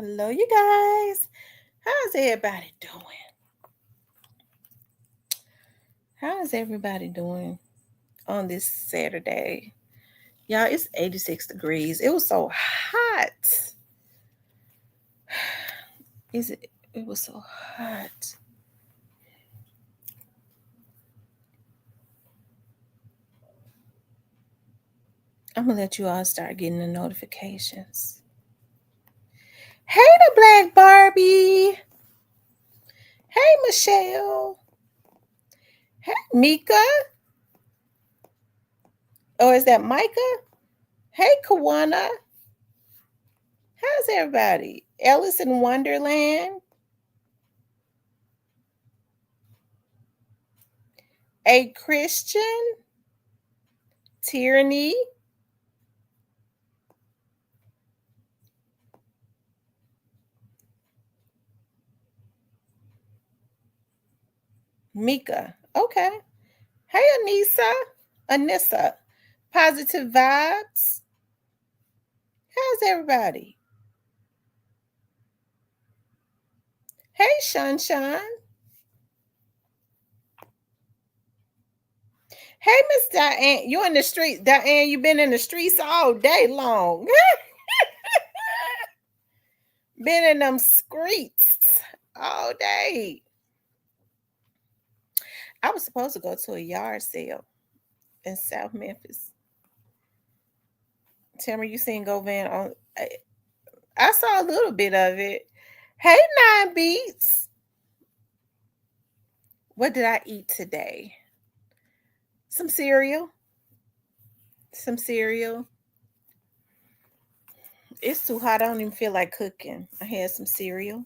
Hello, you guys. How's everybody doing? How is everybody doing on this Saturday? Y'all, it's 86 degrees. It was so hot. It was so hot. I'm gonna let you all start getting the notifications. Hey, the Black Barbie. Hey, Michelle. Hey, Mika. Or is that Micah? Hey, Kawana. How's everybody? Alice in Wonderland. A Christian. Tyranny. Mika. Okay. Hey, Anissa. Positive vibes. How's everybody? Hey, Sunshine. Hey, Miss Diane. You in the street. Diane, you been in the streets all day long. Been in them streets all day. I was supposed to go to a yard sale in South Memphis. Tell me you seen Go Van on. I saw a little bit of it. Hey, 9 Beats. What did I eat today? Some cereal. It's too hot. I don't even feel like cooking. I had some cereals,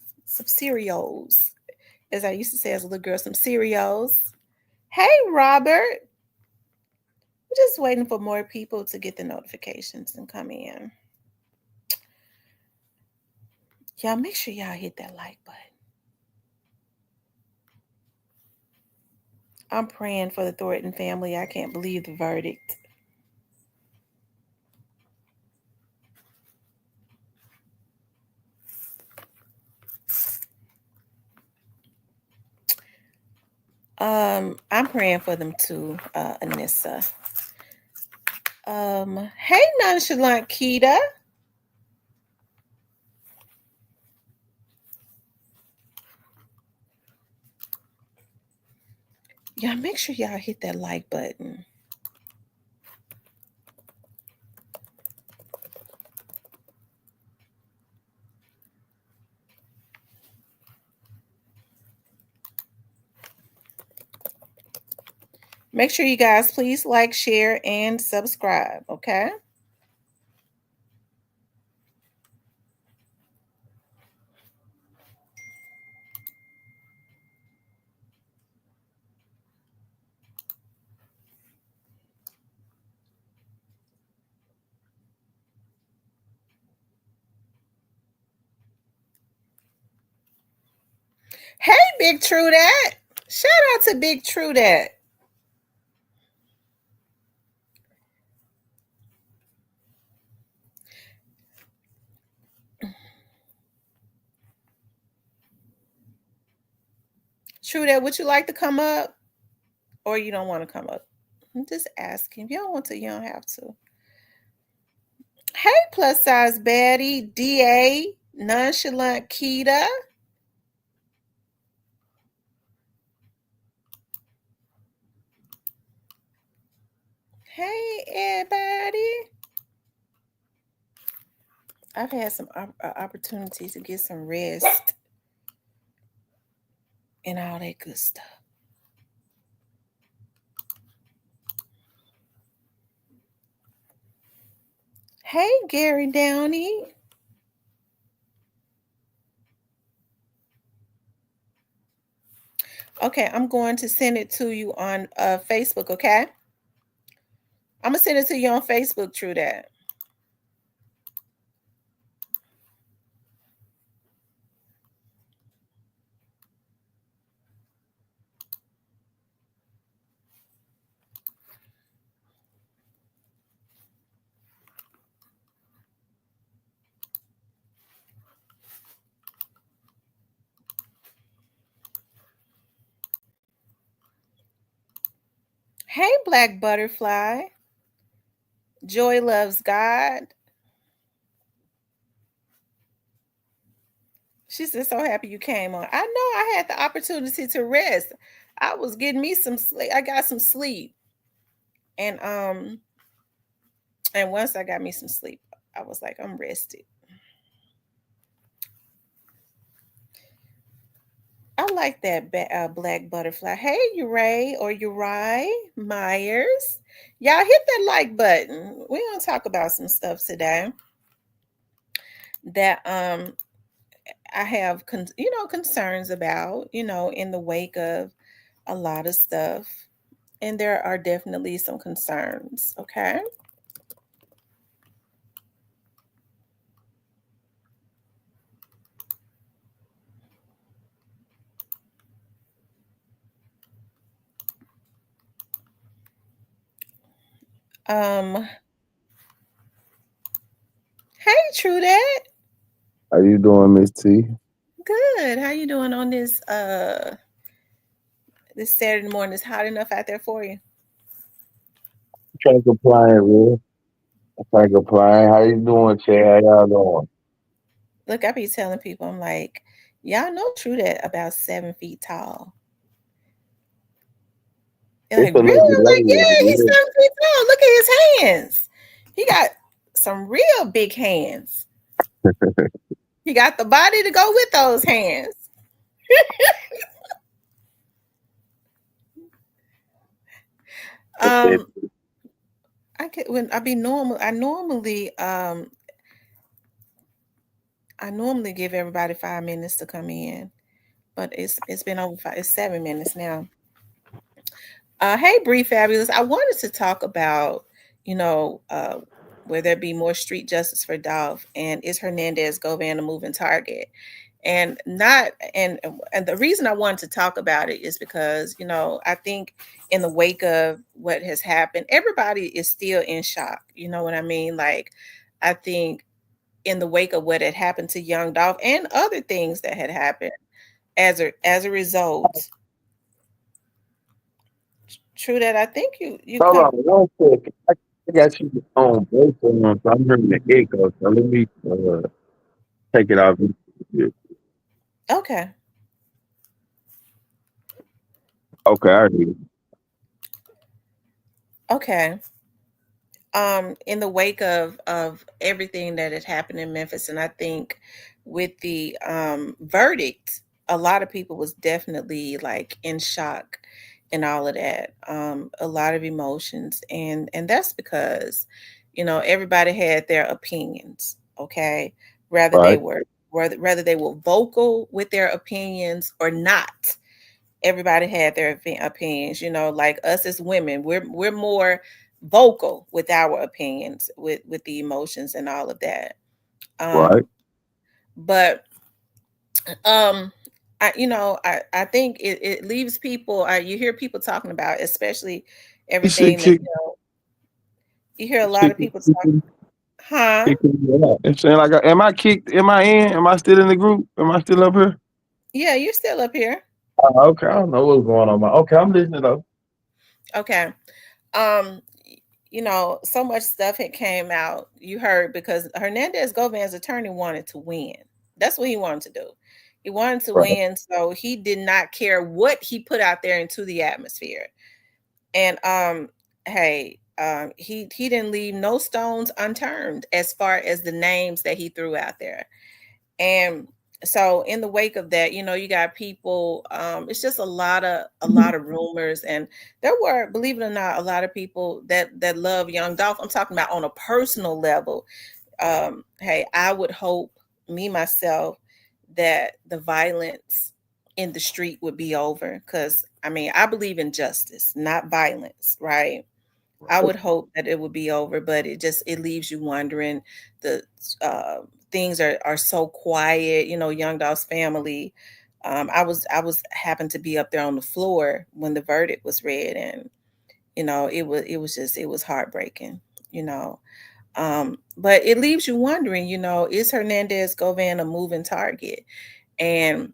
as I used to say as a little girl, some cereals. Hey, Robert. I'm just waiting for more people to get the notifications and come in. Y'all make sure y'all hit that like button. I'm praying for the Thornton family. I can't believe the verdict. I'm praying for them too, Anissa. Hey, Nonchalant Keita. Y'all make sure y'all hit that like button. Make sure you guys please like, share, and subscribe, okay? Hey, Big Trudette. Shout out to Big Trudette. Trudette, would you like to come up? Or you don't want to come up? I'm just asking. If you don't want to, you don't have to. Hey, plus size baddie, DA, Nonchalant Keita. Hey, everybody. I've had some opportunities to get some rest and all that good stuff. Hey, Gary Downey. Okay, I'm going to send it to you on Facebook, okay? I'm going to send it to you on Facebook, True That. Hey, Black Butterfly. Joy loves God. She said, so happy you came on. I know I had the opportunity to rest. I was getting me some sleep. I got some sleep. And once I got me some sleep, I was like, I'm rested. I like that Black Butterfly. Hey, Uri or Uri Myers. Y'all hit that like button. We're going to talk about some stuff today that I have concerns about, in the wake of a lot of stuff. And there are definitely some concerns, okay? Um, hey Trudette. How you doing, Miss T? Good. How you doing on this Saturday morning? It's hot enough out there for you? Can't complain, real. I can't complain. How you doing, Chad? How y'all doing? Look, I be telling people, I'm like, y'all know Trudette about 7 feet tall. They're It's like, a really? little I'm like, delayed over yeah, he's here. 7 feet tall. Look at his hands. He got some real big hands. He got the body to go with those hands. It, Um, I could when I be normal. I normally give everybody 5 minutes to come in, but it's been over five. It's 7 minutes now. Hey, Bree, fabulous. I wanted to talk about, you know, uh, will there be more street justice for Dolph, and is Hernandez Govan a moving target? And not and the reason I wanted to talk about it is because I think in the wake of what has happened, everybody is still in shock. You know what I mean? Like, I think in the wake of what had happened to Young Dolph and other things that had happened as a result. True that. I think you hold on come. one second. I got you on both of them, so I'm hearing the echo. So let me take it off. Okay. Okay, I hear you. Okay. In the wake of everything that had happened in Memphis, and I think with the verdict, a lot of people was definitely like in shock and all of that. A lot of emotions, and that's because everybody had their opinions. Okay, rather they Right, were whether they were vocal with their opinions or not, everybody had their opinions. Like us as women, we're more vocal with our opinions, with the emotions and all of that. right. But I think it leaves people. You hear people talking about, especially You should everything that kick, you hear a lot kick, of people talk. kicking, Huh? kicking me out. I'm saying, like, am I kicked? Am I in? Am I still in the group? Am I still up here? Yeah, you're still up here. Okay, I don't know what's going on. Okay, I'm listening though. Okay. um so much stuff had came out, you heard, because Hernandez Govan's attorney wanted to win. That's what he wanted to do. He wanted to Right. win, so he did not care what he put out there into the atmosphere. And hey, he didn't leave no stones unturned as far as the names that he threw out there. And so in the wake of that, you got people, it's just a lot of rumors. And there were, believe it or not, a lot of people that love Young Dolph. I'm talking about on a personal level. Hey, I would hope, me myself, that the violence in the street would be over, because I mean, I believe in justice, not violence, right? I would hope that it would be over, but it leaves you wondering. The uh, things are so quiet. Young Dolph's family. I was happened to be up there on the floor when the verdict was read, and it was heartbreaking. You know, but it leaves you wondering. Is Hernandez Govan a moving target? And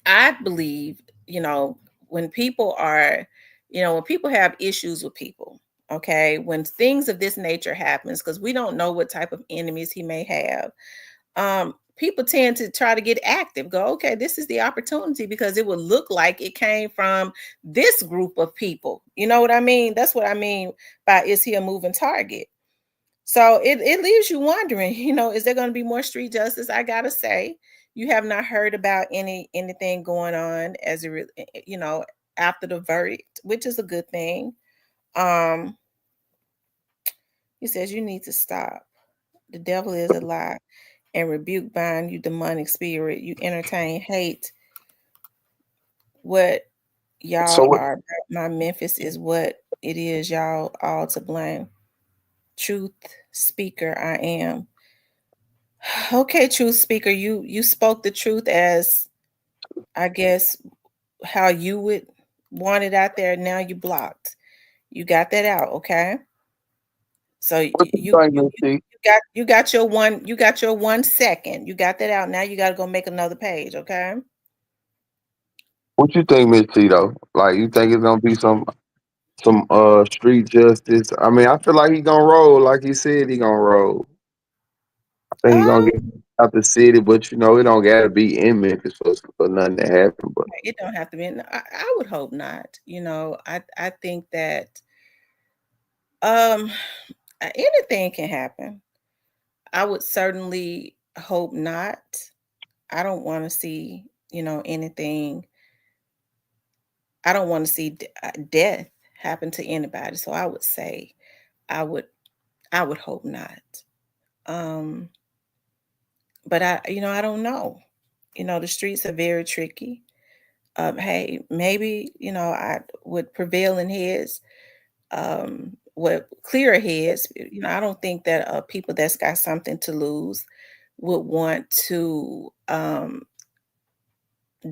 I believe, when people are When people have issues with people, okay, when things of this nature happens, because we don't know what type of enemies he may have, people tend to try to get active, go, okay, this is the opportunity because it would look like it came from this group of people. You know what I mean? That's what I mean by, is he a moving target? So it leaves you wondering, is there going to be more street justice? I gotta say, you have not heard about anything going on as after the verdict, which is a good thing. Um, he says you need to stop. The devil is a lie, and rebuke, bind, you demonic spirit. You entertain hate. What So y'all what? are about my Memphis is what it is. Y'all all to blame. Truth speaker, I am. Okay, truth speaker, you spoke the truth as, I guess, how you would want it out there. Now you blocked. You got that out, okay? So What you think, Miss T? you got your 1 second. You got that out. Now you got to go make another page, okay? What you think, Miss T? Though, like, you think it's gonna be some street justice? I mean, I feel like he gonna roll, like he said he gonna roll. I think he gonna Um, get out the city, but it don't gotta be in Memphis for nothing to happen. But it don't have to be. I would hope not. I think that um anything can happen. I would certainly hope not. I don't want to see, anything. I don't want to see death happen to anybody. So I would say I would I would hope not. Um but I don't know. The streets are very tricky. Hey, maybe, I would prevail in heads, what clearer heads. I don't think that people that's got something to lose would want to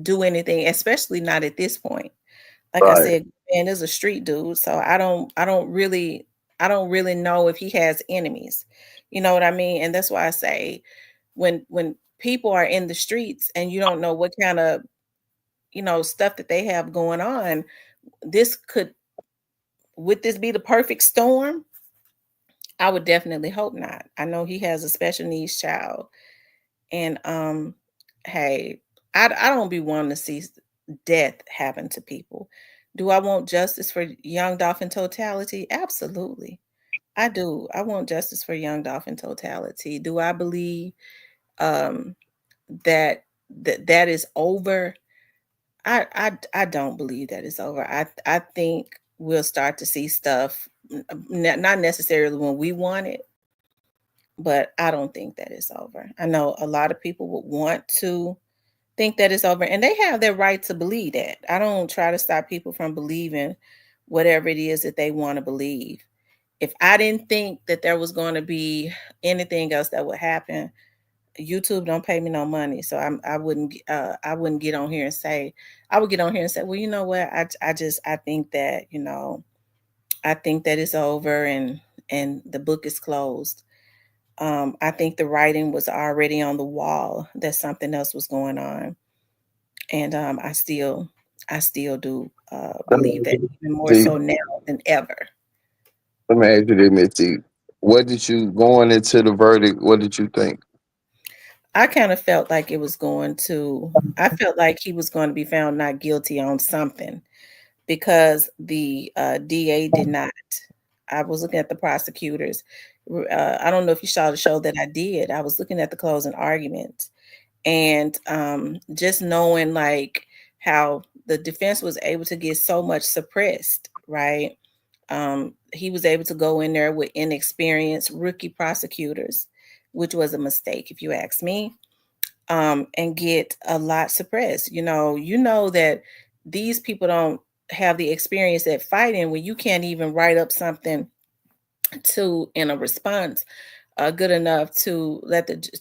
do anything, especially not at this point. Like I right, said, man is a street dude, so I don't really know if he has enemies. You know what I mean? And that's why I say, when people are in the streets and you don't know what kind of, stuff that they have going on, this could would this be the perfect storm? I would definitely hope not. I know he has a special needs child, and hey, I don't be wanting to see death happen to people. Do I want justice for Young Dolph in totality? Absolutely. I do. I want justice for Young Dolph in totality. Do I believe um that that is over? I don't believe that it's over. I think we'll start to see stuff, not necessarily when we want it, but I don't think that it's over. I know a lot of people would want to think that it's over, and they have their right to believe that. I don't try to stop people from believing whatever it is that they want to believe. If I didn't think that there was going to be anything else that would happen, YouTube don't pay me no money, so I wouldn't get on here and say. I would get on here and say, well, you know what, I think that, I think that it's over, and the book is closed. I think the writing was already on the wall that something else was going on, and I still do let me believe that, ask you even more this, so now than ever. let me ask you this, Miss T. What did you going into the verdict? What did you think? I kind of felt like it was going to. I felt like he was going to be found not guilty on something, because the DA did not. I was looking at the prosecutors. I don't know if you saw the show that I did. I was looking at the closing arguments, and just knowing, like, how the defense was able to get so much suppressed, right? He was able to go in there with inexperienced rookie prosecutors, which was a mistake, if you ask me, and get a lot suppressed. You know that these people don't have the experience at fighting, when you can't even write up something to in a response good enough to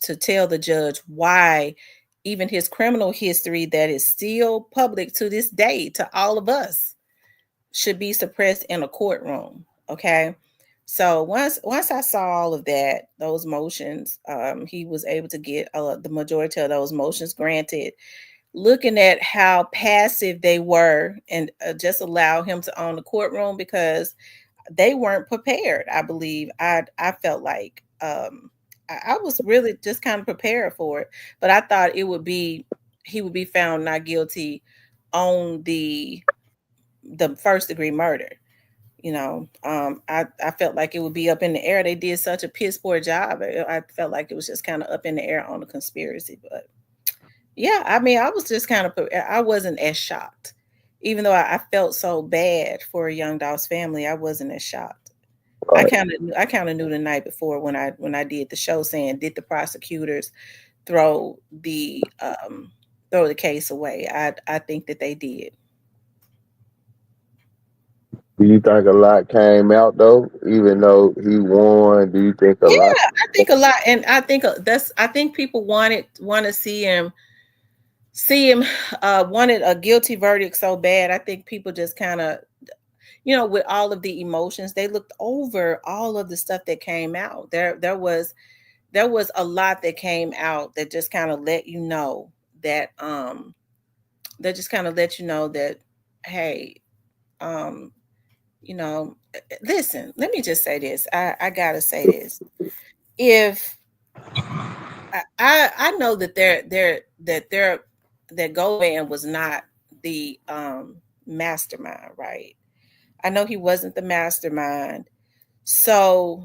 to tell the judge why even his criminal history, that is still public to this day to all of us, should be suppressed in a courtroom. Okay. So once I saw all of that, those motions, he was able to get the majority of those motions granted. looking at how passive they were and just allow him to own the courtroom because they weren't prepared. I believe I felt like I was really just kind of prepared for it, but I thought it would be he would be found not guilty on the first degree murder. I felt like it would be up in the air. They did such a piss poor job. I felt like it was just kind of up in the air on the conspiracy. But yeah, I mean, I was just kind of, I wasn't as shocked. Even though I felt so bad for Young Dolph's family, I wasn't as shocked. Right. I kind of knew the night before when I did the show, saying, did the prosecutors throw the throw the case away? I think that they did. Do you think a lot came out though, even though he won? Do you think a lot? Yeah, I think a lot, and I think I think people want to see him wanted a guilty verdict so bad. I think people just kind of, with all of the emotions, they looked over all of the stuff that came out. There was a lot that came out that just kind of let you know that just kind of let you know that, hey, um listen, let me just say this. I gotta say this. If I know that that Govan was not the mastermind, right? I know he wasn't the mastermind. So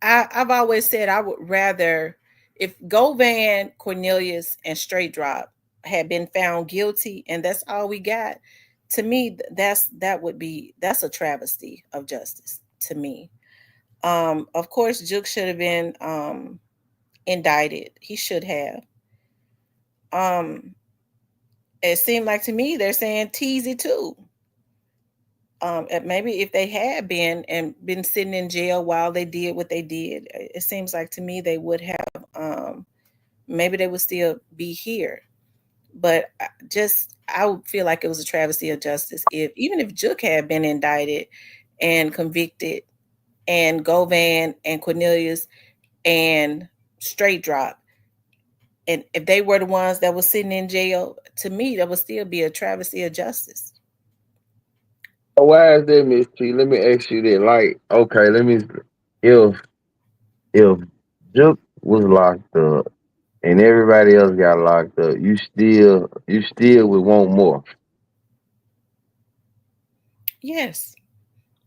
I've always said I would rather, if Govan, Cornelius, and Straight Drop had been found guilty and that's all we got, to me that's a travesty of justice to me. Of course Juke should have been indicted. He should have. Um it seemed like to me they're saying Teasy too. Maybe if they had been and been sitting in jail while they did what they did, it seems like to me they would have. Maybe they would still be here, but I would feel like it was a travesty of justice if even if Juke had been indicted and convicted, and Govan and Cornelius and Straight Drop, and if they were the ones that were sitting in jail, to me that would still be a travesty of justice. Why is that, Miss T? Let me ask you that. Like, okay, if if Juke was locked up and everybody else got locked up, you still would want more. Yes.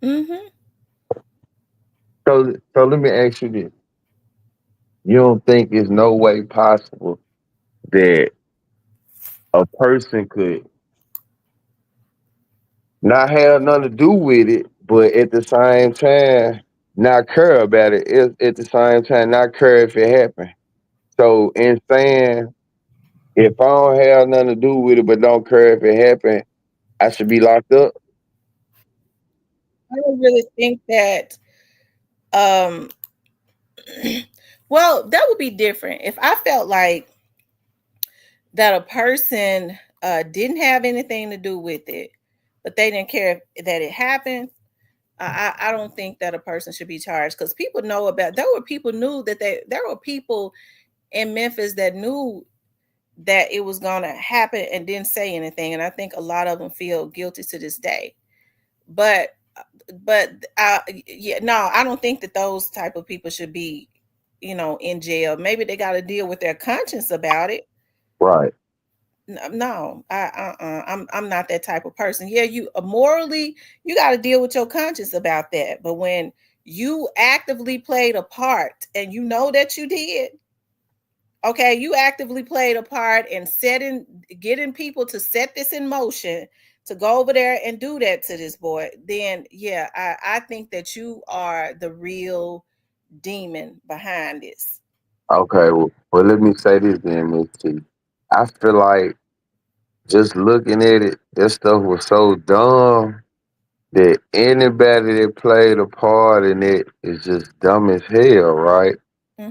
Mm-hmm. So let me ask you this: you don't think it's no way possible that a person could not have nothing to do with it, but at the same time not care about it? At the same time not care if it happened. So in saying, if I don't have nothing to do with it, but don't care if it happened, I should be locked up. I don't really think that. Um, well, that would be different if I felt like that a person didn't have anything to do with it, but they didn't care that it happened. I don't think that a person should be charged because people know about. There were people knew that there were people in Memphis that knew that it was gonna happen and didn't say anything, and I think a lot of them feel guilty to this day. But yeah, no, I don't think that those type of people should be, in jail. Maybe they got to deal with their conscience about it. Right. No, I'm not that type of person. Yeah, you morally you got to deal with your conscience about that. But when you actively played a part and you know that you did, okay, you actively played a part in getting people to set this in motion to go over there and do that to this boy, then yeah, I think that you are the real demon behind this. Okay. Well, let me say this then, Miss T. I feel like just looking at it, that stuff was so dumb that anybody that played a part in it is just dumb as hell, right?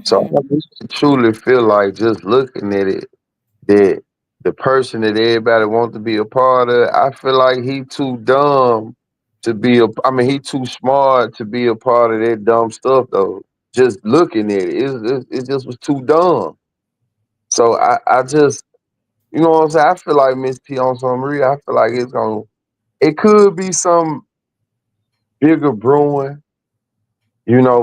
So Mm-hmm. I just truly feel like just looking at it, that the person that everybody wants to be a part of, I feel like he too dumb to be a. I mean, he too smart to be a part of that dumb stuff though. Just looking at it, it just was too dumb. So I just You know what I'm saying? I feel like Miss T on some real. I feel like it could be some bigger brewing.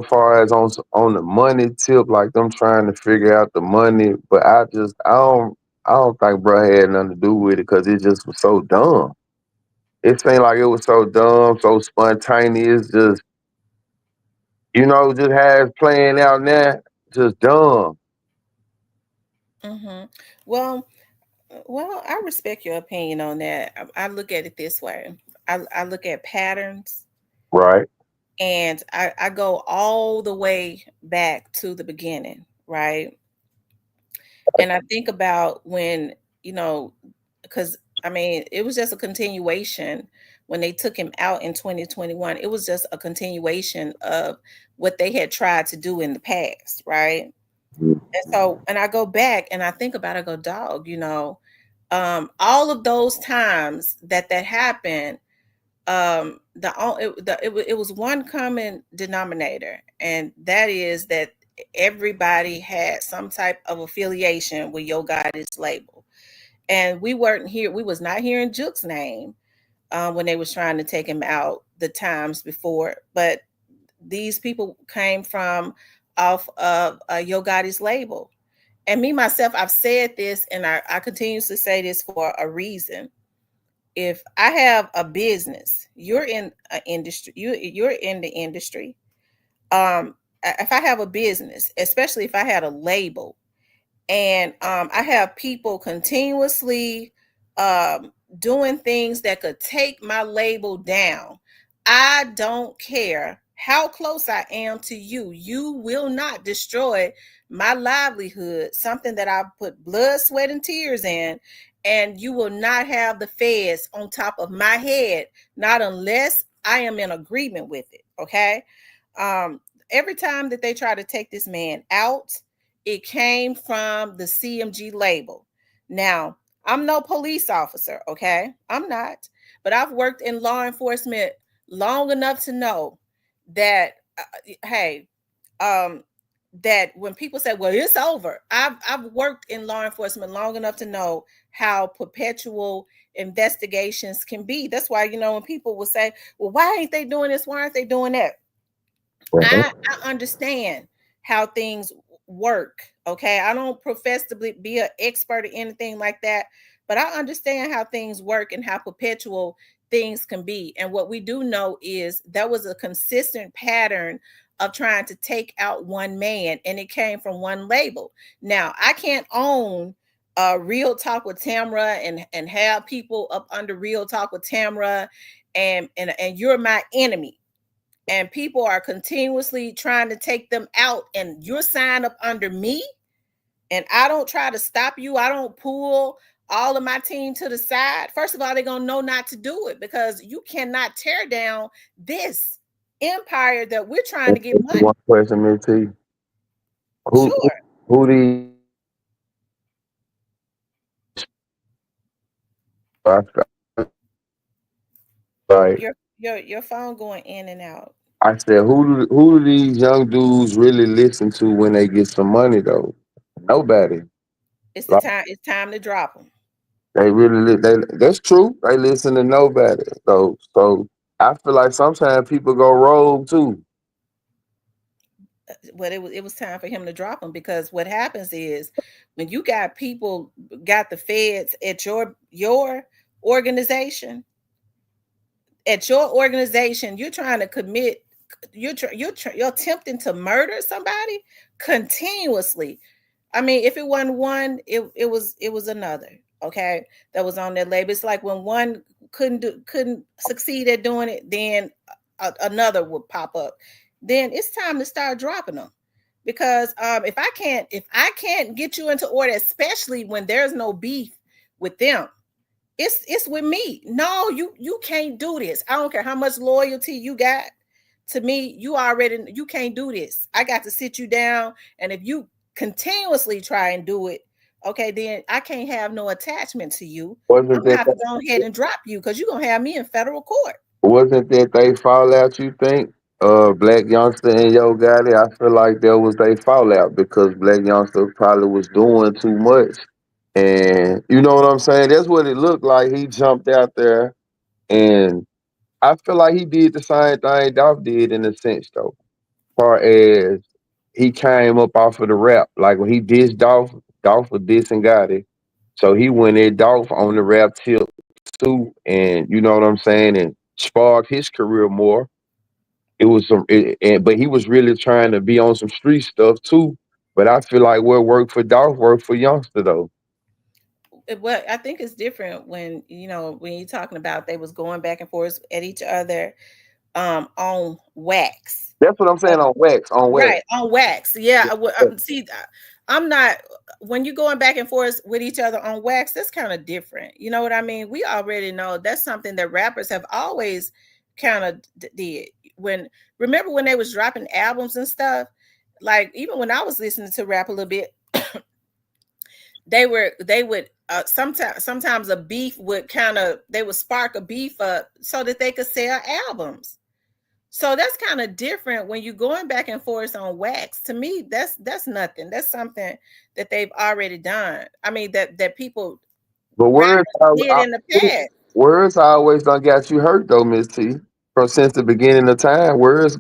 Far as on the money tip, like them trying to figure out the money. But I don't think bro had nothing to do with it because it just was so dumb. It seemed like it was so dumb, so spontaneous, just has playing out now, just dumb. Mm-hmm. Well, well, I respect your opinion on that. I look at it this way. I look at patterns, Right. and I go all the way back to the beginning, right? And I think about when, you know, because I mean, it was just a continuation when they took him out in 2021. It was just a continuation of what they had tried to do in the past, right? And so, and I go back and I think about, I go, dog, all of those times that happened, it was one common denominator, and that is that everybody had some type of affiliation with Yo Goddess label, and we was not hearing Juke's name when they was trying to take him out the times before, but these people came from off of Yo Gotti's label. And me myself, I've said this, and I continuously say this for a reason. If I have a business, you're in an industry, you're in the industry. If I have a business, especially if I had a label, and I have people continuously doing things that could take my label down. I don't care how close I am to you. You will not destroy my livelihood, something that I put blood, sweat, and tears in, and you will not have the feds on top of my head, not unless I am in agreement with it. Okay. Um, every time that they try to take this man out, it came from the CMG label. Now, I'm no police officer, okay? I'm not. But I've worked in law enforcement long enough to know that, hey, um, that when people say, well, it's over, I've worked in law enforcement long enough to know how perpetual investigations can be. That's why, when people will say, well, why ain't they doing this? Why aren't they doing that? I understand how things work. Okay. I don't profess to be an expert or anything like that, but I understand how things work and how perpetual things can be. And what we do know is there was a consistent pattern of trying to take out one man, and it came from one label. Now, I can't own Real Talk with Tamra and have people up under Real Talk with Tamra, and you're my enemy, and people are continuously trying to take them out, and you're signed up under me, and I don't try to stop you. I don't pull all of my team to the side. First of all, they're going to know not to do it, because you cannot tear down this empire that we're trying to get money. One question, Miss T. Who who, Sure. who these like? Your phone going in and out. I said, who do these young dudes really listen to when they get some money though? Nobody. Like It's time to drop them. they really that's true. They listen to nobody. So I feel like sometimes people go rogue too. But it was time for him to drop them, because what happens is when you got people, got the feds at your organization, you're trying to commit, you're attempting to murder somebody continuously. I mean, if it wasn't one, it was another. Okay, that was on their label. It's like when one couldn't succeed at doing it, then another would pop up. Then it's time to start dropping them, because if I can't get you into order, especially when there's no beef with them, it's with me. No, you can't do this. I don't care how much loyalty you got to me. You can't do this. I got to sit you down, and if you continuously try and do it, okay, then I can't have no attachment to you. I'm Wasn't gonna that have to go ahead and drop you, because you're gonna have me in federal court. wasn't that they fallout, you think? Black Youngster and Yo Gotti, I feel like there was they fallout because Black Youngster probably was doing too much And you know what I'm saying? That's what it looked like. He jumped out there, and I feel like he did the same thing Dolph did in a sense, though. Far as he came up off of the rap, like when he dissed Dolph, Dolph was dissing Gotti, so he went at Dolph on the rap tip too, and you know what I'm saying, and sparked his career more. It was but he was really trying to be on some street stuff too. But I feel like what worked for Dolph worked for Youngster though. What I think is different when when you're talking about they was going back and forth at each other on wax. That's what I'm saying on wax. On wax. Right, on wax. Yeah, see, I'm not when you're going back and forth with each other on wax, that's kind of different. You know what I mean? We already know that's something that rappers have always kind of did. When remember when they was dropping albums and stuff, like even when I was listening to rap a little bit, they would sometimes a beef would they would spark a beef up so that they could sell albums. So that's kind of different when you're going back and forth on wax. To me, that's nothing. That's something that they've already done. I mean that people But rappers did in the past. words always done got you hurt though, Miss T. From since the beginning of time, words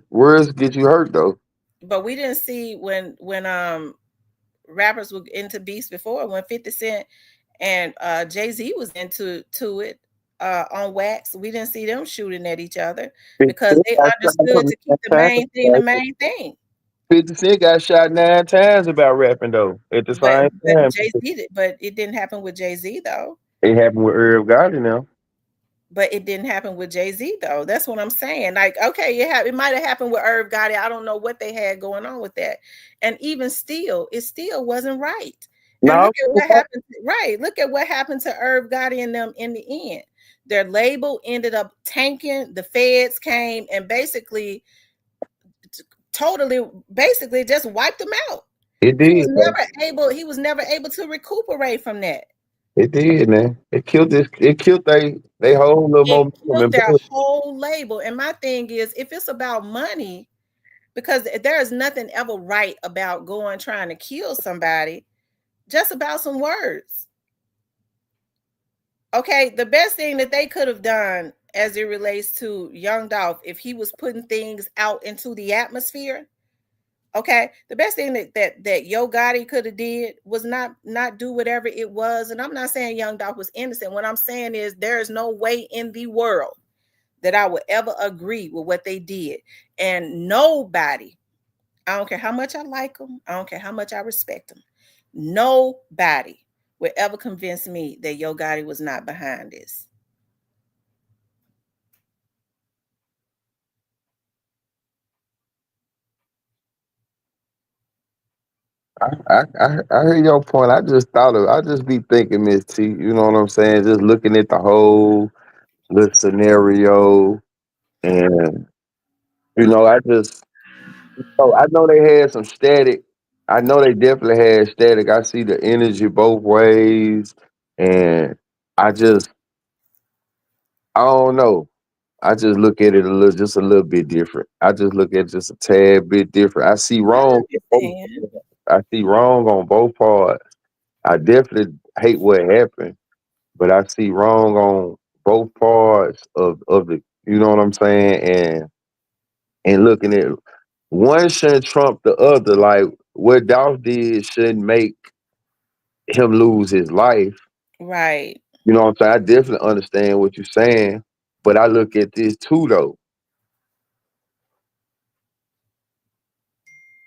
get you hurt though. But we didn't see when rappers were into beefs before, when 50 Cent and Jay-Z was into it on wax. We didn't see them shooting at each other 50 because Cent they got shot understood to keep the 9 main thing the main thing. 50 Cent got shot 9 times about rapping though. At the But same but time, Jay-Z did, but it didn't happen with Jay-Z though. it happened with Irv Gotti now. But it didn't happen with Jay-Z though. That's what I'm saying. Like, okay, it might have happened with Irv Gotti. I don't know what they had going on with that. And even still, it still wasn't right. And No, look at what happened. Right. Look at what happened to Irv Gotti and them in the end. Their label ended up tanking. The feds came and totally, basically just wiped them out. it He was did, man. he was never able to recuperate from that. It did, man. It killed they whole little It momentum killed and their business. whole label. And my thing is, if it's about money, because there is nothing ever right about going trying to kill somebody, just about some words. Okay, the best thing that they could have done as it relates to Young Dolph, if he was putting things out into the atmosphere, okay, the best thing that Yo Gotti could have did was not do whatever it was. And I'm not saying Young Dolph was innocent. What I'm saying is there is no way in the world that I would ever agree with what they did. And nobody, I don't care how much I like them, I don't care how much I respect them, nobody would ever convince me that Yo Gotti was not behind this. I hear your point. I just be thinking, Miss T, you know what I'm saying? Just looking at the whole scenario, and you know, I know they had some static. I know they definitely had static. I see the energy both ways, and I just I don't know. I just look at it just a little bit different. I just look at it just a tad bit different. I understand. I see wrong on both parts. I definitely hate what happened, but I see wrong on both parts of the. You know what I'm saying? And looking at one shouldn't trump the other. Like what Dolph did shouldn't make him lose his life. Right. You know what I'm saying? I definitely understand what you're saying, but I look at this too though.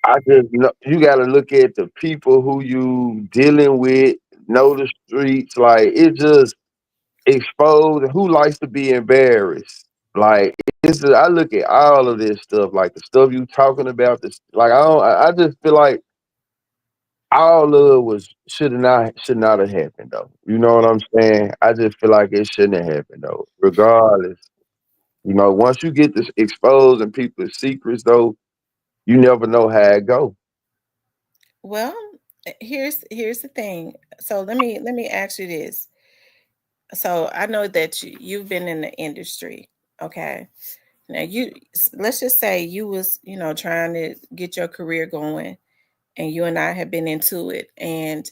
I just know you got to look at the people who you dealing with, know the streets. Like it just exposed. Who likes to be embarrassed? Like I look at all of this stuff, like the stuff you talking about. This, like I don't. I just feel like all of it was should not have happened though. You know what I'm saying? I just feel like it shouldn't have happened though. Regardless, you know, once you get this exposed and people's secrets though, you never know how it go. Well, here's the thing. So let me ask you this. So I know that you've been in the industry. Okay. Now let's just say you was, trying to get your career going and you and I have been into it. And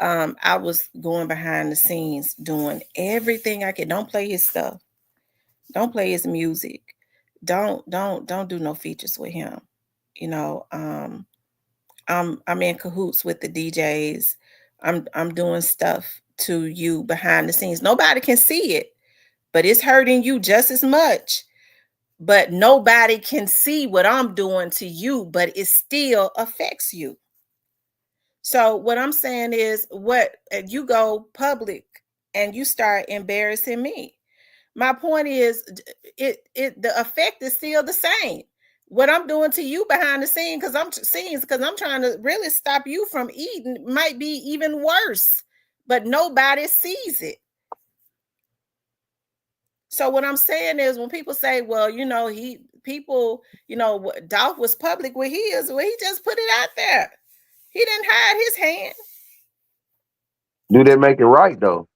I was going behind the scenes doing everything I could. Don't play his stuff. Don't play his music. Don't do no features with him. You know, I'm in cahoots with the DJs. I'm doing stuff to you behind the scenes. Nobody can see it, but it's hurting you just as much. But nobody can see what I'm doing to you, but it still affects you. So what I'm saying is, what you go public and you start embarrassing me. My point is, it the effect is still the same. What I'm doing to you behind the scenes because I'm trying to really stop you from eating might be even worse, but nobody sees it. So what I'm saying is, when people say, well, Dolph was public with his, well, he just put it out there. He didn't hide his hand. Do they make it right though?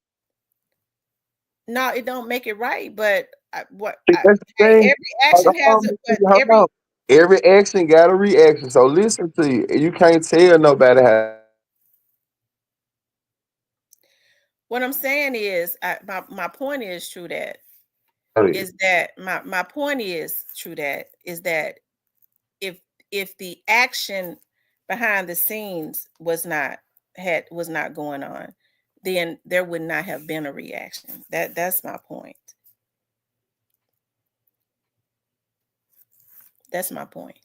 No, it don't make it right, but See, that's the hey, thing. every action has a but Hold every on. Every action got a reaction. So listen to you. You can't tell nobody how to what I'm saying is, my point is true that do is that my point is true that is that if the action behind the scenes was not going on, then there would not have been a reaction. That's my point. That's my point.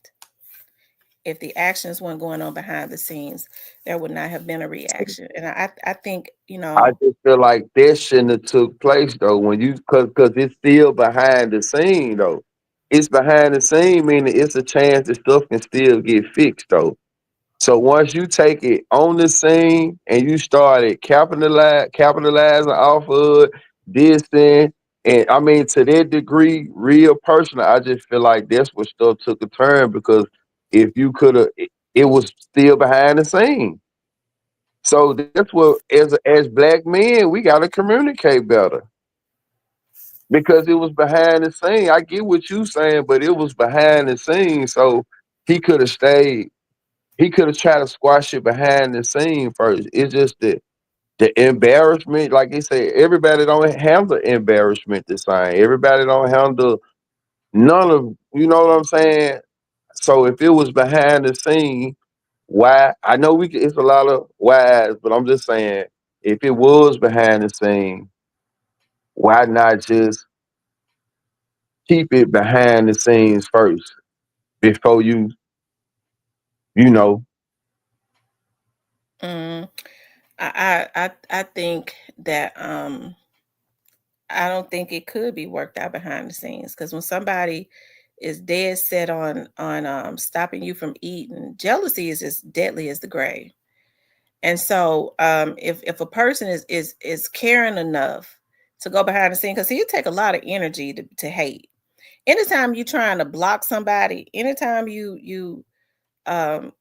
If the actions weren't going on behind the scenes, there would not have been a reaction. And I think, I just feel like that shouldn't have took place though. When you cause it's still behind the scene though. It's behind the scene, meaning it's a chance that stuff can still get fixed though. So once you take it on the scene and you started capitalizing off of this thing, and I mean to that degree, real personal, I just feel like that's what stuff took a turn because if you could have, it was still behind the scene. So that's what, as black men, we got to communicate better because it was behind the scene. I get what you saying, but it was behind the scene. So he could have stayed. He could have tried to squash it behind the scene first. It's just the embarrassment. Like they say, everybody don't handle embarrassment the same. Everybody don't handle none of. You know what I'm saying? So if it was behind the scene, why? I know it's a lot of whys, but I'm just saying, if it was behind the scene, why not just keep it behind the scenes first before you know, mm, I think that I don't think it could be worked out behind the scenes, because when somebody is dead set on stopping you from eating, jealousy is as deadly as the grave. And so if a person is caring enough to go behind the scene, because it take a lot of energy to hate. Anytime you're trying to block somebody, anytime you um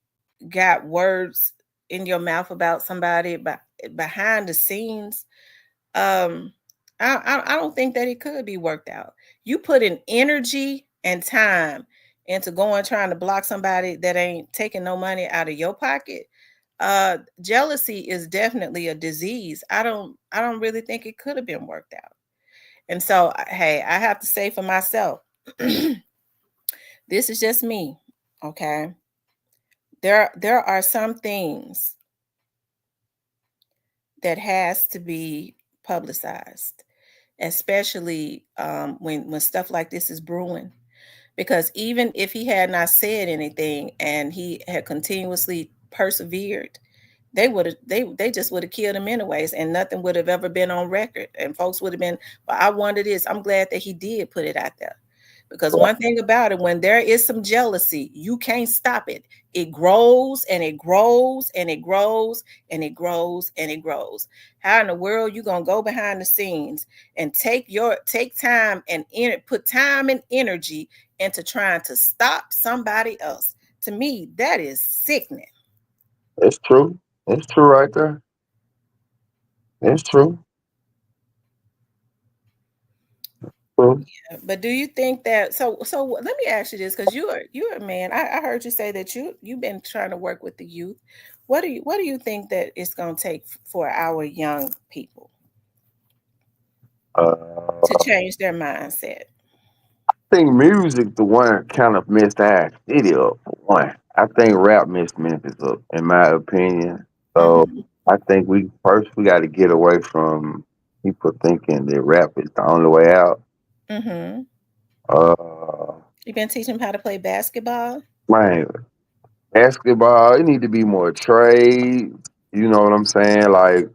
got words in your mouth about somebody, but behind the scenes, um I don't think that it could be worked out. You put in energy and time into going trying to block somebody that ain't taking no money out of your pocket. Jealousy is definitely a disease. I don't really think it could have been worked out. And so, hey, I have to say for myself, this is just me, okay? There are some things that has to be publicized, especially when stuff like this is brewing. Because even if he had not said anything and he had continuously persevered, they just would have killed him anyways, and nothing would have ever been on record. And folks would have been, well, I wonder this. I'm glad that he did put it out there. Because one thing about it, when there is some jealousy, you can't stop it. It grows and it grows and it grows and it grows and it grows. How in the world you gonna go behind the scenes and take time and put time and energy into trying to stop somebody else? To me, that is sickening. it's true. It's true right there. It's true. True. But do you think that so let me ask you this, because you're a man. I heard you say that you've been trying to work with the youth. What do you think that it's gonna take for our young people to Uh, change their mindset? I think music, the one kind of messed our city up for one. I think rap messed Memphis up, in my opinion. So Mm-hmm. I think we got to get away from people thinking that rap is the only way out. Mm-hmm. Uh, You been teaching them how to play basketball? man, basketball, it need to be more trade. You know what I'm saying? Like,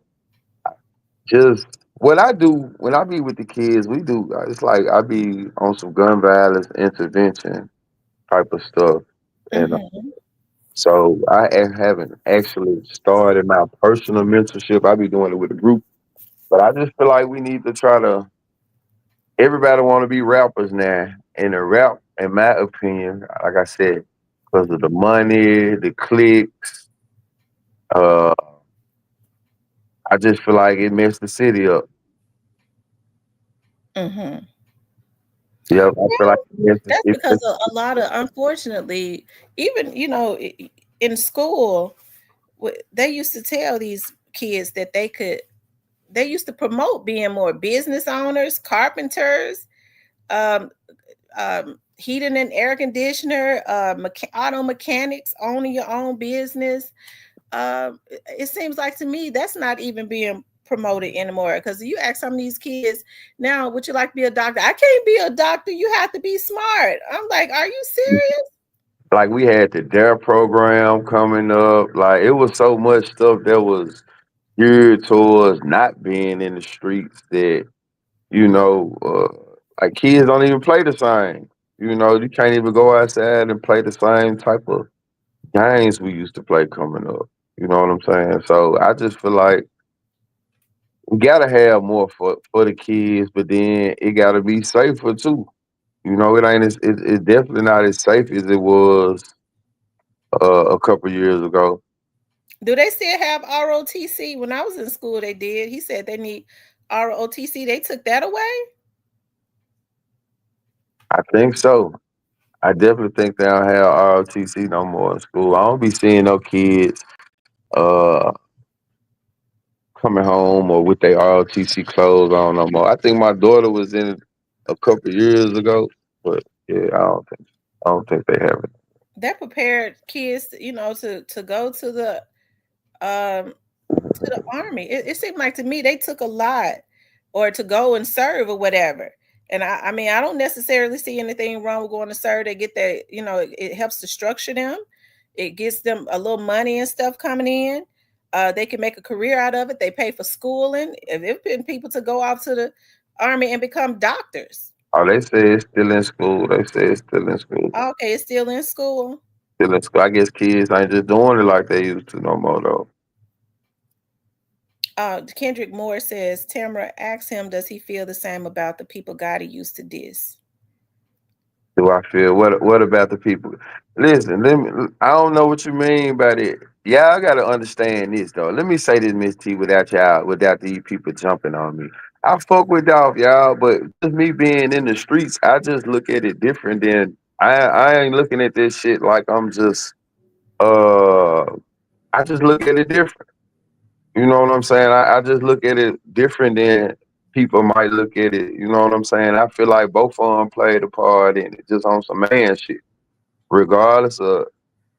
just what I do when I be with the kids, we do. It's like I be on some gun violence intervention type of stuff, and Mm-hmm. so haven't actually started my personal mentorship. I be doing it with a group, but I just feel like we need to try to. Everybody want to be rappers now, and the rap, in my opinion, like I said, because of the money, the clicks. Uh, I just feel like it messed the city up. Mm-hmm. Yep, I feel like That's it because messed a lot of, unfortunately, even in school, they used to tell these kids that they used to promote being more business owners, carpenters, um, heating and air conditioner, auto mechanics, owning your own business. It seems like to me that's not even being promoted anymore. Because you ask some of these kids now, would you like to be a doctor? I can't be a doctor. You have to be smart. I'm like, are you serious? like we had the Dare program coming up. Like it was so much stuff that was geared towards not being in the streets that you know, like kids don't even play the same. You know, you can't even go outside and play the same type of games we used to play coming up. You know what I'm saying? So I just feel like we gotta have more for the kids, but then it gotta be safer too. You know, it's definitely not as safe as it was a couple years ago. Do they still have ROTC? When I was in school, they did. He said they need ROTC. They took that away. I think so. I definitely think they don't have ROTC no more in school. I don't be seeing no kids uh coming home or with their ROTC clothes on no more. I think my daughter was in it a couple years ago, but yeah, I don't think they have it. That prepared kids, to go um to the army. It seemed like to me they took a lot, or to go and serve or whatever. And I mean, I don't necessarily see anything wrong with going to serve. They get that, it helps to structure them. It gets them a little money and stuff coming in. They can make a career out of it. They pay for schooling. If there's been people to go off to the army and become doctors. Oh, they say it's still in school. They say it's still in school. Okay, it's still in school. Still in school. I guess kids ain't just doing it like they used to no more though. Kendrick Moore says, Tamara asks him, does he feel the same about the people God he used to diss? Do I feel what about the people? Listen, I don't know what you mean by that. Yeah, I gotta understand this though. Let me say this, Miss T, without these people jumping on me. I fuck with Dolph, y'all, but just me being in the streets, I just look at it different than I ain't looking at this shit like I'm just uh I just look at it different. You know what I'm saying? I just look at it different than people might look at it. You know what I'm saying? I feel like both of them played a part in it, just on some man shit. Regardless of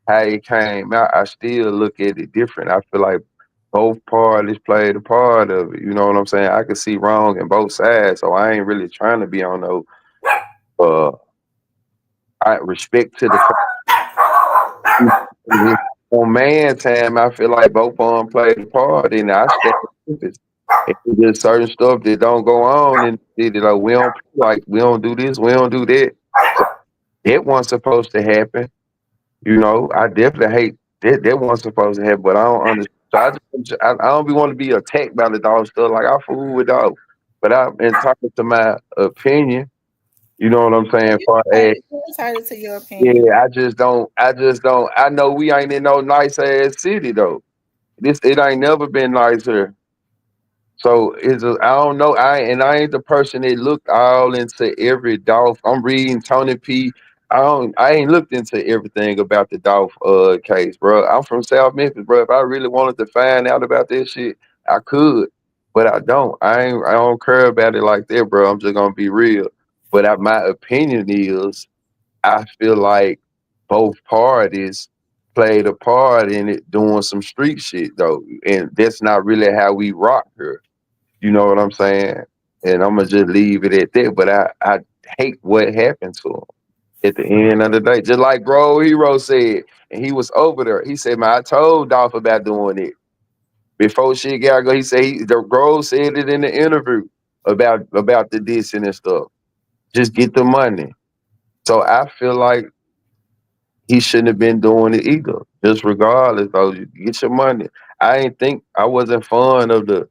how it came out, I still look at it different. I feel like both parties played a part of it. You know what I'm saying? I can see wrong in both sides, so I ain't really trying to be on no uh respect to the on man time. I feel like both of them played a part, and I stand with it. And there's certain stuff that don't go on in the city. Like we don't do this, we don't do that. So that wasn't supposed to happen. You know, I definitely hate that. That wasn't supposed to happen, but I don't understand. So I don't be want to be attacked by the dog stuff. Like I fool with dog, but I'm entitled to my opinion. You know what I'm saying? For You're entitled to your opinion. yeah, I just don't. I know we ain't in no nice ass city though. It ain't never been nicer. So I don't know. I ain't the person that looked all into every Dolph. I'm reading Tony P. I ain't looked into everything about the Dolph case, bro. I'm from South Memphis, bro. If I really wanted to find out about that shit, I could, but I don't. I don't care about it like that, bro. I'm just gonna be real. But my opinion is, I feel like both parties played a part in it doing some street shit though, and that's not really how we rock here. You know what I'm saying? And I'm gonna just leave it at that. But I hate what happened to him at the end of the day. Just like Bro Hero said, and he was over there. He said, "Man, I told Dolph about doing it before shit got go." He said the Grove said it in the interview about the dissing and stuff. Just get the money. So I feel like he shouldn't have been doing it either. Just regardless, though, you get your money. I wasn't fond of the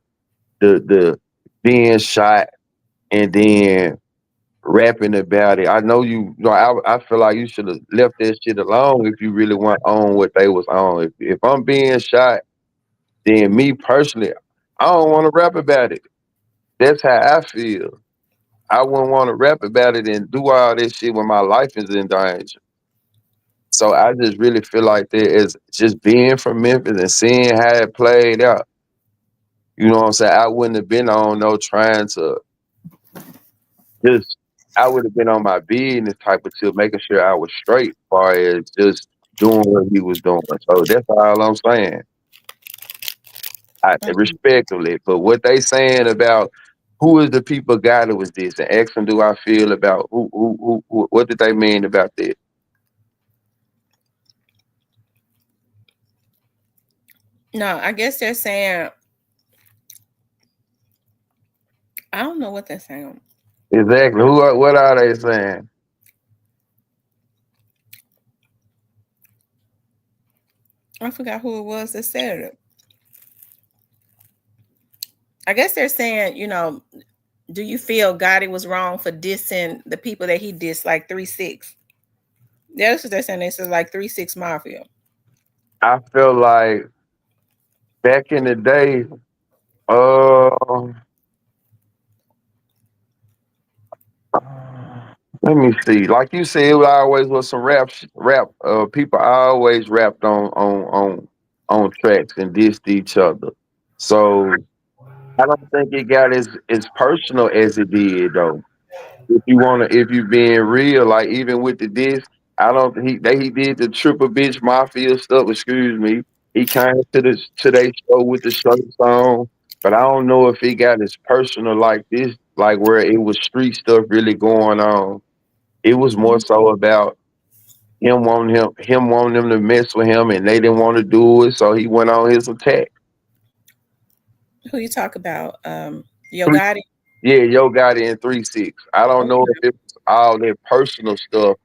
being shot and then rapping about it. I know I feel like you should have left that shit alone if you really want on what they was on. If I'm being shot, then me personally, I don't want to rap about it. That's how I feel. I wouldn't want to rap about it and do all this shit when my life is in danger. So I just really feel like there is just being from Memphis and seeing how it played out. You know what I'm saying? I wouldn't have been on no trying to just I would have been on my business type of tip, making sure I was straight as far as just doing what he was doing. So that's all I'm saying. I Mhm. respectfully. But what they saying about who is the people guy that was this and ask them do I feel about who what did they mean about that? No, I guess they're saying, I don't know what they're saying. Exactly. What are they saying? I forgot who it was that said it. I guess they're saying, do you feel Gotti was wrong for dissing the people that he dissed, like 3-6? That's what they're saying. They said like 3-6 Mafia. I feel like back in the day, uh let me see. Like you said, it always was some rap. People always rapped on tracks and dissed each other. So I don't think it got as personal as it did though. If you being real, like even with the diss, I don't he did the triple bitch mafia stuff. Excuse me. He came to their show with the show song, but I don't know if he got as personal like this, like where it was street stuff really going on. It was more so about him wanting them to mess with him, and they didn't want to do it, so he went on his attack. Who you talk about? Yo Three, Gotti. yeah, Yo got it in 3-6. I don't know if it was all that personal stuff,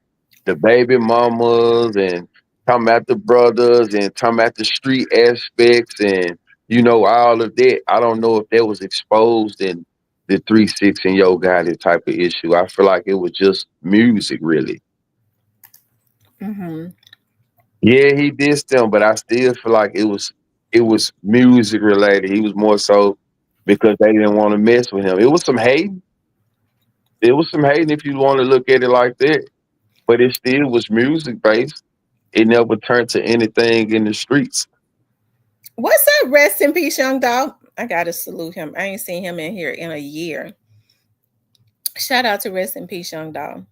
the baby mamas and talking about the brothers and talking about the street aspects and all of that. I don't know if that was exposed in the 3-6 and Yo got it type of issue. I feel like it was just music, really. Mm-hmm. Yeah, he did them, but I still feel like it was music related. He was more so because they didn't want to mess with him. It was some hating. It was some hating if you want to look at it like that. But it still was music based. It never turned to anything in the streets. What's up? Rest in peace, Young Dolph. I gotta salute him. I ain't seen him in here in a year. Shout out to Rest in Peace, Young Dolph.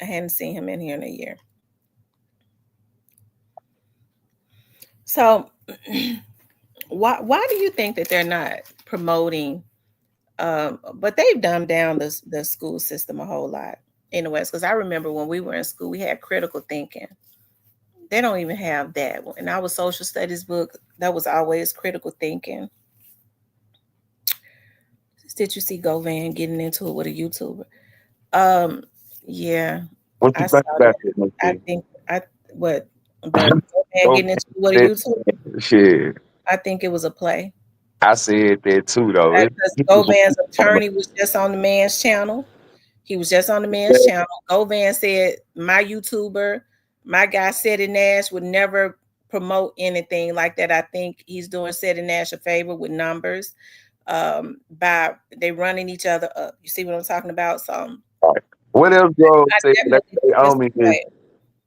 I hadn't seen him in here in a year. So, why do you think that they're not promoting? But they've dumbed down the school system a whole lot in the West. Because I remember when we were in school, we had critical thinking. They don't even have that. In our social studies book, that was always critical thinking. Did you see Govan getting into it with a YouTuber? Um, yeah, What I you think saw that. about that, I Missy? think the Govan Go getting into it with a ahead. YouTuber. Shit. I think it was a play. I said that too though. Because He was Govan's attorney was just on the man's channel. He was just on the man's channel. Govan said, my YouTuber, my guy Seti Nash would never promote anything like that. I think he's doing Seti Nash a favor with numbers by they running each other up. You see what I'm talking about? So what else Grove I said that definitely they think it's owe me a is play.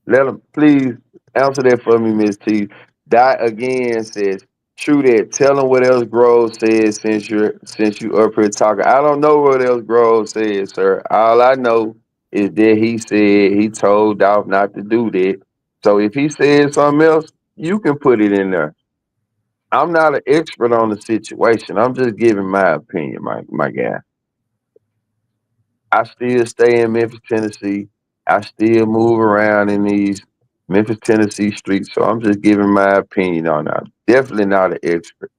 Let him please answer that for me, Miss T. Dot again says, true that. Tell him what else Grove said since you up here talking. I don't know what else Grove said, sir. All I know is that he said he told Dolph not to do that. So if he said something else, you can put it in there. I'm not an expert on the situation. I'm just giving my opinion, my guy. I still stay in Memphis, Tennessee. I still move around in these Memphis, Tennessee streets. So I'm just giving my opinion on that. Definitely not an expert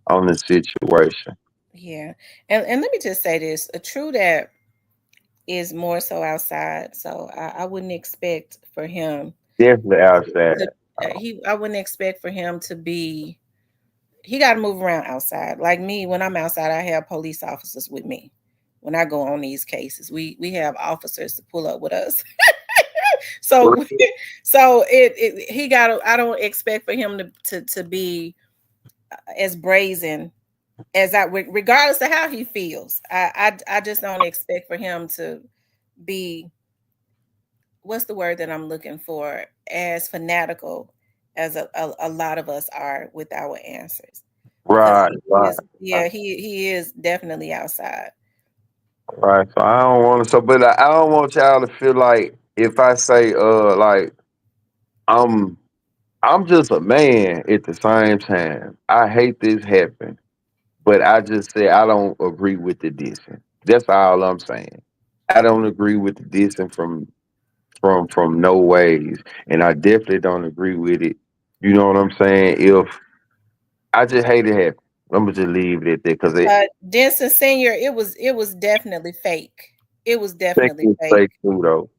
on the situation. Yeah. And let me just say this, a true that is more so outside. So I wouldn't expect for him Definitely outside. to I wouldn't expect for him to be, he got to move around outside. Like me, when I'm outside, I have police officers with me. When I go on these cases, we have officers to pull up with us. So so it he got to, I don't expect for him to be as brazen as I, regardless of how he feels. I just don't expect for him to be, what's the word that I'm looking for, as fanatical as a lot of us are with our answers, because Right, he right, is, yeah, he is definitely outside. right. So I don't want to. So, but I don't want y'all to feel like if I say like I'm I'm just a man at the same time. I hate this happened. But I just say I don't agree with the dissing. That's all I'm saying. I don't agree with the dissing from no ways, and I definitely don't agree with it. You know what I'm saying? If I just hate it happen, I'm gonna just leave it at that because it Denson Senior, it was definitely fake. It was think definitely it's fake. fake too though.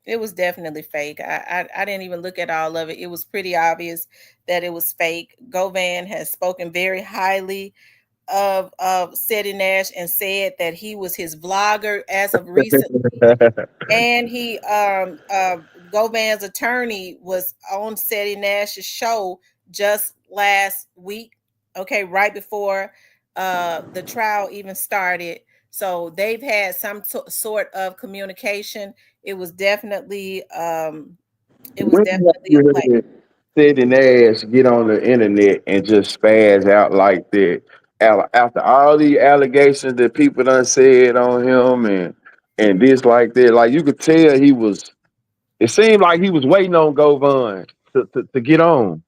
It was definitely fake. I didn't even look at all of it. It was pretty obvious that it was fake. Govan has spoken very highly of Seti Nash and said that he was his vlogger as of recently. And he Govan's attorney was on Seti Nash's show just last week, okay, right before the trial even started. So they've had some sort of communication. It was definitely it was When have definitely you a play. heard sitting ass get on the internet and just spaz out like that? After all the allegations that people done said on him and this like that, like you could tell he was. It seemed like he was waiting on Govan to get on.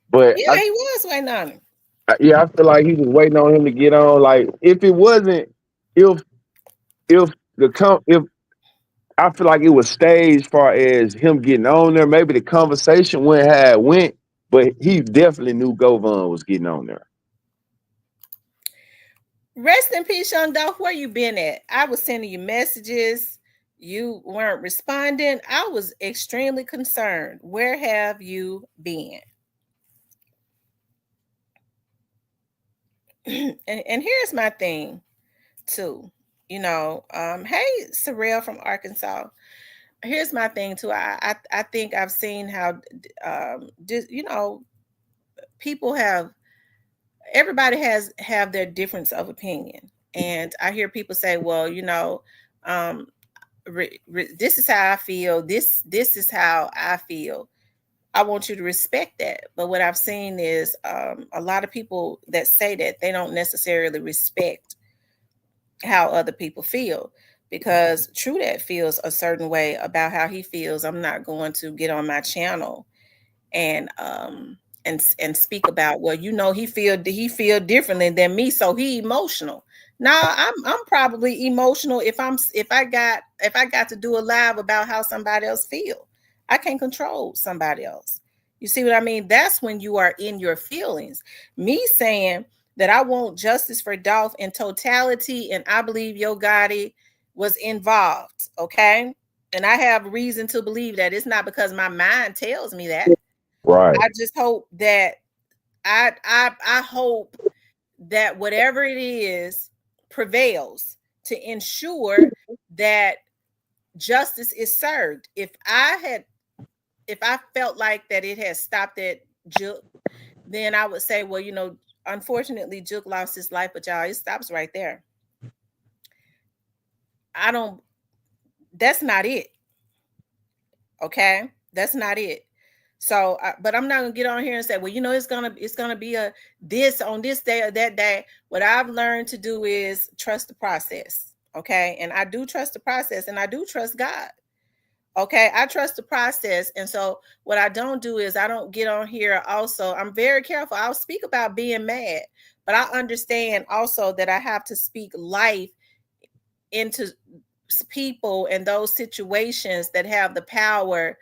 But Yeah, he was waiting on him. yeah, I feel like he was waiting on him to get on. Like if it wasn't, if if if I feel like it was staged, far as him getting on there, maybe the conversation went how it went, but he definitely knew Govan was getting on there. Rest in peace, Young Dolph. Where you been at? I was sending you messages. You weren't responding. I was extremely concerned. Where have you been? And here's my thing too. Hey, Sorrel from Arkansas. Here's my thing too. I think I've seen how people have, everybody have their difference of opinion. And I hear people say, well, um this is how I feel. This is how I feel. I want you to respect that. But what I've seen is a lot of people that say that they don't necessarily respect how other people feel, because True that feels a certain way about how he feels. I'm not going to get on my channel and speak about, well, he feel differently than me, so he emotional. Now I'm probably emotional if I got to do a live about how somebody else feel. I can't control somebody else. You see what I mean? That's when you are in your feelings. Me saying that I want justice for Dolph in totality, and I believe Yo Gotti was involved, okay? And I have reason to believe that. It's not because my mind tells me that. Right. I just hope that I hope that whatever it is prevails to ensure that justice is served. If I felt like that it has stopped at Juke, then I would say, well, unfortunately Juke lost his life, but y'all, it stops right there. I don't That's not it. Okay, that's not it. So, but I'm not gonna get on here and say, well, it's gonna be a this on this day or that day. What I've learned to do is trust the process. Okay, and I do trust the process, and I do trust God. Okay, I trust the process, and so what I don't do is I don't get on here. Also, I'm very careful. I'll speak about being mad, but I understand also that I have to speak life into people and those situations that have the power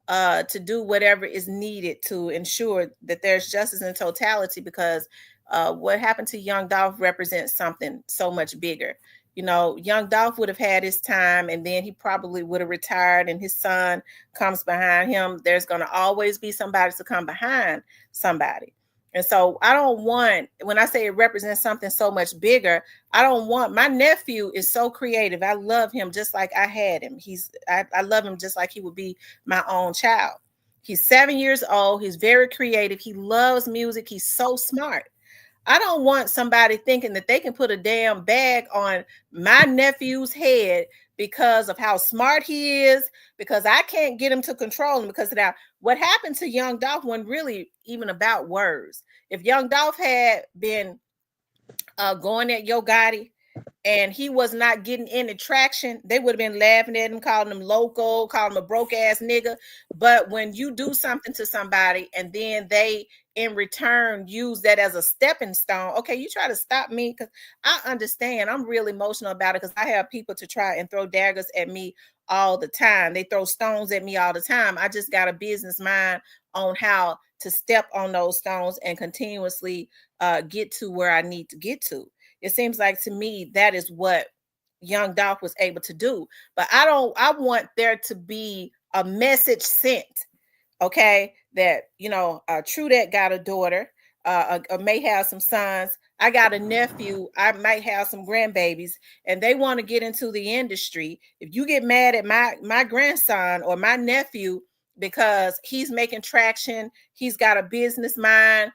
to do whatever is needed to ensure that there's justice in totality, because what happened to Young Dolph represents something so much bigger. Young Dolph would have had his time, and then he probably would have retired, and his son comes behind him. There's going to always be somebody to come behind somebody. And so I don't want, when I say it represents something so much bigger, I don't want, my nephew is so creative. I love him just like I had him. I love him just like he would be my own child. He's 7 years old. He's very creative. He loves music. He's so smart. I don't want somebody thinking that they can put a damn bag on my nephew's head because of how smart he is, because I can't get him to control him. Because now, what happened to Young Dolph wasn't really even about words. If Young Dolph had been going at Yo Gotti and he was not getting any traction, they would have been laughing at him, calling him loco, calling him a broke ass nigga. But when you do something to somebody and then they in return use that as a stepping stone, okay, you try to stop me, because I understand I'm real emotional about it, because I have people to try and throw daggers at me all the time. They throw stones at me all the time. I just got a business mind on how to step on those stones and continuously get to where I need to get to. It seems like to me that is what Young Dolph was able to do. But I want there to be a message sent, okay, that Trudette got a daughter, may have some sons. I got a nephew. I might have some grandbabies, and they want to get into the industry. If you get mad at my grandson or my nephew because he's making traction, he's got a business mind,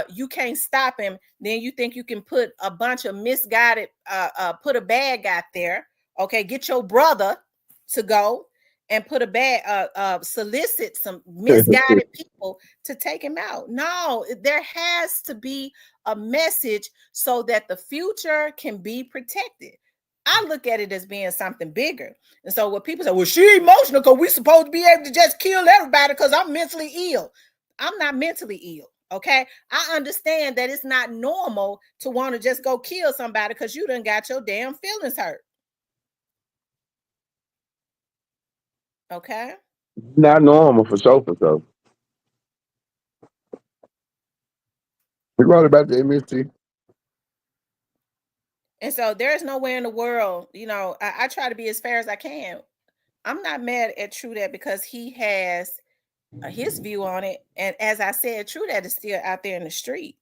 you can't stop him. Then you think you can put a bunch of misguided, put a bad guy there. Okay, get your brother to go and put a bad, solicit some misguided people to take him out. No, there has to be a message so that the future can be protected. I look at it as being something bigger. And so when people say, well, she emotional because we supposed to be able to just kill everybody because I'm mentally ill. I'm not mentally ill. Okay. I understand that it's not normal to want to just go kill somebody because you done got your damn feelings hurt. Okay. Not normal for sure, for sure. We brought it back to MST. And so there's nowhere in the world, I try to be as fair as I can. I'm not mad at Trudette because he has his view on it. And as I said, Trudette is still out there in the street.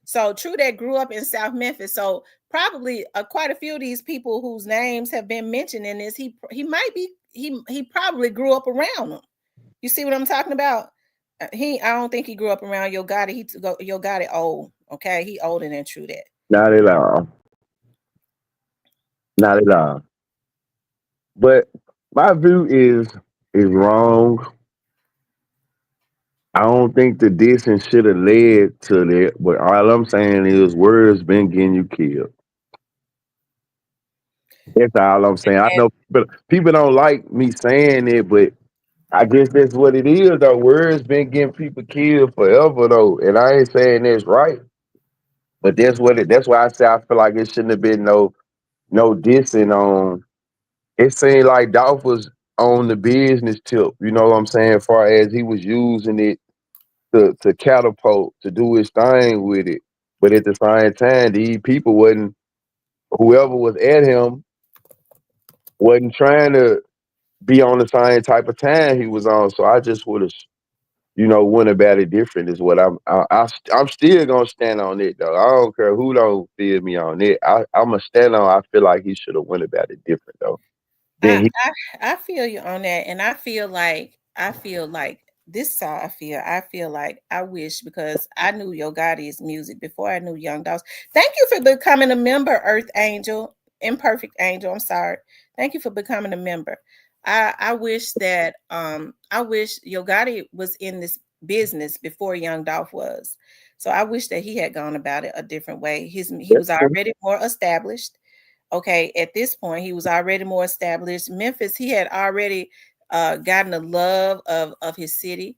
So Trudette grew up in South Memphis. So probably quite a few of these people whose names have been mentioned in this, he might be, he probably grew up around them. You see what I'm talking about? I don't think he grew up around Yo Gotti. Yo Gotti old. Okay, he older than Trudette. Not at all. Not at all. But my view is wrong. I don't think the dissing should have led to that. But all I'm saying is words been getting you killed. That's all I'm saying. I And know people don't like me saying it, but I guess that's what it is though. Words been getting people killed forever though. And I ain't saying that's right. But that's why I say I feel like it shouldn't have been no dissing on. It seemed like Dolph was on the business tip, you know what I'm saying, as far as he was using it to catapult, to do his thing with it. But at the same time, these people wasn't, whoever was at him wasn't trying to be on the same type of time he was on. So I just would have, went about it different. Is what I'm still gonna stand on it though. I don't care who don't feel me on it. I'm gonna stand on. I feel like he should have went about it different though. Then I, he I feel you on that, and I feel like this is how I feel. I feel like I wish, because I knew Yo Gotti's music before I knew Young Dolph. Thank you for becoming a member, Earth Angel, Imperfect Angel. I'm sorry. Thank you for becoming a member. I wish that I wish Yo Gotti was in this business before Young Dolph was. So I wish that he had gone about it a different way. He That's was cool. already more established. Okay, at this point, he was already more established. Memphis, he had already gotten the love of his city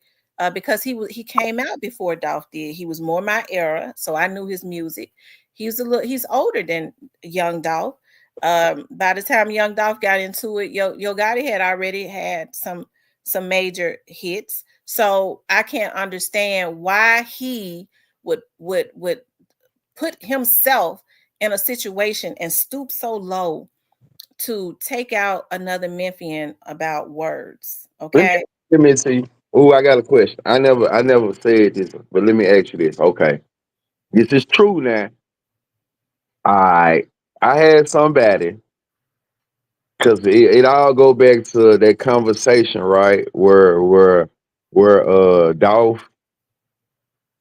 because he came out before Dolph did. He was more my era, so I knew his music. He's older than Young Dolph. By the time Young Dolph got into it, Yo Gotti had already had some major hits. So I can't understand why he would put himself in a situation and stoop so low to take out another Memphian about words. Let me Okay. let me see. Oh, I got a question. I never said this, but let me ask you this. Okay, this is true now. I I had somebody because it all go back to that conversation, right? Where Dolph,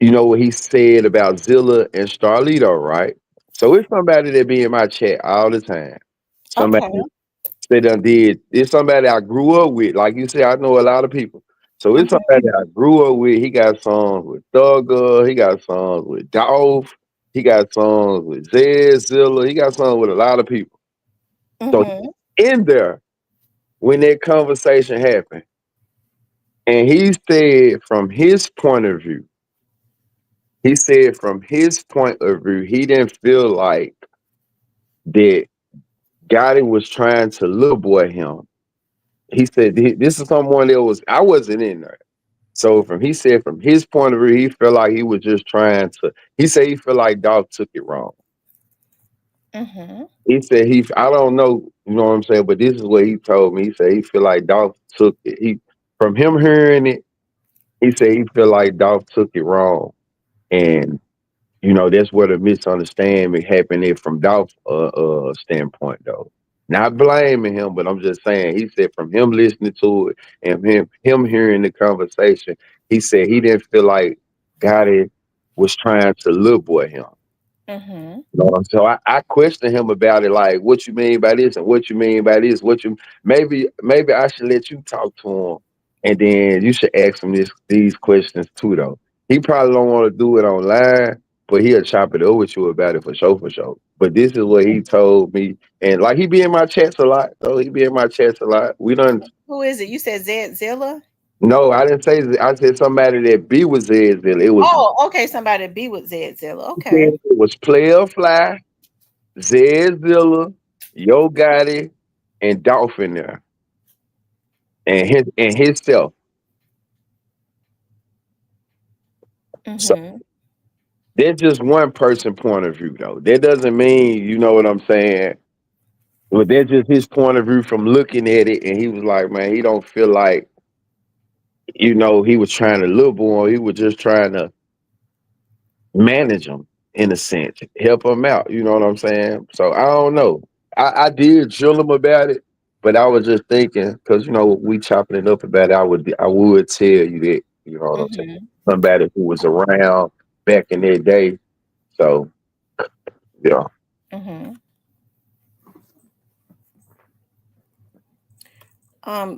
you know what he said about Zilla and Starlito, right? So it's somebody that be in my chat all the time. Somebody Okay. they done did. It's somebody I grew up with. Like you said, I know a lot of people. So it's Hmm. somebody I grew up with. He got songs with Thugger. He got songs with Dolph. He got songs with Zed Zilla. He got songs with a lot of people. So Hmm. in there, when that conversation happened, and he said from his point of view, he said from his point of view, he didn't feel like that Gotti was trying to little boy him. He said this is someone that was I wasn't in there. So he said from his point of view, he felt like he was just trying to. He said he felt like Dolph took it wrong. Hmm. He said I don't know, you know what I'm saying, but this is what he told me. He said he feel like Dolph took it. He from him hearing it, he said he feel like Dolph took it wrong, and you know, that's where the misunderstanding happened in from Dolph's standpoint, though. Not blaming him, but I'm just saying. He said from him listening to it and him hearing the conversation, he said he didn't feel like Gotti was trying to little boy him. Hmm. You know, so I questioned him about it, like, what you mean by this and what you mean by this. What you maybe I should let you talk to him, and then you should ask him these questions too, though. He probably don't want to do it online, but he'll chop it over with you about it for sure, for sure. But this is what he told me, and like he be in my chats a lot. Oh, he be in my chats a lot. We done. Who is it? You said Zed Zilla? No, I didn't say. I said somebody that be with Zed. It was Oh, okay. Somebody be with Zed Zilla. Okay. Player Fly, Zed Zilla, Yo Gotti, and Dolph in there, and himself. So Hmm. that's just one person point of view, though. That doesn't mean you know what I'm saying. But that's just his point of view from looking at it, and he was like, man, he don't feel like he was trying to little boy. He was just trying to manage them in a sense, help them out. You know what I'm saying? So I don't know. I did chill him about it, but I was just thinking because we chopping it up about it. I would tell you that you know what I'm saying. Hmm. Somebody who was around back in that day. So yeah, Hmm.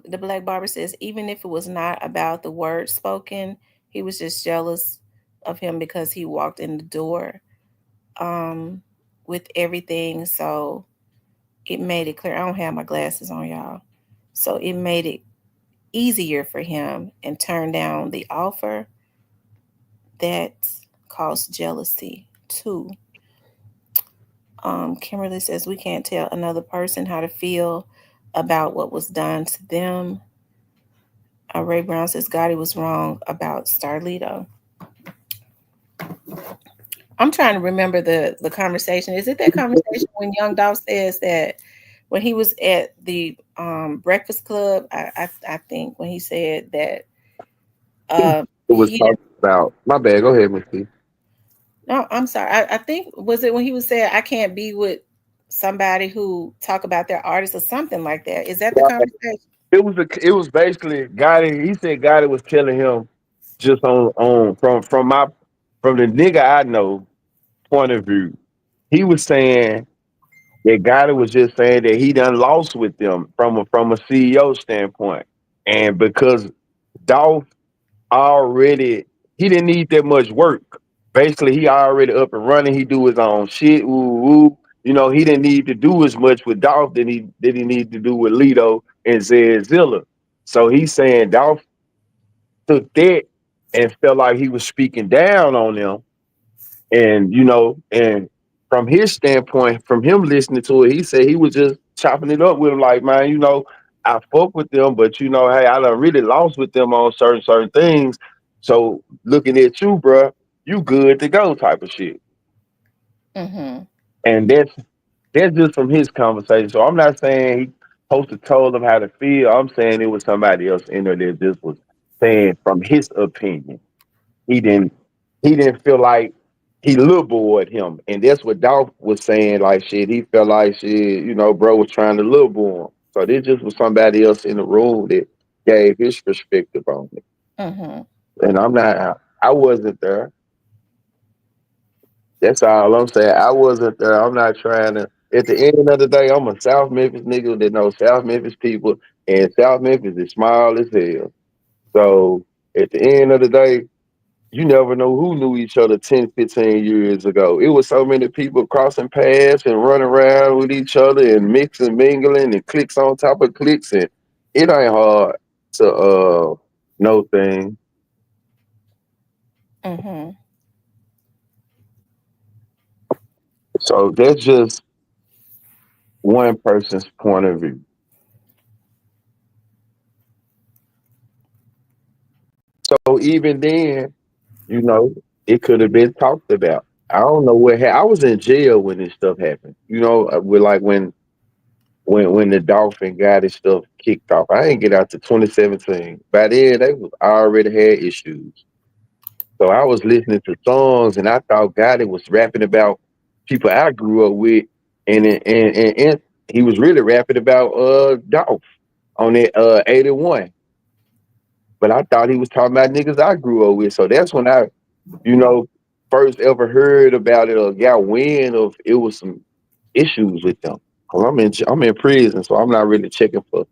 The Black Barber says even if it was not about the words spoken, he was just jealous of him because he walked in the door um with everything. So it made it clear. I don't have my glasses on, y'all. So it made it easier for him and turned down the offer that caused jealousy too. Kimberly says we can't tell another person how to feel about what was done to them. Ray Brown says Gotti was wrong about Starlito. I'm trying to remember the conversation. Is it that conversation when Young Dolph says that when he was at the Breakfast Club? I think when he said that it was he talking about. My bad. Go ahead, Missy. no, I'm sorry. I think was it when he was saying I can't be with somebody who talk about their artist or something like that. Is that the conversation? It was basically Gotti. He said Gotti was telling him just on from the nigga I know point of view. He was saying That guy was just saying that he done lost with them from a CEO standpoint, and because Dolph already he didn't need that much work. Basically, he already up and running. He do his own shit. Ooh, ooh. You know, he didn't need to do as much with Dolph than he need to do with Lito and Zed Zilla. So he's saying Dolph took that and felt like he was speaking down on them. And and from his standpoint, from him listening to it, he said he was just chopping it up with him, like, man, I fuck with them, but hey, I done really lost with them on certain things. So looking at you, bruh, you good to go, type of shit. Mm-hmm. And that's just from his conversation. So I'm not saying he supposed to told them how to feel. I'm saying it was somebody else in there that just was saying from his opinion. He didn't he didn't feel like he lowboyed him. And that's what Dolph was saying, like shit, he felt like shit, bro was trying to lowboy him. So this just was somebody else in the room that gave his perspective on it. Mm-hmm. And I wasn't there. That's all I'm saying. I wasn't there. I'm not trying to at the end of the day, I'm a South Memphis nigga that knows South Memphis people, and South Memphis is small as hell. So at the end of the day, you never know who knew each other 10, 15 years ago. It was so many people crossing paths and running around with each other and mixing, mingling, and clicks on top of clicks, and it ain't hard to know things. Mm-hmm. So that's just one person's point of view. So even then, you know, it could have been talked about. I don't know I was in jail when this stuff happened. With like when the Dolphin got his stuff kicked off. I didn't get out to 2017. By then, I already had issues. So I was listening to songs, and I thought Gotti was rapping about people I grew up with, and he was really rapping about Dolph on that 81. But I thought he was talking about niggas I grew up with. So that's when I, you know, first ever heard about it or got wind of it was some issues with them. Cause I'm in prison, so I'm not really checking for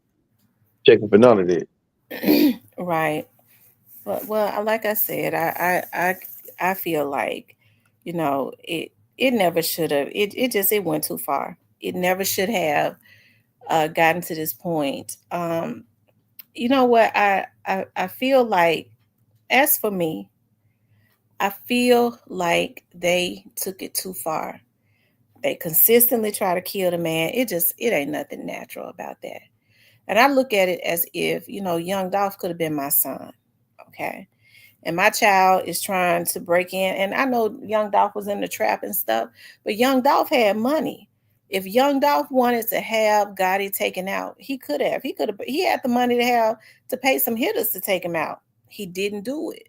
none of that. Right. Well, like I said, I feel like, it never should have. It went too far. It never should have gotten to this point. You know what? I feel like, as for me, I feel like they took it too far. They consistently try to kill the man. It ain't nothing natural about that. And I look at it as if, young Dolph could have been my son. Okay. And my child is trying to break in. And I know young Dolph was in the trap and stuff, but young Dolph had money. If young Dolph wanted to have Gotti taken out, he could have. He had the money to pay some hitters to take him out. He didn't do it.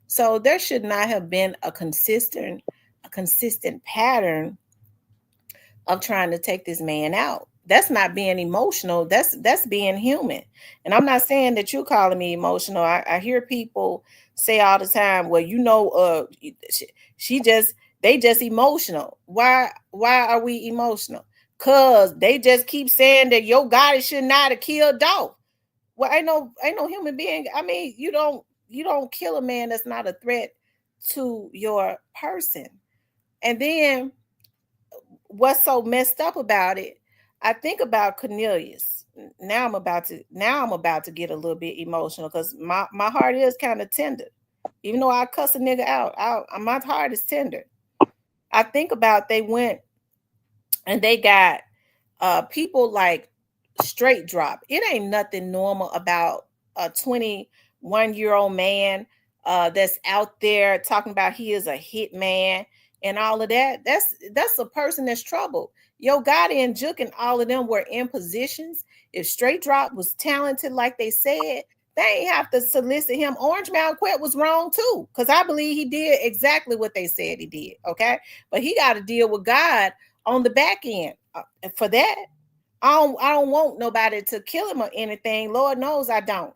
So there should not have been a consistent pattern of trying to take this man out. That's not being emotional. That's being human. And I'm not saying that you're calling me emotional. I hear people say all the time, well, she just they just emotional. Why are we emotional? Cause they just keep saying that your God should not have killed Dolph. Well, ain't no human being. I mean, you don't kill a man that's not a threat to your person. And then what's so messed up about it, I think about Cornelius. Now I'm about to get a little bit emotional because my heart is kind of tender. Even though I cuss a nigga out, my heart is tender. I think about they went and they got people like straight drop. It ain't nothing normal about a 21-year-old man that's out there talking about he is a hit man and all of that. That's a person that's troubled. Yo Gotti and Juke and all of them were in positions. If straight drop was talented like they said, they ain't have to solicit him. Orange Mountain Quet was wrong too, because I believe he did exactly what they said he did. Okay, but he got to deal with God on the back end for that. I don't want nobody to kill him or anything. Lord knows I don't.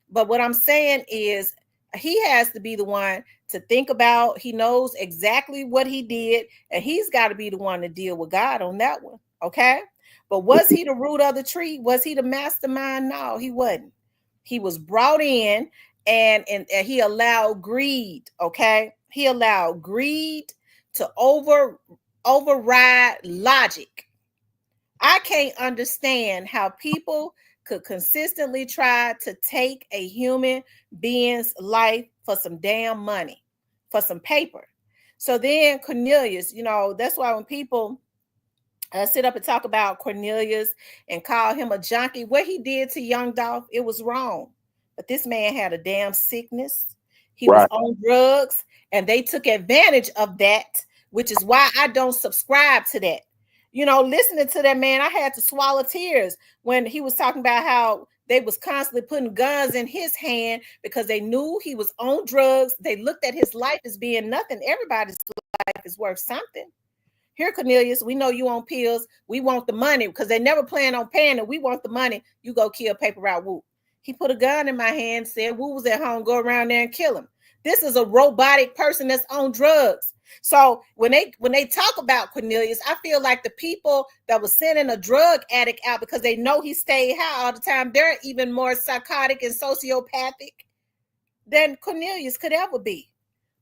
But what I'm saying is he has to be the one to think about. He knows exactly what he did, and he's got to be the one to deal with God on that one. Okay. But was he the root of the tree? Was he the mastermind? No, he wasn't. He was brought in and he allowed greed. Okay. He allowed greed to override logic. I can't understand how people could consistently try to take a human being's life for some damn money, for some paper. So then Cornelius, that's why when people sit up and talk about Cornelius and call him a junkie, what he did to Young Dolph, it was wrong. But this man had a damn sickness. He was Right. on drugs, and they took advantage of that, which is why I don't subscribe to that. Listening to that man, I had to swallow tears when he was talking about how they was constantly putting guns in his hand because they knew he was on drugs. They looked at his life as being nothing. Everybody's life is worth something. Here, Cornelius, we know you on pills. We want the money because they never plan on paying it. We want the money. You go kill paper route Woo. He put a gun in my hand, said Woo was at home, go around there and kill him. This is a robotic person that's on drugs. So when they talk about Cornelius, I feel like the people that was sending a drug addict out because they know he stayed high all the time, they're even more psychotic and sociopathic than Cornelius could ever be.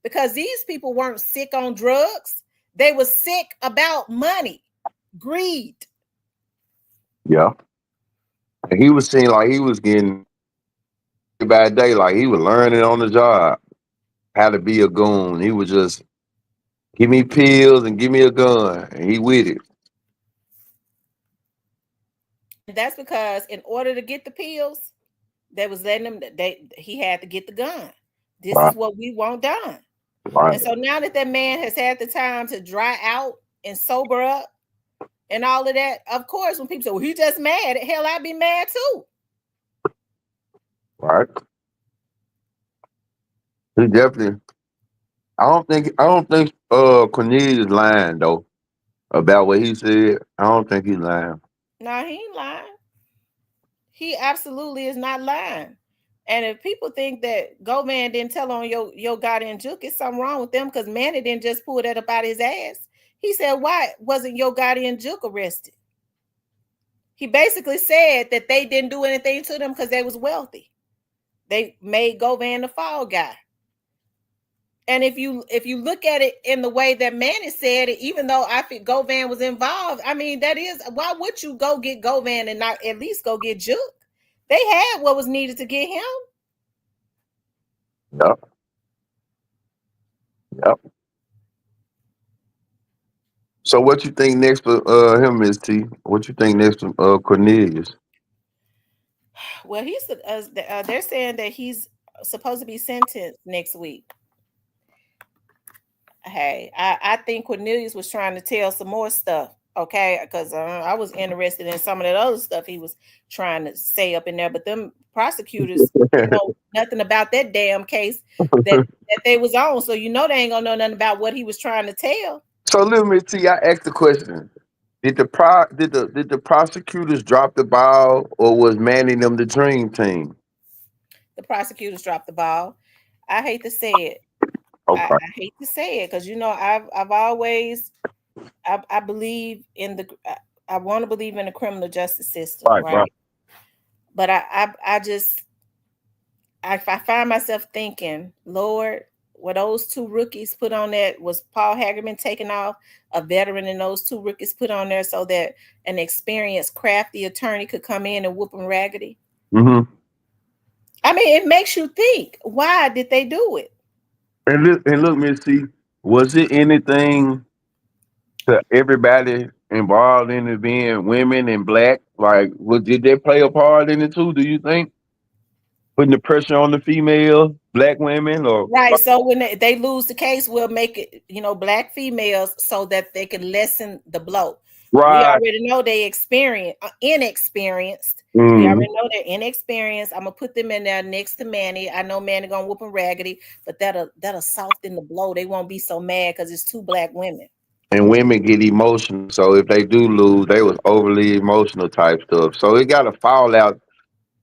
Because these people weren't sick on drugs. They were sick about money, greed. Yeah. And he was seeing like he was getting day by day, like he was learning on the job how to be a goon. He was just give me pills and give me a gun, and he with it. And that's because in order to get the pills, they was letting him he had to get the gun. This Right. is what we want done. Right. And so now that man has had the time to dry out and sober up and all of that, of course, when people say, well, he just mad, hell, I'd be mad too. Right. He definitely. I don't think Cornelius lying though about what he said. I don't think he's lying. No, he ain't lying. He absolutely is not lying. And if people think that Govan didn't tell on your Gotti Juke, it's something wrong with them because Manny didn't just pull that up out of his ass. He said, why wasn't your Gotti Juke arrested? He basically said that they didn't do anything to them because they was wealthy. They made Govan the fall guy. And if you look at it in the way that Manny said it, even though I think Govan was involved, I mean, that is, why would you go get Govan and not at least go get Juke? They had what was needed to get him. Yep. Yep. So what you think next for him, Miss T? What you think next for Cornelius? Well, they're saying that he's supposed to be sentenced next week. Hey, I think Cornelius was trying to tell some more stuff, okay? Because I was interested in some of that other stuff he was trying to say up in there, but them prosecutors know nothing about that damn case that they was on, so they ain't gonna know nothing about what he was trying to tell. So let me see. I asked the question: did the prosecutors drop the ball, or was Manning them the dream team? The prosecutors dropped the ball. I hate to say it. Okay. I hate to say it because I've always I believe in I want to believe in the criminal justice system, Right. Right. right? But I just I find myself thinking, Lord, were those two rookies put on that? Was Paul Hagerman taken off, a veteran, and those two rookies put on there so that an experienced, crafty attorney could come in and whoop them raggedy? Mm-hmm. I mean, it makes you think. Why did they do it? And look, Miss T, was it anything to everybody involved in it being women and black? Like, did they play a part in it too? Do you think putting the pressure on the female, black women, or Right. So when they lose the case, we'll make it, black females so that they can lessen the blow. We right? already know they inexperienced. We Mm-hmm. already know they're inexperienced. I'm gonna put them in there next to Manny. I know Manny gonna whoop them raggedy, but that'll soften the blow. They won't be so mad because it's two black women. And women get emotional, so if they do lose, they was overly emotional type stuff. So it got a fallout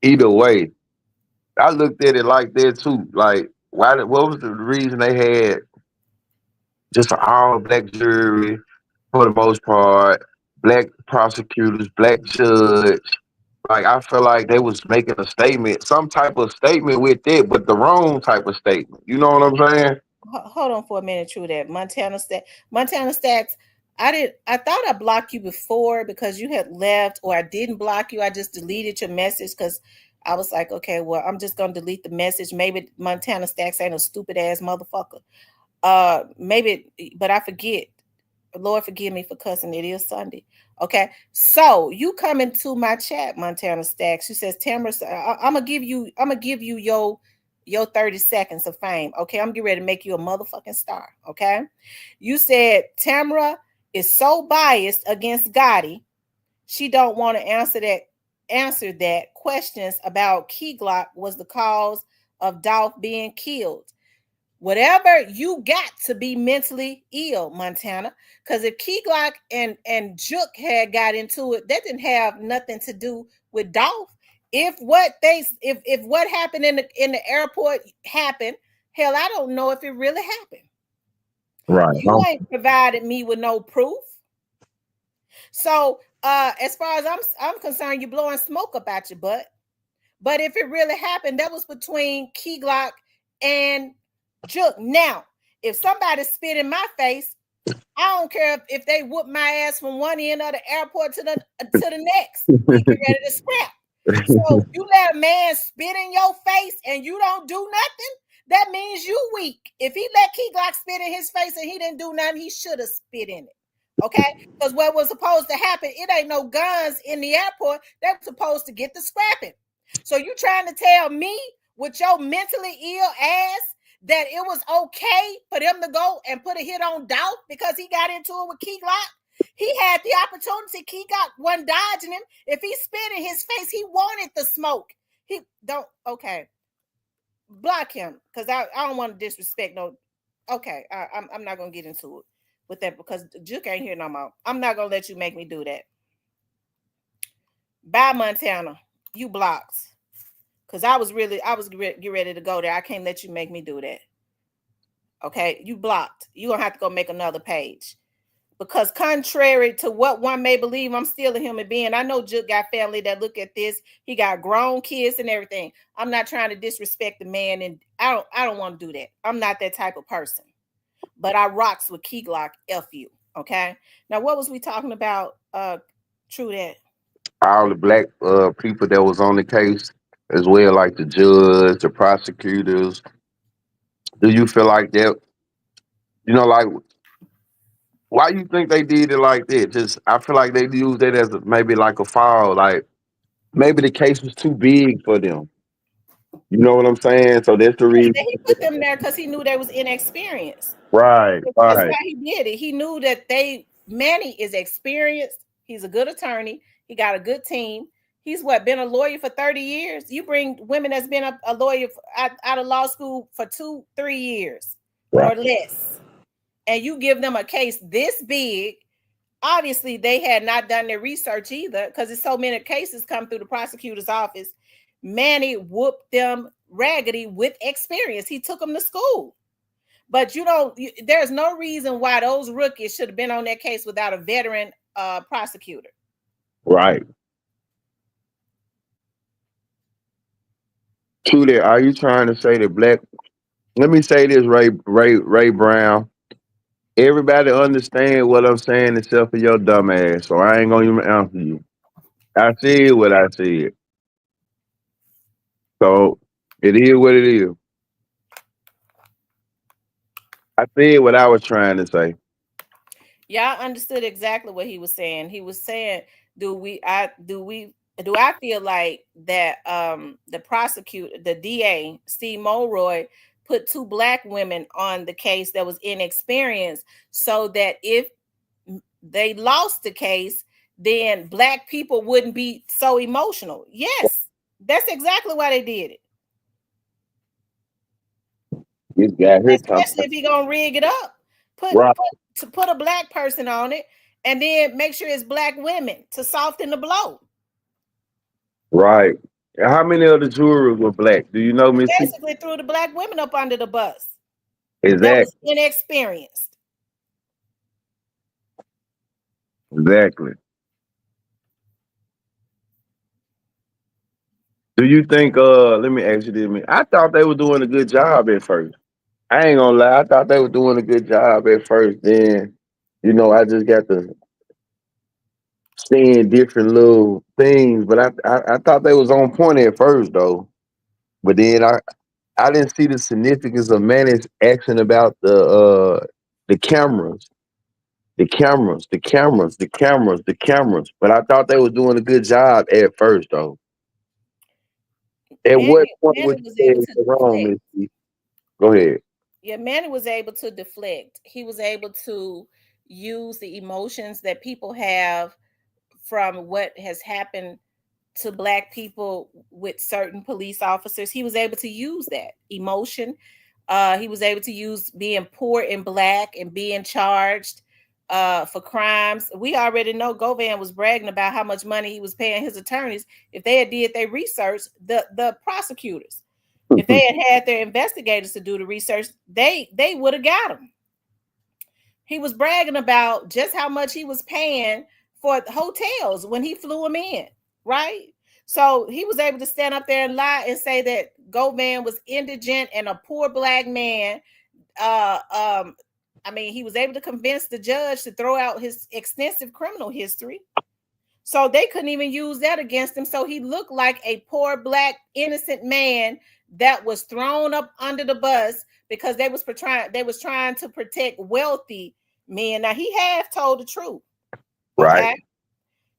either way. I looked at it like that too. Like, what was the reason they had just an all black jury for the most part? black prosecutors, black judge. Like I feel like they was making a statement, some type of statement with it, but the wrong type of statement. You know what I'm saying? Hold on for a minute, true that. Montana Stacks. I thought I blocked you before because you had left, or I didn't block you. I just deleted your message because I was like, okay, well, I'm just gonna delete the message. Maybe Montana Stacks ain't a stupid ass motherfucker. Maybe, but I forget. Lord forgive me for cussing. It is Sunday. Okay. So you come into my chat, Montana Stacks. She says, Tamara, I'm gonna give you your 30 seconds of fame. Okay. I'm getting ready to make you a motherfucking star. Okay. You said Tamara is so biased against Gotti, she don't want to answer that questions about Key Glock was the cause of Dolph being killed. Whatever you got to be mentally ill, Montana. Because if Key Glock and Jook had got into it, that didn't have nothing to do with Dolph. If what happened in the airport happened, hell, I don't know if it really happened. Right. You ain't provided me with no proof. So as far as I'm concerned, you're blowing smoke about your butt. But if it really happened, that was between Key Glock and Jook. Now, if somebody spit in my face, I don't care if they whoop my ass from one end of the airport to the next. We get ready to scrap. So you let a man spit in your face and you don't do nothing, that means you weak. If he let Key Glock spit in his face and he didn't do nothing, he should have spit in it. Okay? Because what was supposed to happen, it ain't no guns in the airport. They're supposed to get the scrapping. So you trying to tell me with your mentally ill ass that it was okay for them to go and put a hit on Dolph because he got into it with Key Glock? He had the opportunity. Key Glock wasn't dodging him. If he spit in his face, he wanted the smoke. He don't. Okay, block him because I don't want to disrespect no. Okay, I'm not gonna get into it with that because Juke ain't here no more. I'm not gonna let you make me do that. Bye, Montana. You blocked. Cause I was get ready to go there. I can't let you make me do that. Okay, you blocked. You're gonna have to go make another page. Because contrary to what one may believe, I'm still a human being. I know Juke got family that look at this. He got grown kids and everything. I'm not trying to disrespect the man, and I don't want to do that. I'm not that type of person. But I rocks with Key Glock F you. Okay. Now what was we talking about? True that. All the black people that was on the case, as well, like the judge, the prosecutors. Do you feel like that? Like why you think they did it like that? Just I feel like they used it as maybe like a foul. Like maybe the case was too big for them. You know what I'm saying? So that's the reason. He put them there because he knew they was inexperienced. Right, That's right, why he did it. He knew that Manny is experienced. He's a good attorney. He got a good team. He's been a lawyer for 30 years. You bring women that's been a lawyer out of law school for 2-3 years right, or less, and you give them a case this big. Obviously, they had not done their research either because there's so many cases come through the prosecutor's office. Manny whooped them raggedy with experience. He took them to school. But there's no reason why those rookies should have been on that case without a veteran prosecutor. right. True that. Are you trying to say that black? Let me say this, Ray Brown. Everybody understand what I'm saying except for your dumb ass. So I ain't gonna even answer you. I said what I said. So it is what it is. I said what I was trying to say. Yeah, I understood exactly what he was saying. He was saying, do I feel like that the prosecutor, the DA, Steve Mulroy, put two black women on the case that was inexperienced so that if they lost the case, then black people wouldn't be so emotional. Yes, that's exactly why they did it. This guy here talking. Especially if you're gonna rig it up. Put Right, put a black person on it and then make sure it's black women to soften the blow. right. How many of the jurors were black? Do you know, You Miss T? basically threw the black women up under the bus that was Exactly, inexperienced. exactly. Do you think? Let me ask you this. I thought they were doing a good job at first. I ain't gonna lie. I thought they were doing a good job at first. Then, I just got to seeing different little things, but I thought they was on point at first though. But then I didn't see the significance of Manning's action about the cameras, the cameras, the cameras, the cameras, the cameras. But I thought they was doing a good job at first though. At what point would Manny was you say able it's to wrong, deflect. Missy? Go ahead. Yeah, Manny was able to deflect. He was able to use the emotions that people have from what has happened to Black people with certain police officers. He was able to use that emotion. He was able to use being poor and Black and being charged for crimes. We already know Govan was bragging about how much money he was paying his attorneys. If they had did their research, the prosecutors, if they had their investigators to do the research, they would have got him. He was bragging about just how much he was paying for hotels when he flew him in, right? So he was able to stand up there and lie and say that Govan was indigent and a poor Black man. Uh, um, I mean, he was able to convince the judge to throw out his extensive criminal history. So they couldn't even use that against him. So he looked like a poor Black innocent man that was thrown up under the bus because they was trying to protect wealthy men. Now he half told the truth. Right, Okay.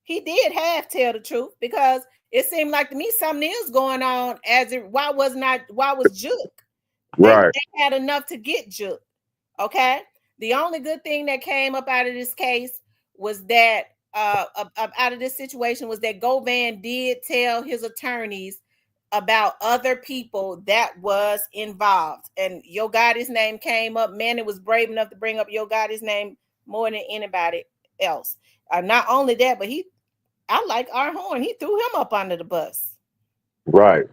He did half tell the truth because it seemed like to me something is going on as it why was Juke? They right, had enough to get Juke. Okay. The only good thing that came up out of this case was that out of this situation was that Govan did tell his attorneys about other people that was involved. And Yo Gotti's name came up. Man, it was brave enough to bring up Yo Gotti's name more than anybody else. Not only that, but I like our horn. He threw him up under the bus. right.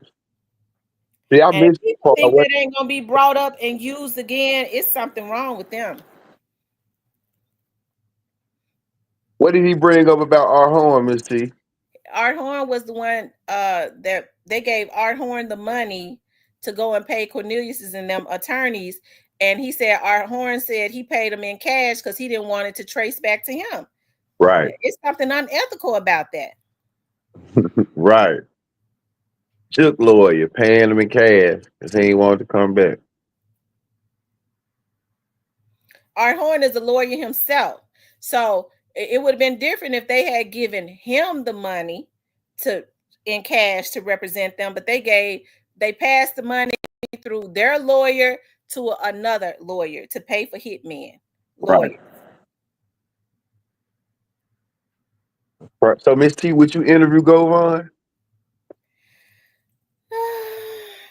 See, I And if missed the people part. think that ain't gonna be brought up and used again, it's something wrong with them. What did he bring up about our home, Miss T? Art Horn was the one that they gave Art Horn the money to go and pay Cornelius's and them attorneys. And he said Art Horn said he paid them in cash because he didn't want it to trace back to him. Right, It's something unethical about that. right. Shook lawyer paying him in cash because he ain't wanted to come back. Art Horn is a lawyer himself. So it would have been different if they had given him the money to in cash to represent them, but they passed the money through their lawyer to another lawyer to pay for hitmen Right. lawyer. Right. So, Miss T, would you interview Govan?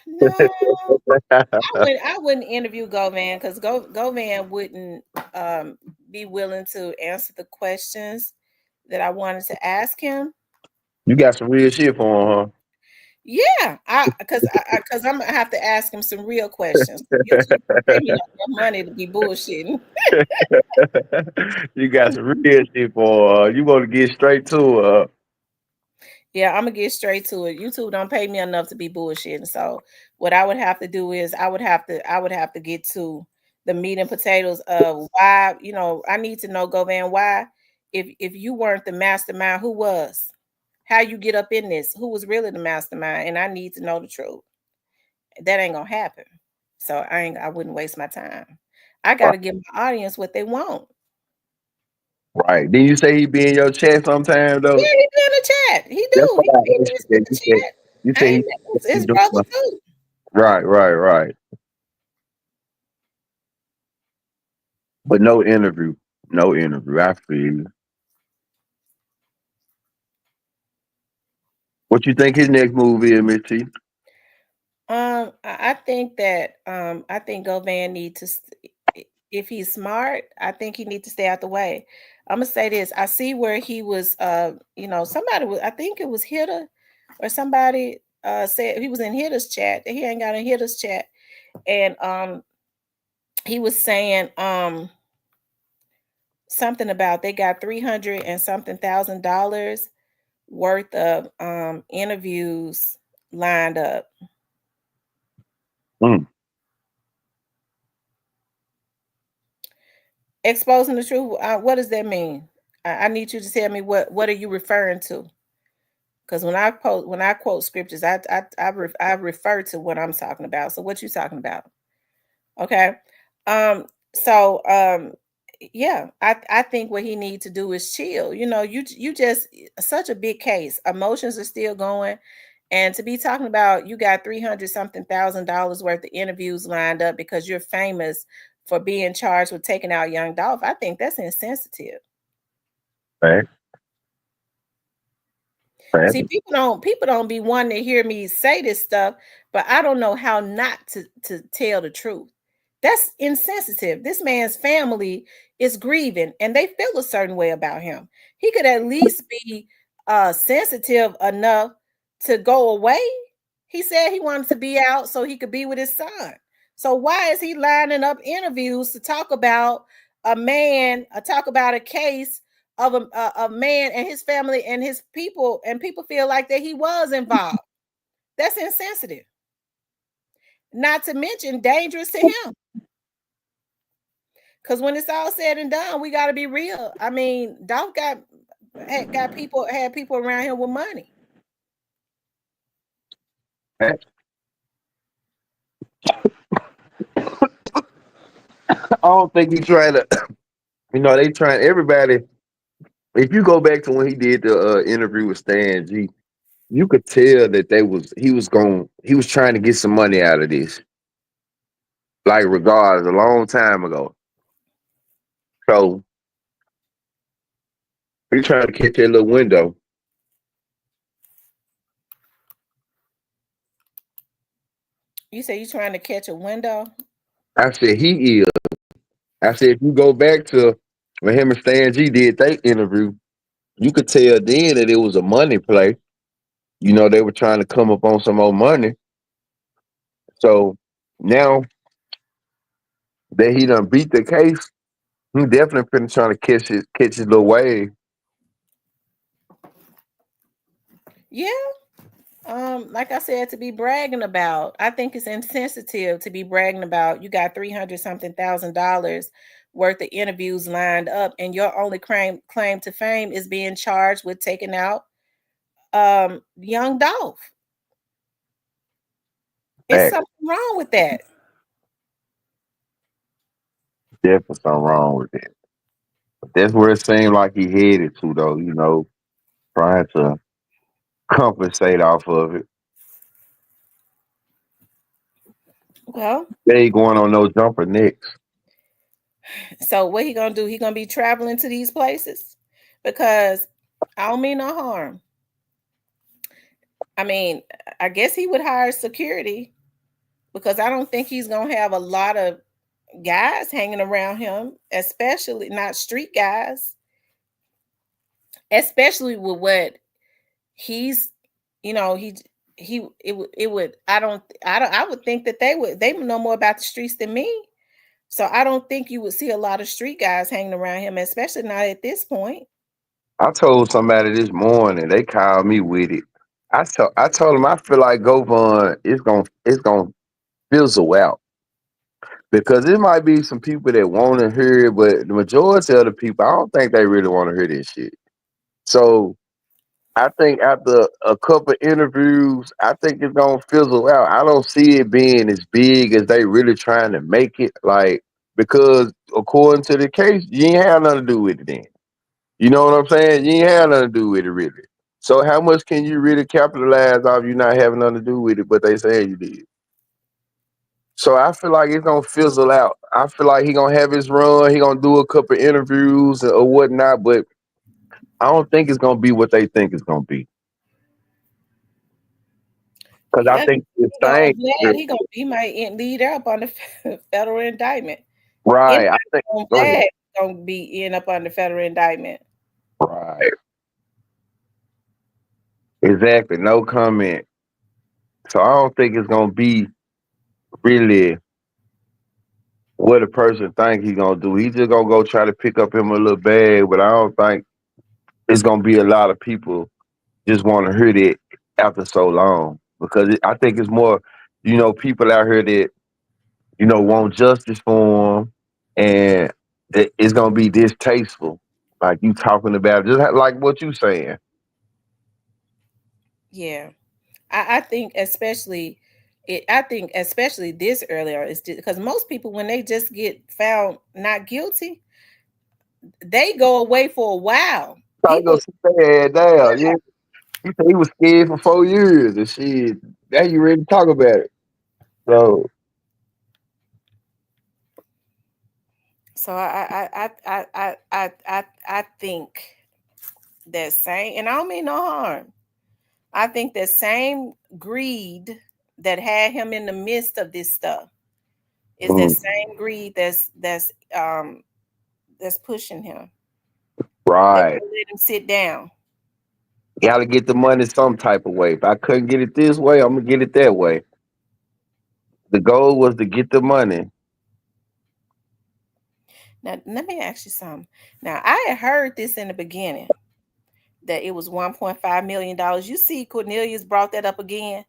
No, I wouldn't interview Govan because Govan wouldn't be willing to answer the questions that I wanted to ask him. You got some real shit for him, Yeah, because I'm gonna have to ask him some real questions. YouTube don't pay me enough money to be bullshitting. huh? You got some real shit for her. You want to get straight to her. Yeah, I'm gonna get straight to it. YouTube don't pay me enough to be bullshitting. So what I would have to do is I would have to get to the meat and potatoes of why, I need to know, Govan, why if you weren't the mastermind, who was? How you get up in this? Who was really the mastermind? And I need to know the truth. That ain't gonna happen. So I wouldn't waste my time. I Right. gotta give my audience what they want. Right. Then you say he be in your chat sometime Yeah, though. he be in the chat. He That's do. why He I be asked you in that. the chat. You I say ain't he his doing brother too. right, right, right. But no interview. No interview. I feel you. What you think his next move is, Miss T? I think Govan need to if he's smart, I think he need to stay out the way. I'm gonna say this. I see where he was somebody was, I think it was Hitter or somebody said he was in Hitter's chat. He ain't got in Hitter's chat. And he was saying something about they got 300 and something thousand dollars worth of interviews lined up. Mm. Exposing the truth. What does that mean? I need you to tell me what are you referring to? Because when I quote scriptures, I refer to what I'm talking about. So what you talking about? Okay. Um, so yeah, I think what he needs to do is chill. You know, you just such a big case. Emotions are still going. And to be talking about you got 300 something $1,000 worth of interviews lined up because you're famous for being charged with taking out Young Dolph, I think that's insensitive. Fact, fact. See, people don't be wanting to hear me say this stuff, but I don't know how not to tell the truth. That's insensitive. This man's family is grieving and they feel a certain way about him. He could at least be sensitive enough to go away. He said he wanted to be out so he could be with his son. So why is he lining up interviews to talk about a man, talk about a case of a man and his family and his people, and people feel like that he was involved? That's insensitive. Not to mention dangerous to him. Because when it's all said and done, we got to be real. I mean, Dolph got people had people around him with money. Fact. I don't think he's trying to. They trying everybody. If you go back to when he did the interview with Stan G, you could tell that he was trying to get some money out of this. Like regardless, a long time ago. So he's trying to catch that little window. You say you trying to catch a window? I said he is. I said if you go back to when him and Stan G did that interview, you could tell then that it was a money play. They were trying to come up on some more money. So now that he done beat the case, he definitely been trying to catch his little wave. Yeah. Like I said, to be bragging about, I think it's insensitive to be bragging about you got 300 something $1,000 worth of interviews lined up, and your only claim to fame is being charged with taking out Young Dolph. It's Fact. something wrong with that. Definitely something wrong with it. But that's where it seemed like he headed to, though. Trying to compensate off of it. Well, They ain't going on no jumper next. so what he gonna do? He gonna be traveling to these places because I don't mean no harm. I mean, I guess he would hire security because I don't think he's gonna have a lot of guys hanging around him, especially not street guys, especially with what he's, you know, it would I would think that they would know more about the streets than me. So I don't think you would see a lot of street guys hanging around him, especially not at this point. I told somebody this morning, they called me with it. I told them I feel like Govon it's gonna fizzle out because there might be some people that want to hear it, but the majority of the people I don't think they really want to hear this shit. So I think after a couple interviews, I think it's gonna fizzle out. I don't see it being as big as they really trying to make it. Like because according to the case, you ain't have nothing to do with it then. You know what I'm saying? You ain't have nothing to do with it really. So how much can you really capitalize off you not having nothing to do with it, but they saying you did? So I feel like it's gonna fizzle out. I feel like he gonna have his run. He gonna do a couple interviews or whatnot, but I don't think it's gonna be what they think it's gonna be. Because I Yeah, think the go thing, Vlad. He might lead up on the federal indictment. right? Anybody I think. on Go ahead. Vlad gonna be end up on the federal indictment. Right. Exactly. No comment. So I don't think it's gonna be really what a person think he's gonna do. He's just gonna go try to pick up him a little bag, but I don't think it's gonna be a lot of people just want to hear that after so long. because I think it's more, people out here that want justice for them, and it's gonna be distasteful, like you talking about, just like what you saying. Yeah. I think especially I think especially this earlier is because most people when they just get found not guilty, they go away for a while. I go People, sit their head down. Yeah, he said he was scared for 4 years and shit. Now you ready to talk about it? So so I think that same, and I don't mean no harm. I think that same greed that had him in the midst of this stuff is that mm, same greed that's pushing him. That right, won't let him sit down. got to get the money some type of way. If I couldn't get it this way, I'm gonna get it that way. The goal was to get the money. Now, let me ask you something. Now, I had heard this in the beginning that it was $1.5 million. You see, Cornelius brought that up again,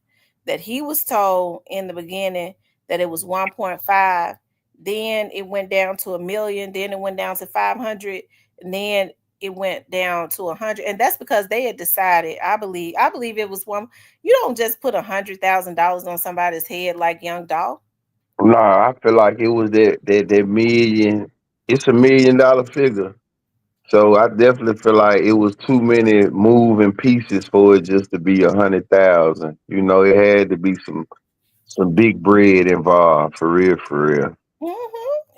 that he was told in the beginning that it was 1.5. Then it went down to a million. Then it went down to 500. And then it went down to 100. And that's because they had decided, I believe it was one. You don't just put $100,000 on somebody's head like Young Dolph. No, I feel like it was that million. It's $1 million figure. So I definitely feel like it was too many moving pieces for it just to be 100,000. It had to be some big bread involved, for real, for real.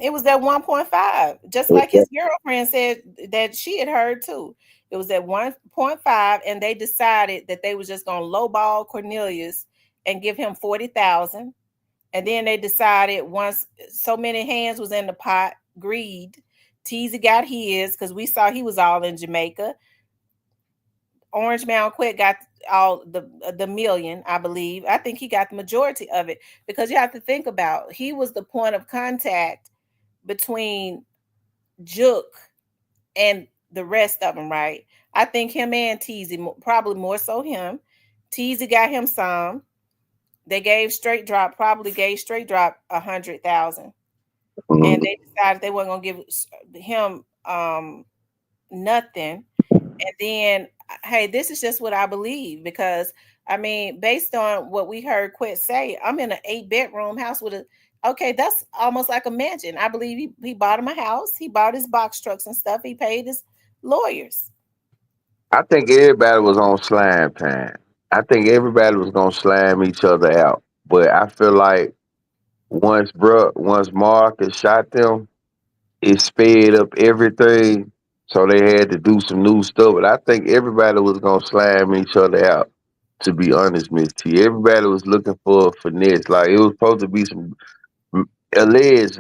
It was that 1.5, just like his girlfriend said that she had heard too. It was at 1.5, and they decided that they was just gonna lowball Cornelius and give him 40,000. And then they decided once so many hands was in the pot, greed. Teasy got his because we saw he was all in Jamaica. Orange Mound Quick got all the million, I believe. I think he got the majority of it because you have to think about he was the point of contact between Jook and the rest of them, right? I think him and Teasy, probably more so him. Teasy got him some. They gave Straight Drop, probably gave Straight Drop 100,000, and Mhm. they decided they weren't gonna give him nothing. And then, hey, this is just what I believe because I mean, based on what we heard Quit say, I'm in an 8 bedroom house with a okay, that's almost like a mansion. I believe he bought him a house, he bought his box trucks and stuff, he paid his lawyers. I think everybody was on slime time. I think everybody was gonna slam each other out. But I feel like once Marcus shot them, it sped up everything. So they had to do some new stuff. But I think everybody was gonna slam each other out. To be honest, Miss T, everybody was looking for a finesse. Like it was supposed to be some alleged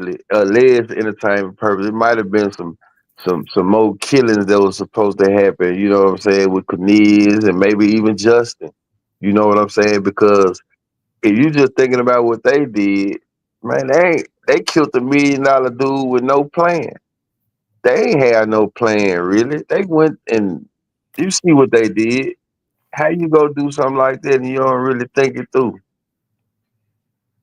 entertainment purpose. It might have been some more killings that was supposed to happen. You know what I'm saying, with Cornelius and maybe even Justin. You know what I'm saying? Because if you just thinking about what they did, man, they killed $1 million dude with no plan. They ain't had no plan really. They went and you see what they did. How you go do something like that and you don't really think it through?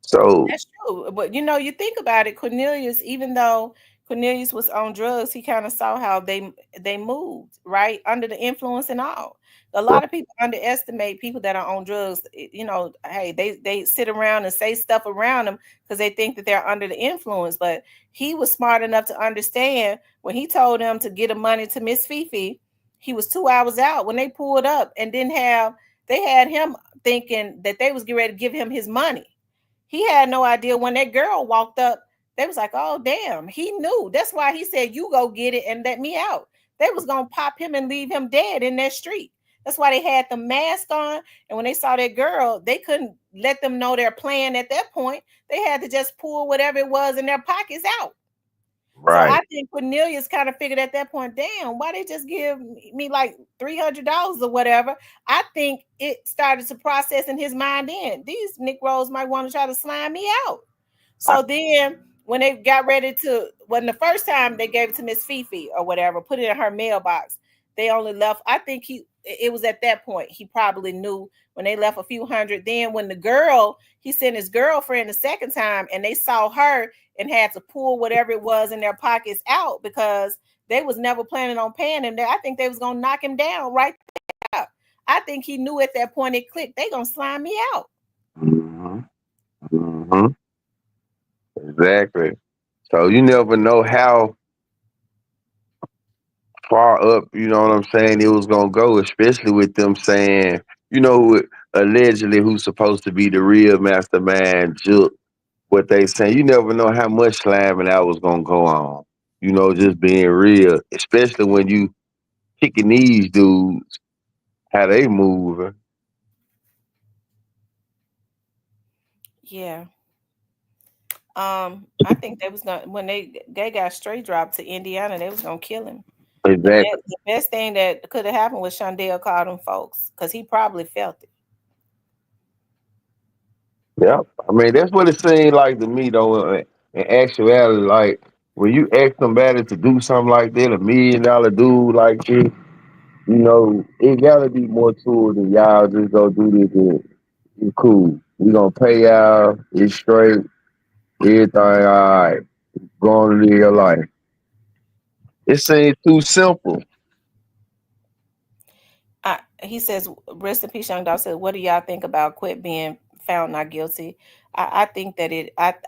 So That's true. But you think about it, Cornelius, even though Cornelius was on drugs, he kind of saw how they moved, right? Under the influence and all. A lot of people underestimate people that are on drugs. Hey, they sit around and say stuff around them because they think that they're under the influence. But he was smart enough to understand when he told them to get the money to Miss Fifi, he was 2 hours out when they pulled up and didn't have they had him thinking that they was getting ready to give him his money. He had no idea when that girl walked up. They was like, "Oh damn!" He knew. That's why he said, "You go get it and let me out." They was gonna pop him and leave him dead in that street. That's why they had the mask on. And when they saw that girl, they couldn't let them know their plan at that point. They had to just pull whatever it was in their pockets out. So I right, think Cornelius kind of figured at that point, damn, why they just give me like $300 or whatever? I think it started to process in his mind. Then these Negroes might want to try to slime me out. I, So then when they got ready to, when the first time they gave it to Miss Fifi or whatever, put it in her mailbox, they only left. I think it was at that point he probably knew when they left a few hundred. Then when the girl, he sent his girlfriend the second time and they saw her and had to pull whatever it was in their pockets out because they was never planning on paying him. I think they was gonna knock him down right there. I think he knew at that point it clicked. They gonna slime me out. Hmm. Hmm. Exactly. So you never know how far up, you know what I'm saying, it was gonna go, especially with them saying, allegedly who's supposed to be the real mastermind, Juke, what they saying. You never know how much slamming that was gonna go on. Just being real, especially when you kicking these dudes, how they moving. Yeah. I think they was gonna when they got straight dropped to Indiana, they was gonna kill him. The Exactly. best thing that could have happened was Shondell called them folks because he probably felt it. Yeah. I mean, that's what it seemed like to me, though. In actuality, like when you ask somebody to do something like that, $1 million dude like this, it gotta be more to it than y'all just go do this. It's cool. We gonna pay y'all. It's straight. Everything all right. Go on to live your life. It seems too simple. He says, rest in peace, Young Dolph said, what do y'all think about Quit being found not guilty? I think that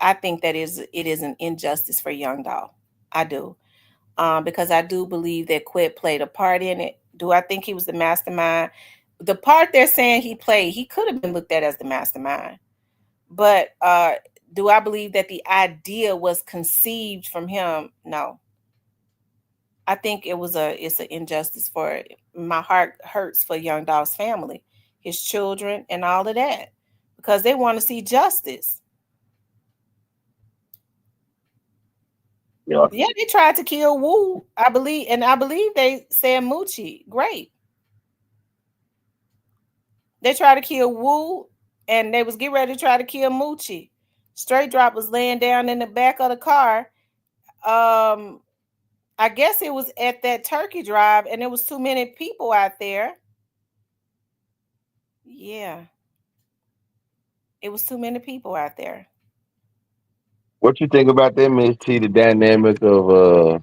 I think that it is an injustice for Young Dolph. I do. Because I do believe that Quit played a part in it. Do I think he was the mastermind? The part they're saying he played, he could have been looked at as the mastermind. But do I believe that the idea was conceived from him? No. I think it's an injustice for it. My heart hurts for Young Dolph's family, his children, and all of that, because they want to see justice. Yeah. Yeah, they tried to kill Wu, I believe, and I believe they said Moochie. Great. They tried to kill Wu, and they was getting ready to try to kill Moochie. Straight Drop was laying down in the back of the car. Um, I guess it was at that turkey drive, and there was too many people out there. Yeah, it was too many people out there. What you think about that, Miss T? The dynamic of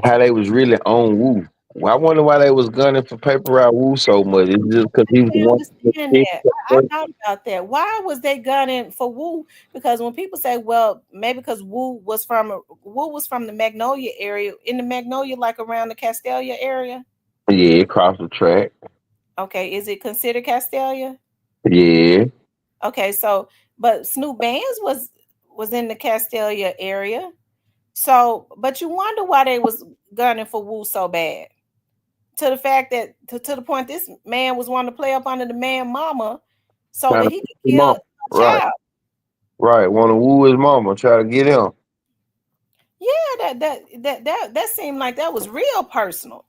how they was really on Wu. Well, I wonder why they was gunning for paper out Wu so much. It's just because he was the I one. understand that. I thought about that. Why was they gunning for Wu? Because when people say, "Well, maybe because Wu was from the Magnolia area, in the Magnolia, like around the Castelia area." Yeah, across the track. Okay, is it considered Castelia? Yeah. Okay, so but Snoop Bands was in the Castelia area. So, but you wonder why they was gunning for Wu so bad. To the fact that to the point this man was wanting to play up under the man mama so Trying that to he put could his kill mama. a Right. child. Right. Want to woo his mama. Try to get him. Yeah, that seemed like that was real personal.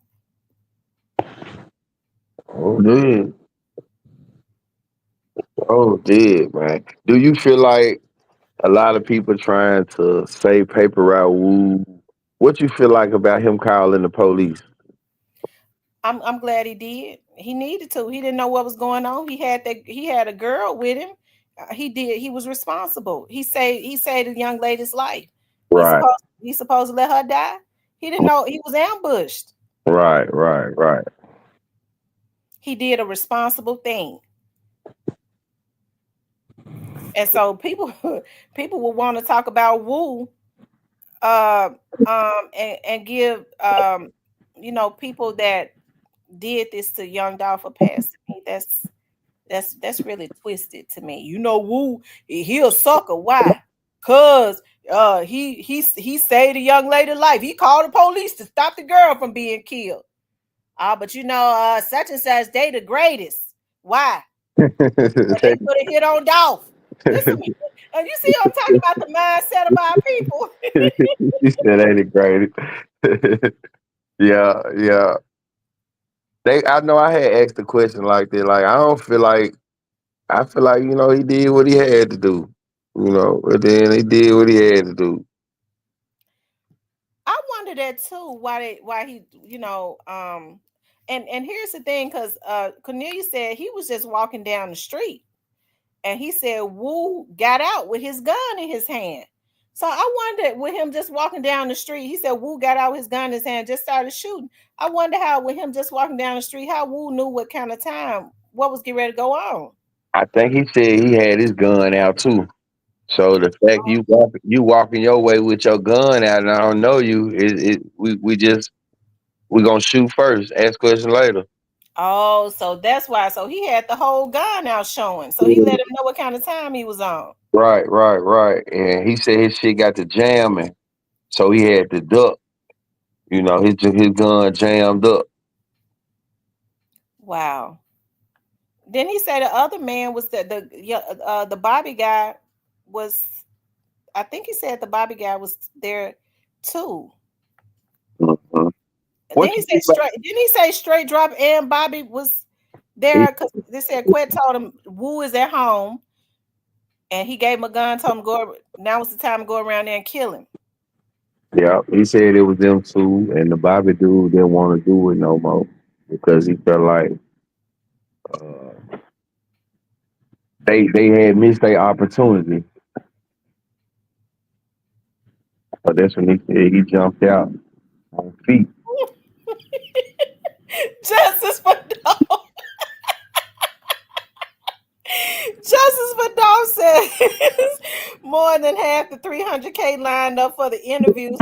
Oh, dude. Oh, dude, man. Do you feel like a lot of people trying to say paper route Woo? What you feel like about him calling the police? I'm glad he did. He needed to. He didn't know what was going on. He had a girl with him. He did. He was responsible. He saved a young lady's life. Right. He supposed to let her die. He didn't know he was ambushed. Right. Right. Right. He did a responsible thing. And so people will want to talk about Wu uh and give people that did this to Young Dolph a pass. To me, that's really twisted to me. Wu, he a sucker. Why? Cause he saved a young lady life. He called the police to stop the girl from being killed. But such and such, they the greatest. Why? They put a hit on Dolph. Listen, and you see, I'm talking about the mindset of our people. She said, "Ain't it great?" Yeah. Yeah. I know I had asked a question like that. Like, I don't feel like, I feel like, he did what he had to do. But then he did what he had to do. I wonder that too. Why he, And here's the thing, because Cornelius said he was just walking down the street, and he said Wu got out with his gun in his hand. So I wondered, with him just walking down the street, he said Wu got out with his gun in his hand, just started shooting. I wonder how, with him just walking down the street, how Wu knew what kind of time, what was getting ready to go on. I think he said he had his gun out too. So the fact you walking your way with your gun out and I don't know you, we gonna shoot first, ask question later. Oh, so that's why. So he had the whole gun out showing. So he let him know what kind of time he was on. Right, right, right. And he said his shit got to jamming, so he had to duck. You know, his gun jammed up. Wow. Then he said the other man was the Bobby guy was. I think he said the Bobby guy was there too. Mhm. Then What he you said think about straight. Didn't he say straight drop and Bobby was there? Because they said Quet told him Wu is at home, and he gave him a gun. Told him go. Now was the time to go around there and kill him. Yeah, he said it was them two, and the Bobby dude didn't want to do it no more because he felt like uh, they had missed their opportunity. But that's when he said he jumped out on feet. Justice for Dog. Justice for Dog says more than half the 300K lined up for the interviews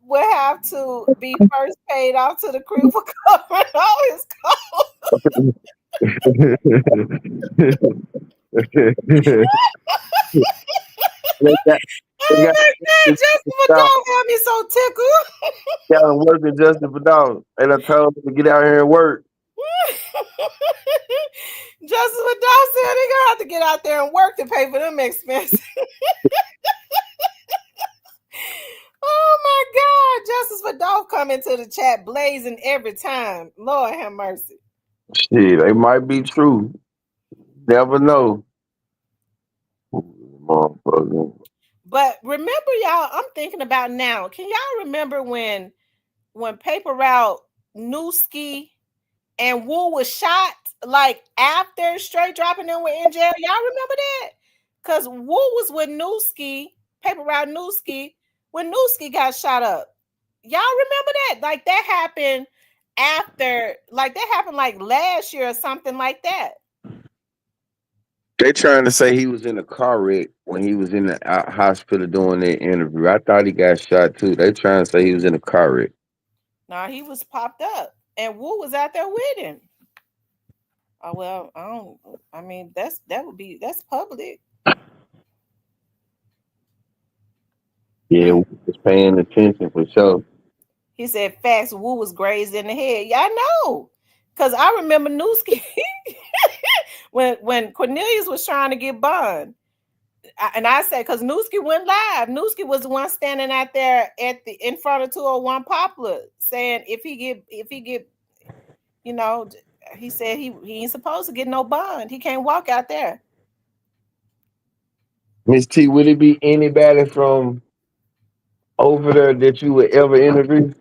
will have to be first paid off to the crew for covering all his costs. they got, they Oh got my God, Justice for Dog had me so tickled. him working Justin for dollars. And I told him to get out here and work. Justice for Dog said they gonna have to get out there and work to pay for them expenses. Oh my God, Justice for Dolph come into the chat blazing every time. Lord have mercy. Shit, they might be true. Never know. Motherfucker. But remember, y'all, I'm thinking about now. Can y'all remember when Paper Route, Newski, and Wu was shot like after Straight Dropping them were in jail? Y'all remember that? Because Wu was with Newski, Paper Route Newski, when Newski got shot up. Y'all remember that? Like that happened like last year or something like that. They trying to say he was in a car wreck when he was in the hospital doing that interview. I thought he got shot too. They trying to say he was in a car wreck. Now he was popped up, and Wu was out there with him. Oh well, I don't. I mean, that's public. Yeah, Mm. we was paying attention for sure. He said, "Facts." Wu was grazed in the head. Yeah, I know, because I remember Newski when Cornelius was trying to get bond. And I said, because Newski went live. Newski was the one standing out there in front of 201 Poplar saying if he get, you know, he said he ain't supposed to get no bond. He can't walk out there. Miss T, would it be anybody from over there that you would ever interview?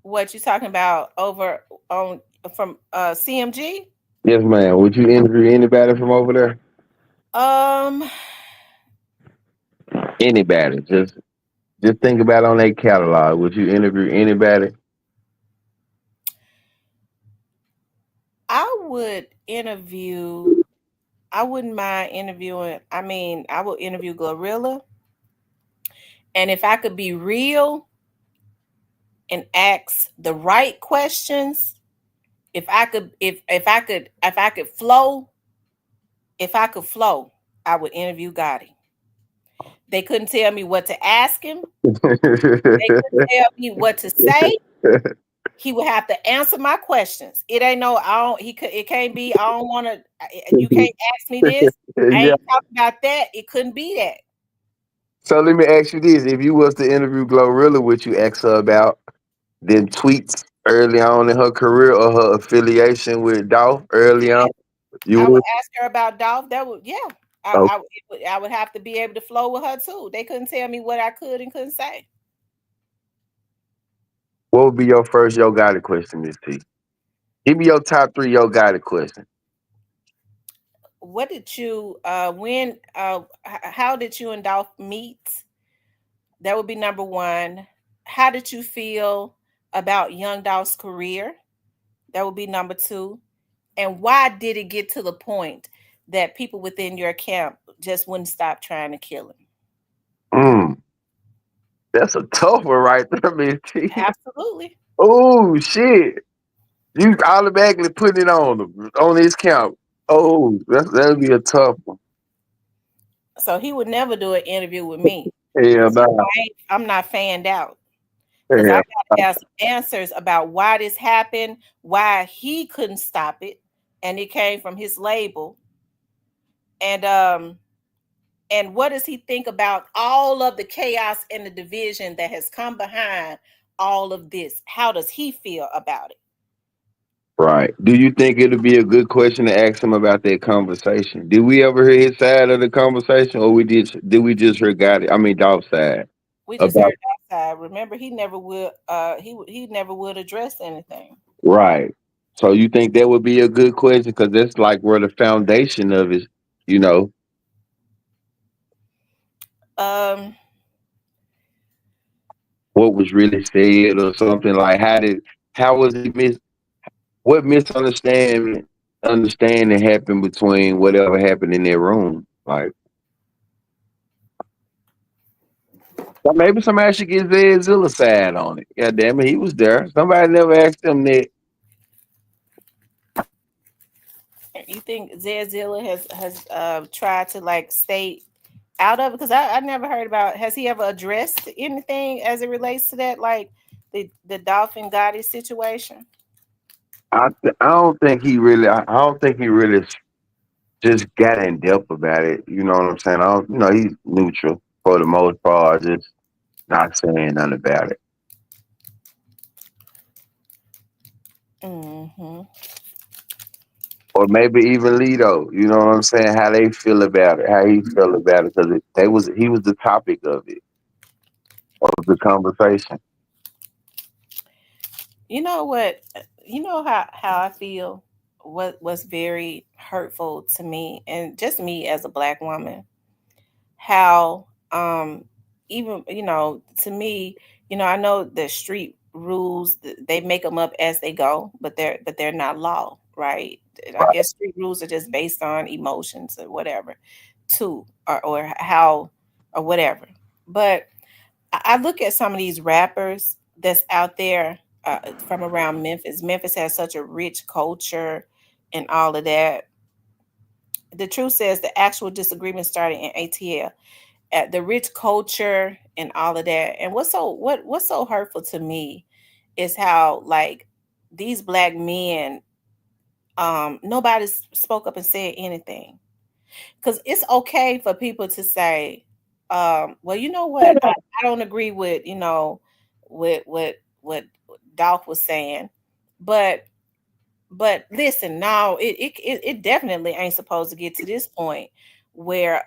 What you talking about over on from CMG? Yes, ma'am. Would you interview anybody from over there? Um, Anybody. Just think about on their catalog. Would you interview anybody? I would interview. I wouldn't mind interviewing. I mean, I would interview Glorilla, and if I could be real and ask the right questions, if I could flow, if I could flow, I would interview Gotti. They couldn't tell me what to ask him. They couldn't tell me what to say. He would have to answer my questions. It ain't no, I don't, he could, it can't be, I don't want to, you can't ask me this. I Yeah. ain't talking about that. It couldn't be that. So let me ask you this: if you was to interview Glorilla, would you ask her about them tweets early on in her career or her affiliation with Dolph early on? Yeah, You I would would. ask her about Dolph. That would, yeah. Oh, I would have to be able to flow with her too. They couldn't tell me what I could and couldn't say. What would be your first Yo Gotti question, Miss T? Give me your top three Yo Gotti questions. What did you how did you and Dolph meet? That would be number one. How did you feel about Young Dolph's career? That would be number two. And why did it get to the point that people within your camp just wouldn't stop trying to kill him? Mm, that's a tough one right there, Miss T. Absolutely. Oh shit. You automatically put it on him, on his count. Oh, that'd be a tough one. So he would never do an interview with me Hell because nah. I'm not fanned out. Because I Hell got to have some answers about why this happened, why he couldn't stop it, and it came from his label, and what does he think about all of the chaos and the division that has come behind all of this? How does he feel about it? right. Do you think it'd be a good question to ask him about that conversation? Did we ever hear his side of the conversation, or did we just hear Gotti? I mean, Dolph's side We just about heard that side. Remember, he never would. He never would address anything. right. So you think that would be a good question because that's like where the foundation of it, you know, Um, what was really said or something like how was he what understanding happened between whatever happened in that room? Like, well, maybe somebody should get Zilla side on it. God damn it, he was there. Somebody never asked him that. you think Zilla has tried to like stay out of it? Because I never heard about. Has he ever addressed anything as it relates to that, like the Dolphin Gotti situation? I don't think he really. I don't think he really just got in depth about it. You know what I'm saying? I don't. You know, he's neutral for the most part. Just not saying nothing about it. Mm-hmm. Or maybe even Lido. You know what I'm saying? How they feel about it, how he feel about it, because he was the topic of it, of the conversation. You know what? You know how I feel. What was very hurtful to me, and just me as a black woman, how even to me, I know the street rules, they make them up as they go, but they're not law, right? I Right. guess street rules are just based on emotions or whatever, too, or how or whatever. But I look at some of these rappers that's out there from around Memphis. Memphis has such a rich culture and all of that. The truth says the actual disagreement started in ATL. At the rich culture and all of that. And what's so hurtful to me is how like these black men, nobody spoke up and said anything. Because it's okay for people to say, well, you know what, I don't agree with, with what Dolph was saying, but listen, no, it definitely ain't supposed to get to this point where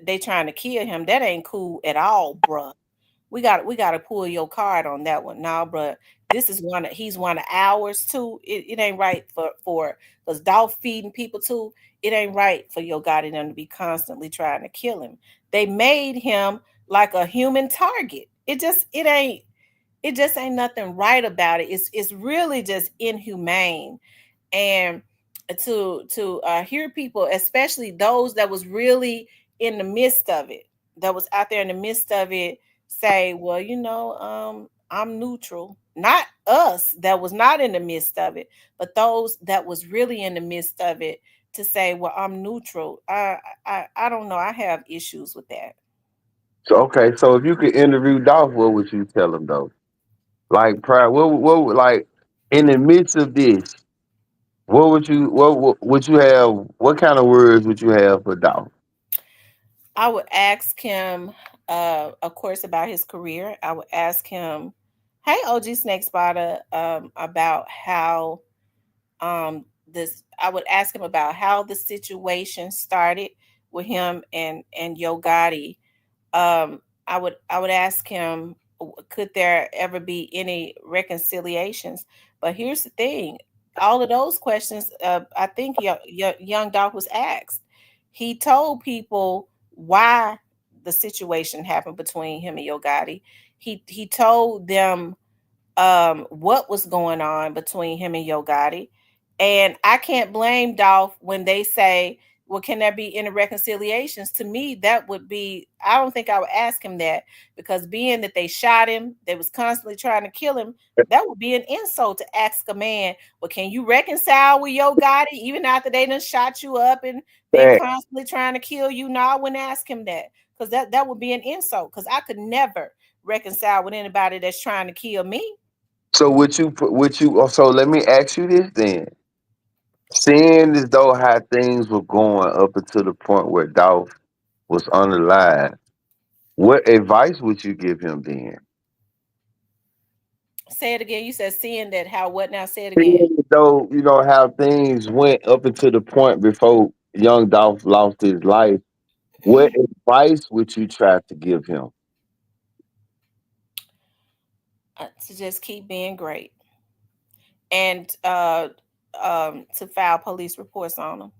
they trying to kill him. That ain't cool at all, bruh. We got to pull your card on that one. Now, bruh, this is he's one of ours too. It ain't right for because Dolph feeding people too. It ain't right for your God and them to be constantly trying to kill him. They made him like a human target. It just ain't nothing right about it. It's really just inhumane. And to hear people, especially those that was really in the midst of it, that was out there in the midst of it, say, well, I'm neutral. Not us that was not in the midst of it, but those that was really in the midst of it, to say, well, I'm neutral. I don't know, I have issues with that. So okay, so if you could interview Dolph, what would you tell him though? Like prior, like in the midst of this, what would you have? What kind of words would you have for Dolph? I would ask him, of course, about his career. I would ask him, "Hey, OG Snake Spotter, about how this." I would ask him about how the situation started with him and Yo Gotti. I would ask him. could there ever be any reconciliations? But here's the thing: all of those questions, I think Young Dolph was asked. He told people why the situation happened between him and Yo Gotti. He told them what was going on between him and Yo Gotti. And I can't blame Dolph when they say, well, can there be any reconciliations? To me, that would be, I don't think I would ask him that, because being that they shot him, they was constantly trying to kill him, that would be an insult to ask a man, well, can you reconcile with Yo Gotti even after they done shot you up and been Fact. constantly trying to kill you? No, I wouldn't ask him that, because that would be an insult, because I could never reconcile with anybody that's trying to kill me. So so let me ask you this then. Seeing as though how things were going up until the point where Dolph was unalive, what advice would you give him then? Say it again. You said seeing that how what now? Say it again. Seeing as though, how things went up until the point before young Dolph lost his life, what advice would you try to give him? To just keep being great, and to file police reports on them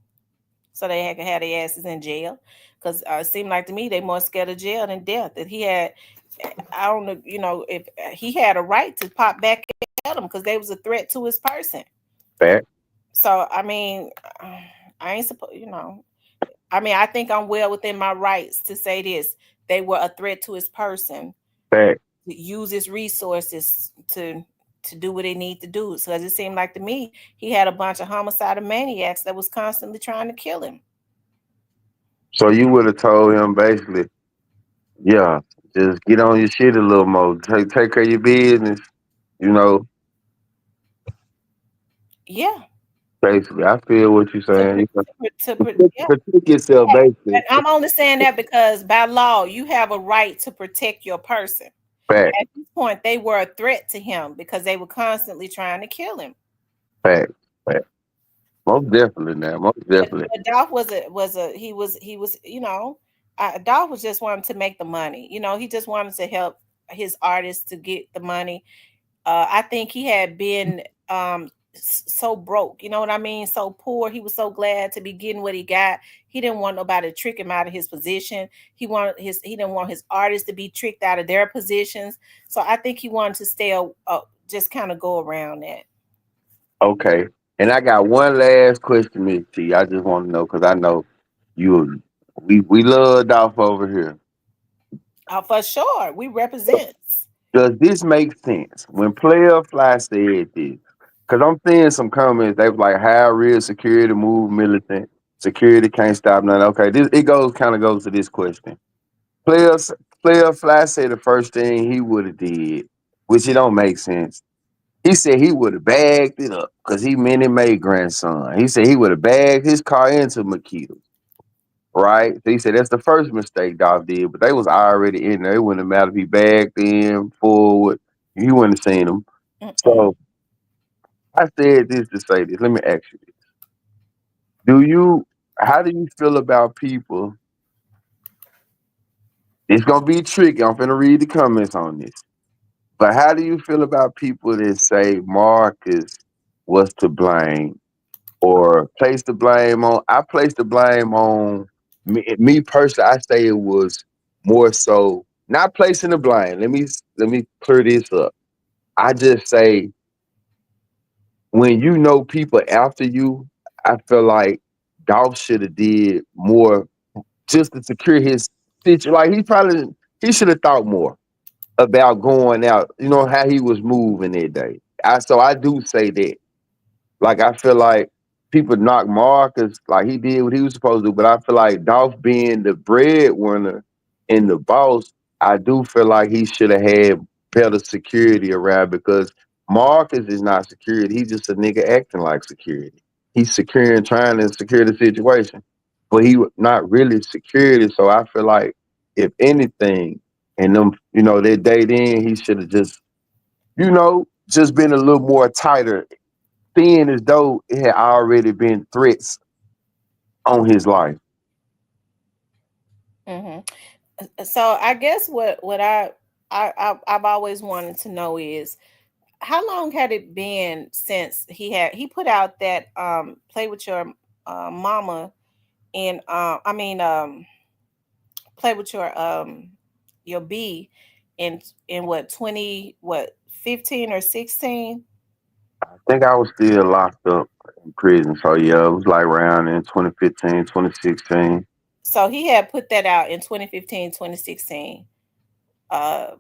so they can have their asses in jail. Because it seemed like to me they more scared of jail than death. That he had, I don't know, if he had a right to pop back at them because they was a threat to his person. Fact, So I mean, I ain't supposed, I mean, I think I'm well within my rights to say this. They were a threat to his person, fact. use his resources to do what they need to do. So as it seemed like to me, he had a bunch of homicidal maniacs that was constantly trying to kill him. So you would have told him basically, yeah, just get on your shit a little more. Take care of your business, you know. Yeah. Basically, I feel what you're To, saying. yeah. Protect yourself, And basically. I'm only saying that because by law, you have a right to protect your person. Fact, At this point, they were a threat to him because they were constantly trying to kill him. fact, fact. Most definitely, now. Most definitely. But Dolph he was Dolph was just wanting to make the money. He just wanted to help his artists to get the money. I think he had been so broke, you know what I mean? So poor. He was so glad to be getting what he got. He didn't want nobody to trick him out of his position. He didn't want his artists to be tricked out of their positions. So I think he wanted to stay just kind of go around that. Okay. And I got one last question, Miss T. I just want to know because I know you. We love Dolph over here. For sure, we represents. Does this make sense when Player Fly said this? Because I'm seeing some comments. They was like, "How real security move militant? Security can't stop nothing." Okay, this it goes to this question. Player Player Fly said the first thing he would have did, which it don't make sense. He said he would have bagged it up because he Minnie Mae grandson. He said he would have bagged his car into Makita. Right? So he said that's the first mistake Dolph did, but they was already in there. It wouldn't have mattered if he backed in, forward. He wouldn't have seen them. Mm-mm. So I said this to say this. Let me ask you this. Do you how do you feel about people? It's gonna be tricky. I'm finna read the comments on this. But how do you feel about people that say Marcus was to blame or place the blame on? I place the blame on me personally. I say it was more so not placing the blame. Let me clear this up. I just say when you know people after you, I feel like Dolph should have did more just to secure his situation. Like he should have thought more about going out. You know how he was moving that day. I do say that. Like I feel like people knock Marcus like he did what he was supposed to do, but I feel like Dolph being the breadwinner and the boss, I do feel like he should have had better security around because Marcus is not security. He's just a nigga acting like security. He's securing, trying to secure the situation, but he not really security. So I feel like if anything, and them, that day then he should have just been a little more tighter seeing as though it had already been threats on his life. Hmm. So I guess what I I've always wanted to know is how long had it been since he put out that play with your mama and play with your B in what 20 what 15 or 16. I think I was still locked up in prison. So yeah, it was like around in 2015, 2016. So he had put that out in 2015, 2016. Uh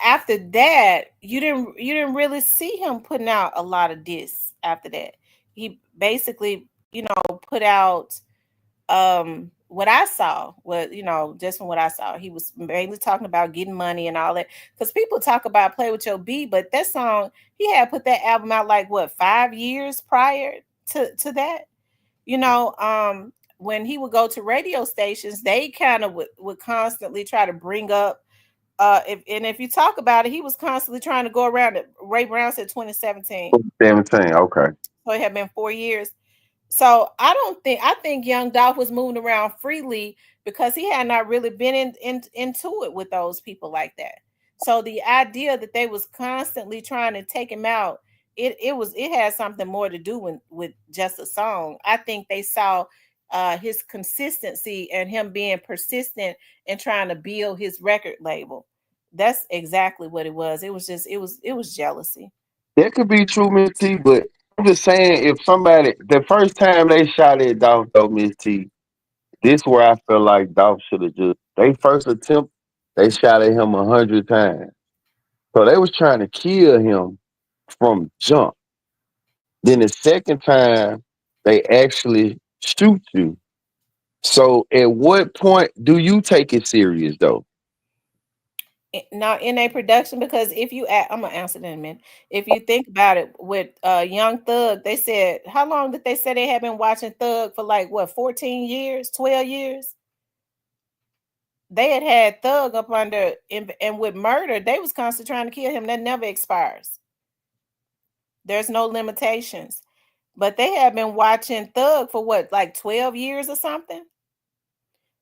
After that, you didn't really see him putting out a lot of discs after that. He basically, put out what I saw was, just from what I saw, he was mainly talking about getting money and all that. Because people talk about play with your B, but that song, he had put that album out like what, 5 years prior to that. You know, when he would go to radio stations, they kind of would constantly try to bring up if you talk about it, he was constantly trying to go around it. Ray Brown said 2017. 17, okay. So it had been 4 years. So I think Young Dolph was moving around freely because he had not really been into it with those people like that. So the idea that they was constantly trying to take him out, it had something more to do with just a song. I think they saw his consistency and him being persistent and trying to build his record label. That's exactly what it was. It was just it was jealousy. That could be true, Miss T, but I'm just saying if somebody the first time they shot at Dolph though, Miss T, this where I feel like Dolph should have just they first attempt, they shot at him 100 times. So they was trying to kill him from jump. Then the second time they actually shoot you. So at what point do you take it serious though? Now in a production, because if you I'm gonna answer that in a minute. If you think about it with Young Thug, they said how long did they say they had been watching Thug for, like what, 14 years, 12 years? They had Thug up under, and with murder they was constantly trying to kill him. That never expires. There's no limitations. But they had been watching Thug for what, like 12 years or something.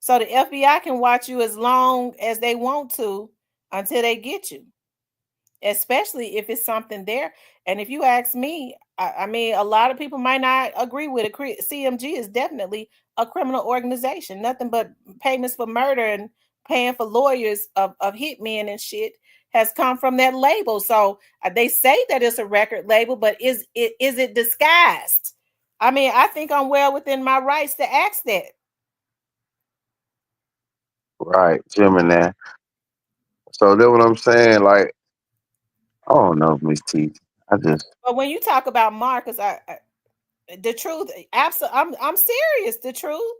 So the FBI can watch you as long as they want to until they get you, especially if it's something there. And if you ask me, I mean, a lot of people might not agree with it. CMG is definitely a criminal organization. Nothing but payments for murder and paying for lawyers of hitmen and shit has come from that label. So they say that it's a record label, but is it disguised? I mean, I think I'm well within my rights to ask that. Right, Gemini. So that's what I'm saying. Like, I don't know, Miss T. I just But when you talk about Marcus, the truth, absolutely, I'm serious. The truth,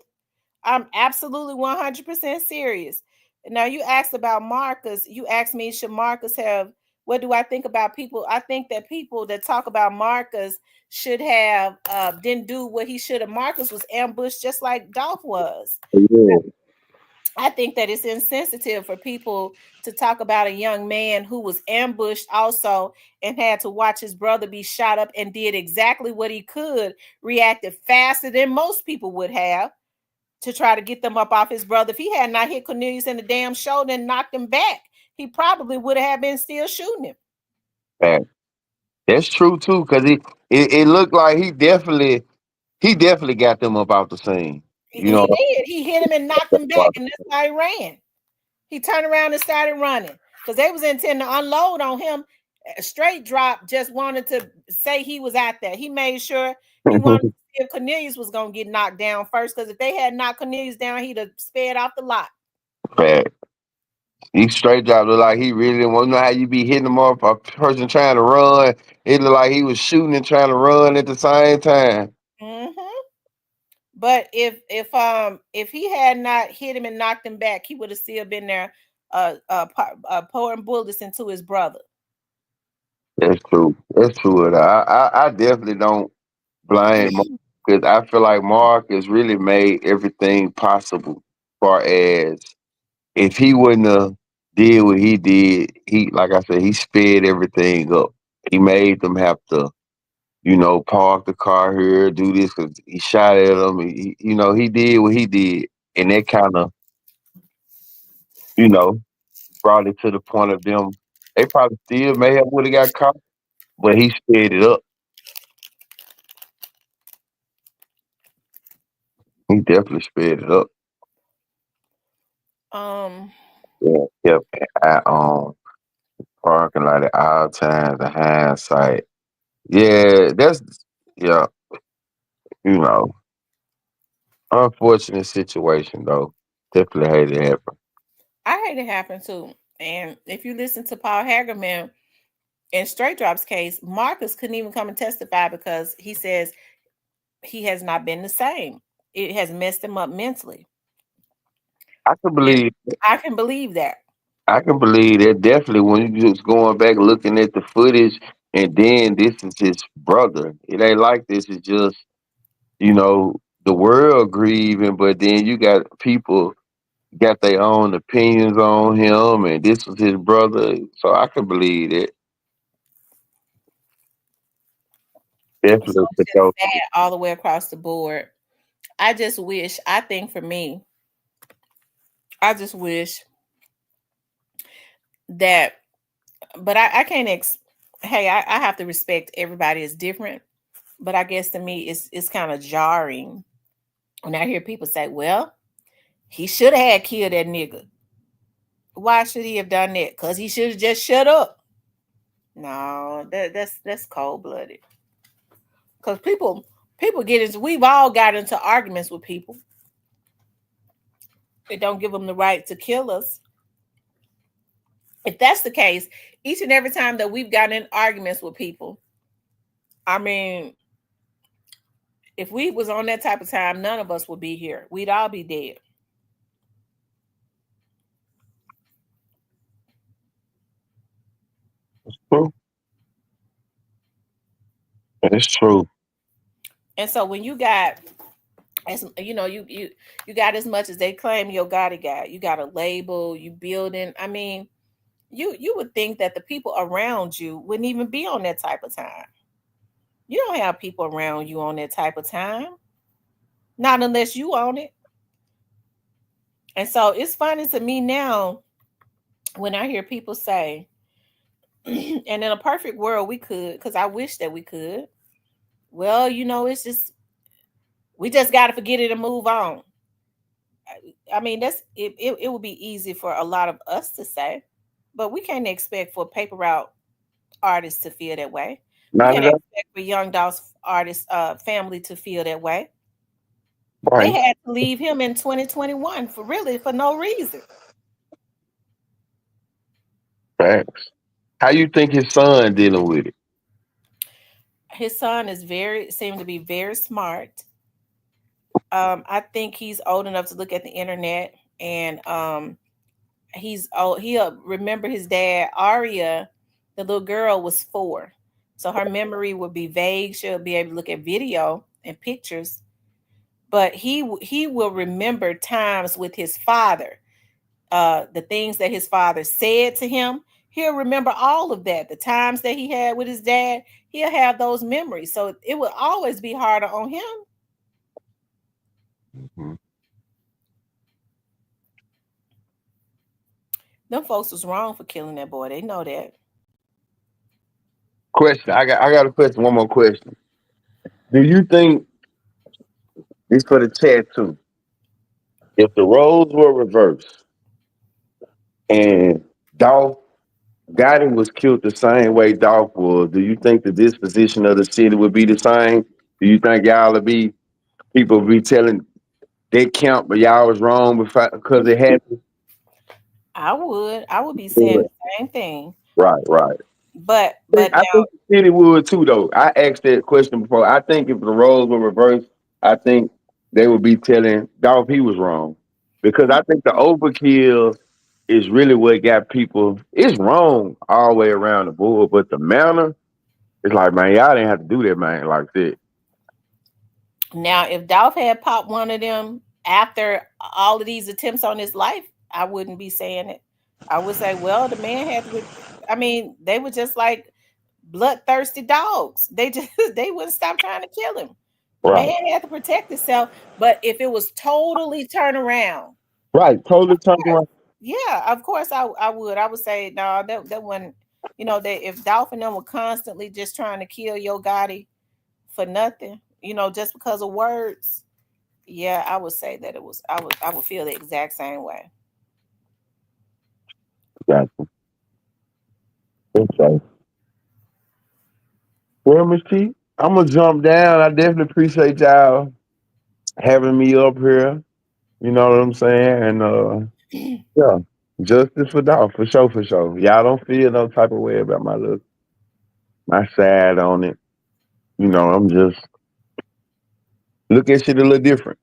I'm absolutely 100% serious. Now you asked about Marcus. You asked me, should Marcus have? What do I think about people? I think that people that talk about Marcus should have didn't do what he should have. Marcus was ambushed just like Dolph was. yeah, I think that it's insensitive for people to talk about a young man who was ambushed also and had to watch his brother be shot up and did exactly what he could, reacted faster than most people would have to try to get them up off his brother. If he had not hit Cornelius in the damn shoulder and knocked him back, he probably would have been still shooting him. man, that's true too. Cause it looked like he definitely got them up out the scene. You know, He did. He hit him and knocked him back, and that's why he ran. He turned around and started running because they was intending to unload on him. A straight drop just wanted to say he was out there. He made sure he wanted to see if Cornelius was going to get knocked down first, because if they had knocked Cornelius down, he'd have sped off the lot. fact. He straight dropped look like he really didn't want. You know how you be hitting him off a person trying to run. It looked like he was shooting and trying to run at the same time. Hmm. But if he had not hit him and knocked him back, he would have still been there, pouring bullets into his brother. That's true. That's true. I definitely don't blame Mark because I feel like Mark has really made everything possible. Far as if he wouldn't have did what he did, he like I said, he sped everything up. He made them have to, park the car here, do this because he shot at them. He did what he did, and that kind of, you know, brought it to the point of them. They probably still may have would have got caught, but he sped it up. He definitely sped it up. Um, Yeah, kept at parking lot at all times. The hindsight. Yeah, that's yeah. You know, unfortunate situation though. Definitely hate it happen. I hate it happen too. And if you listen to Paul Hagerman in Straight Drop's case, Marcus couldn't even come and testify because he says he has not been the same. It has messed him up mentally. I can And believe. I can believe that. I can believe that definitely when you just going back looking at the footage, and then this is his brother. It ain't like this. It's just the world grieving, but then you got people got their own opinions on him, and this was his brother. So I can believe it. So Definitely it's to just go. sad all the way across the board. I just wish, I think for me, I just wish that, but I can't, hey, I have to respect everybody is different. But I guess to me, it's kind of jarring when I hear people say, well, he should have had killed that nigga. Why should he have done that? Because he should have just shut up. No, that's cold blooded. Because people get into, we've all got into arguments with people. It don't give them the right to kill us. If that's the case, each and every time that we've gotten in arguments with people, I mean, if we was on that type of time, none of us would be here. We'd all be dead. True. It's true. And so when you got, as you know, you got as much as they claim your God got. You got a label, you building. I mean, you would think that the people around you wouldn't even be on that type of time. You don't have people around you on that type of time, not unless you own it. And so it's funny to me now when I hear people say, and in a perfect world we could, because I wish that we could. Well, it's just we just got to forget it and move on. I mean, it would be easy for a lot of us to say, but we can't expect for paper route artists to feel that way. We Not can't at all. expect for Young Dolph's artist family to feel that way. They Right. had to leave him in 2021 for no reason. Facts. How you think his son dealing with it? His son is very seemed to be very smart. I think he's old enough to look at the internet, and he'll remember his dad. Aria, the little girl, was 4, so her memory will be vague. She'll be able to look at video and pictures, but he will remember times with his father, the things that his father said to him. He'll remember all of that. The times that he had with his dad, he'll have those memories. So it will always be harder on him. Mhm. Them folks was wrong for killing that boy. They know that. Question. I got a question. One more question. Do you think this for the chat too? If the roles were reversed and Dolph Gotti was killed the same way Dolph was, do you think the disposition of the city would be the same? Do you think y'all would be people would be telling they count, but y'all was wrong because it happened? I would be saying Yeah. the same thing. Right, right. But I now think the city would too, though. I asked that question before. I think if the roles were reversed, I think they would be telling Dolph he was wrong because I think the overkill is really what got people. It's wrong all the way around the board, but the manner, it's like, man, y'all didn't have to do that, man, like that. now if Dolph had popped one of them after all of these attempts on his life, I wouldn't be saying it. I would say, well, the man had to I mean, they were just like bloodthirsty dogs. They just they wouldn't stop trying to kill him. The man Right, had to protect himself. But if it was totally turned around, right. of Totally turned course, around. Yeah, of course I would. I would say no, that wouldn't, that if Dolph and them were constantly just trying to kill Yo Gotti for nothing, just because of words, yeah, I would say that I would feel the exact same way. Gotcha. Okay. Well, Miss T, I'm gonna jump down. I definitely appreciate y'all having me up here. You know what I'm saying? And yeah, justice for dog, for sure, for sure. Y'all don't feel no type of way about my side on it. You know, I'm just look at shit a little different.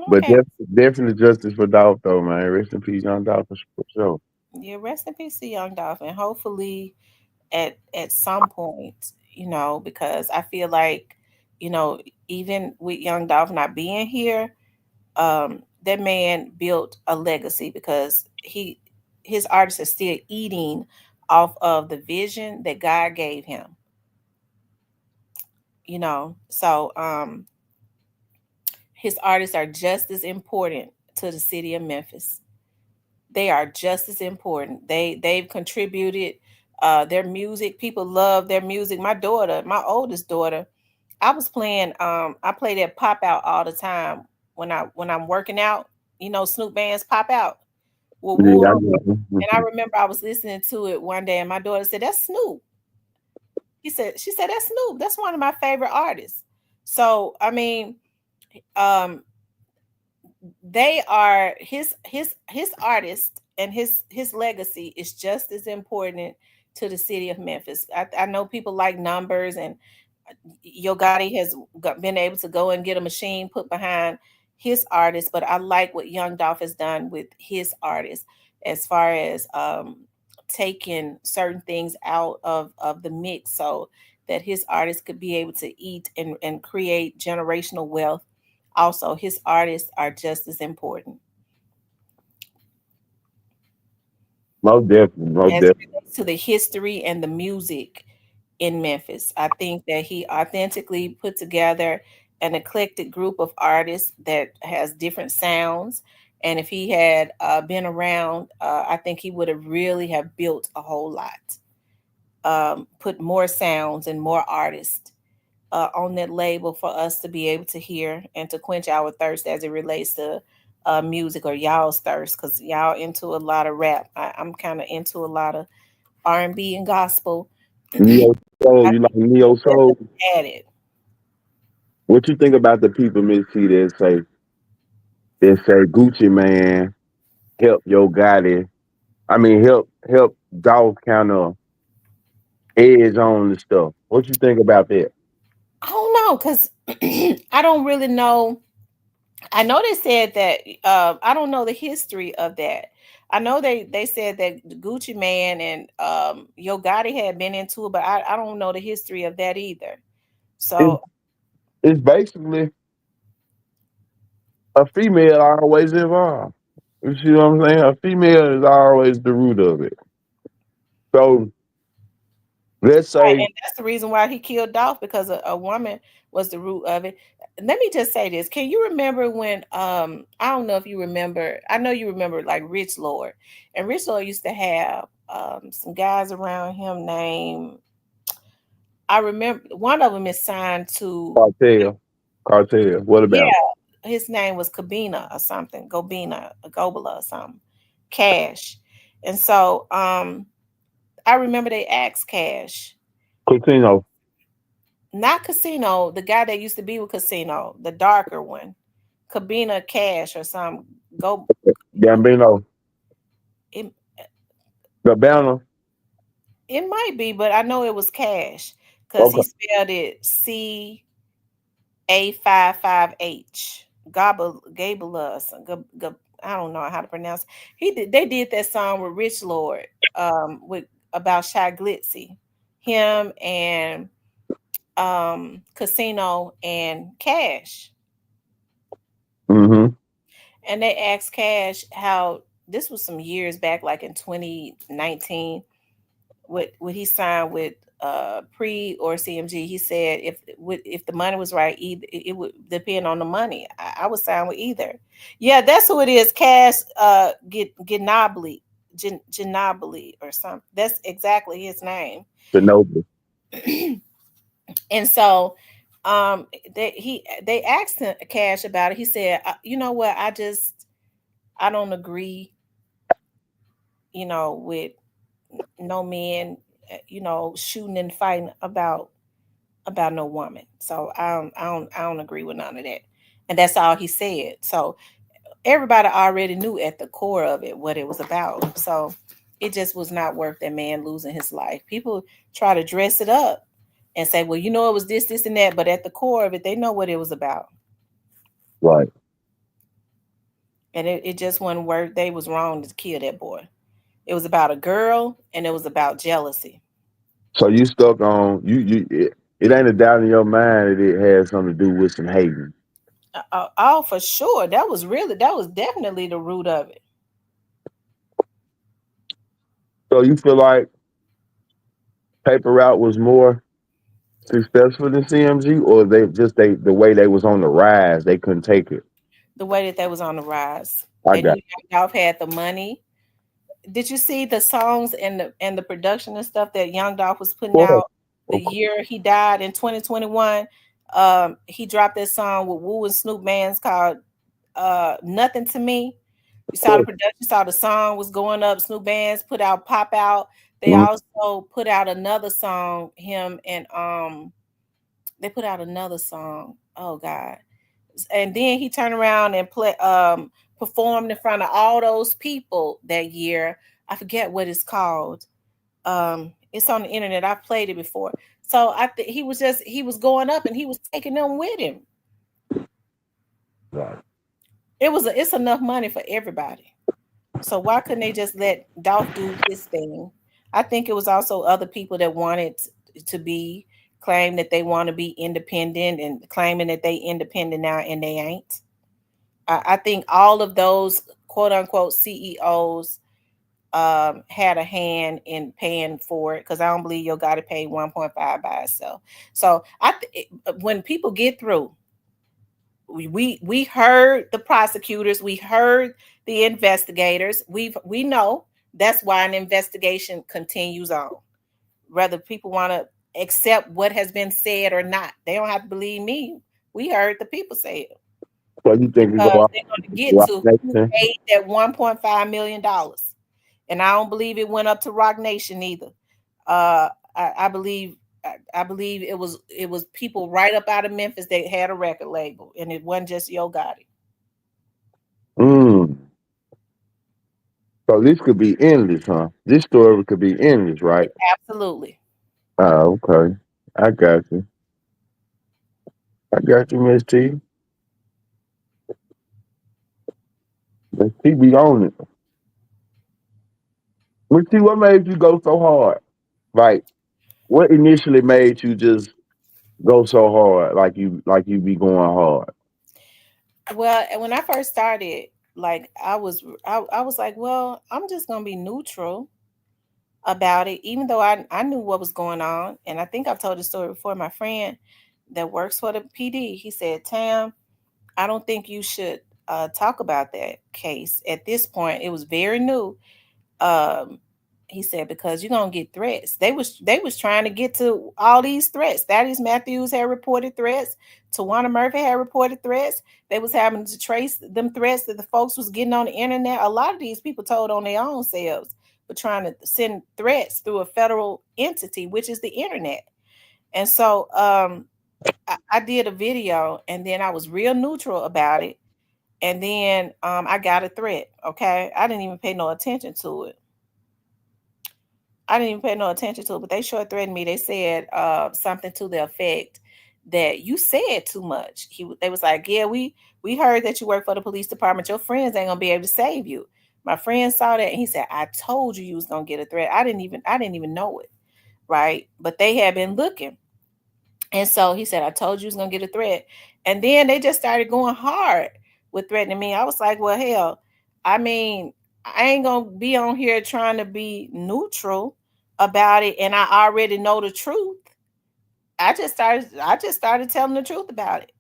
But Okay. definitely justice for Dolph though, man. Rest in peace, Young Dolph for sure. Yeah, rest in peace to Young Dolph, and hopefully at some point, because I feel like, you know, even with Young Dolph not being here, that man built a legacy because his artists are still eating off of the vision that God gave him. So his artists are just as important to the city of Memphis. They are just as important. They've contributed their music. People love their music. My daughter, my oldest daughter, I play that pop out all the time when I'm working out. Snoop Band's pop out with Woo Yeah, I on it. know. And I remember I was listening to it one day and my daughter said, "That's Snoop." She said, "That's Snoop. That's one of my favorite artists." So I mean, um, they are his artist, and his legacy is just as important to the city of Memphis. I know people like numbers, and Yo Gotti has been able to go and get a machine put behind his artist, but I like what Young Dolph has done with his artist as far as taking certain things out of the mix so that his artists could be able to eat and create generational wealth. Also, his artists are just as important Most definitely, most as it definitely. relates to the history and the music in Memphis. I think that he authentically put together an eclectic group of artists that has different sounds. And if he had been around, I think he would have really have built a whole lot, put more sounds and more artists on that label for us to be able to hear and to quench our thirst as it relates to music, or y'all's thirst, because y'all into a lot of rap. I'm kind of into a lot of R&B and gospel. I Neo Soul, you like Neo think Soul? added. What you think about the people, Miss T, that say Gucci Man help Yo Gotti? I mean, help Dolph kind of edge on the stuff. What you think about that? I don't know, because I don't really know. I know they said that. I don't know the history of that. I know they said that the Gucci Man and Yo Gotti had been into it, but I don't know the history of that either. It's, So it's basically a female always involved. You see what I'm saying? A female is always the root of it. So let's right, say, and that's the reason why he killed Dolph, because a woman was the root of it. Let me just say this. Can you remember when I don't know if you remember, I know you remember like Rich Lord. And Rich Lord used to have some guys around him named, I remember one of them is signed to, cartel, cartel. What yeah, about his name was Kabina or something, Gobina, Gobala or something. Cash. And so I remember they asked Cash, Casino? not Casino, the guy that used to be with Casino, the darker one, Kabina Cash or some go. Gambino, It, Gabbana. it might be, but I know it was Cash because he Okay. spelled it CA55H. Gabala. I don't know how to pronounce. They did that song with Rich Lord, with about Shy Glitzy, him and Casino and Cash. Mm-hmm. And they asked Cash how this was some years back, like in 2019, what he signed with pre or CMG. He said if the money was right, either it would depend on the money. I would sign with either. Yeah, that's who it is. Cash Ginobili, Ginobili or something. That's exactly his name. The noble. And so they asked him Cash about it. He said, you know what, I don't agree, with no men, shooting and fighting about no woman. So I don't agree with none of that. And that's all he said. So everybody already knew at the core of it what it was about. So it just was not worth that man losing his life. People try to dress it up and say, well, it was this, and that, but at the core of it, they know what it was about. Right. And it just wasn't worth. They was wrong to kill that boy. It was about a girl, and it was about jealousy. So you stuck on it ain't a doubt in your mind that it has something to do with some hating. Oh, for sure. That was definitely the root of it. So you feel like Paper Route was more successful than CMG, or the way they was on the rise, they couldn't take it. The way that they was on the rise. I They knew got Young Dolph had the money. Did you see the songs and the production and stuff that Young Dolph was putting it. out the year he died in 2021? He dropped that song with Wu and Snoop Man's called Nothing to Me. You saw the production, saw the song was going up. Snoop Bands put out Pop Out. They Mhm. also put out another song, him and they put out another song. Oh God. And then he turned around and performed in front of all those people that year. I forget what it's called. It's on the internet. I've played it before. So I think he was going up and he was taking them with him. Right. It's enough money for everybody. So why couldn't they just let Dolph do his thing? I think it was also other people that wanted to be claim that they want to be independent and claiming that they independent now and they ain't. I think all of those quote unquote CEOs had a hand in paying for it because I don't believe you got to pay 1.5 by itself. So when people get through, we heard the prosecutors, we heard the investigators. We know that's why an investigation continues on. Whether people want to accept what has been said or not, they don't have to believe me. We heard the people say it So you think we go because out they're going to get Rock to who Nation? paid that $1.5 million, and I don't believe it went up to Rock Nation either. I believe I believe it was people right up out of Memphis that had a record label, and it wasn't just Yo Gotti. Mm. So this could be endless, huh? This story could be endless, right? Absolutely. Oh, okay. I got you. I got you, Miss T. Miss T be on it. Miss T, what made you go so hard? Like, what initially made you just go so hard? Like you be going hard. Well, and when I first started, like I was like, well, I'm just gonna be neutral about it, even though I knew what was going on. And I think I've told the story before. My friend that works for the PD, he said, Tam, I don't think you should talk about that case at this point. It was very new. Um, he said because you're gonna get threats. They was trying to get to all these threats. Thaddeus Matthews had reported threats. Tawana Murphy had reported threats. They was having to trace them threats that the folks was getting on the internet. A lot of these people told on their own selves, but trying to send threats through a federal entity, which is the internet. And so I did a video, and then I was real neutral about it. And then I got a threat. Okay, I didn't even pay no attention to it. I didn't even pay no attention to it, but they sure threatened me. They said something to the effect that you said too much. They was like, yeah, we heard that you work for the police department. Your friends ain't gonna be able to save you. My friend saw that and he said, I told you was gonna get a threat. I didn't even know it, right? But they had been looking. And so he said, I told you was gonna get a threat. And then they just started going hard with threatening me. I was like, well, hell, I mean, I ain't gonna be on here trying to be neutral. about it and I already know the truth, I just started telling the truth about it.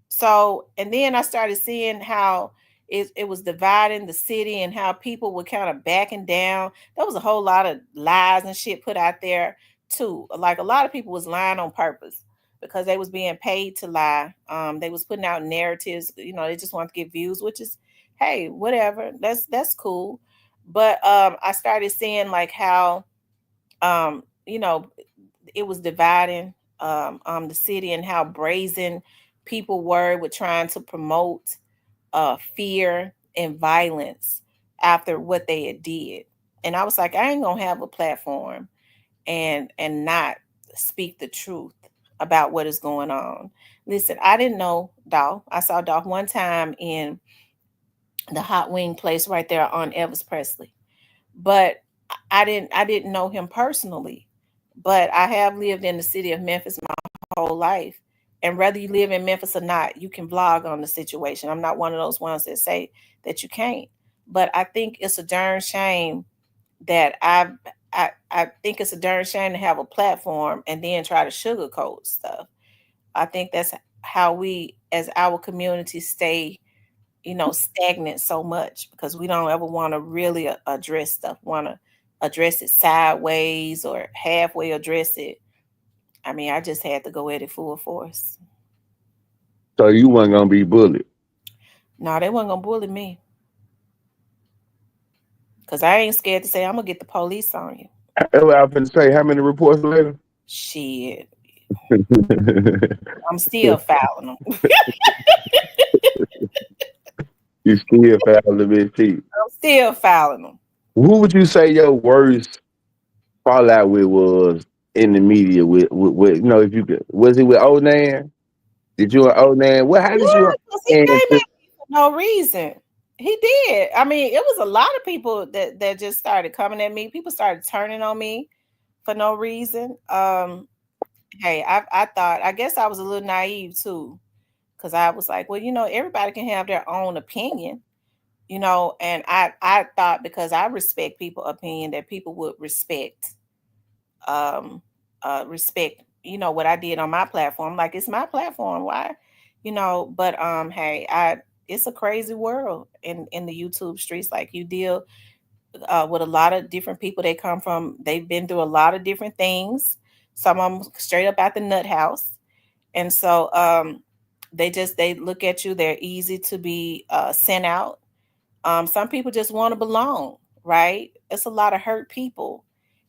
So, and then I started seeing how it was dividing the city and how people were kind of backing down. There was a whole lot of lies and shit put out there too. Like a lot of people was lying on purpose because they was being paid to lie. They was putting out narratives, they just wanted to get views, which is, hey, whatever. That's cool. But I started seeing like how um, you know, it was dividing the city and how brazen people were with trying to promote fear and violence after what they had did. And I was like, I ain't gonna have a platform and not speak the truth about what is going on. Listen, I didn't know Dolph. I saw Dolph one time in the hot wing place right there on Elvis Presley, but I didn't know him personally. But I have lived in the city of Memphis my whole life. And whether you live in Memphis or not, you can vlog on the situation. I'm not one of those ones that say that you can't. But I think it's a darn shame that I think it's a darn shame to have a platform and then try to sugarcoat stuff. I think that's how we as our community stay, stagnant so much because we don't ever want to really address stuff, want to address it sideways or halfway address it. I mean, I just had to go at it full force. So you weren't gonna be bullied. No, they weren't gonna bully me because I ain't scared to say I'm gonna get the police on you. I was finna say, how many reports later? Shit, I'm still filing them. You still found the bit cheap. I'm still filing them. Who would you say your worst fallout with was in the media with if you could, was it with old Nan? Did you and old Nan? Well, how did you Yeah, because he and came at me for no reason. He did. I mean, it was a lot of people that just started coming at me. People started turning on me for no reason. Hey, I thought, I guess I was a little naive too, because I was like, well, everybody can have their own opinion, and I thought because I respect people' opinion that people would um respect, what I did on my platform. Like it's my platform. Why? But hey, I it's a crazy world in the YouTube streets. Like you deal with a lot of different people. They've been through a lot of different things. Some of them straight up at the nut house. And so they look at you, they're easy to be sent out. Some people just want to belong, right? It's a lot of hurt people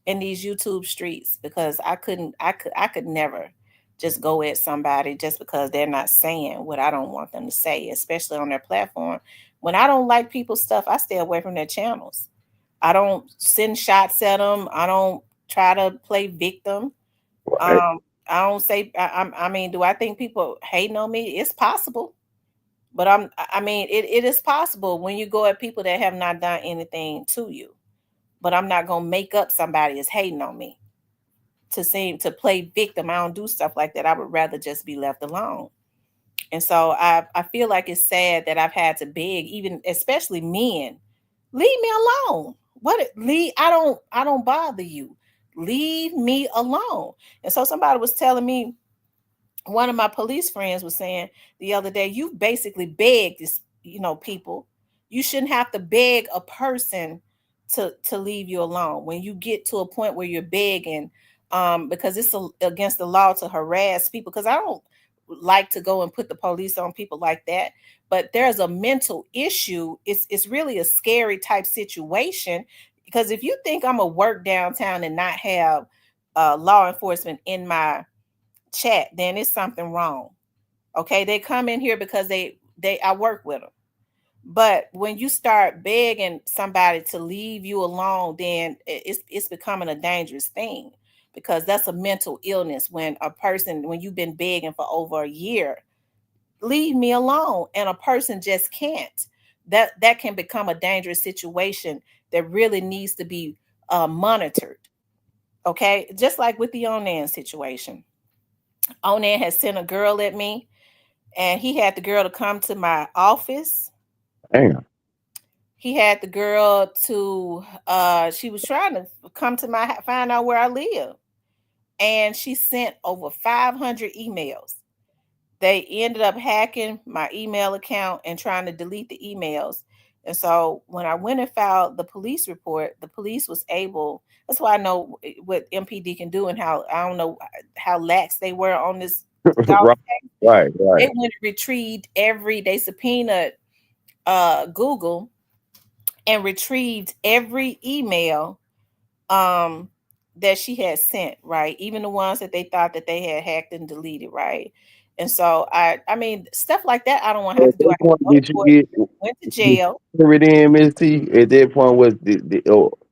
in these YouTube streets because I could never just go at somebody just because they're not saying what I don't want them to say, especially on their platform. When I don't like people's stuff, I stay away from their channels. I don't send shots at them. I don't try to play victim. right? I don't say. I mean, do I think people hating on me? It's possible, but I mean, it is possible when you go at people that have not done anything to you. But I'm not gonna make up somebody is hating on me to play victim. I don't do stuff like that. I would rather just be left alone. And so I feel like it's sad that I've had to beg, even especially men, leave me alone. What leave? I don't bother you. Leave me alone. And so somebody was telling me, one of my police friends was saying the other day, you basically begged this, people. You shouldn't have to beg a person to leave you alone. When you get to a point where you're begging, because it's against the law to harass people. Because I don't like to go and put the police on people like that. But there's a mental issue. It's really a scary type situation. Because if you think I'm gonna work downtown and not have law enforcement in my chat, then it's something wrong. Okay, they come in here because they I work with them. But when you start begging somebody to leave you alone, then it's becoming a dangerous thing because that's a mental illness. When you've been begging for over a year, leave me alone, and a person just can't. That can become a dangerous situation that really needs to be monitored. Okay, just like with the Onan situation. Onan had sent a girl at me, and he had the girl to come to my office. Damn. he had the girl to she was trying to come to my find out where I live, and she sent over 500 emails. They ended up hacking my email account and trying to delete the emails. And so when I went and filed the police report, the police was able. That's why I know what MPD can do, and how I don't know how lax they were on this golf. Right, right, They right. went and retrieved they subpoenaed Google and retrieved every email um that she had sent, right? Even the ones that they thought that they had hacked and deleted, right? And so I mean stuff like that I don't want to So have at to do. I that have to point, go to did you court, get went to did jail. you it in, Miss T? At that point,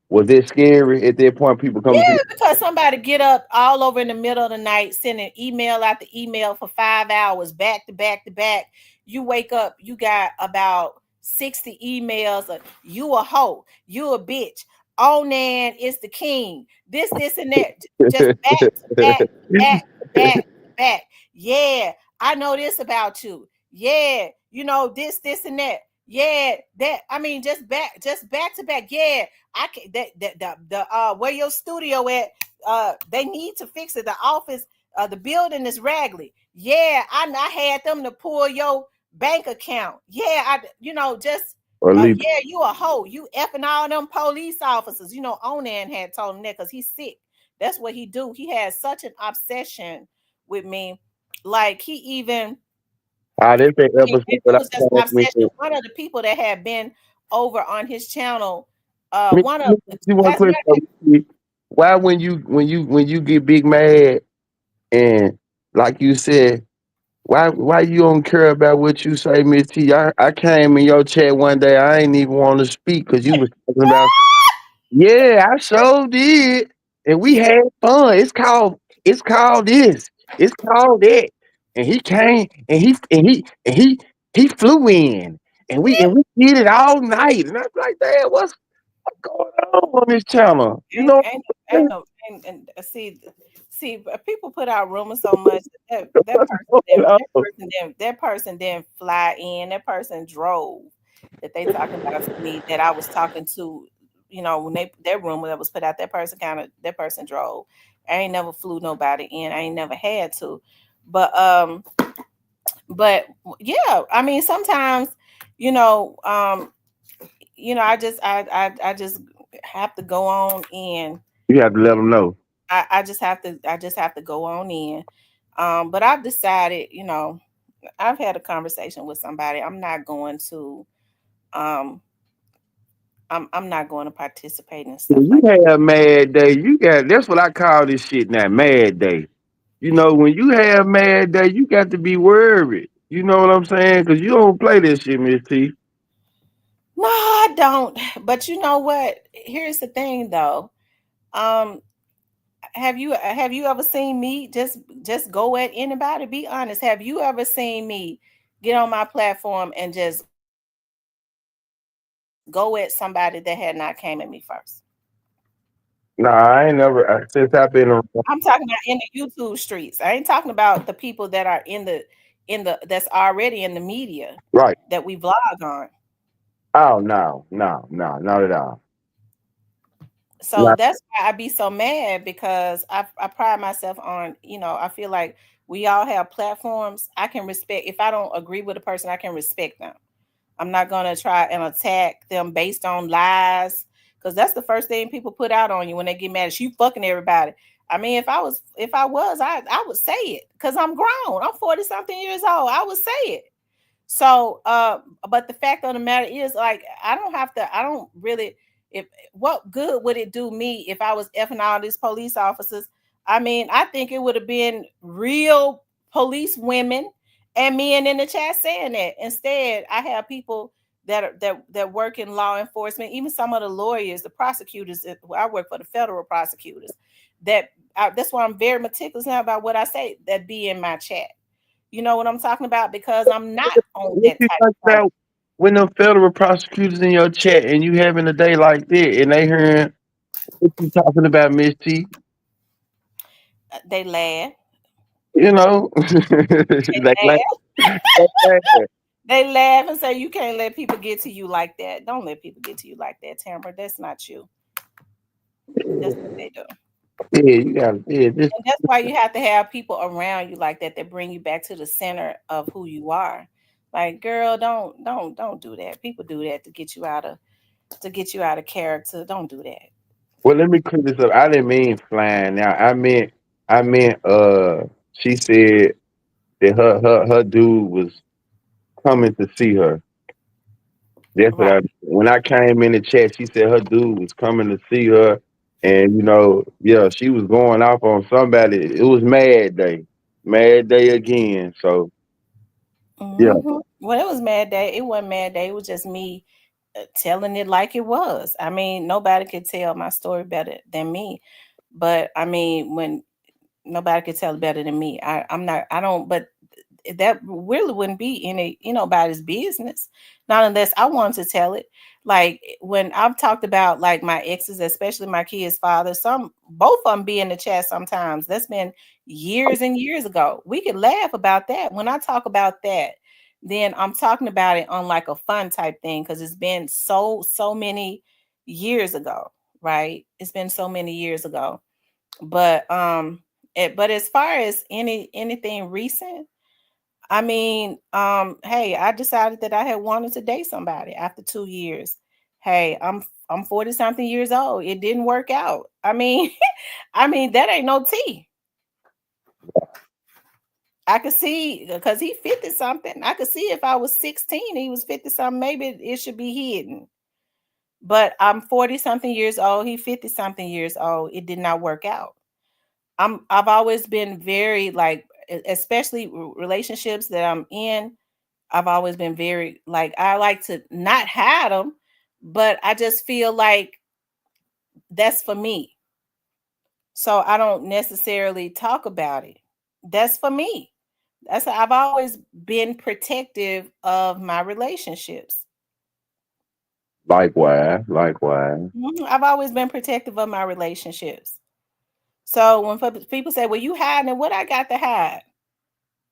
was it scary? At that point, people coming to Yeah, because somebody get up all over in the middle of the night, sending email after email for 5 hours, back to back to back. You wake up, you got about 60 emails of you a hoe, you a bitch. Onan is the king. This, and that. Just back to back to back to back to back. Yeah, I know this about you. Yeah, you know this, and that. Yeah, that. I mean, just back to back. Yeah, I can the where your studio at, they need to fix it. The office, the building is raggedy. Yeah, I had them to pull your bank account. Yeah, just or leave? yeah, you a hoe. You effing all them police officers. Onan had told him that because he's sick. That's what he do. He has such an obsession with me. Like he even This that it episode that was I just an came obsession. in. One of the people that had been over on his channel, Me, one of me ask you one as a matter question. Why when you get big mad and like you said, why you don't care about what you say, Miss T? I came in your chat one day. I ain't even want to speak because you was talking about. Yeah, I sure did, and we had fun. It's called this. It's called that. And he came and he flew in, and we did it all night. And I was like, damn, what's going on this channel? You ain't know ain't what ain't I'm no see people put out rumors so much that saying? person What's didn't going that on? person didn't that person didn't fly in. That person drove. That they talking about to me that I was talking to, when that rumor that was put out, that person drove. I ain't never flew nobody in. I ain't never had to. But but yeah, I mean sometimes, you know, um, I just have to go on in. You have to let them know. I just have to go on in. But I've decided, I've had a conversation with somebody. Um I'm not going to participate in stuff When you like that. have mad day, that's what I call this shit now, mad day. When you have mad day, you got to be worried. You know what I'm saying? Because you don't play this shit, Miss T. No, I don't. But you know what? Here's the thing though. Um have you ever seen me just go at anybody? Be honest. Have you ever seen me get on my platform and just go at somebody that had not came at me first? Nah, I ain't never since I've been around. I'm talking about in the YouTube streets. I ain't talking about the people that are in the that's already in the media Right. that we vlog on. Oh no, no, no, not at all. So Not, that's why I be so mad because I pride myself on, I feel like we all have platforms. I can respect if I don't agree with a person, I can respect them. I'm not gonna try and attack them based on lies because that's the first thing people put out on you when they get mad. Is you fucking everybody. I mean, if I was, I would say it because I'm grown. I'm 40 something years old. I would say it. So, but the fact of the matter is, like, I don't really, if what good would it do me if I was effing all these police officers? I mean, I think it would have been real police women and men in the chat saying that. Instead, I have people that work in law enforcement, even some of the lawyers, the prosecutors. I work for the federal prosecutors. That's why I'm very meticulous now about what I say. That be in my chat. You know what I'm talking about? Because I'm not on what that you type think of time. about when them federal prosecutors in your chat and you having a day like that and they hearing what you talking about, Miss T? They laugh. You know, they They laugh. laugh. They laugh. They laugh and say you can't let people get to you like that. Don't let people get to you like that, Tamara. That's not you. That's what they do. Yeah, you got yeah, just And that's why you have to have people around you like that that bring you back to the center of who you are. Like, girl, don't do that. People do that to get you out of character. Don't do that. well. Let me clear this up. I didn't mean flying. Now I meant. She said that her dude was coming to see her. That's what Right. I. When I came in the chat, she said her dude was coming to see her, and yeah, she was going off on somebody. It was Mad Day again. So yeah, Well, it was mad day. It wasn't mad day. It was just me telling it like it was. I mean, nobody could tell my story better than me. But I mean, when nobody could tell it better than me, I'm not. I don't. But that really wouldn't be any nobody's business, not unless I wanted to tell it. Like when I've talked about like my exes, especially my kids' father, some both of them be in the chat sometimes. That's been years and years ago. We could laugh about that. When I talk about that, then I'm talking about it on like a fun type thing because it's been so many years ago, right? It's been so many years ago. But but as far as anything recent, I mean, hey, I decided that I had wanted to date somebody after 2 years. Hey, I'm 40 something years old. It didn't work out. I mean, I mean that ain't no tea. I could see because he 50 something. I could see if I was 16, he was 50 something, maybe it should be hidden. But I'm 40 something years old, he 50 something years old. It did not work out. I've always been very like especially relationships that I'm in. I've always been very like I like to not hide them, but I just feel like that's for me. So I don't necessarily talk about it. That's for me. I've always been protective of my relationships. likewise, likewise. I've always been protective of my relationships. So when people say, "Well, you hiding," what I got to hide?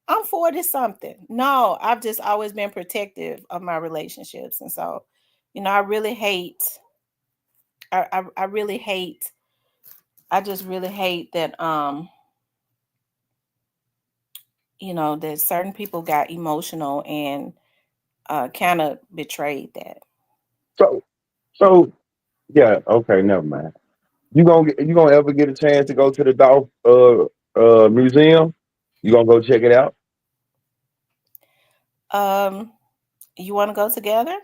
I'm 40 something. No, I've just always been protective of my relationships. And so, I really hate, I really hate, I just really hate that, that certain people got emotional and kind of betrayed that. So so yeah, okay, never mind. You gonna ever get a chance to go to the Dolph museum? You gonna go check it out? Um, you want to go together?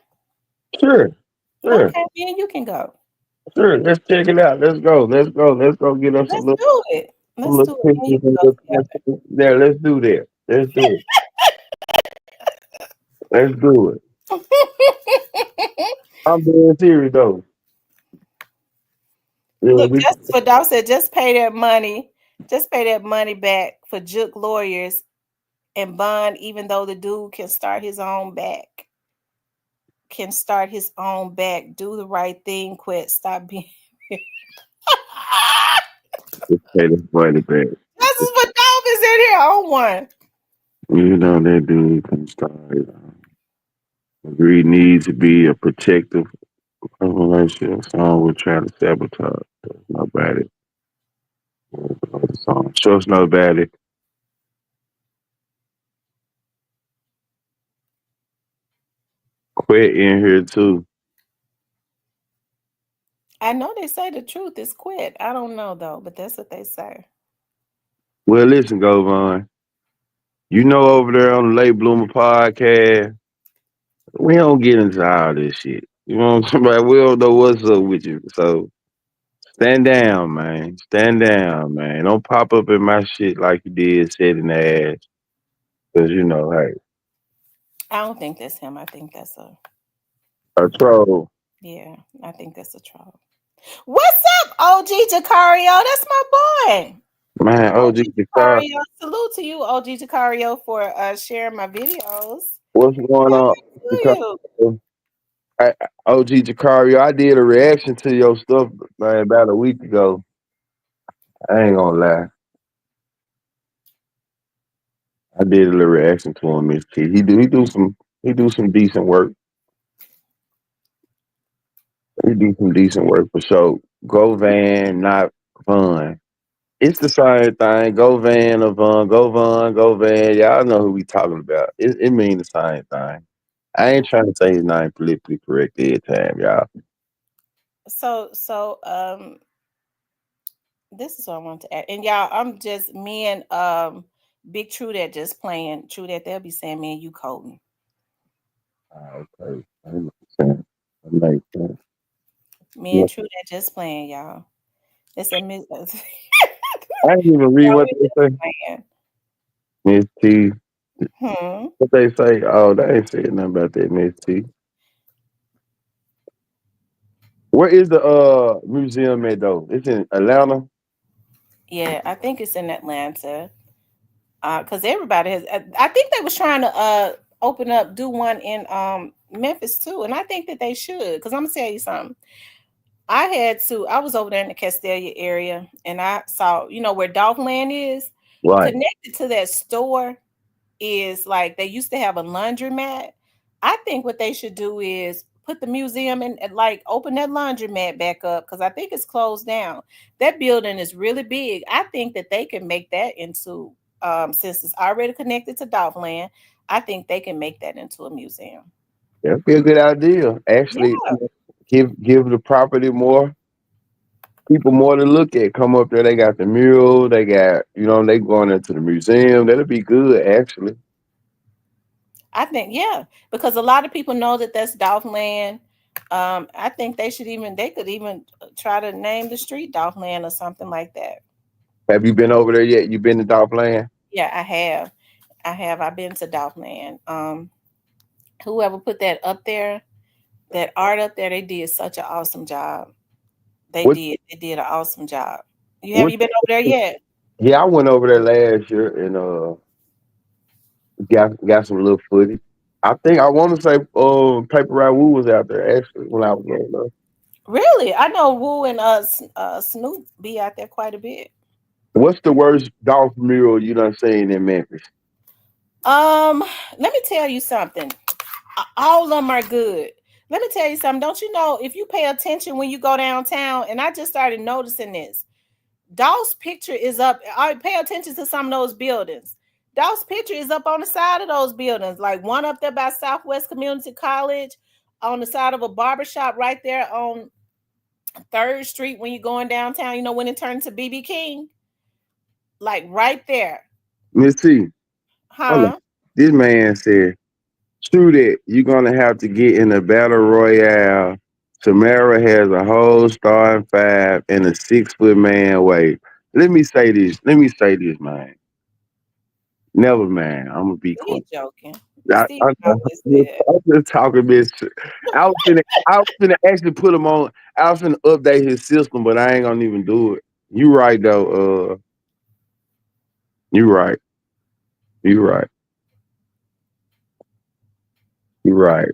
Sure, sure, Okay, then you can go. sure. Let's check it out. Let's go. Let's go. Let's go get us Let's do it. some Let's little do it. Then you pictures and can little go things. There, let's do that. Let's do it. Let's do it. together. I'm being serious though. Yeah, Look, we Justice for Dog said just pay that money. Just pay that money back for Juke lawyers and bond, even though the dude can start his own back. Can start his own back. Do the right thing. Quit. Stop being. just pay this money back. Justice for Dog is in here on one. You know that dude can start. Agree needs to be a protective relationship. Someone will try to sabotage. Nobody. Song. Trust nobody. Quit in here too. I know they say the truth is quit. I don't know though, but that's what they say. Well, listen, Govon. You know, over there on the Late Bloomer podcast, we don't get into all this shit. You know what I'm saying? Like, we don't know what's up with you. So stand down, man. Stand down, man. Don't pop up in my shit like you did, said in the ass. Cause hey, I don't think that's him. I think that's a a troll, yeah. I think that's a troll. What's up, OG Jacario? That's my boy. man. OG OG the car. Jacario. Salute to you, OG Jacario, for sharing my videos. What's going How on? to you? I, OG Jacario, I did a reaction to your stuff, man, about a week ago. I ain't gonna lie. I did a little reaction to him, Miss T. He do some He do some decent work. He do some decent work for sure. Go Van, not Von. It's the same thing. Go Van or Von. Go Von, go Van. Y'all know who we talking about. It means the same thing. I ain't trying to say his name politically correct every time, y'all. So this is what I want to add. And y'all, I'm just me and Big True that just playing. True that they'll be saying me and you coding. Okay. I understand. That makes sense. Me Yeah. and True that just playing, y'all. It's a miss. I didn't even read what they say. Playing. Miss T. Hmm. What they say? Oh, they ain't saying nothing about that, Miss T. Where is the museum at though? It's in Atlanta. Yeah, I think it's in Atlanta. Because everybody has. I think they was trying to open up, do one in Memphis too, and I think that they should. Because I'm gonna tell you something. I was over there in the Castelia area, and I saw, where Dolph Land is, Right. connected to that store is like they used to have a laundromat. I think what they should do is put the museum in, and like open that laundromat back up because I think it's closed down. That building is really big. I think that they can make that into, since it's already connected to Dolphland, I think they can make that into a museum. That'd be a good idea. Actually, Yeah, give the property more people more to look at. Come up there, they got the mural, they got they going into the museum. That'll be good actually. I think, yeah, because a lot of people know that that's Dolphland. I think they could even try to name the street Dolphland or something like that. Have you been over there yet? You been to Dockland? Yeah, I have. I have. I've been to Dolphin. Whoever put that up there, that art up there, they did such an awesome job. They What did. They did an awesome job. Have what you been over there yet? Yeah, I went over there last year and got some little footage. I think I want to say Paper Route Woo was out there actually when I was over there. Really? I know Woo and Snoop be out there quite a bit. What's the worst Dolph mural you done seen in Memphis? Um, Let me tell you something. All of them are good. Let me tell you something. Don't you know if you pay attention when you go downtown, and I just started noticing this. Dolph's picture is up. I pay attention to some of those buildings. Dolph's picture is up on the side of those buildings, like one up there by Southwest Community College, on the side of a barbershop right there on Third Street when you're going downtown. When it turns to BB King, like right there, Let's see. Hold on. huh? This man said, "True that you're gonna have to get in a battle royale. Tamara has a whole starting five and a 6 foot man weight." Let me say this. Let me say this, man. Never mind. I'm gonna be He's quiet. joking. I, Steve I, always said, I'm just talking this shit. I was finna actually put him on. I was finna update his system, but I ain't gonna even do it. You right though. You right. You right. You right.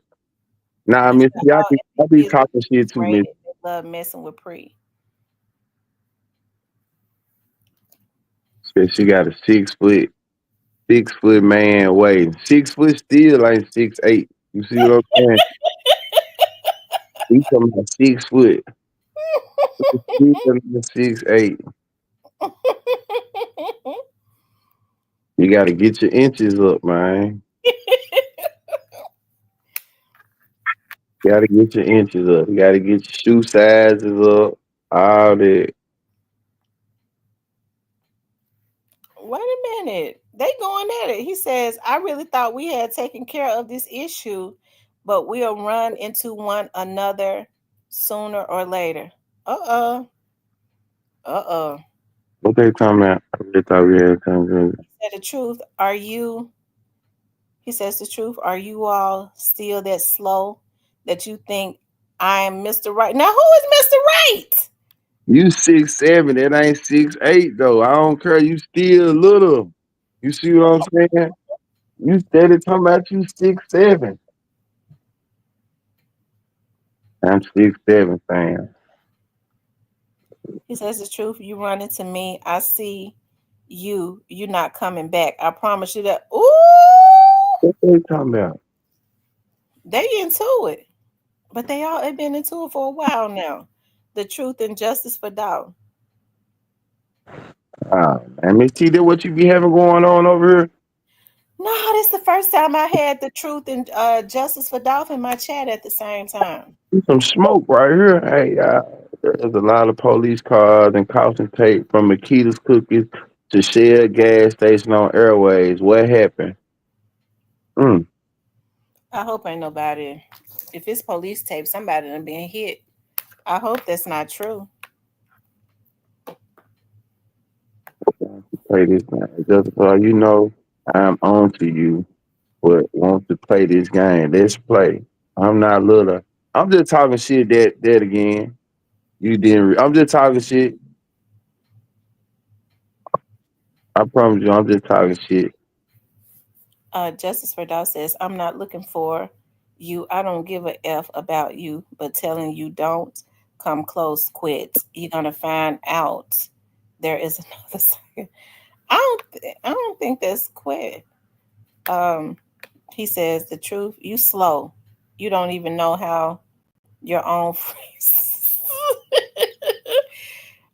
Nah, he Miss, said, T, "Oh, I be MVPs talking shit too, Miss. rated. They love messing with Pre." She got a 6 foot man weight. 6 foot still ain't 6'8". You see what I'm saying? We talking about 6 foot. 6'8". You got to get your inches up, man. You got to get your inches up. You got to get your shoe sizes up. All that. Wait a minute. They going at it. He says, I really thought we had taken care of this issue, but we'll run into one another sooner or later. Uh-oh. Uh-oh. What they talking about? I really thought we had something. He said the truth. He says the truth. Are you all still that slow that you think I am Mr. Right? Now, who is Mr. Right? You 6'7", that ain't 6'8" though. I don't care. You still little. You see what I'm saying? You steady talking about you 6'7". I'm 6'7", fam. He says the truth. You run into me. I see you. You're not coming back. I promise you that. Ooh. What they talking about? They into it, but they've been into it for a while now. The truth and justice for Dow. Let me see that what you be having going on over here. No, this the first time I had the truth and justice for Dolph in my chat at the same time. Some smoke right here. Hey, there's a lot of police cars and caution tape from Makita's Cookies to Shell gas station on Airways. What happened? Mm. I hope ain't nobody. If it's police tape, somebody done been hit. I hope that's not true. Play this game. Just so you know, I'm on to you, but want to play this game. Let's play. I'm not little. I'm just talking shit that again. You didn't. I'm just talking shit. I promise you, I'm just talking shit. Justice for Dolph says, I'm not looking for you. I don't give a F about you, but telling you don't come close quits. You're gonna find out there is another side. I don't think that's quit. Um, he says the truth. You slow. You don't even know how your own phrase.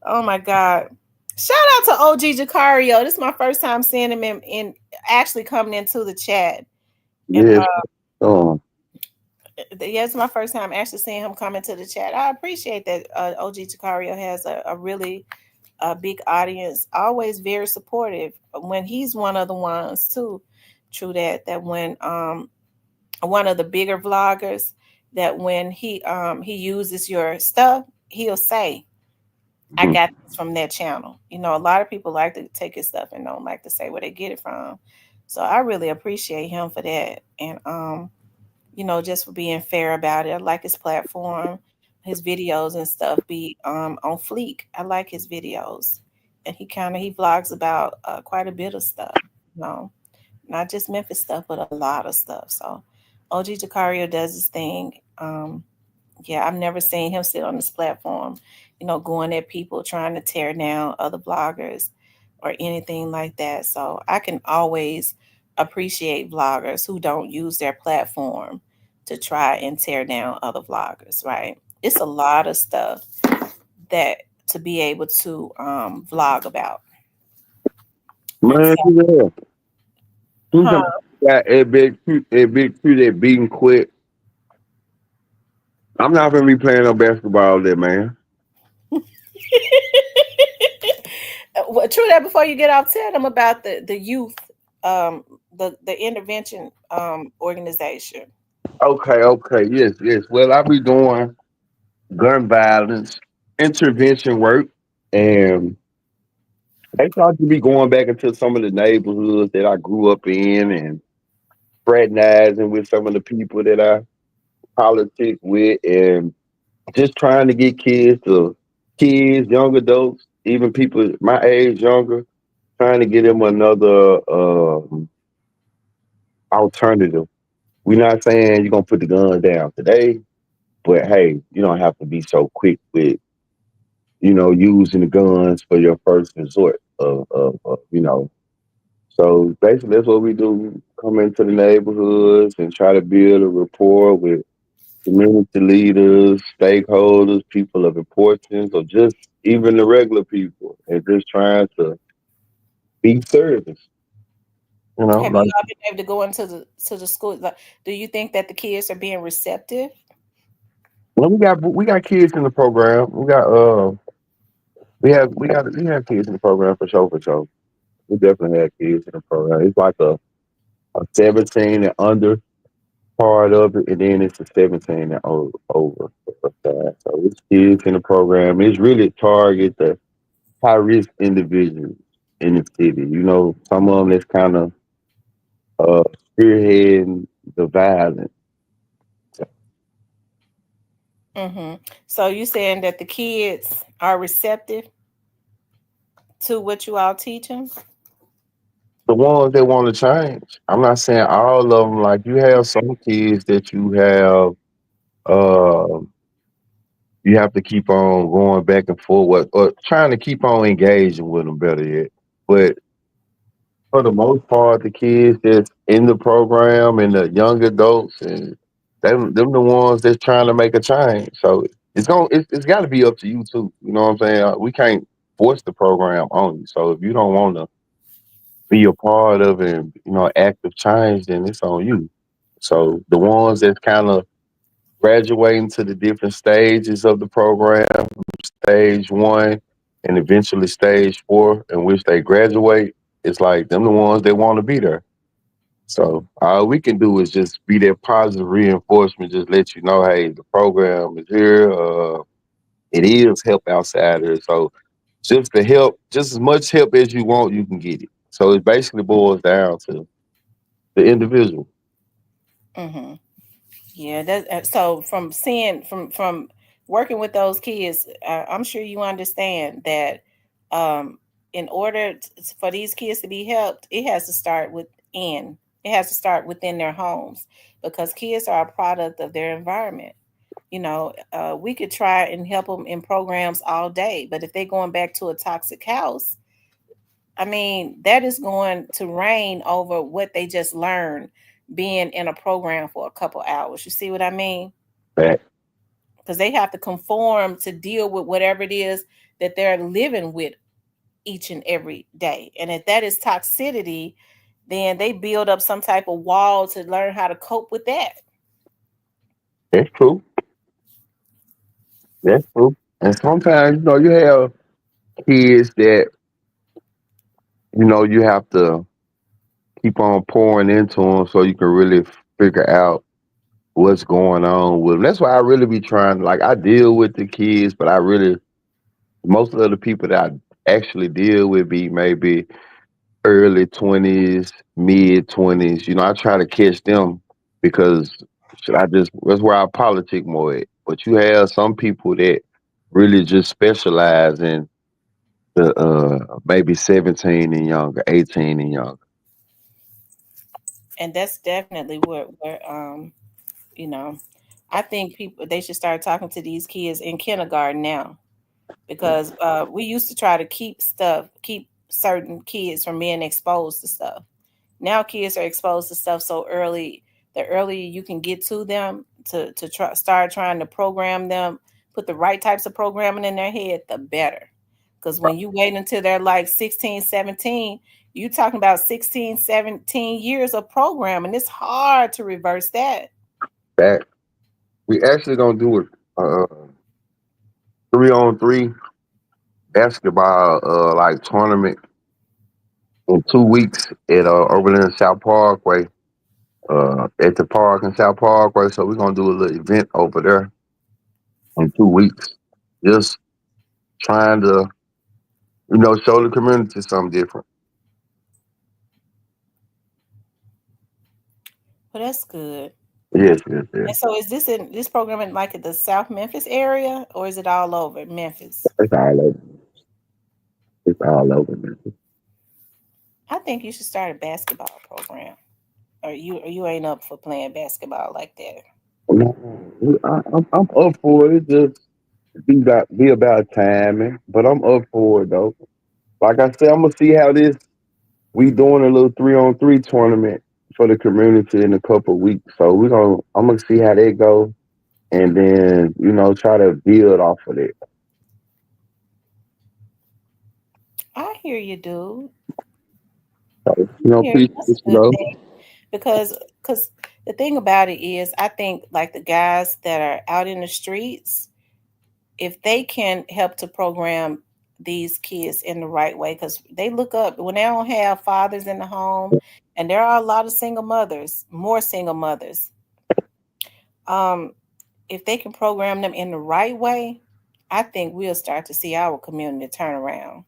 Oh my God. Shout out to OG Jacario. This is my first time seeing him in actually coming into the chat. And Yes. Um, yeah, it's my first time actually seeing him come into the chat. I appreciate that OG Jacario has a really big audience, always very supportive. When he's one of the ones too, true that when one of the bigger vloggers, that when he uses your stuff, he'll say, I mhm. got this from that channel. You know, a lot of people like to take his stuff and don't like to say where they get it from. So I really appreciate him for that. And you know, just for being fair about it. I like his platform, his videos and stuff be on fleek. I like his videos. And he vlogs about quite a bit of stuff, you know, not just Memphis stuff, but a lot of stuff. So OG Jacario does his thing. Yeah, I've never seen him sit on this platform, you know, going at people trying to tear down other bloggers or anything like that. So I can always appreciate vloggers who don't use their platform to try and tear down other vloggers, right? It's a lot of stuff that to be able to vlog about. And Man, so, yeah. Who's huh? the got a big crew that beating quick? I'm not gonna be playing no basketball there, man. Well, true that before you get off, tell them about the youth, the intervention organization. Okay, yes. Well, I be doing gun violence intervention work, and they thought to be going back into some of the neighborhoods that I grew up in and fraternizing with some of the people that I politic with, and just trying to get kids, young adults, even people my age, younger, trying to get them another alternative. We're not saying you're gonna put the gun down today, but hey, you don't have to be so quick with using the guns for your first resort of. So basically, that's what we do. Come into the neighborhoods and try to build a rapport with community leaders, stakeholders, people of importance, or just even the regular people, and just trying to be service. Have you Like all been able to go into the school? Like, do you think that the kids are being receptive? well, we got kids in the program. We have kids in the program for sure, for sure. We definitely have kids in the program. It's like a 17 and under part of it, and then it's a 17 and over. So it's kids in the program. It's really target the high risk individuals in the city. Some of them that's kind of uh, spearheading the violence. Mm-hmm. So you saying that the kids are receptive to what you all teach them? The ones that want to change. I'm not saying all of them. Like you have some kids that uh, you have to keep on going back and forth, or trying to keep on engaging with them. Better yet, but for the most part, the kids that's in the program and the young adults, and them the ones that's trying to make a change. So it's got to be up to you too. You know what I'm saying? We can't force the program on you. So if you don't want to be a part of it and active change, then it's on you. So the ones that's kind of graduating to the different stages of the program, stage one and eventually stage four, in which they graduate, it's like them the ones that want to be there. So all we can do is just be that positive reinforcement, just let you know, hey, the program is here. It is help outsiders. So just the help, just as much help as you want, you can get it. So it basically boils down to the individual. Mm-hmm. Yeah, that so from seeing from working with those kids, I'm sure you understand that um, in order for these kids to be helped, it has to start within. It has to start within their homes because kids are a product of their environment. We could try and help them in programs all day, but if they're going back to a toxic house, I mean, that is going to reign over what they just learned being in a program for a couple hours. You see what I mean? That Because they have to conform to deal with whatever it is that they're living with each and every day. And if that is toxicity, then they build up some type of wall to learn how to cope with that. that's true. That's true. And sometimes, you have kids that, you have to keep on pouring into them so you can really figure out what's going on with them. That's why I really be trying. Like I deal with the kids, but I really most of the people that I actually deal with be maybe early 20s, mid 20s. I try to catch them because that's where I politic more at. But you have some people that really just specialize in the maybe 17 and younger, 18 and younger. And that's definitely where you know, I think people they should start talking to these kids in kindergarten now because we used to try to keep certain kids from being exposed to stuff. Now kids are exposed to stuff so early. The earlier you can get to them to start trying to program them, put the right types of programming in their head, the better. Because when you wait until they're like 16, 17, you talking about 16, 17 years of programming. It's hard to reverse that. That we actually gonna do it 3-on-3 basketball like tournament in 2 weeks at over there in South Parkway. At the park in South Parkway. So we're gonna do a little event over there in 2 weeks. Just trying to, show the community something different. Well, that's good. Yes, yes, yes. And so is this program in like at the South Memphis area or is it all over Memphis? It's all over. It's all over, man. I think you should start a basketball program. Or you ain't up for playing basketball like that. No, I'm up for it. Just be about timing, but I'm up for it though. Like I said, I'm gonna see how this. We doing a little 3-on-3 tournament for the community in a couple of weeks. So I'm gonna see how that go, and then try to build off of it. I hear you, dude. So, I hear you. appreciate That's a you good know. thing because the thing about it is, I think like the guys that are out in the streets, if they can help to program these kids in the right way, because they look up when they don't have fathers in the home, and there are a lot of single mothers, more single mothers. Um, if they can program them in the right way, I think we'll start to see our community turn around.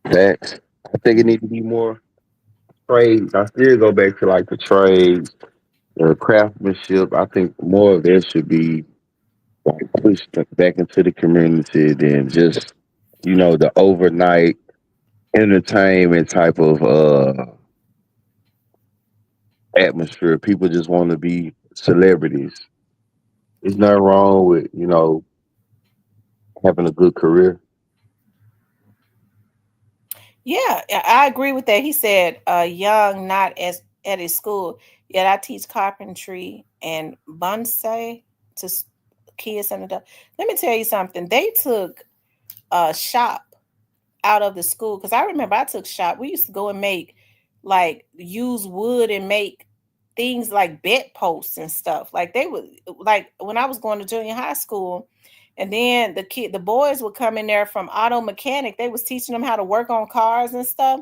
That I think it needs to be more trades. I still go back to like the trades, the craftsmanship. I think more of that should be like pushed back into the community than just the overnight entertainment type of atmosphere. People just want to be celebrities. There's nothing wrong with having a good career. Yeah, I agree with that. He said, "Young, not as at his school. Yet I teach carpentry and bonsai to kids and adults. Let me tell you something. They took a shop out of the school because I remember I took shop. We used to go and make like use wood and make things like bed posts and stuff. Like they would like when I was going to junior high school, and then the boys would come in there from auto mechanic. They was teaching them how to work on cars and stuff.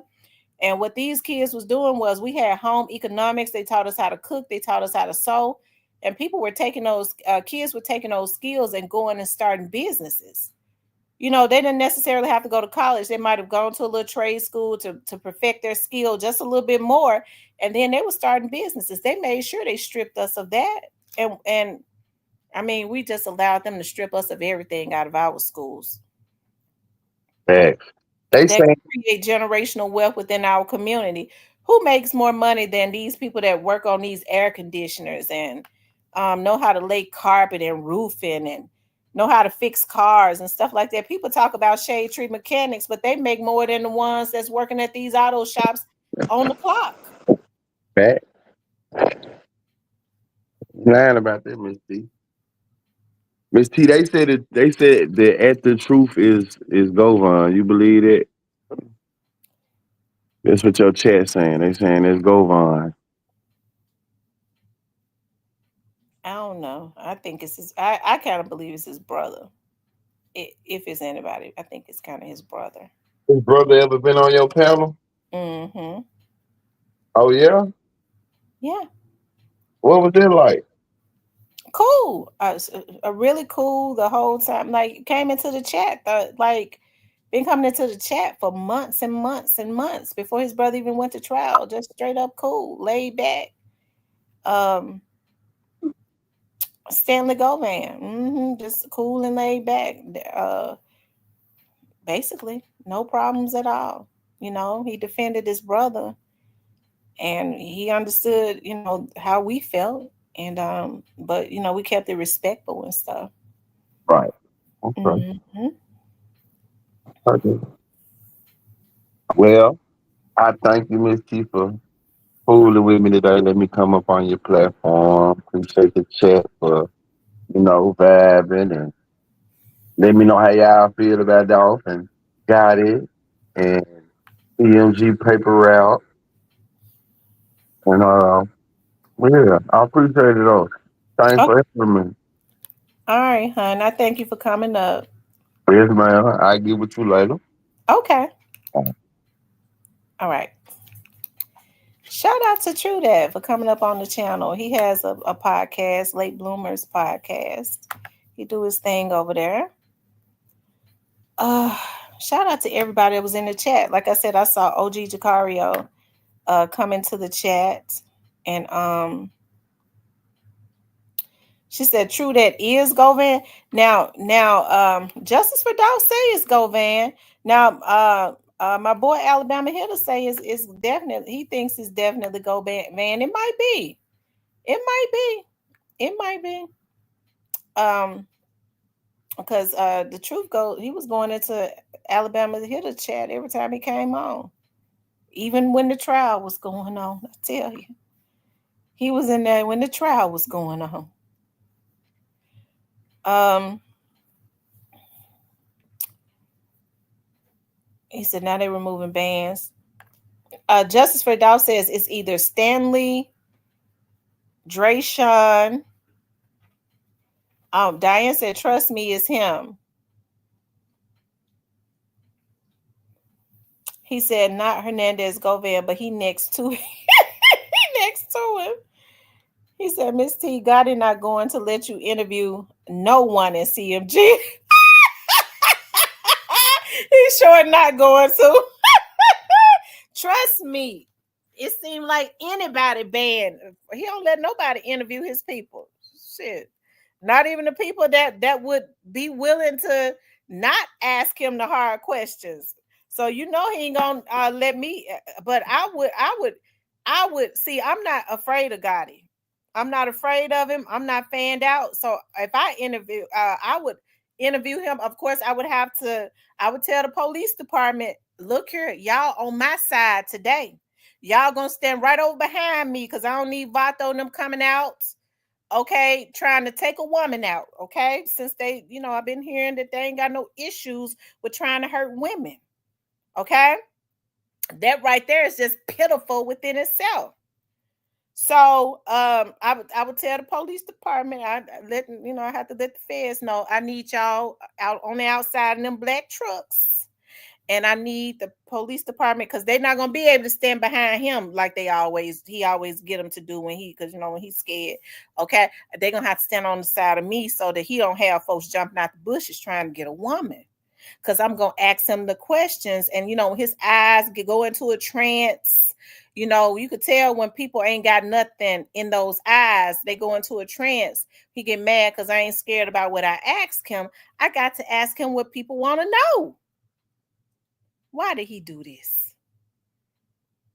And what these kids was doing was we had home economics. They taught us how to cook. They taught us how to sew. And people were taking those kids were taking those skills and going and starting businesses. You know, they didn't necessarily have to go to college. They might have gone to a little trade school to perfect their skill just a little bit more. And then they were starting businesses. They made sure they stripped us of that. And I mean, we just allowed them to strip us of everything out of our schools Facts. They that saying can create generational wealth within our community. Who makes more money than these people that work on these air conditioners and know how to lay carpet and roofing and know how to fix cars and stuff like that? People talk about shade tree mechanics, but they make more than the ones that's working at these auto shops on the clock. fact. Lying about that, Miss T. Miss T, they said that at the truth is Govan. You believe it? That's what your chat saying. They saying it's Govan. I don't know. I think it's his. I kind of believe it's his brother. If it's anybody, I think it's kind of his brother. His brother ever been on your panel? Mm-hmm. Oh yeah? Yeah. What was it like? Cool. Really cool the whole time. Like came into the chat. Like been coming into the chat for months and months and months before his brother even went to trial. Just straight up cool, laid back. Um, Stanley Govan. Just cool and laid back. Basically, no problems at all. You know, he defended his brother and he understood, you know, how we felt. And but you know, we kept it respectful and stuff. Right. Okay. Hmm. Okay. Well, I thank you, Miss T, for fooling with me today. Let me come up on your platform. Appreciate the chat for, vibing and let me know how y'all feel about Dolph and got it. And EMG paper route. And yeah, I appreciate it all. Thanks Okay. for having me. All right, hon. I thank you for coming up. Yes, man. I get with you later. Okay. All right. Shout out to True Dad for coming up on the channel. He has a podcast, Late Bloomers Podcast. He do his thing over there. Uh Shout out to everybody that was in the chat. Like I said, I saw OG Jacario come into the chat and she said true that is Govan. Now Justice for Dog say it's Govan. Now my boy Alabama Hitter say is definitely he thinks it's definitely Govan. It might be. It might be. It might be. Um because the truth goes he was going into Alabama Hitter chat every time he came on. Even when the trial was going on. I tell you. He was in there when the trial was going on. Um he said now they're removing bans. Justice for Dow says it's either Stanley, Drayshawn. Diane said, trust me, it's him. He said, not Hernandez Govan, but he next to he next to him. He said, Miss T, God is not going to let you interview no one in CMG. He's sure not going to. Trust me. It seemed like anybody banned. He don't let nobody interview his people. Shit. Not even the people that would be willing to not ask him the hard questions. So you know he ain't gonna let me. But I would see. I'm not afraid of Gotti. I'm not afraid of him. I'm not fanned out. So if I interview, I would interview him. Of course, I would have to. I would tell the police department, look here, y'all on my side today. Y'all gonna stand right over behind me because I don't need Vato and them coming out okay, trying to take a woman out, okay? Since they, I've been hearing that they ain't got no issues with trying to hurt women, okay? That right there is just pitiful within itself. So I would tell the police department, I have to let the feds know I need y'all out on the outside in them black trucks. And I need the police department because they're not gonna be able to stand behind him like he always get them to do because when he's scared. Okay, they're gonna have to stand on the side of me so that he don't have folks jumping out the bushes trying to get a woman. Because I'm gonna ask him the questions, and his eyes could go into a trance. You could tell when people ain't got nothing in those eyes, they go into a trance. He get mad because I ain't scared about what I asked him. I got to ask him what people want to know. Why did he do this?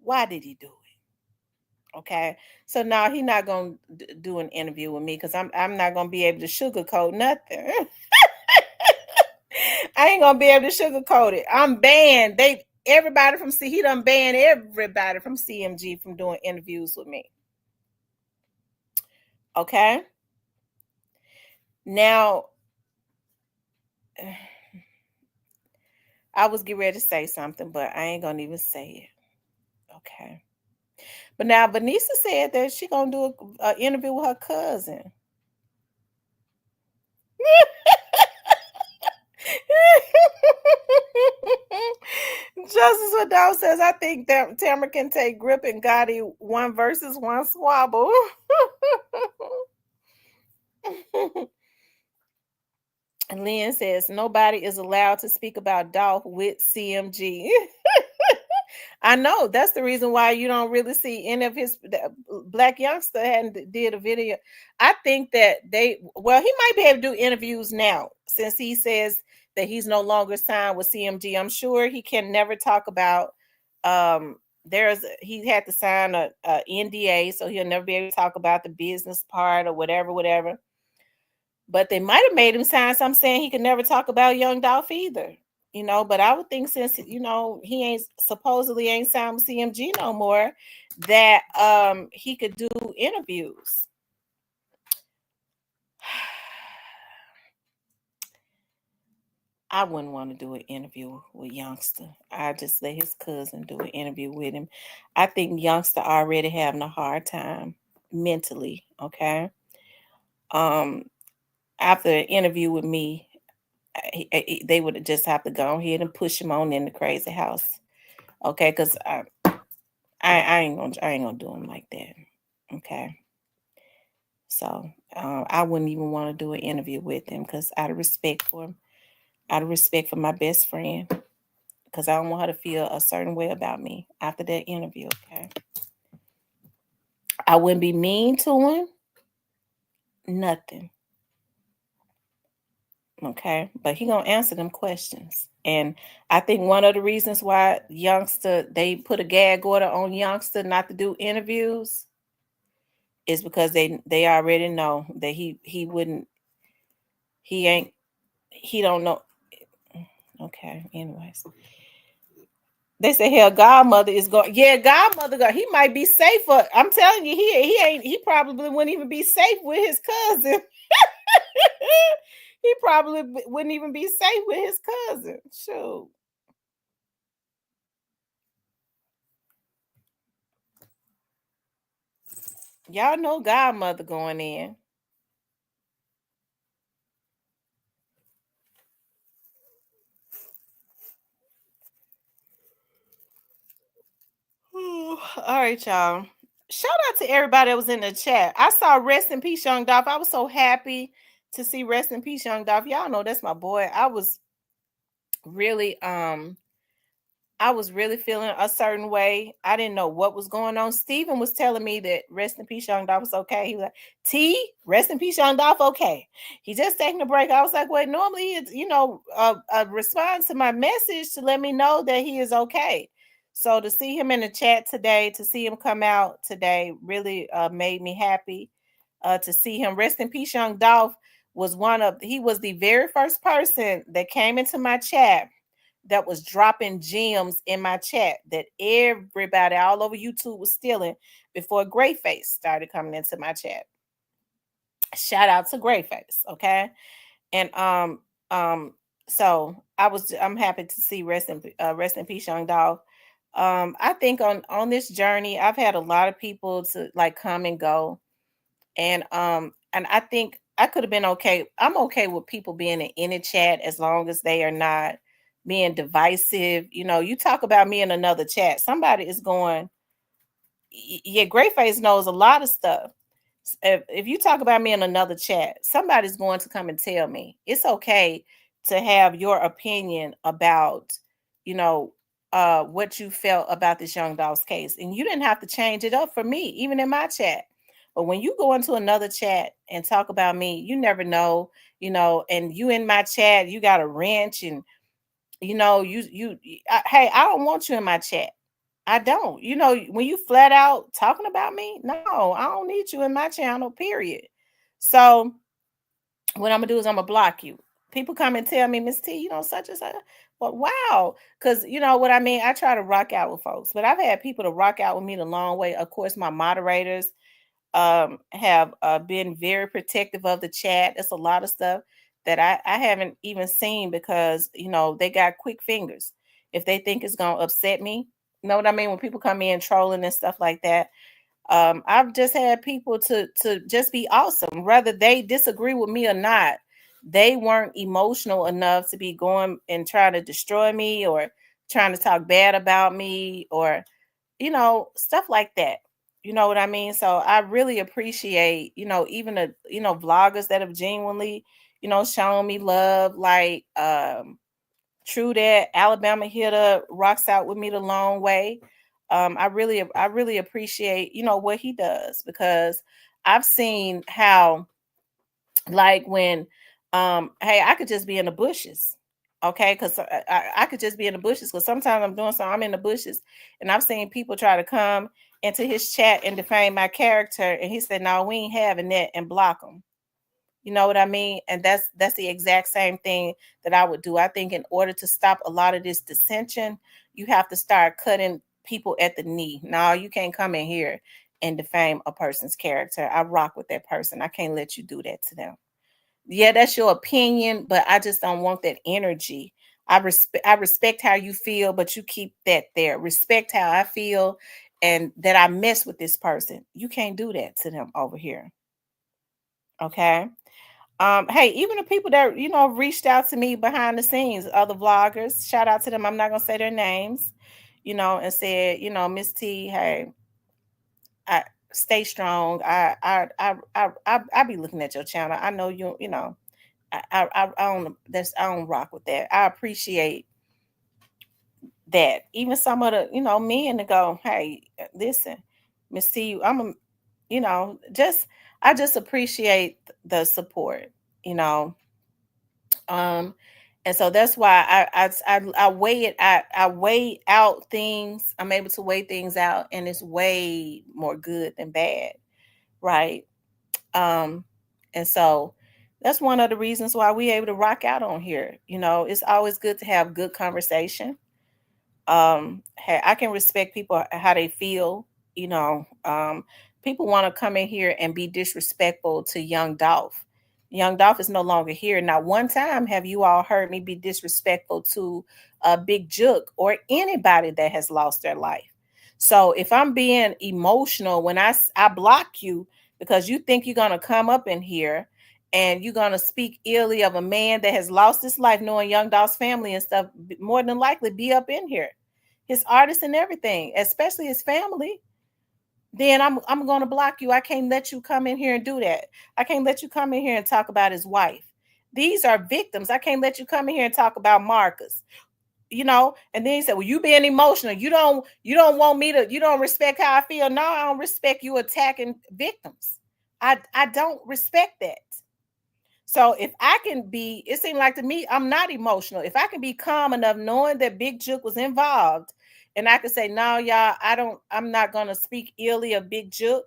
Why did he do it? Okay, so now he's not gonna do an interview with me because I'm not gonna be able to sugarcoat nothing. I ain't gonna be able to sugarcoat it. I'm banned. Everybody from he done banned everybody from CMG from doing interviews with me. Okay. Now, I was getting ready to say something, but I ain't gonna even say it. Okay. But now Vanessa said that she gonna do an interview with her cousin. Justice Adele says, I think that Tamara can take Grip and Gotti one versus one squabble. And Lynn says, nobody is allowed to speak about Dolph with CMG. I know that's the reason why you don't really see any of his Black Youngster hadn't did a video. I think that he might be able to do interviews now since he says that he's no longer signed with CMG. I'm sure he can never talk about he had to sign a NDA, so he'll never be able to talk about the business part or whatever. But they might have made him sign something saying he could never talk about Young Dolph either. But I would think since he ain't supposedly ain't signed with CMG no more, that he could do interviews. I wouldn't want to do an interview with Youngster. I just let his cousin do an interview with him. I think Youngster already having a hard time mentally. Okay. After an interview with me, they would just have to go ahead and push him on in the crazy house. Okay, because I ain't gonna do him like that. Okay. So I wouldn't even want to do an interview with him because out of respect for him, out of respect for my best friend, because I don't want her to feel a certain way about me after that interview. Okay. I wouldn't be mean to him. Nothing. Okay. But he gonna answer them questions. And I think one of the reasons why they put a gag order on Youngster not to do interviews is because they already know that he don't know. Okay, anyways. They say hell Godmother is going. Yeah, Godmother he might be safer. I'm telling you, he probably wouldn't even be safe with his cousin. He probably wouldn't even be safe with his cousin. Shoot. Y'all know Godmother going in. All right, y'all. Shout out to everybody that was in the chat. I saw Rest in Peace Young Dolph. I was so happy to see Rest in Peace Young Dolph. Y'all know that's my boy. I was really feeling a certain way. I didn't know what was going on. Steven was telling me that Rest in Peace Young Dolph was okay. He was like, T, Rest in Peace Young Dolph, okay. He just taking a break. I was like, well, normally it's, a response to my message to let me know that he is okay. So to see him in the chat today, to see him come out today really made me happy to see him. Rest in Peace Young Dolph he was the very first person that came into my chat that was dropping gems in my chat that everybody all over YouTube was stealing before Greyface started coming into my chat. Shout out to Grayface, okay? And um so I'm happy to see rest in peace, Young Dolph. I think on this journey, I've had a lot of people to like come and go, and I think I could have been okay. I'm okay with people being in a chat as long as they are not being divisive. You know, you talk about me in another chat, somebody is going, yeah, Grayface knows a lot of stuff. If you talk about me in another chat, somebody's going to come and tell me. It's okay to have your opinion about, you know, what you felt about this Young Dolph's case. And you didn't have to change it up for me, even in my chat. But when you go into another chat and talk about me, you never know, and you in my chat, you got a wrench and hey, I don't want you in my chat. I don't. When you flat out talking about me, no, I don't need you in my channel, period. So what I'm gonna do is I'm gonna block you. People come and tell me, Miss T, such and such. But wow, because you know what I mean. I try to rock out with folks, but I've had people to rock out with me the long way. Of course, my moderators have been very protective of the chat. It's a lot of stuff that I haven't even seen because they got quick fingers. If they think it's gonna upset me, you know what I mean? When people come in trolling and stuff like that, I've just had people to just be awesome, whether they disagree with me or not. They weren't emotional enough to be going and trying to destroy me or trying to talk bad about me or stuff like that. You know what I mean? So I really appreciate, even the, vloggers that have genuinely, shown me love. Like True that Alabama hitter rocks out with me the long way. I really appreciate, what he does because I've seen how like when hey, I could just be in the bushes. Okay, because I could just be in the bushes because sometimes I'm doing something, I'm in the bushes, and I've seen people try to come into his chat and defame my character, and he said, "No, we ain't having that," and block them. You know what I mean? And that's the exact same thing that I would do. I think in order to stop a lot of this dissension, you have to start cutting people at the knee. No, you can't come in here and defame a person's character. I rock with that person. I can't let you do that to them. Yeah, that's your opinion, but I just don't want that energy. I respect how you feel, but you keep that there. Respect how I feel and that I mess with this person. You can't do that to them over here. Okay. Hey, even the people that reached out to me behind the scenes, other vloggers, shout out to them. I'm not gonna say their names, and said, Miss T, hey, I stay strong. I be looking at your channel. I know you. I don't rock with that. I appreciate that. Even some of the men to go, hey, listen, Miss T, just I just appreciate the support. You know, um, and so that's why I weigh it. I weigh out things. I'm able to weigh things out, and it's way more good than bad, right? Um, and so that's one of the reasons why we able to rock out on here. It's always good to have good conversation. Hey, I can respect people how they feel. People want to come in here and be disrespectful to Young Dolph. Young Dolph is no longer here. Not one time have you all heard me be disrespectful to a Big Jook or anybody that has lost their life. So if I'm being emotional when I block you because you think you're gonna come up in here and you're gonna speak illy of a man that has lost his life, knowing Young Dolph's family and stuff, more than likely be up in here, his artists and everything, especially his family, then I'm going to block you. I can't let you come in here and do that. I can't let you come in here and talk about his wife. These are victims. I can't let you come in here and talk about Marcus. And then he said, "Well, you being emotional. You don't want me to. You don't respect how I feel. No, I don't respect you attacking victims. I don't respect that." So if I can be, it seemed like to me, I'm not emotional. If I can be calm enough knowing that Big Jook was involved, and I can say, no, y'all, I'm not gonna speak illy of Big Jook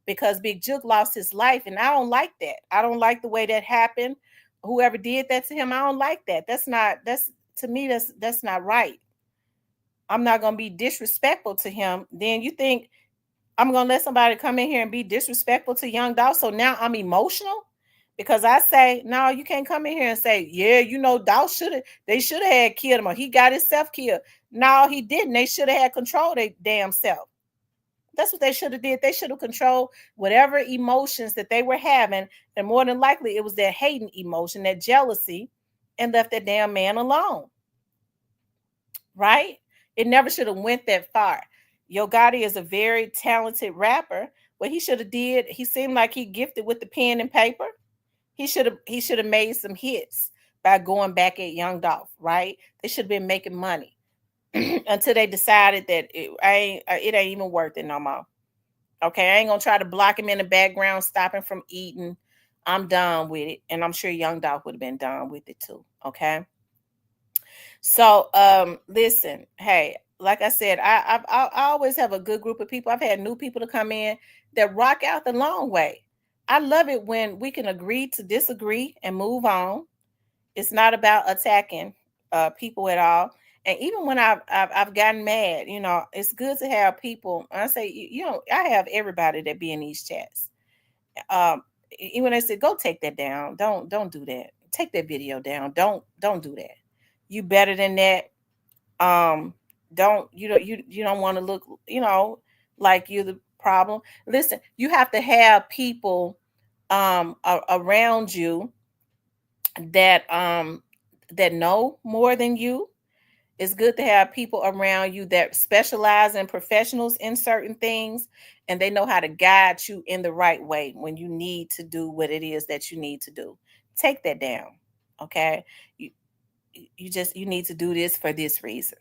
because Big Jook lost his life, and I don't like that. I don't like the way that happened. Whoever did that to him, I don't like that. That's to me, that's not right. I'm not gonna be disrespectful to him. Then you think I'm gonna let somebody come in here and be disrespectful to Young Dolph? So now I'm emotional Because I say, no, you can't come in here and say, yeah, Dolph they should have had killed him, or he got himself killed. No, he didn't. They should have had control their damn self. That's what they should have did. They should have controlled whatever emotions that they were having, and more than likely it was that hating emotion, that jealousy, and left that damn man alone. Right? It never should have went that far. Yo Gotti is a very talented rapper. What he should have did, he seemed like he gifted with the pen and paper. He should have made some hits by going back at Young Dolph, right? They should have been making money until they decided that it ain't even worth it no more. Okay, I ain't gonna try to block him in the background, stop him from eating. I'm done with it, and I'm sure Young Dolph would have been done with it too. Okay, so listen, hey, like I said, I always have a good group of people. I've had new people to come in that rock out the long way. I love it when we can agree to disagree and move on. It's not about attacking people at all. And even when I've gotten mad, it's good to have people. I say, I have everybody that be in these chats. Um, Even I said, go take that down. Don't do that. Take that video down. Don't do that. You better than that. Don't you don't want to look, like you're the problem. Listen, you have to have people around you that know more than you. It's good to have people around you that specialize in professionals in certain things, and they know how to guide you in the right way when you need to do what it is that you need to do. Take that down. Okay? You you need to do this for this reason.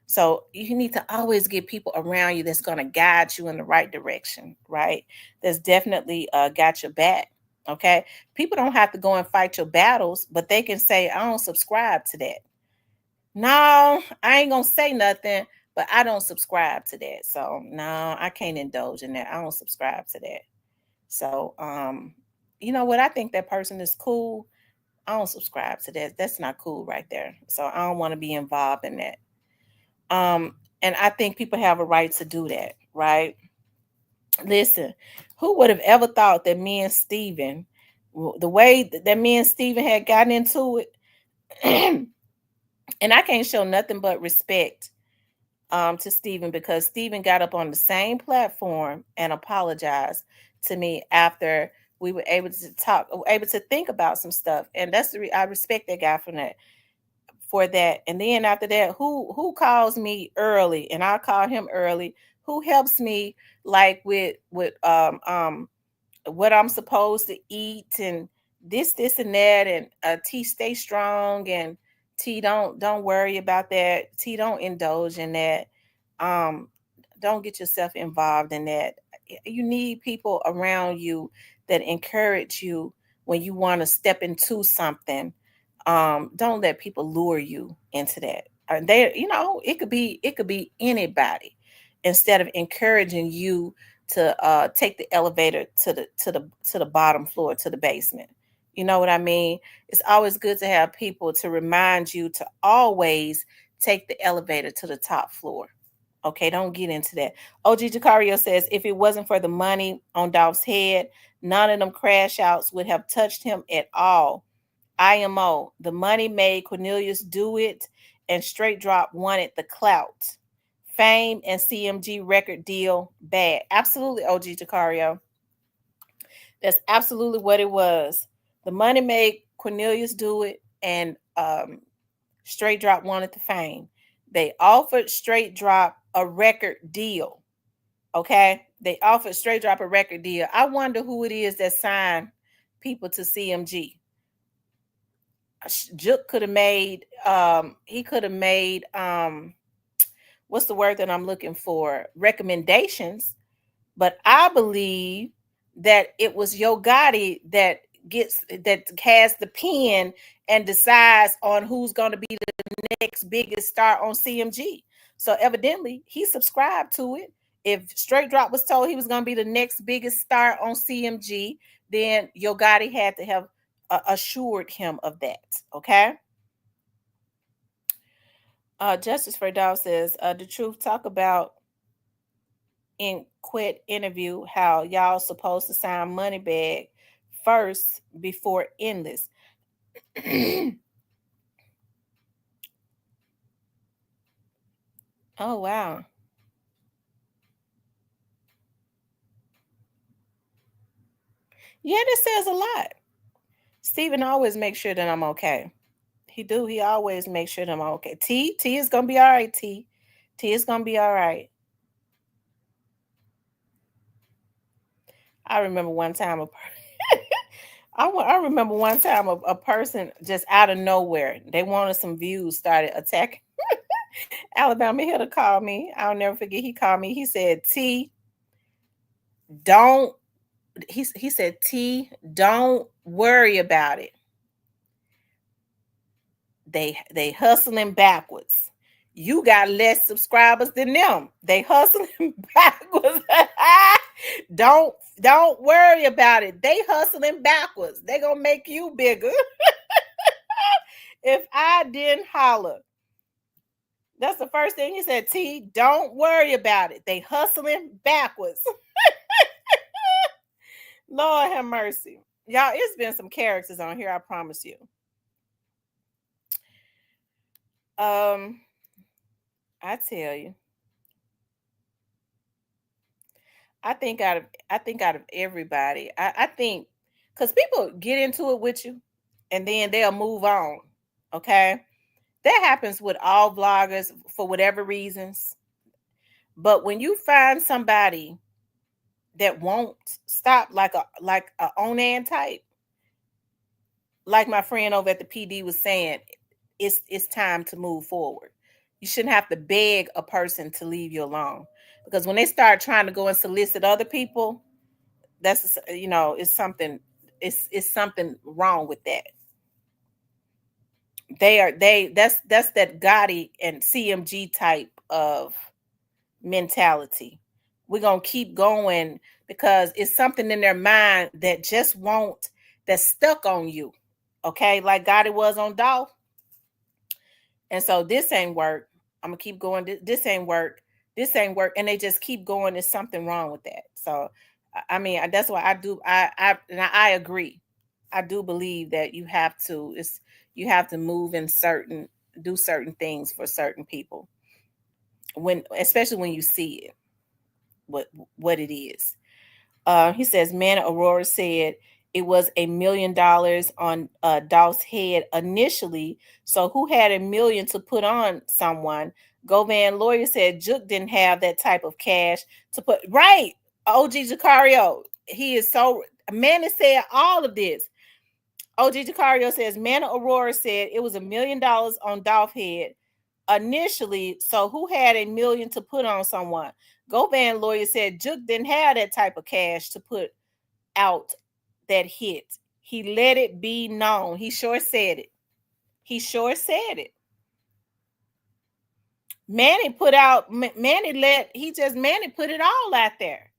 So you need to always get people around you that's going to guide you in the right direction, right? That's definitely got your back. Okay. People don't have to go and fight your battles, but they can say, I don't subscribe to that. No, I ain't gonna say nothing, but I don't subscribe to that. So no, I can't indulge in that. I don't subscribe to that. So you know what? I think that person is cool. I don't subscribe to that. That's not cool right there. So I don't want to be involved in that. And I think people have a right to do that, right? Listen, who would have ever thought that me and Steven, the way that me and Steven had gotten into it, and I can't show nothing but respect to Steven, because Steven got up on the same platform and apologized to me after we were able to talk, able to think about some stuff. And that's I respect that guy for that. And then after that, who calls me early and I call him early, who helps me like with what I'm supposed to eat and this and that, and T, stay strong, and T, don't worry about that. T, don't indulge in that. Um don't get yourself involved in that. You need people around you that encourage you when you want to step into something. Don't let people lure you into that. They, it could be anybody. Instead of encouraging you to take the elevator to the bottom floor, to the basement. You know what I mean? It's always good to have people to remind you to always take the elevator to the top floor. Okay, don't get into that. OG Jacario says if it wasn't for the money on Dolph's head, none of them crash outs would have touched him at all. IMO, the money made Cornelius do it, and Straight Drop wanted the clout. Fame and CMG record deal bad. Absolutely, OG Jacario. That's absolutely what it was. The money made Cornelius do it, and Straight Drop wanted the fame. They offered Straight Drop a record deal. Okay, they offered Straight Drop a record deal. I wonder who it is that signed people to CMG. Juk could have made he could have made what's the word that I'm looking for? Recommendations. But I believe that it was Yo Gotti that has the pen and decides on who's going to be the next biggest star on CMG. So evidently he subscribed to it. If Straight Drop was told he was going to be the next biggest star on CMG, then Yo Gotti had to have assured him of that. Okay. Justice for Dog says, the truth, talk about in quit interview how y'all supposed to sign money bag first before endless. Oh, wow. Yeah, this says a lot. Stephen always makes sure that I'm okay. He do. He always makes sure that I'm okay. T is gonna be all right. T is gonna be all right. I remember one time I remember one time a person just out of nowhere, they wanted some views, started attacking Alabama. Here to call me. I'll never forget. He called me. He said, "T, don't." He said, "T, don't worry about it. They hustling backwards. You got less subscribers than them. They hustling backwards. Don't worry about it. They hustling backwards. They gonna make you bigger." If I didn't holler, that's the first thing he said. T, don't worry about it. They hustling backwards. Lord have mercy. Y'all, it's been some characters on here, I promise you. I tell you, I think out of everybody, I think because people get into it with you and then they'll move on. Okay. That happens with all vloggers for whatever reasons. But when you find somebody that won't stop, like a Onan type, like my friend over at the PD was saying, it's time to move forward. You shouldn't have to beg a person to leave you alone, because when they start trying to go and solicit other people, that's, it's something, it's something wrong with that. That's that Gotti and CMG type of mentality. We're gonna keep going because it's something in their mind that just won't, that's stuck on you. Okay, like Gotti was on Dolph. And so this ain't work. I'm gonna keep going. This ain't work. This ain't work. And they just keep going. There's something wrong with that. So I mean, that's why I do. I agree. I do believe that you have to move in do certain things for certain people, especially when you see it, what what it is. He says, "Man, Aurora said it was $1 million on Dolph's head initially. So who had $1 million to put on someone?" Govan Lawyer said Juke didn't have that type of cash to put. Right. OG Jacario. He is so, Manny said all of this. OG Jacario says Manna Aurora said it was $1 million on Dolph head initially. So who had $1 million to put on someone? Govan Lawyer said Juke didn't have that type of cash to put out that hit. He let it be known. He sure said it. He sure said it. Manny put out, Manny put it all out there.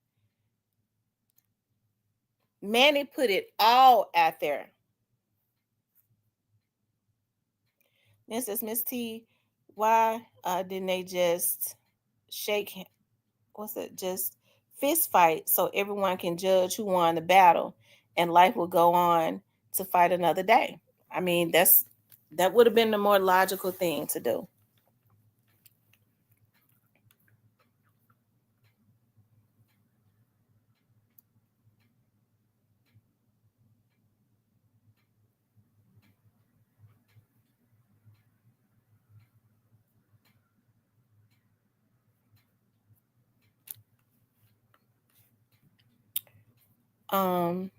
Manny put it all out there. This is Miss T. Why didn't they just shake, what's it, just fist fight so everyone can judge who won the battle and life will go on to fight another day? I mean, that would have been the more logical thing to do. Um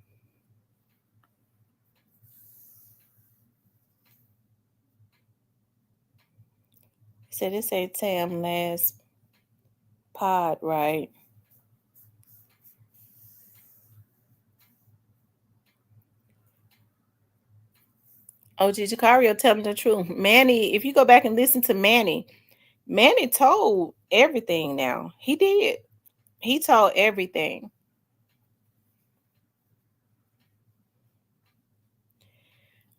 said this ain't Tam last pod, right? OG Jacario telling the truth. Manny, if you go back and listen to Manny told everything now. He did. He told everything.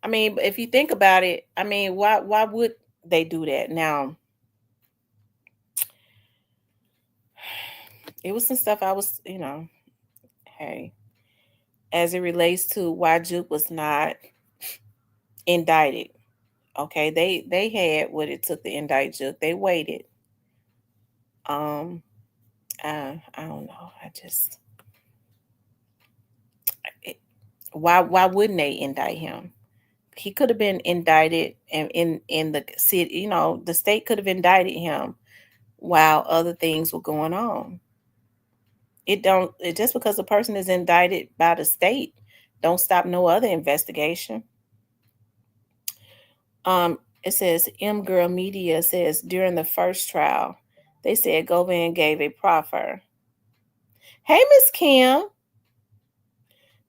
I mean, if you think about it, I mean, why would they do that? Now, it was some stuff I was, hey. as it relates to why Juke was not indicted. Okay, they had what it took to indict Juke. They waited. Um, I don't know. I just it, why wouldn't they indict him? He could have been indicted and in the city. You know, the state could have indicted him while other things were going on. It just because a person is indicted by the state don't stop no other investigation. It says M Girl Media says during the first trial, they said Govan gave a proffer. Hey, Miss Kim.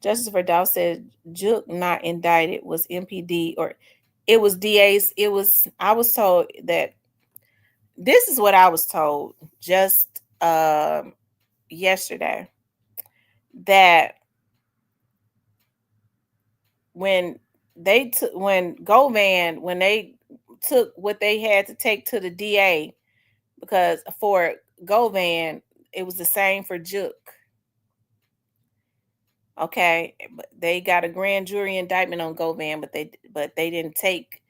Justice Verdal said Juke not indicted was MPD or it was DA's. It was I was told that this is what I was told just yesterday that when when Govan when they took what they had to take to the DA because for Govan it was the same for Juke. Okay, but they got a grand jury indictment on Govan, but they didn't take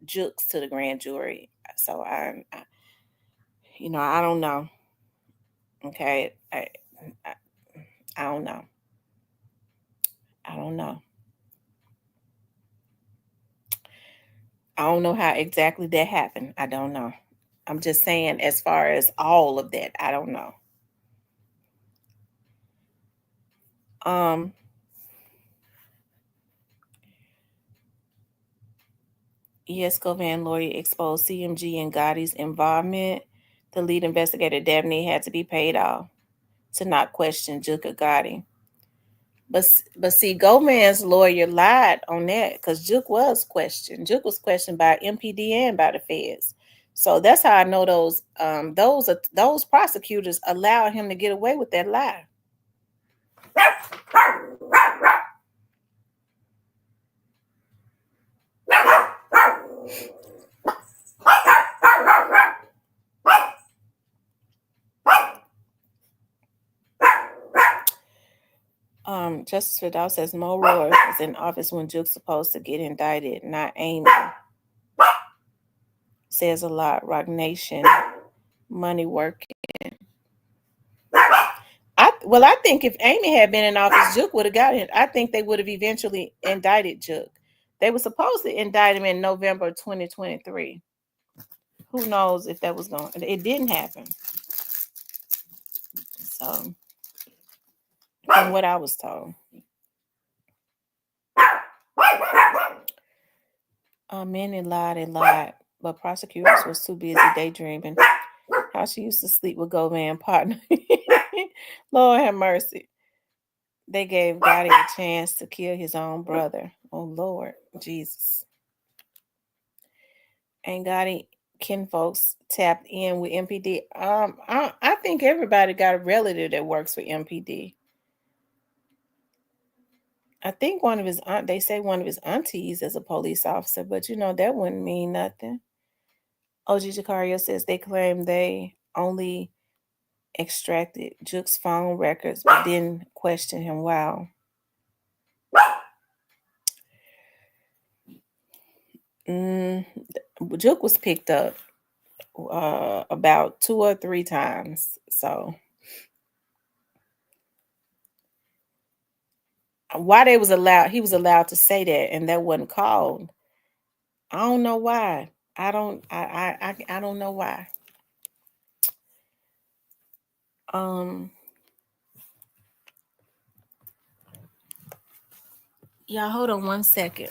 Jukes to the grand jury. So I don't know. Okay, I I don't know. I don't know. I don't know how exactly that happened. I don't know. I'm just saying, as far as all of that, I don't know. Um, yes, Govan lawyer exposed CMG and Gotti's involvement. The lead investigator, Dabney, had to be paid off to not question Juke or Gotti. But see, Govan's lawyer lied on that because Juke was questioned. Juke was questioned by MPD and by the feds. So that's how I know those prosecutors allowed him to get away with that lie. Justice Vidal says Mo Roy was in office when Juke's supposed to get indicted, not Amy. Says a lot. Rock Nation, money working. I think if Amy had been in office, Juke would have got it. I think they would have eventually indicted Juke. They were supposed to indict him in November 2023. Who knows if that was going? It didn't happen. So, from what I was told, many lied and lied, but prosecutors was too busy daydreaming how she used to sleep with Govan partner. Lord have mercy. They gave Gotti a chance to kill his own brother. Oh Lord Jesus. Ain't Gotti kinfolks tapped in with MPD. I think everybody got a relative that works for MPD. I think one of his aunt. They say one of his aunties is a police officer, but that wouldn't mean nothing. OG Jacario says they claim they only extracted Juke's phone records, but didn't question him. Wow. Juke was picked up about 2 or 3 times. So why he was allowed to say that and that wasn't called. I don't know why. I don't know why. Y'all hold on 1 second.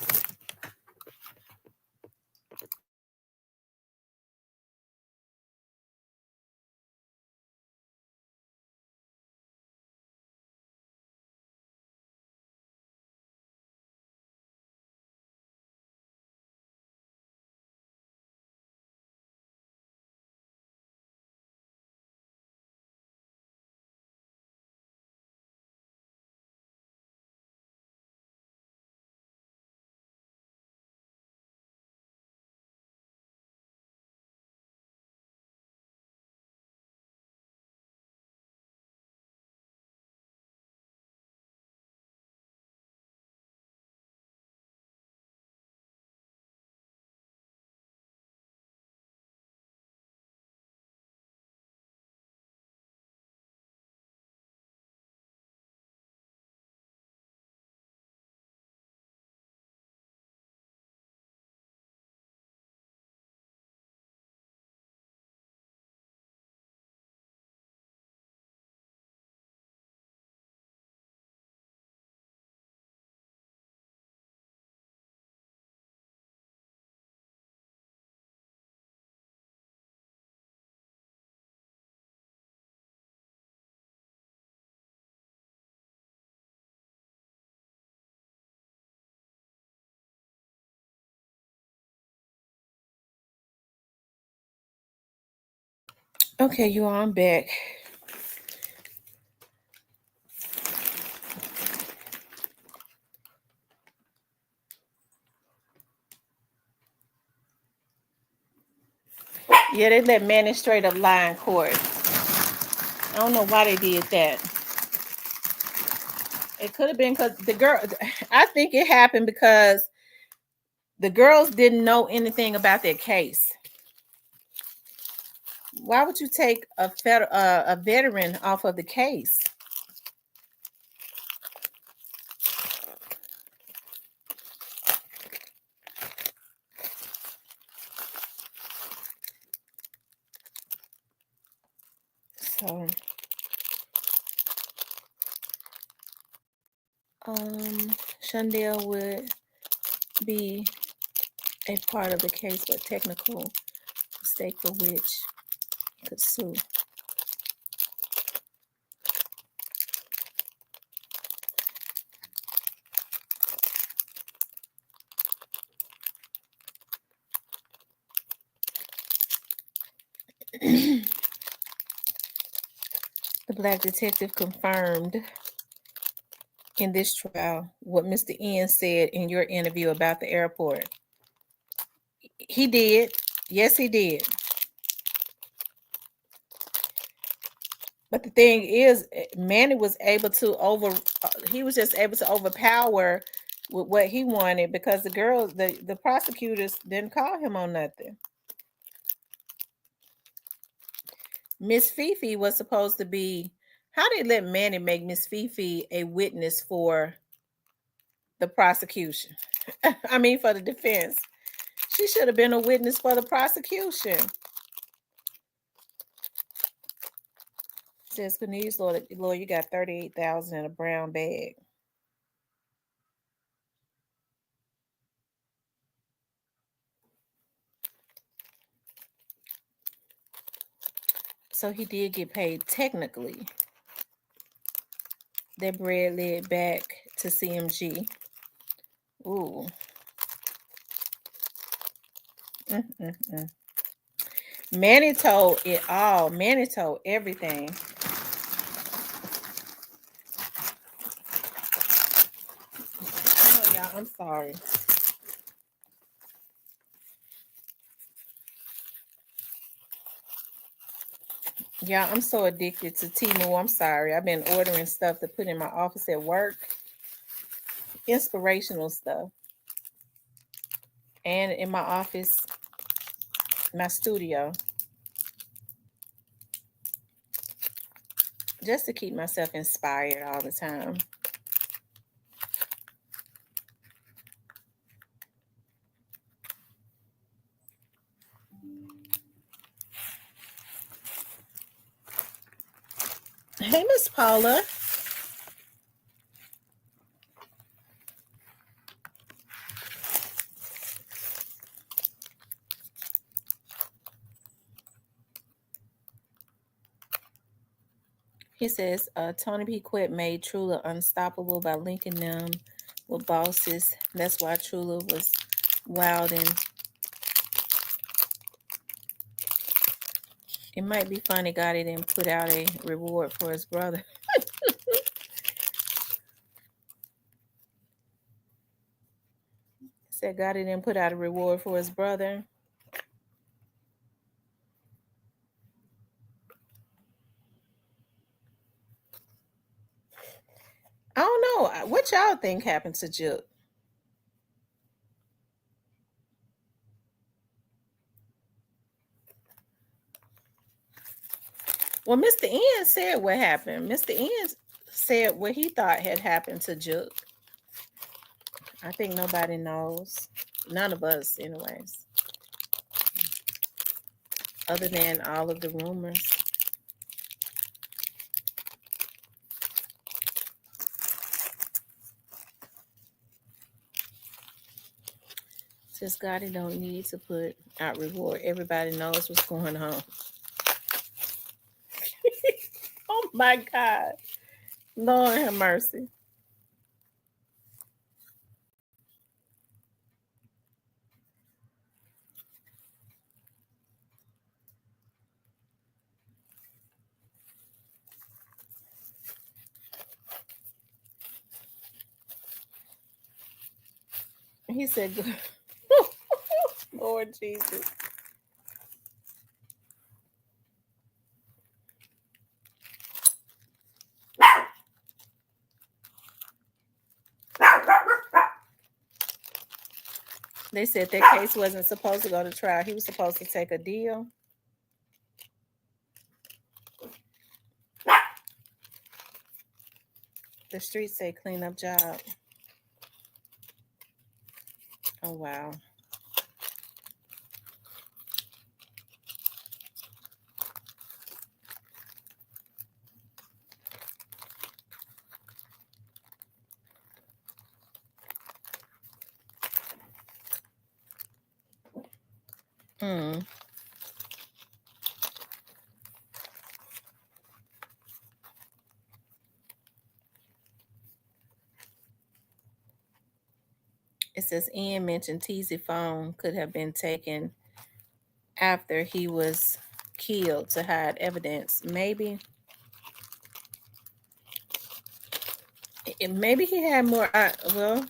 Okay, you all, I'm back. Yeah, they let Manny straight up lie in court. I don't know why they did that. It could have been because the girl, I think it happened because the girls didn't know anything about their case. Why would you take a veteran off of the case? So, Shondell would be a part of the case, but technical mistake for which he could sue. The black detective confirmed in this trial what Mr. N said in your interview about the airport. He did. Yes, he did. But the thing is, Manny was able to he was just able to overpower with what he wanted because the girls, the prosecutors didn't call him on nothing. Miss Fifi was supposed to be, how did they let Manny make Miss Fifi a witness for the prosecution? I mean, for the defense. She should have been a witness for the prosecution. Says Cornelius, Lord, you got 38,000 in a brown bag. So he did get paid technically. That bread led back to CMG. Ooh. Manny told it all. Manny told everything. Oh, y'all, I'm sorry. Yeah, I'm so addicted to Temu. I'm sorry. I've been ordering stuff to put in my office at work. Inspirational stuff. And in my office, my studio. Just to keep myself inspired all the time. Hey, Miss Paula. He says, Tony P. Quit made Trula unstoppable by linking them with bosses. That's why Trula was wild, and it might be funny Gotti didn't put out a reward for his brother. Said Gotti didn't put out a reward for his brother. I don't know. What y'all think happened to Juke? Well, Mr. N said what happened. Mr. N said what he thought had happened to Juke. I think nobody knows. None of us, anyways. Other than all of the rumors. Since Gotti don't need to put out reward, everybody knows what's going on. Oh my God. Lord have mercy. He said, Lord Jesus. They said that case wasn't supposed to go to trial. He was supposed to take a deal. The streets say cleanup job. Oh, wow. Mm. It says Ian mentioned Teezy phone could have been taken after he was killed to hide evidence. Maybe. Maybe he had more. Well,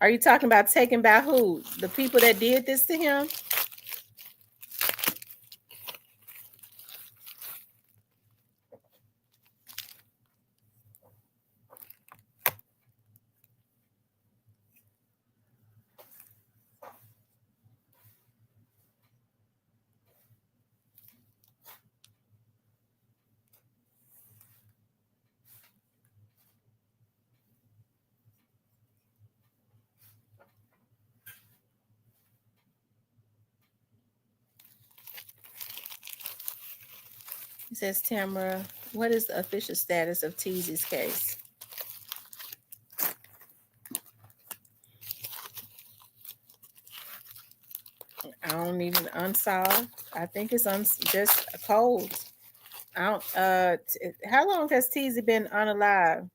are you talking about taken by who? The people that did this to him? He says, Tamara, what is the official status of Teezy's case? I don't even unsolved. I think it's just cold. I don't. How long has Teezy been unalive?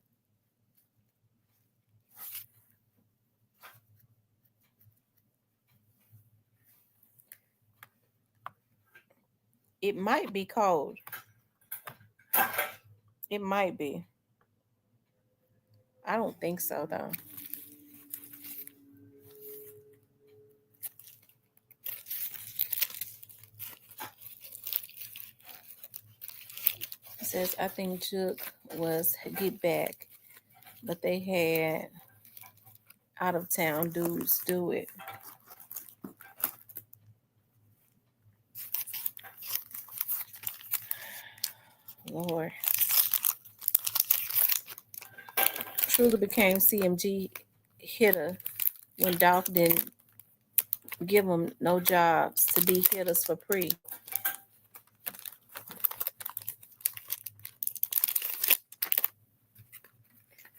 It might be cold. It might be. I don't think so though. It says I think Jook was Get Back, but they had out of town dudes do it. Lord. Truly became CMG hitter when Dolph didn't give them no jobs to be hitters for free.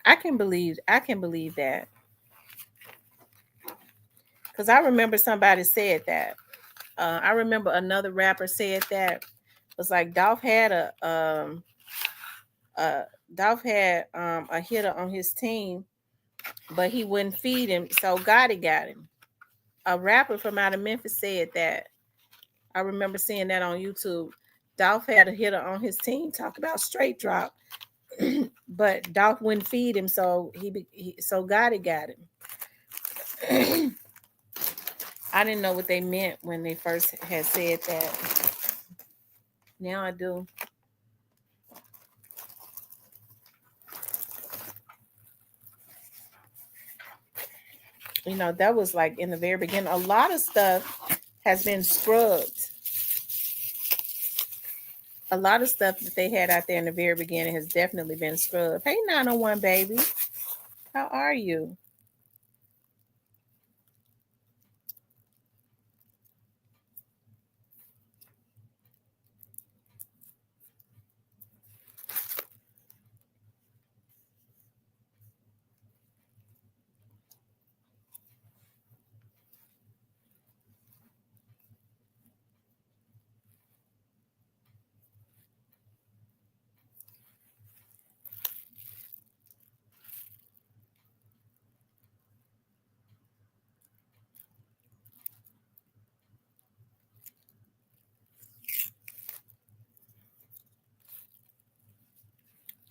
I can believe that. Because I remember somebody said that. I remember another rapper said that. It was like Dolph had a hitter on his team, but he wouldn't feed him, so Gotti got him. A rapper from out of Memphis said that. I remember seeing that on YouTube. Dolph had a hitter on his team, talk about straight drop, but Dolph wouldn't feed him, so so Gotti got him. I didn't know what they meant when they first had said that. Now I do. You know, that was like in the very beginning. A lot of stuff has been scrubbed. A lot of stuff that they had out there in the very beginning has definitely been scrubbed. Hey, 901 baby. How are you?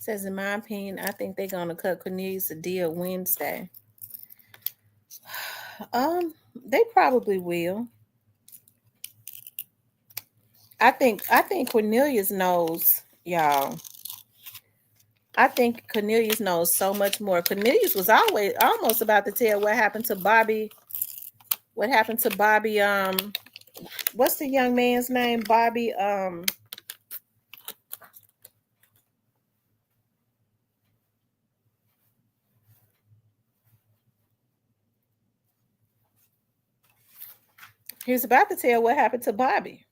Says, in my opinion, I think they're gonna cut Cornelius a deal Wednesday. They probably will. I think Cornelius knows, y'all. I think Cornelius knows so much more. Cornelius was always almost about to tell what happened to Bobby. What happened to Bobby? What's the young man's name? Bobby. He was about to tell what happened to Bobby.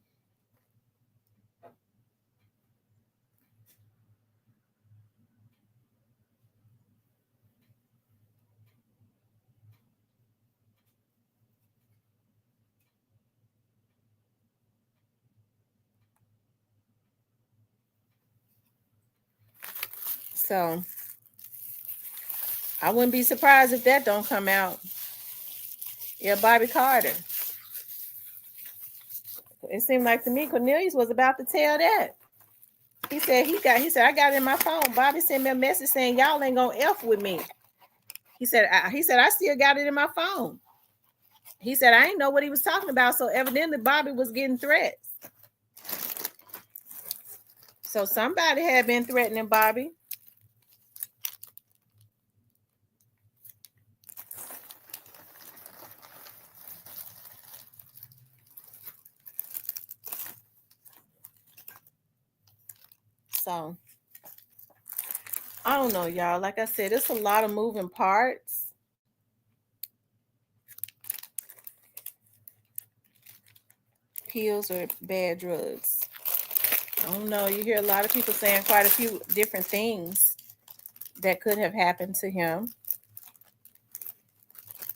So I wouldn't be surprised if that don't come out. Yeah, Bobby Carter. It seemed like to me Cornelius was about to tell that. He said I got it in my phone. Bobby sent me a message saying y'all ain't gonna F with me. He said I still got it in my phone. He said I ain't know what he was talking about. So evidently Bobby was getting threats. So somebody had been threatening Bobby. So I don't know, y'all. Like I said, it's a lot of moving parts. Pills or bad drugs. I don't know. You hear a lot of people saying quite a few different things that could have happened to him.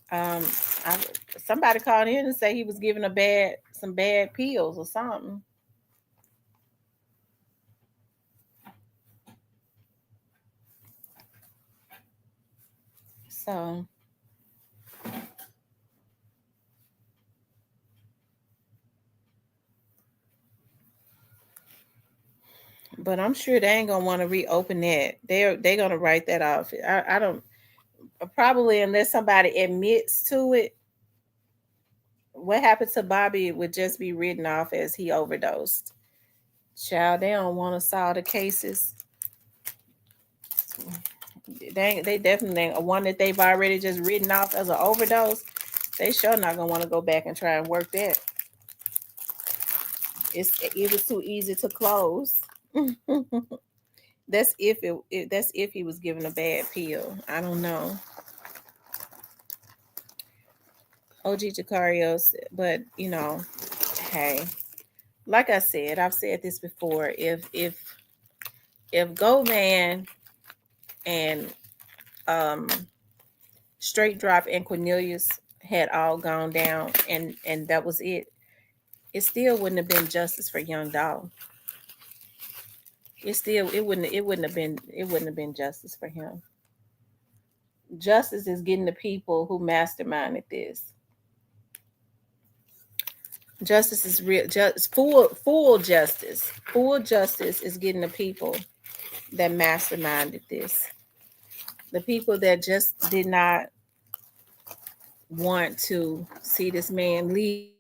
Um, I, somebody called in and say he was given some bad pills or something. So, but I'm sure they ain't gonna want to reopen that. They're gonna write that off. I don't probably unless somebody admits to it. What happened to Bobby would just be written off as he overdosed. Child, they don't want to solve the cases. They definitely one that they've already just written off as an overdose. They sure not gonna want to go back and try and work that. It was too easy to close. That's if he was given a bad pill. I don't know. OG Jacarios, but hey, like I said, I've said this before. If Goldman and um Straight Drop and Cornelius had all gone down and that was it still wouldn't have been justice for Young Dolph. It wouldn't have been justice for him. Justice is getting the people who masterminded this. Justice is real. Just full justice. Full justice is getting the people that masterminded this. The people that just did not want to see this man leave.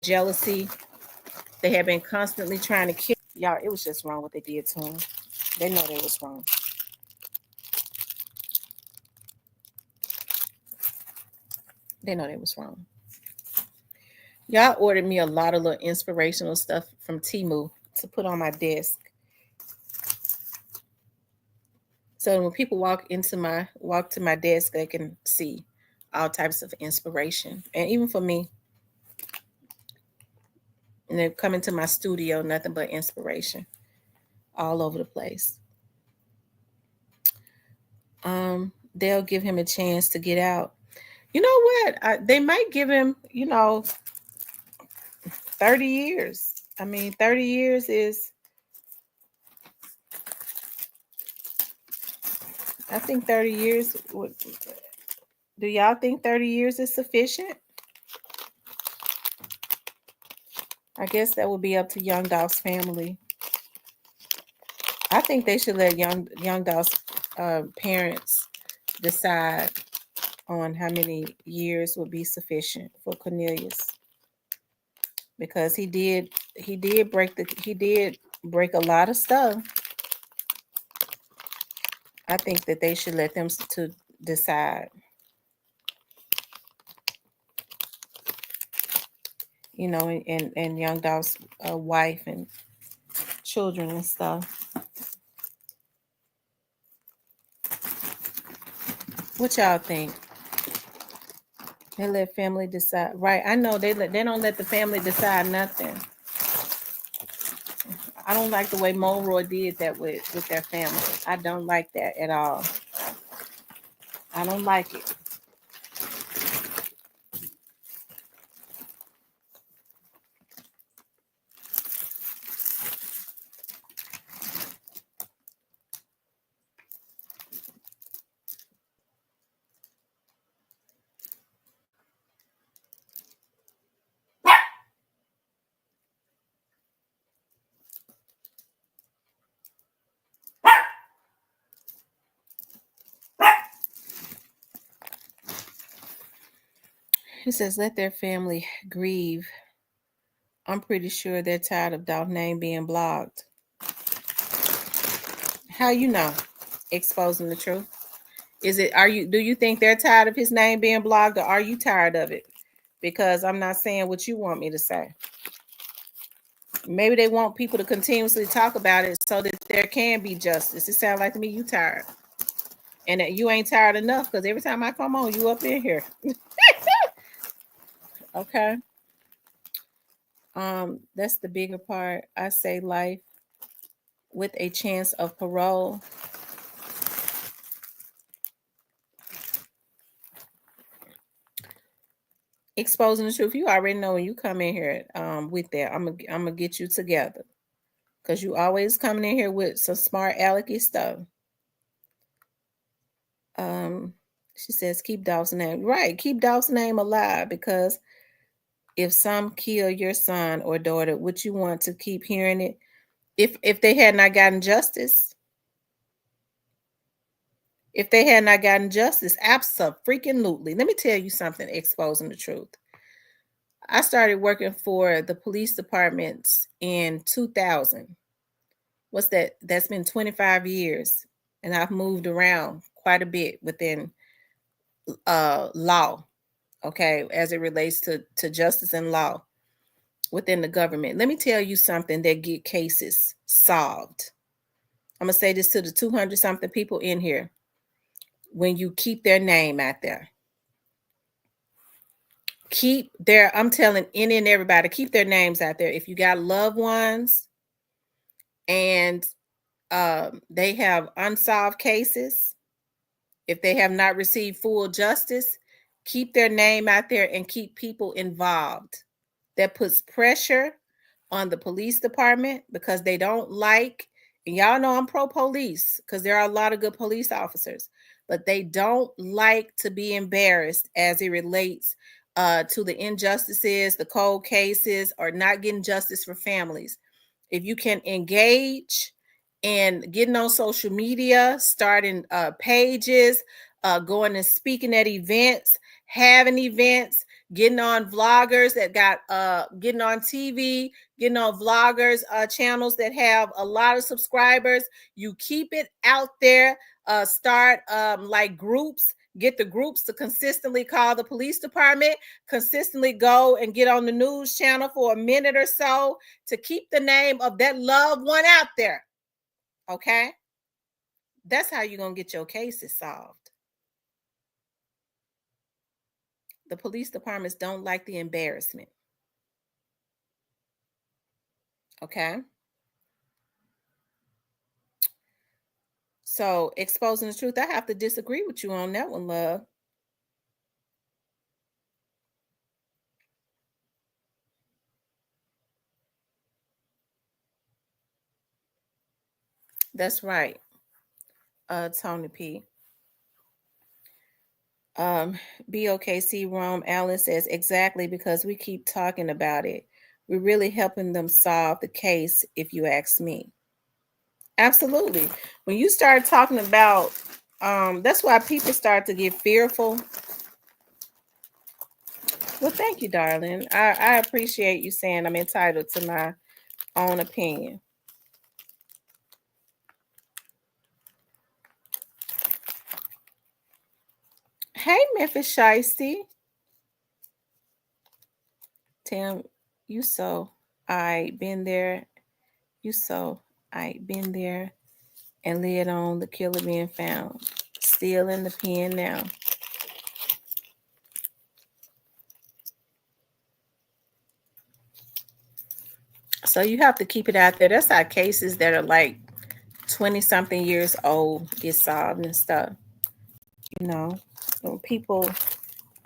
Jealousy. They have been constantly trying to kill y'all. It was just wrong what they did to him. They know they was wrong. They know they was wrong. Y'all ordered me a lot of little inspirational stuff from Temu to put on my desk. So when people walk to my desk, they can see all types of inspiration. And even for me, and they come into my studio, nothing but inspiration all over the place. They'll give him a chance to get out. You know what? They might give him, 30 years. I mean, 30 years is, I think 30 years, do y'all think 30 years is sufficient? I guess that would be up to Young Dolph's family. I think they should let Young Dolph's parents decide on how many years would be sufficient for Cornelius, because he did break a lot of stuff. I think that they should let them to decide. You know, and Young Dolph's wife and children and stuff. What y'all think? They let family decide, right? I know they don't let the family decide nothing. I don't like the way Mulroy did that with their family. I don't like that at all. I don't like it. He says, let their family grieve. I'm pretty sure they're tired of Dolph's name being blocked. How you know? Exposing the truth. Do you think they're tired of his name being blocked, or are you tired of it? Because I'm not saying what you want me to say. Maybe they want people to continuously talk about it so that there can be justice. It sounds like to me you tired. And that you ain't tired enough, because every time I come on, you up in here. Okay. That's the bigger part. I say life with a chance of parole. Exposing the truth. You already know when you come in here with that, I'm gonna get you together, because you always coming in here with some smart alecky stuff. She says keep Dolph's name, right? Keep Dolph's name alive, because if some kill your son or daughter, would you want to keep hearing it? If they had not gotten justice, absolutely. Let me tell you something. Exposing the truth. I started working for the police departments in 2000. What's that? That's been 25 years, and I've moved around quite a bit within law, okay, as it relates to justice and law within the government. Let me tell you something that get cases solved. I'm gonna say this to the 200 something people in here. When you keep their name out there, I'm telling any and everybody, keep their names out there. If you got loved ones and they have unsolved cases, if they have not received full justice, keep their name out there and keep people involved. That puts pressure on the police department, because they don't like, and y'all know I'm pro police because there are a lot of good police officers, but they don't like to be embarrassed as it relates to the injustices, the cold cases, or not getting justice for families. If you can engage in getting on social media, starting pages, going and speaking at events, having events, getting on vloggers that got getting on TV, getting on vloggers channels that have a lot of subscribers. You keep it out there. Start like groups. Get the groups to consistently call the police department, consistently go and get on the news channel for a minute or so to keep the name of that loved one out there. Okay? That's how you're going to get your cases solved. The police departments don't like the embarrassment. Okay? So, exposing the truth, I have to disagree with you on that one, love. That's right. Tony P. BOKC Rome Allen says, exactly, because we keep talking about it. we're really helping them solve the case, if you ask me. Absolutely. When you start talking about, that's why people start to get fearful. Well, thank you, darling. I appreciate you saying I'm entitled to my own opinion. Hey, Memphis Shiesty. Tim, you so I been there. You so I been there and led on the killer being found. Still in the pen now. So you have to keep it out there. That's how cases that are like 20 something years old get solved and stuff. You know, people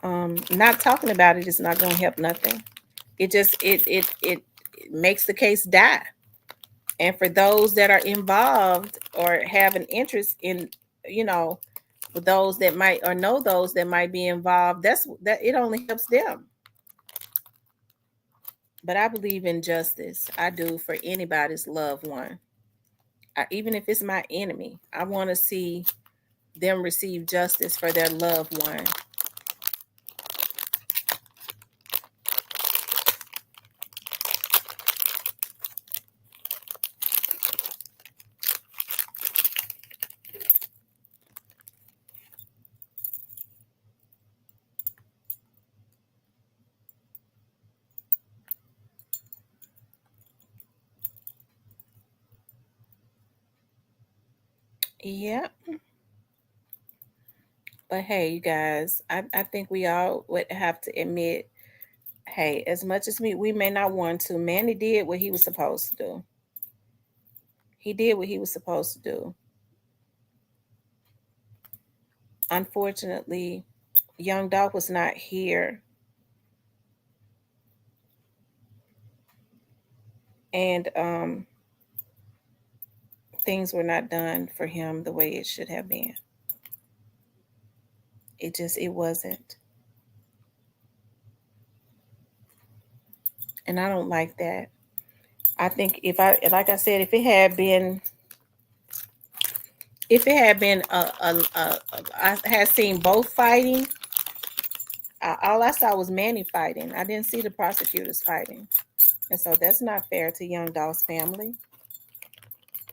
not talking about it is not going to help nothing. It just it makes the case die. And for those that are involved or have an interest in, you know, those that might or know those that might be involved, that it only helps them. But I believe in justice. I do, for anybody's loved one. Even if it's my enemy, I want to see them receive justice for their loved one. Yeah. But hey, you guys, I think we all would have to admit, hey, as much as we may not want to, Manny did what he was supposed to do. He did what he was supposed to do. Unfortunately, Young Dolph was not here. And things were not done for him the way it should have been. It wasn't. And I don't like that. I think like I said, if it had been I had seen both fighting. All I saw was Manny fighting. I didn't see the prosecutors fighting. And so that's not fair to Young Dolph's family.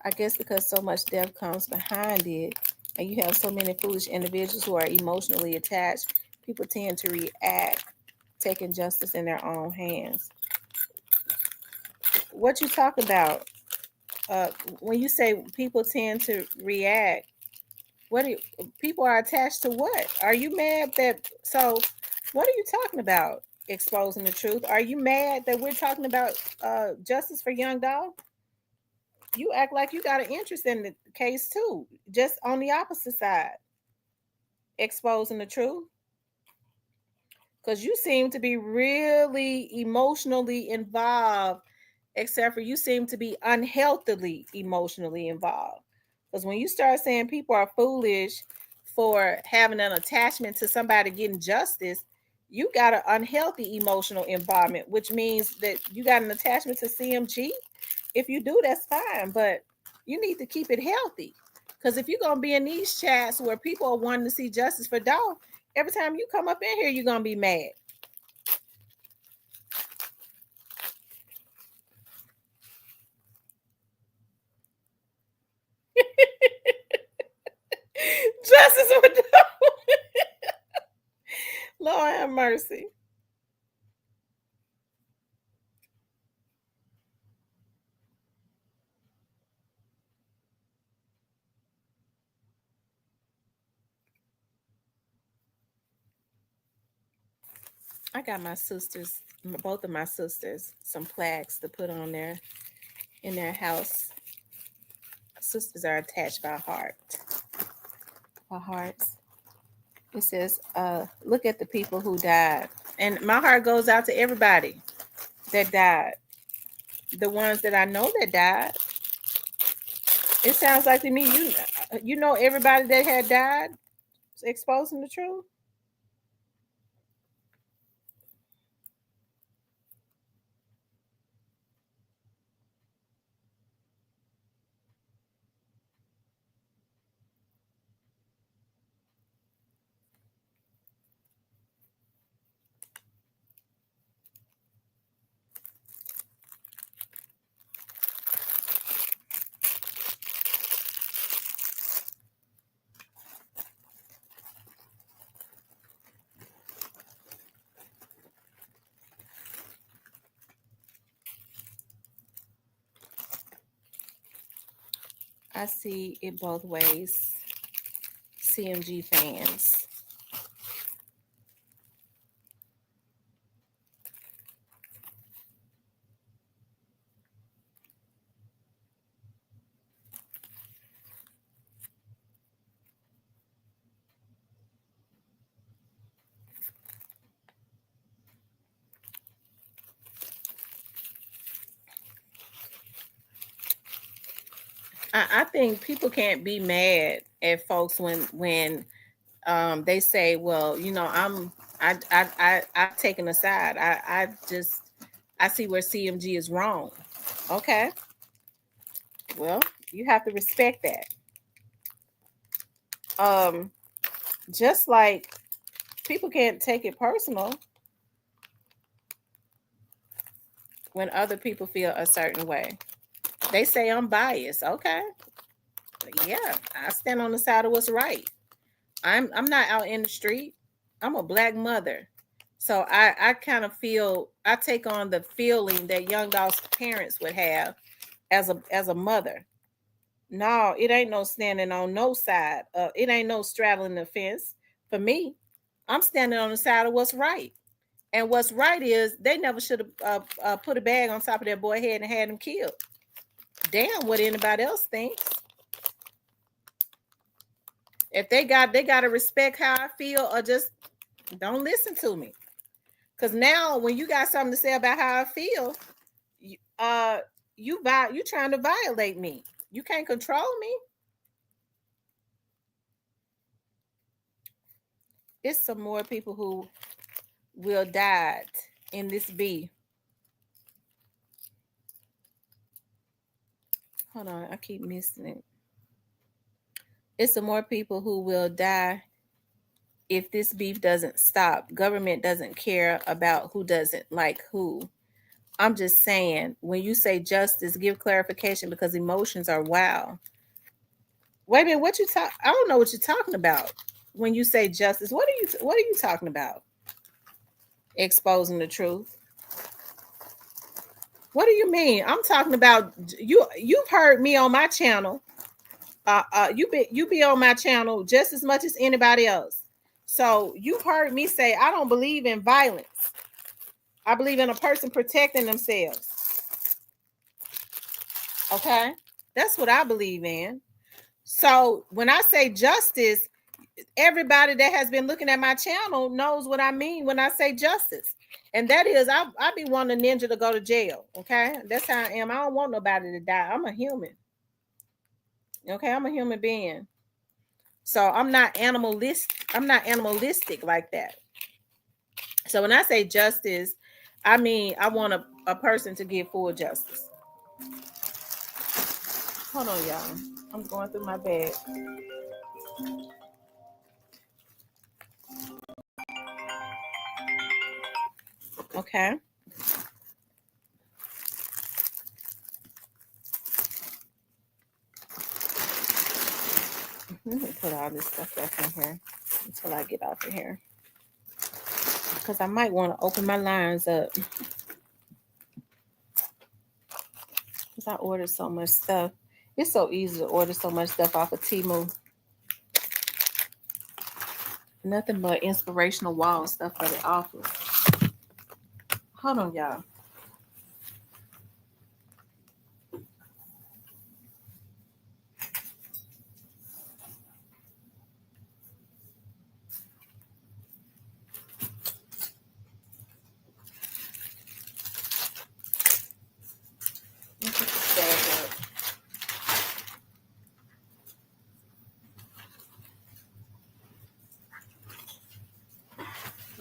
I guess because so much death comes behind it, and you have so many foolish individuals who are emotionally attached, people tend to react, taking justice in their own hands. What you talk about? When you say people tend to react, people are attached to what? Are you mad that? So, what are you talking about? Exposing the truth. Are you mad that we're talking about justice for Young Dolph? You act like you got an interest in the case too, just on the opposite side, exposing the truth. Because you seem to be really emotionally involved, except for you seem to be unhealthily emotionally involved. Because when you start saying people are foolish for having an attachment to somebody getting justice, you got an unhealthy emotional involvement, which means that you got an attachment to CMG. If you do, that's fine, but you need to keep it healthy. Because if you're going to be in these chats where people are wanting to see justice for Dolph, every time you come up in here, you're going to be mad. Justice for Dolph. Lord have mercy. I got my sisters, both of my sisters, some plaques to put on there in their house. Sisters are attached by heart. By hearts. It says, look at the people who died. And my heart goes out to everybody that died. The ones that I know that died. It sounds like to me, you know everybody that had died exposing the truth. I see it both ways. CMG fans. I think people can't be mad at folks when they say, well, you know, I've taken a side. I see where CMG is wrong. Okay, well, you have to respect that. Um, just like people can't take it personal when other people feel a certain way. They say I'm biased. Okay, yeah, I stand on the side of what's right. I'm not out in the street. I'm a black mother. So I kind of feel I take on the feeling that Young Dolph's parents would have as a mother. No, it ain't no standing on no side. It ain't no straddling the fence for me. I'm standing on the side of what's right. And what's right is they never should have put a bag on top of their boy head and had him killed. Damn, what anybody else thinks. If they gotta respect how I feel, or just don't listen to me. Cause now when you got something to say about how I feel, you, you trying to violate me. You can't control me. It's some more people who will die in this B. Hold on, I keep missing it. It's some more people who will die if this beef doesn't stop. Government doesn't care about who doesn't like who. I'm just saying, when you say justice, give clarification because emotions are wild. Wait a minute, what you talk? I don't know what you're talking about when you say justice. What are you talking about? Exposing the truth. What do you mean? I'm talking about you. You've heard me on my channel. You be on my channel just as much as anybody else. So you've heard me say I don't believe in violence. I believe in a person protecting themselves. Okay, that's what I believe in. So when I say justice, everybody that has been looking at my channel knows what I mean when I say justice. And that is, I be wanting a ninja to go to jail. Okay, that's how I am. I don't want nobody to die. I'm a human. Okay, I'm a human being. So I'm not animalistic. I'm not animalistic like that. So when I say justice, I mean I want a person to get full justice. Hold on, y'all. I'm going through my bag. Okay. Let me put all this stuff back in here until I get off of here. Because I might want to open my lines up. Because I ordered so much stuff. It's so easy to order so much stuff off of Temu. Nothing but inspirational wall stuff that it offers. Hold on, y'all.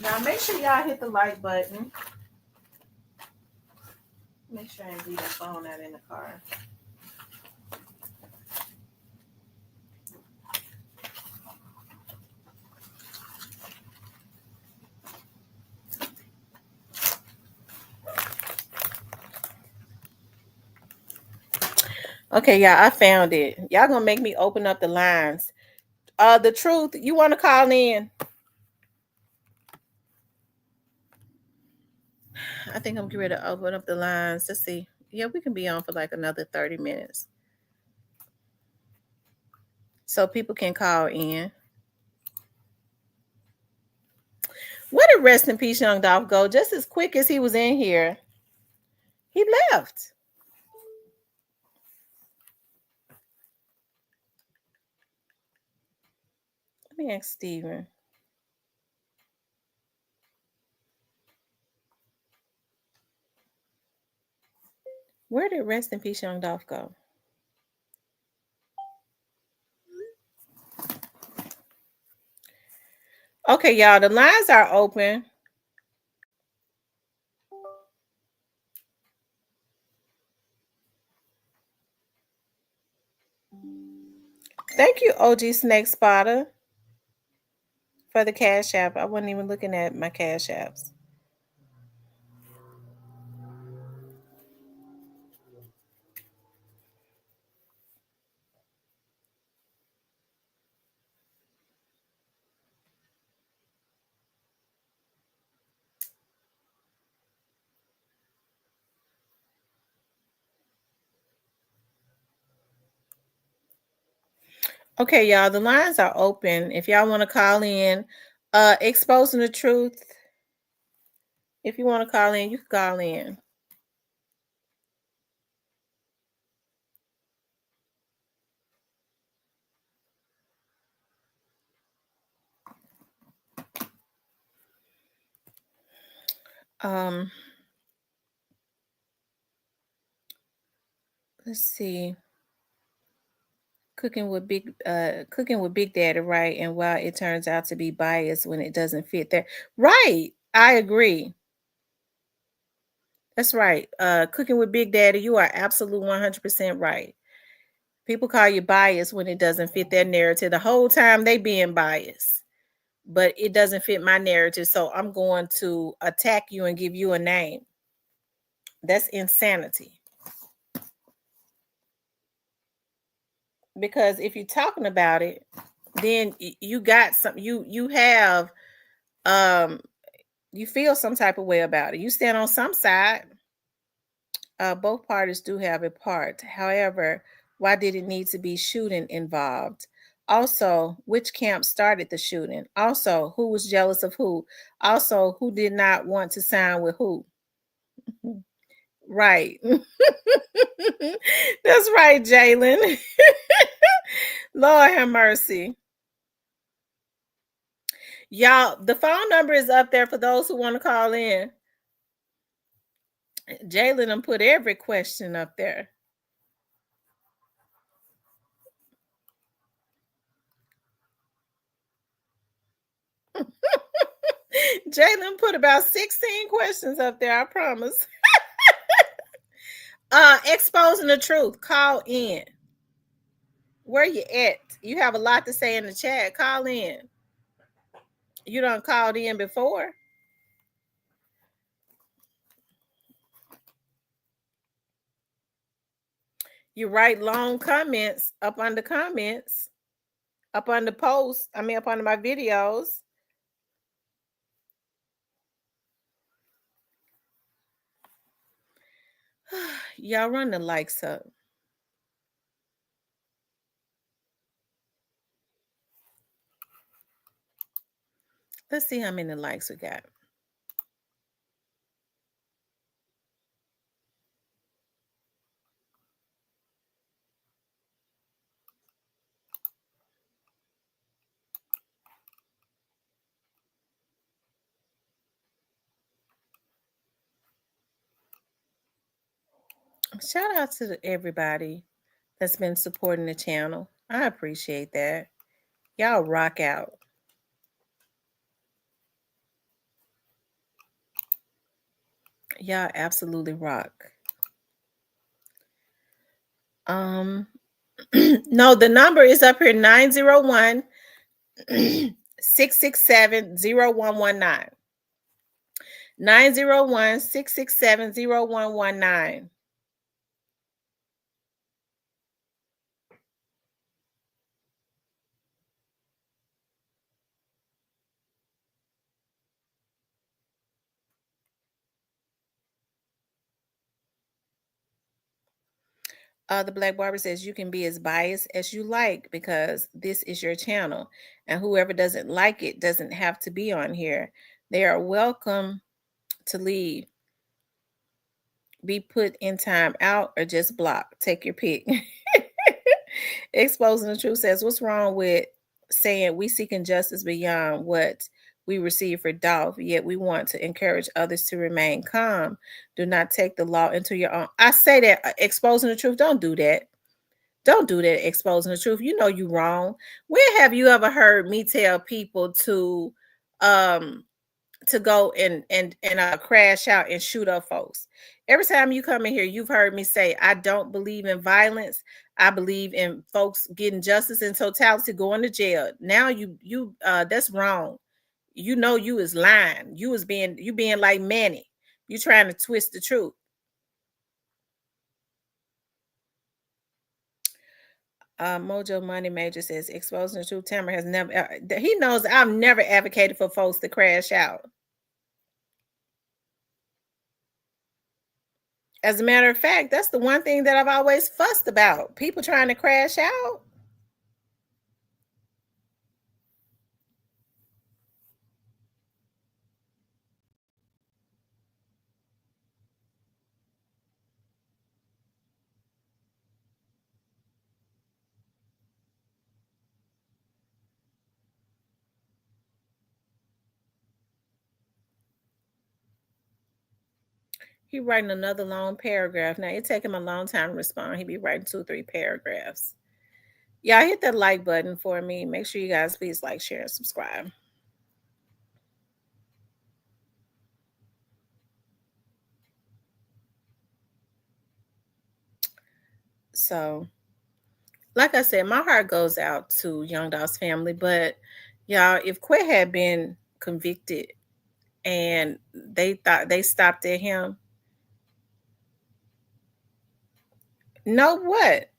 Now make sure y'all hit the like button. Make sure I ain't leave the phone out in the car. Okay, y'all, I found it. Y'all gonna make me open up the lines. The truth, you want to call in? I think I'm getting ready to open up the lines. Let's see. Yeah, we can be on for like another 30 minutes. 'Cause I ordered so much stuff. It's so easy to order so much stuff off of Temu. Nothing but inspirational wall stuff that it offers. Hold on, y'all. I think I'm getting ready to open up the lines. Let's see. Yeah, we can be on for like another 30 minutes. so people can call in. Where did rest in peace Young Dolph go? Just as quick as he was in here, he left. Let me ask Steven. Where did rest in peace Young Dolph go? Okay, y'all, the lines are open. Thank you, OG Snake Spotter, for the Cash App. I wasn't even looking at my Cash Apps. Okay, y'all, the lines are open. If y'all want to call in, exposing the truth. If you want to call in, you can call in. Let's see. Cooking with Big Daddy, right? And while it turns out to be biased when it doesn't fit there. Right. I agree. That's right. Cooking with Big Daddy, you are absolutely 100% right. People call you biased when it doesn't fit their narrative. The whole time they being biased, but it doesn't fit my narrative. So I'm going to attack you and give you a name. That's insanity. Because if you're talking about it, then you got some, you have, you feel some type of way about it. You stand on some side. Both parties do have a part. However, why did it need to be shooting involved? Also, which camp started the shooting? Also, who was jealous of who? Also, who did not want to sign with who? Right. That's right, Jalen. Lord have mercy. Y'all, the phone number is up there for those who want to call in. Jalen put every question up there. Jalen put about 16 questions up there, I promise. Exposing the truth. Call in. Where you at? You have a lot to say in the chat. Call in. You done called in before. You write long comments up under comments, up under posts. I mean, up under my videos. Y'all run the likes up. Let's see how many likes we got. Shout out to everybody that's been supporting the channel. I appreciate that. Y'all rock out. Y'all absolutely rock. No, the number is up here 901 667 0119. 901 667 0119. The Black Barber says you can be as biased as you like because this is your channel, and whoever doesn't like it doesn't have to be on here. They are welcome to leave, be put in time out, or just block. Take your pick. Exposing the Truth says, what's wrong with saying we seeking justice beyond what we receive for Dolph, yet we want to encourage others to remain calm. Do not take the law into your own. I say that, exposing the truth, don't do that. Don't do that, exposing the truth. You know you wrong. When have you ever heard me tell people to go and crash out and shoot up folks? Every time you come in here, you've heard me say I don't believe in violence. I believe in folks getting justice in totality, going to jail. Now you that's wrong. You know you is lying. You being like Manny. You trying to twist the truth. Mojo Money Major says exposing the truth. Tamara has never. He knows I've never advocated for folks to crash out. As a matter of fact, that's the one thing that I've always fussed about. People trying to crash out. He writing another long paragraph. Now it take him a long time to respond. He be writing 2 or 3 paragraphs. Y'all hit that like button for me. Make sure you guys please like, share, and subscribe. So, like I said, my heart goes out to Young Dolph's family. But y'all, if Quay had been convicted and they thought they stopped at him, know what?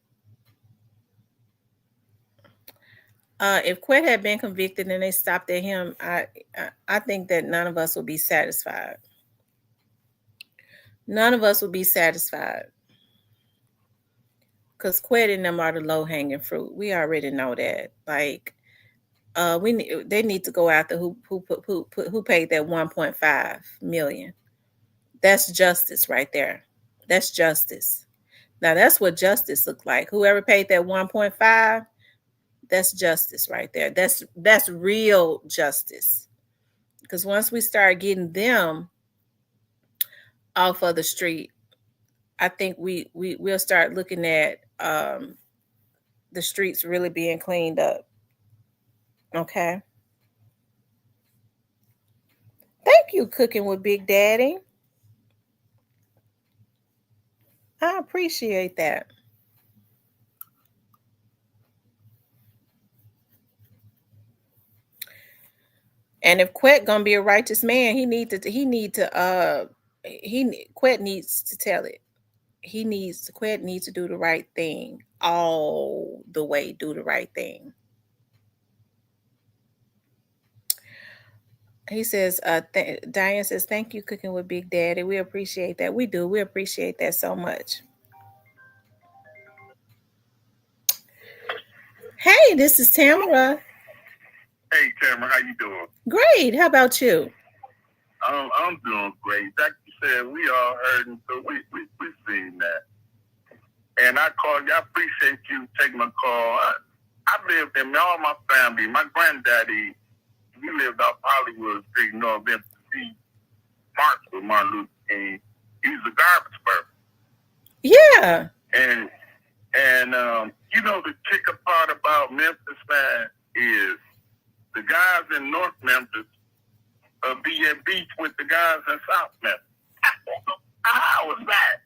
If Quet had been convicted and they stopped at him, I think that none of us will be satisfied. None of us will be satisfied because Quet and them are the low hanging fruit. We already know that. Like, they need to go after who paid that 1.5 million. That's justice right there. That's justice. Now that's what justice looked like. Whoever paid that 1.5, that's justice right there. That's real justice. Because once we start getting them off of the street, I think we'll start looking at the streets really being cleaned up. Okay. Thank you, Cooking with Big Daddy. I appreciate that. And if Quet gonna be a righteous man, Quet needs to tell it. Quet needs to do the right thing all the way. Do the right thing. He says, Diane says, thank you, Cooking with Big Daddy. We appreciate that. We do. We appreciate that so much. Hey, this is Tamara. Hey, Tamara, how you doing? Great. How about you? I'm doing great. Like you said, we all heard, and so we seen that. And I called you. I appreciate you taking my call. I lived in all my family. My granddaddy, he lived off Hollywood Street, North Memphis. He marched with Martin Luther King. He was a garbage person. Yeah. And you know, the kicker part about Memphis, man, is the guys in North Memphis be at beach with the guys in South Memphis. How was that?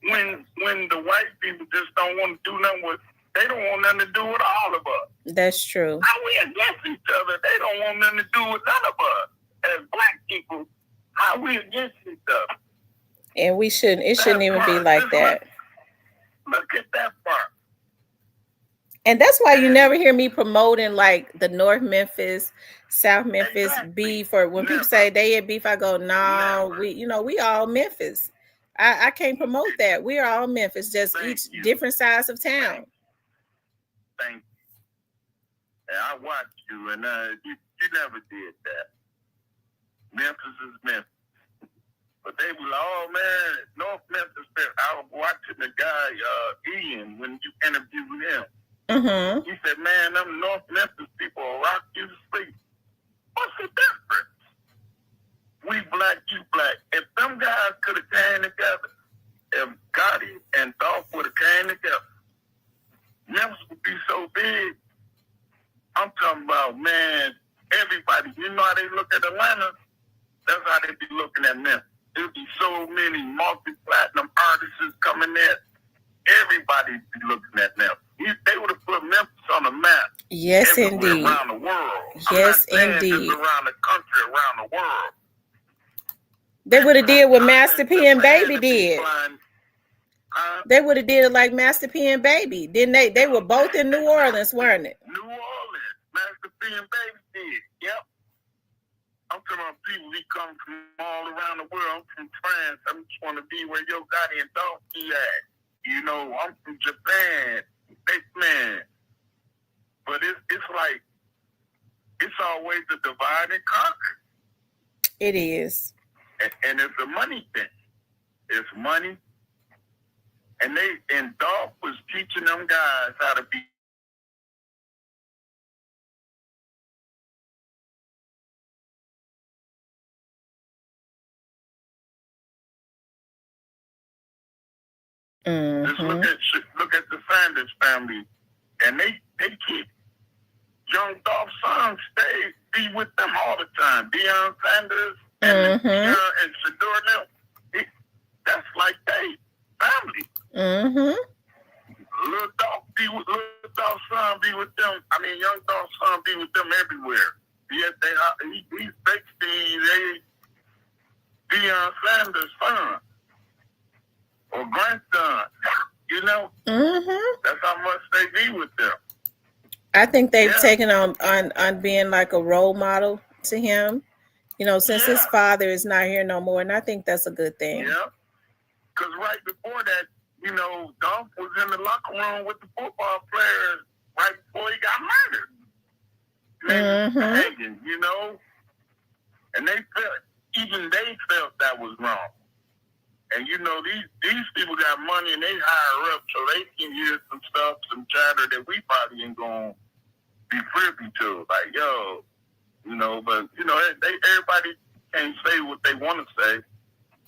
When the white people just don't want to do nothing with, they don't want nothing to do with all of us. That's true. How we against each other, they don't want nothing to do with none of us. As black people, how we against each other. And we shouldn't, it shouldn't even be like that. Look at that part. And that's why you never hear me promoting like the North Memphis, South Memphis beef, or when people say they had beef, I go, no, we all Memphis. I can't promote that. We are all Memphis, just each different sides of town. Thank you. And I watched you, and you never did that. Memphis is Memphis. But they were like, oh, man, North Memphis. I was watching the guy, Ian, when you interviewed him. Mm-hmm. He said, man, them North Memphis people will rock you to sleep. What's the difference? We black, you black. If them guys could have came together, if Gotti and Dolph would have came together, Memphis would be so big. I'm talking about, man, everybody, you know how they look at Atlanta? That's how they be looking at Memphis. There'd be so many multi-platinum artists coming in. Everybody be looking at Memphis. They would have put Memphis on the map. Yes, indeed. Around the world. Yes, indeed. Just around the country, around the world. They would have did what Master P and Baby did. They would have did it like Master P and Baby. Didn't they? They were both in New Orleans, weren't it? New Orleans. Master P and Baby did. Yep. I'm talking about people who come from all around the world. I'm from France. I just want to be where Yo Gotti and Dolph be at. You know, I'm from Japan. Man. But it's like, it's always a divide and conquer. It is. And it's a money thing. It's money. And Dolph was teaching them guys how to be. Mm-hmm. Just look at the Sanders family, and they keep Young Dolph's sons be with them all the time. Deion Sanders and Shador, that's like they family. Mm-hmm. Little Dolph's son be with them. I mean, Young Dolph's son be with them everywhere. Yes, he's basically Deion Sanders' son or grandson. You know, that's how much they be with them. I think they've taken on being like a role model to him. You know, since his father is not here no more, and I think that's a good thing. Yeah, because right before that, you know, Dolph was in the locker room with the football players right before he got murdered. Hanging, you know, and they felt that was wrong. And you know, these people got money and they hire up so they can hear some stuff, some chatter that we probably ain't gonna be privy to. Like, yo, you know, but you know, everybody can't say what they want to say.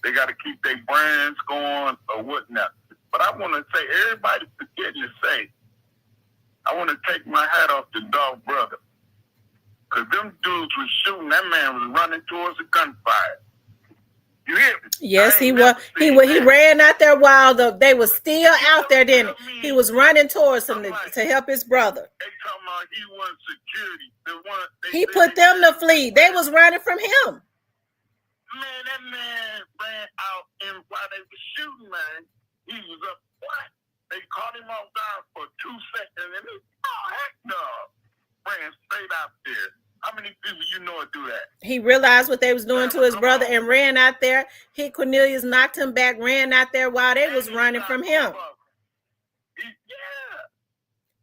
They got to keep their brands going or whatnot. But I want to say, everybody forgetting to say, I want to take my hat off to Dolph brother, because them dudes was shooting. That man was running towards a gunfire. You hear me? Yes, he was. He ran out there while they were still out there. Then he was running towards him to help his brother. They talking about he was security. He put them to flee. They was running from him. Man, that man ran out, and while they were shooting, man, he was up. What? They caught him off guard for 2 seconds, and heck no, ran straight out there. How many people you know do that? He realized what they was doing to his brother and ran out there. Cornelius knocked him back, ran out there while they was running from him.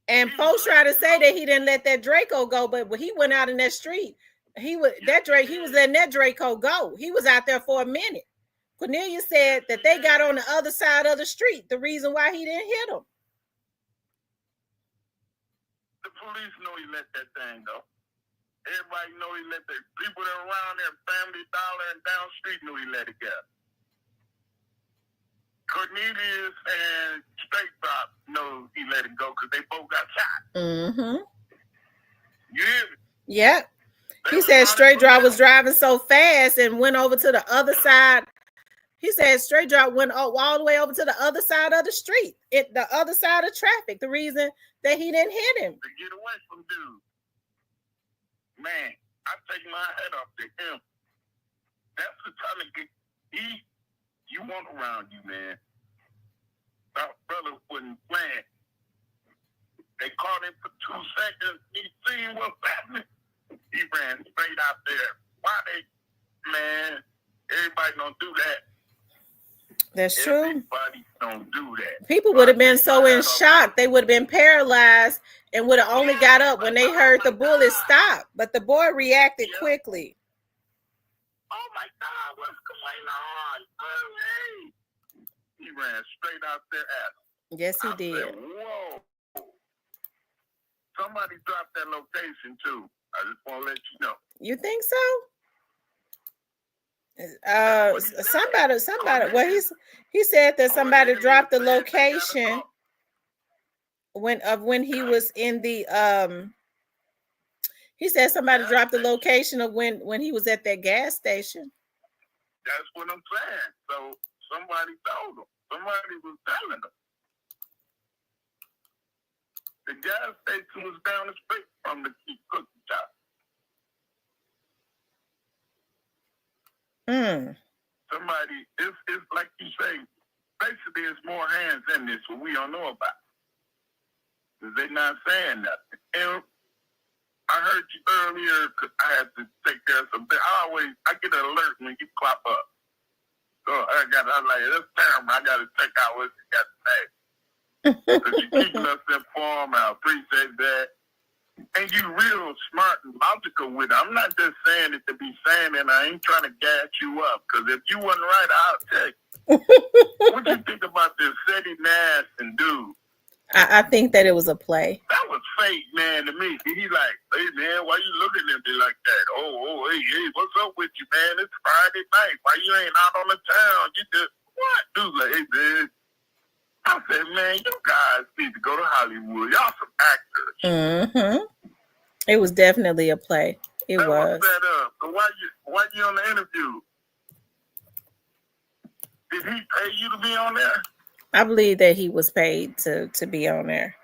And folks try to say that he didn't let that Draco go, but when he went out in that street, he was letting that Draco go. He was out there for a minute. Cornelius said that they got on the other side of the street. The reason why he didn't hit him. The police know he let that thing go. Everybody know he let the people that are around there, Family Dollar and down street, knew he let it go. Cornelius and Straight Drop know he let it go because they both got shot. Mm-hmm. You hear me? Yeah. He said Straight Drop was driving so fast and went over to the other side. He said Straight Drop went all the way over to the other side of the street, the other side of traffic. The reason that he didn't hit him. To get away from dude. Man, I take my head off to him. That's the time to get you want around you, man. Our brother wasn't playing. They caught him for 2 seconds. He seen what's happening. He ran straight out there. Why man, everybody don't do that. That's true. Everybody don't do that. People would have been so in shock. They would have been paralyzed and would have only got up when they heard the bullet stop. But the boy reacted quickly. Oh my God, what's going on? Hurry! He ran straight out there at him. Yes, he did. Said, whoa. Somebody dropped that location too. I just want to let you know. You think so? Somebody. Well, he said that somebody dropped the location when he was in the He said somebody dropped the location of when he was at that gas station. That's what I'm saying. So somebody told him. Somebody was telling him. The gas station was down the street from the cookie shop. Somebody, it's like you say, basically it's more hands in this what we don't know about. Because they're not saying nothing. And I heard you earlier because I had to take care of something. I get an alert when you pop up. So I'm like, that's terrible. I got to check out what you got to say. Because you're keeping us informed. I appreciate that. And you real smart and logical with it. I'm not just saying it to be saying it. I ain't trying to gas you up. Because if you wasn't right, I'll check. What you think about this Seti Nash and dude? I think that it was a play. That was fake, man, to me. He like, hey, man, why you looking at me like that? Oh, hey, what's up with you, man? It's Friday night. Why you ain't out on the town? You just, what? Dude, like, hey, man. I said, man, you guys need to go to Hollywood. Y'all some actors. It was definitely a play. It was. Set up. So why you on the interview? Did he pay you to be on there? I believe that he was paid to be on there.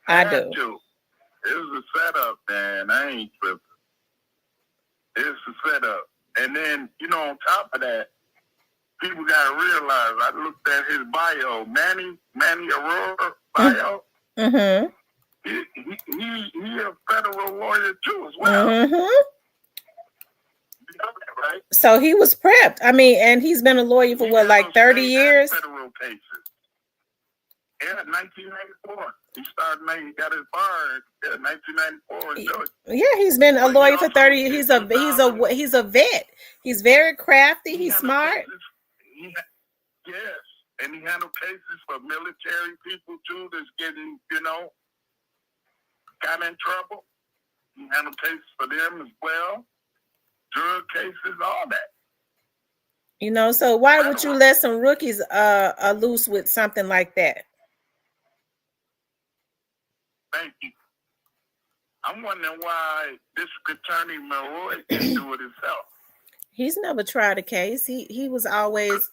I do. It was a setup, man. I ain't tripping. It's a setup. And then, on top of that, people got to realize, I looked at his bio, Manny Aurora bio. He a federal lawyer too as well. Right? So he was prepped. I mean, and he's been a lawyer for like 30 years? Federal cases. Yeah, 1994. He got his bar in 1994. Yeah, he's been a lawyer for 30 years. He's a vet. He's very crafty. He's smart. Yes, and he handled cases for military people too that's getting, got in trouble. He handled cases for them as well. Drug cases, all that. So why would you let some rookies loose with something like that? Thank you. I'm wondering why District Attorney Milroy didn't do it himself. He's never tried a case. He was always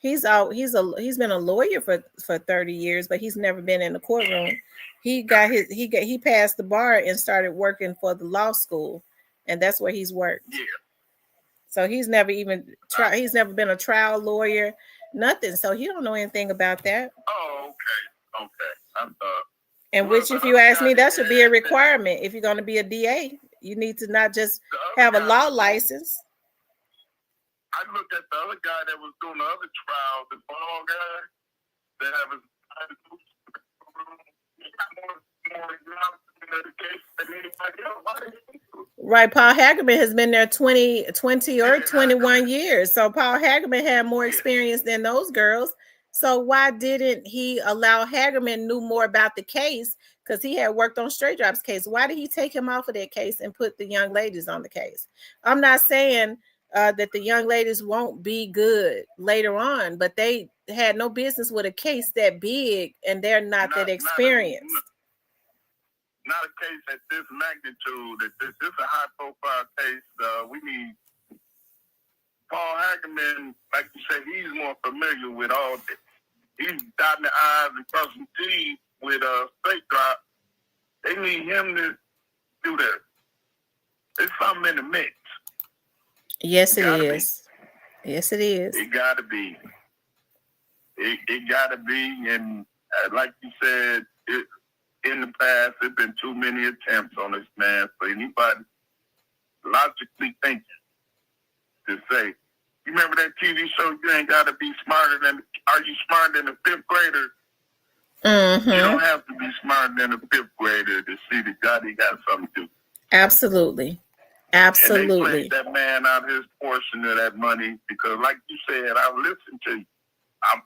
he's been a lawyer for 30 years, but he's never been in the courtroom. He passed the bar and started working for the law school, and that's where he's worked. Yeah. So he's never even tried. He's never been a trial lawyer, nothing. So he don't know anything about that. Oh, okay. And which, if you ask me, that should be a requirement. If you're going to be a DA, you need to not just have a law license. I looked at the other guy that was doing the other trial, the ball guy that have his Right, Paul Hagerman has been there 20 or 21 years. So Paul Hagerman had more experience than those girls. So why didn't he allow Hagerman knew more about the case? Because he had worked on Straight Drops case. Why did he take him off of that case and put the young ladies on the case? I'm not saying that the young ladies won't be good later on, but they had no business with a case that big, and they're not that experienced. Not a case at this magnitude. This is a high-profile case. We need Paul Hagerman, like you said, he's more familiar with all this. He's dotting the I's and crossing T's with Straight Drop. They need him to do that. There's something in the mix. Yes, it is. Yes, it is. It got to be. It got to be. And like you said, in the past, there's been too many attempts on this man for anybody logically thinking to say, You remember that TV show? You ain't got to be smarter than. Are you smarter than a fifth grader? Mm-hmm. You don't have to be smarter than a fifth grader to see that God, he got something to do. Absolutely. Absolutely. And they played that man out his portion of that money because, like you said, I've listened to you. I'm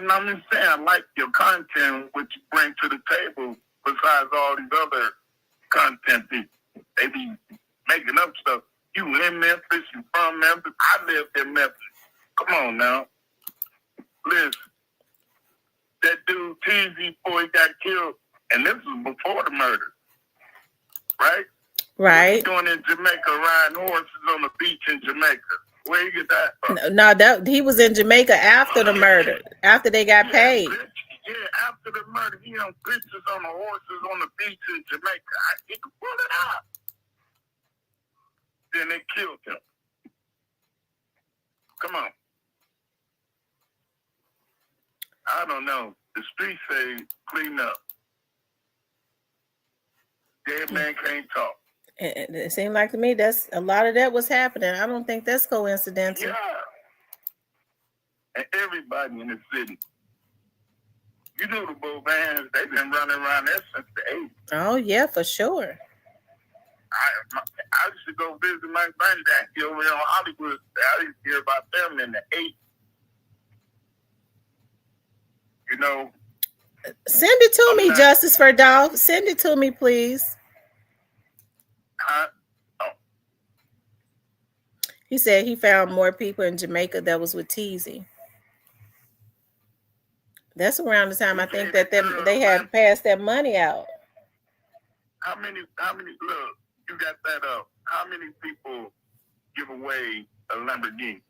not even saying I like your content, what you bring to the table. Besides all these other content people, they be making up stuff. You in Memphis? You from Memphis? I lived in Memphis. Come on now, listen. That dude Teasy before he got killed, and this was before the murder, right? Right. What he doing in Jamaica, riding horses on the beach in Jamaica? Where you get that from? No, that he was in Jamaica after the murder, after they got paid. Yeah, after the murder, he on pictures on the horses on the beach in Jamaica. He could pull it out. Then they killed him. Come on. I don't know. The streets say clean up. Dead man can't talk. It seemed like to me that's a lot of that was happening. I don't think that's coincidental. Yeah. And everybody in the city. You know the Bovans, they've been running around there since the 80s. Oh, yeah, for sure. I used to go visit my granddad over there on Hollywood. I used to hear about them in the 80s. You know. Send it to me, Justice for Dolph. Send it to me, please. He said he found more people in Jamaica that was with Teasy. That's around the time I think that they had passed that money out. How many, look, you got that up. How many people give away a Lamborghini?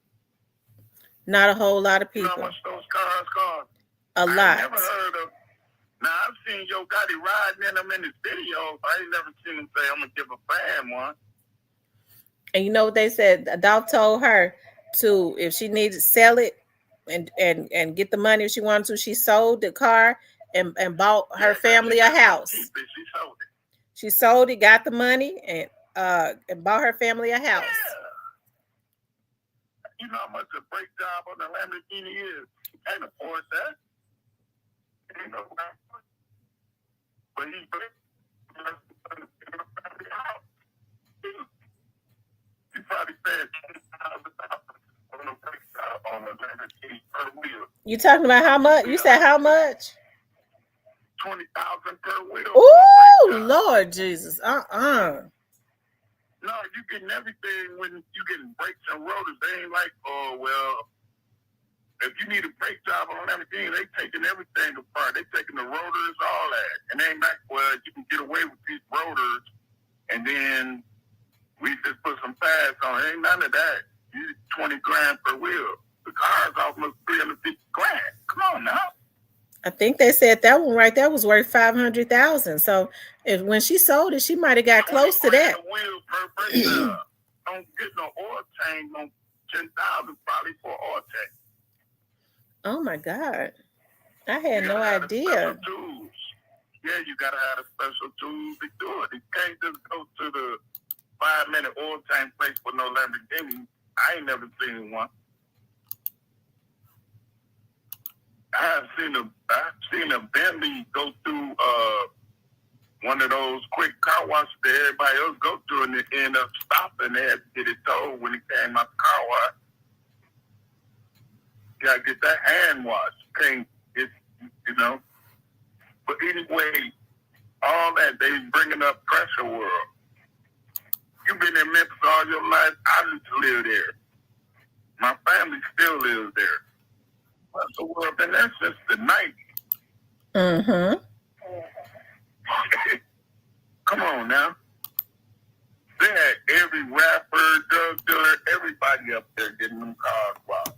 Not a whole lot of people. You know how much those cars cost? A lot. I never heard of. Now, I've seen Yo Gotti riding in them in his videos. I ain't never seen him say, I'm going to give a fan one. And you know what they said? Dolph told her to, if she needed to sell it and get the money if she wanted to, she sold the car and bought her family a house. She sold it. She sold it, got the money, and bought her family a house. Yeah. You know how much a brake job on the Lamborghini is? You can't afford that. You know, but he probably paid $20,000 on a brake job on a Lamborghini per wheel. You talking about how much? You said how much? $20,000 per wheel. Ooh, Lord Jesus. No, you getting everything when you getting brakes and rotors. They ain't like, oh, well, if you need a brake job on Lamborghini, they taking everything apart. They taking the rotors, all that. And they ain't like, well, you can get away with these rotors, and then we just put some pads on. Ain't none of that. You $20,000 per wheel. The car's almost $350,000. Come on now. I think they said that one right there was worth $500,000. So when she sold it, she might have got close to that. A wheel per brake job. Don't get no oil change on $10,000 probably for oil change. Oh my God. I had no idea. Tools. Yeah, you gotta have a special tools to do it. You can't just go to the 5-minute oil change place with no Lamborghini. I ain't never seen one. I've seen a Bentley go through one of those quick car washes that everybody else go through, and they end up stopping. They had to get it towed when it came out the car wash. You gotta get that hand wash. Can't get, you know. But anyway, all that they bringing up pressure world. You've been in Memphis all your life. I used to live there. My family still lives there. That's the world been there since the 90s. Mm-hmm. Come on now. They had every rapper, drug dealer, everybody up there getting them cars washed.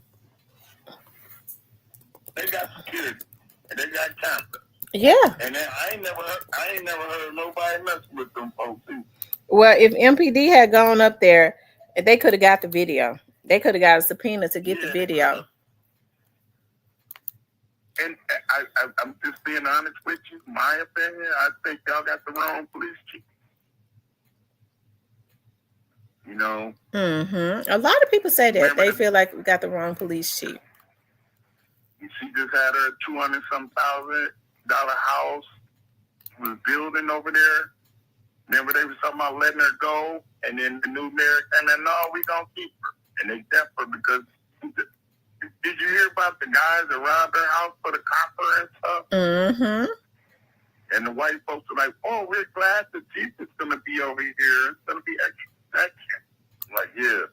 They got security and they got cameras. Yeah. And then I ain't never heard nobody mess with them folks either. Well, if MPD had gone up there, they could have got the video. They could have got a subpoena to get the video. And I'm just being honest with you. My opinion, I think y'all got the wrong police chief. You you know. A lot of people say that they feel like we got the wrong police chief. She just had her $200,000 house, was building over there. Remember they was talking about letting her go, and then the new mayor came in, no, we gonna keep her, and they kept her because. Did you hear about the guys around their house for the copper and stuff? And the white folks are like, oh, we're glad the chief is going to be over here. It's going to be extra protection. I'm like, yeah.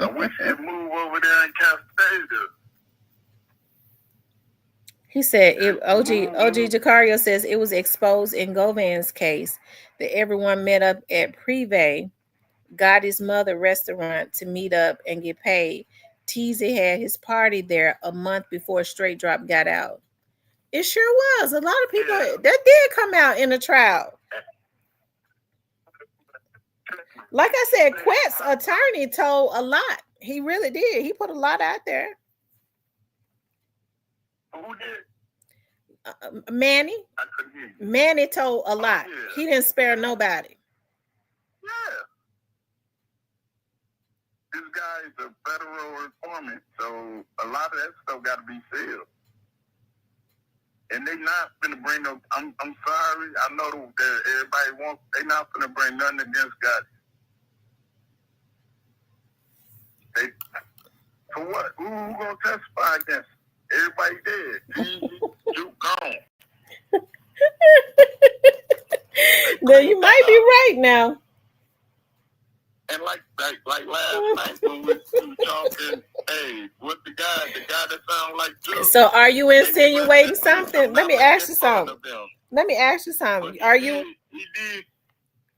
I wish you'd move over there in Cascadia. He said, OG Jacario says it was exposed in Govan's case that everyone met up at Privé, got his mother restaurant to meet up and get paid. Teasy had his party there a month before Straight Drop got out. It sure was. A lot of people that did come out in the trial. Like I said, Quet's attorney told a lot. He really did. He put a lot out there. Who did? Manny. I couldn't hear you. Manny told a lot. Yeah. He didn't spare nobody. Yeah. This guy is a federal informant, so a lot of that stuff got to be sealed. And they not gonna bring no. I'm sorry. I know that everybody wants. They not gonna bring nothing against God. They for what? Who gonna testify against? Everybody dead. Juke gone. No, you might be right now. And like last night when we were talking, hey, what the guy that sound like Juke. So are you insinuating something? Let me ask you something. Let me ask you something. Are you? He did.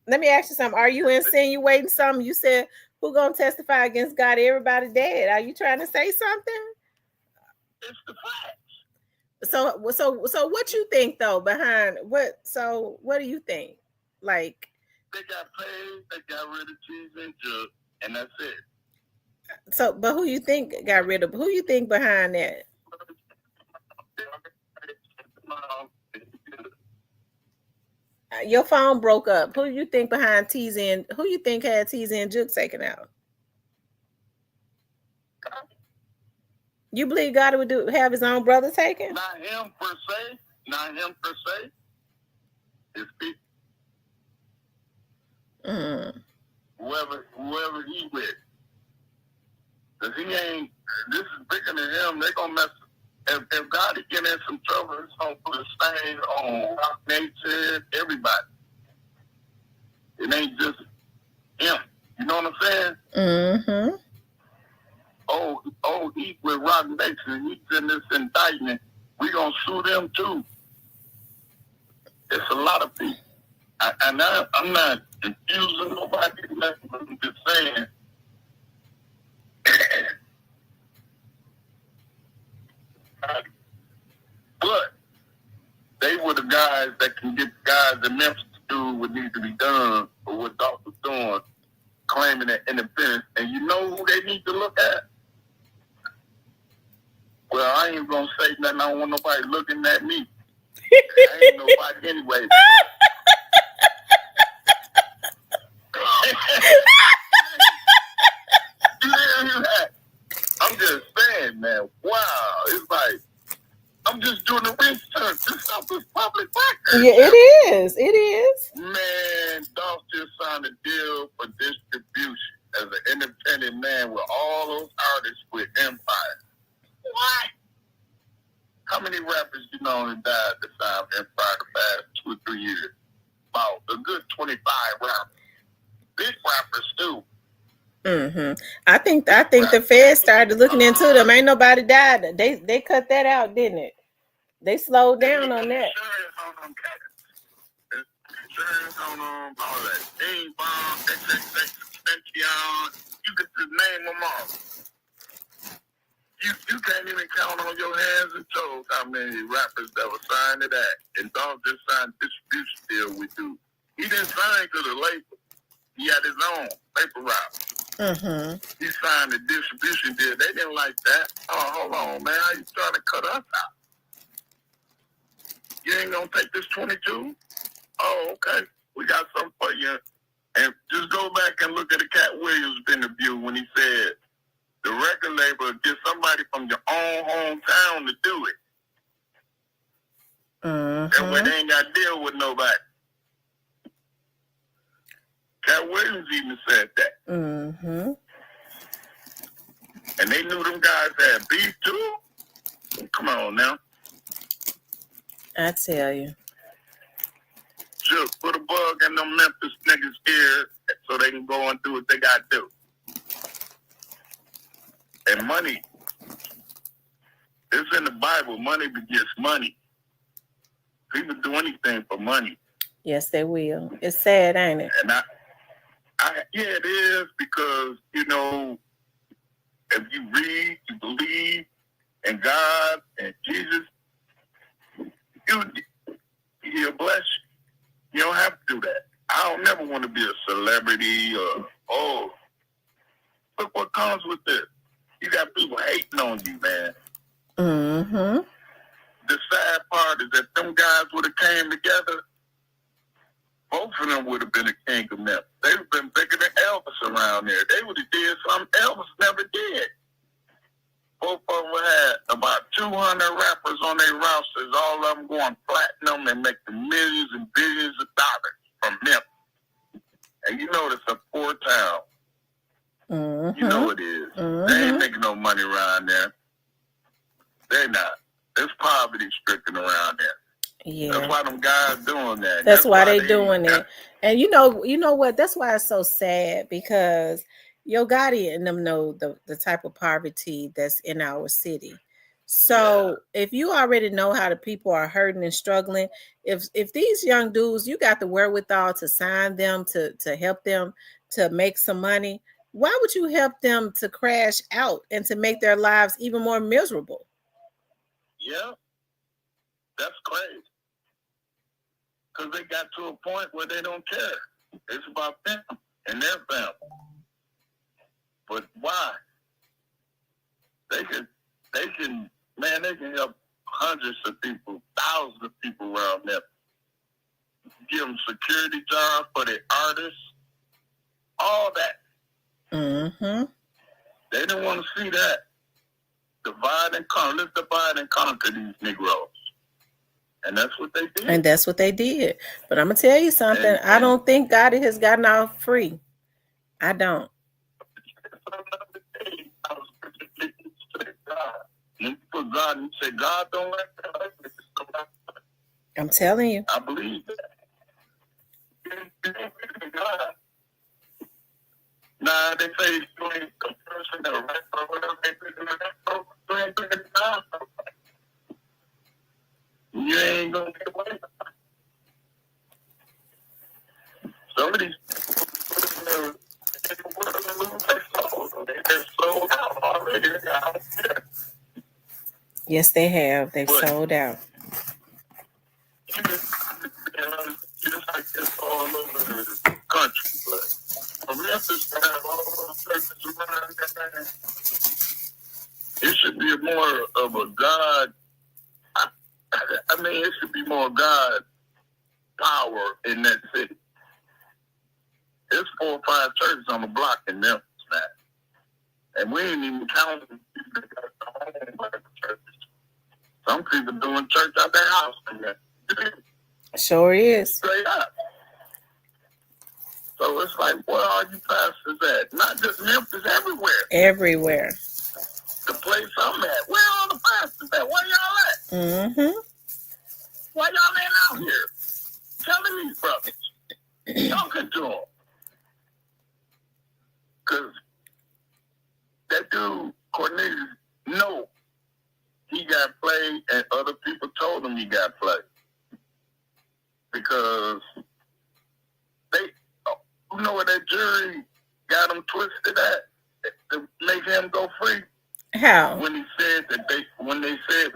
Let me ask you something. Are you insinuating something? You said who gonna testify against God? Everybody dead. Are you trying to say something? It's the facts. So what you think though behind what? So what do you think? Like they got paid, they got rid of cheese and Juke, and that's it. So, but who you think got rid of? Who you think behind that? Your phone broke up. Who you think behind TZ and who you think had TZ and Juke taken out? You believe God would have his own brother taken? Not him per se. Not him per se. His people. Whoever he with. Cause he ain't. This is bigger than him. They gonna mess. If God is getting in some trouble, it's gonna put a stain on Rock Nation, everybody. It ain't just him. You know what I'm saying? Oh, he with Rock Nation. He's in this indictment. We gonna sue them too. It's a lot of people. I'm not confusing nobody. I'm just saying. But they were the guys that can get the guys in Memphis to do what needs to be done or what Dolph was doing, claiming that independence. And you know who they need to look at? Well, I ain't gonna say nothing. I don't want nobody looking at me. I ain't nobody anyway. I'm just saying, man. Wow, it's like I'm just doing the research. This stuff is public record. Yeah, it is. It is. Man, Dolph just signed a deal for distribution as an independent man with all those artists with Empire. What? How many rappers you know that died to sign Empire the past 2 or 3 years? About a good 25 rappers. Big rappers too. I think the feds started looking into them. Ain't nobody died. They cut that out, didn't it? They slowed down on that. Insurance on all that. Bing Bong, you can just name them all. You can't even count on your hands and toes how many rappers that were signed to that. And Dolph just signed distribution deal with you. He didn't sign to the label. He had his own paper route. He signed a distribution deal. They didn't like that. Oh, hold on, man. How you trying to cut us out? You ain't gonna take this 22? Oh, okay. We got something for you. And just go back and look at the Cat Williams interview when he said the record label get somebody from your own hometown to do it. That way they ain't got to deal with nobody. Cat Williams even said that. And they knew them guys had beef too. Come on now. I tell you. Just put a bug in them Memphis niggas' ear so they can go and do what they got to do. And money, it's in the Bible, money begets money. People do anything for money. Yes, they will. It's sad, ain't it? And yeah, it is, because, you know, if you read, you believe in God and Jesus, He'll bless you. You don't have to do that. I don't never want to be a celebrity or, oh, look what comes with this. You got people hating on you, man. The sad part is that them guys would have came together, both of them would have been a king of Memphis. They would have been bigger than Elvis around there. They would have did something Elvis never did. Both of them had about 200 rappers on their rosters, all of them going platinum and making millions and billions of dollars from Memphis. And you know it's a poor town. You know it is. They ain't making no money around there. They not. There's poverty stricken around there. Yeah. That's why them guys doing that. That's why they doing it. And you know what? That's why it's so sad, because Yo Gotti and them know the type of poverty that's in our city. So if you already know how the people are hurting and struggling, if these young dudes, you got the wherewithal to sign them, to help them to make some money, why would you help them to crash out and to make their lives even more miserable? Yeah, that's crazy. Because they got to a point where they don't care. It's about them and their family. But why? They can help hundreds of people, thousands of people around there. Give them security jobs for their artists, all that. They didn't want to see that. Divide and conquer. Let's divide and conquer these Negroes. And that's what they did. But I'm going to tell you something. I don't think Gotti has gotten off free. I don't. You put God and say, God don't like that. I'm telling you. I believe that. God. Nah, they say you ain't a person that right or whatever they think of that, you ain't bringing it down. You ain't gonna get away. Some of these people, they're sold out already. Yes, they have. They've sold out. Just like this all over the country, but Memphis have all those churches around there. It should be more of a God. I mean, it should be more God power in that city. There's 4 or 5 churches on the block in Memphis now. And we ain't even counting people that got the home churches. Some people doing church out their house in there. Sure is. Straight up. So it's like, where are you pastors at? Not just Memphis, everywhere. Everywhere. The place I'm at. Where are the pastors at? Where y'all at? Why y'all ain't out here? Telling these brothers. Talking to them. Because that dude, Cornelius, no, he got played, and other people told him he got played. Because they, you know where that jury got him twisted at to make him go free? How? When he said that when he said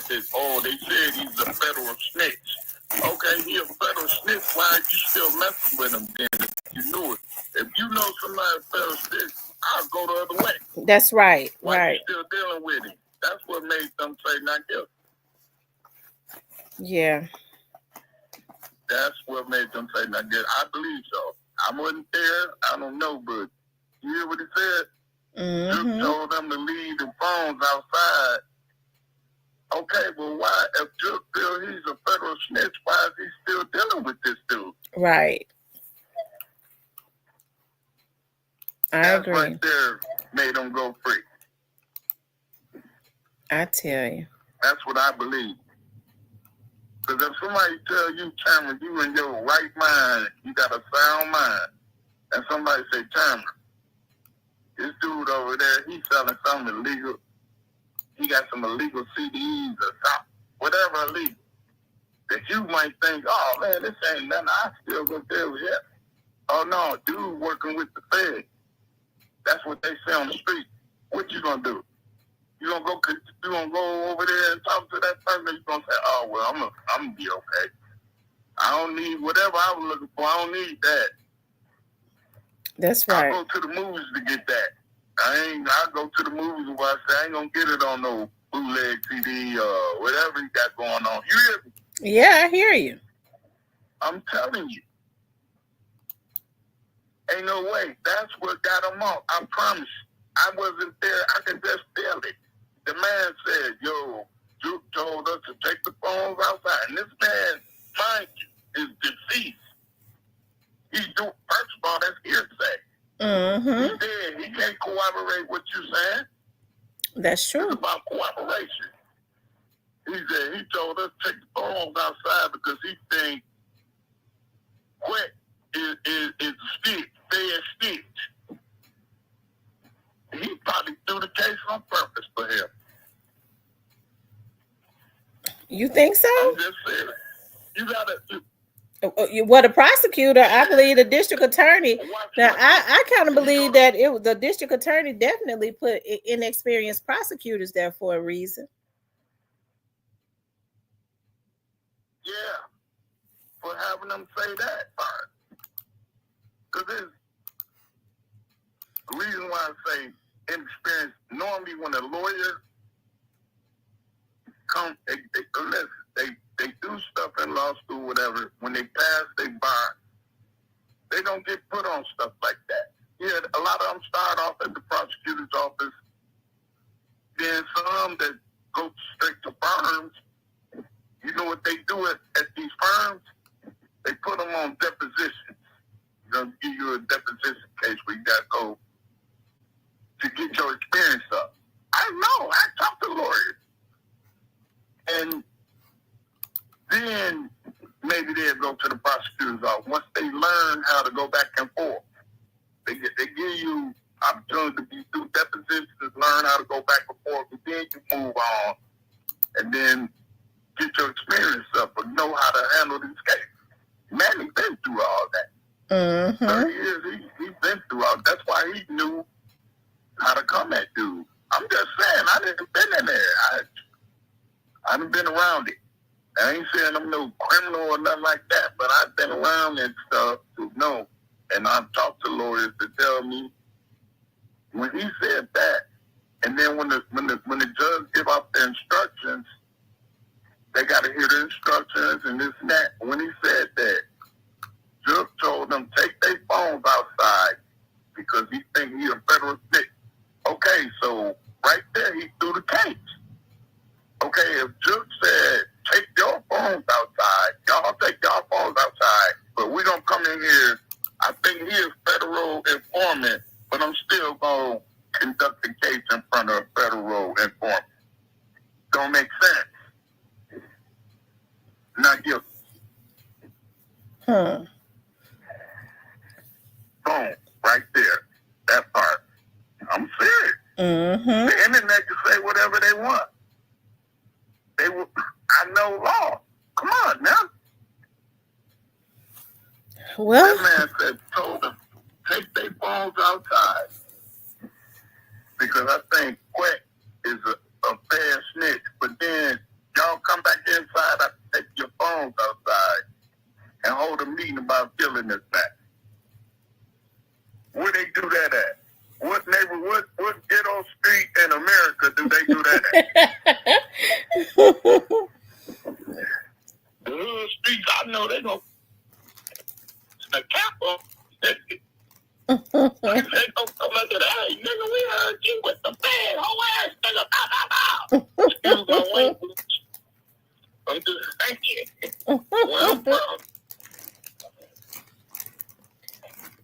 that, oh, they said he's a federal snitch. Okay, he a federal snitch. Why are you still messing with him then if you knew it? If you know somebody's federal snitch, I'll go the other way. That's right. Why right. you still dealing with him? That's what made them say not guilty. Yeah. That's what made them say not guilty. I believe so. I wasn't there. I don't know, but you hear what he said? Mm-hmm. Duke told them to leave the phones outside. Okay, well, why, if Duke feels he's a federal snitch, why is he still dealing with this dude? Right. That's agree. right there made him go free. I tell you. That's what I believe. Because if somebody tell you, Cameron, you in your right mind, you got a sound mind, and somebody say, Cameron, this dude over there, he's selling something illegal. He got some illegal CDs or something, whatever illegal, that you might think, oh, man, this ain't nothing. I still go deal with it. Oh, no, dude working with the Fed. That's what they say on the street. What you gonna do? You gonna go over there and talk to that person? You gonna say, oh, well, I'm gonna be okay. I don't need whatever I was looking for. I don't need that. That's right. I go to the movies to get that. I go to the movies and watch that. I ain't gonna get it on no bootleg CD or whatever you got going on. You hear me? Yeah, I hear you. I'm telling you. Ain't no way. That's what got him off. I promise you. I wasn't there. I could just feel it. The man said, yo, Duke told us to take the phones outside. And this man, mind you, is deceased. First of all, that's hearsay. Mm-hmm. He's dead. He can't corroborate what you're saying. That's true. It's about cooperation. He said he told us to take the phones outside because he thinks Quet is a stick, fair stitch. He probably threw the case on purpose for him. You think so? I'm just saying. You gotta. Well, the prosecutor, I believe the district attorney. Now, I kind of believe that the district attorney definitely put inexperienced prosecutors there for a reason. Yeah, for having them say that part. Because the reason why I say inexperienced, normally when a lawyer comes, they do stuff in law school, whatever. When they pass their bar, they don't get put on stuff like that. Yeah, a lot of them start off at the prosecutor's office. Then some that go straight to firms. You know what they do at these firms? They put them on depositions. They'll give you a deposition case where you got to go to get your experience up. I know. I talk to lawyers. And then maybe they'll go to the prosecutor's office. Once they learn how to go back and forth, they give you opportunity to do depositions, learn how to go back and forth, and then you move on, and then get your experience up and know how to handle these cases. Manny been through all that. Mm-hmm. 30 years, he's been through all that. That's why he knew how to come at dude. I'm just saying, I didn't been in there. I haven't been around it. I ain't saying I'm no criminal or nothing like that, but I've been around and stuff to know. And I've talked to lawyers to tell me when he said that, and then when the judge give out the instructions, they got to hear the instructions and this and that. When he said that, judge told them take their phones outside because he think he a federal snitch. Okay, so right there he threw the case. Okay, if judge said take your phones outside, y'all take y'all phones outside, but we gonna come in here. I think he is federal informant, but I'm still gonna conduct the case in front of a federal informant. Don't make sense. Not guilty. Boom. Right there. That part. I'm serious. Mm-hmm. The internet can say whatever they want. I know law. Come on now. Well, that man told them, take their phones outside. Because I think Quet is a fair snitch. But then y'all come back inside, I take your phones outside and hold a meeting about killing this man. Where they do that at? What neighborhood, what ghetto street in America do they do that at? The hood streets, I know they go to the capital.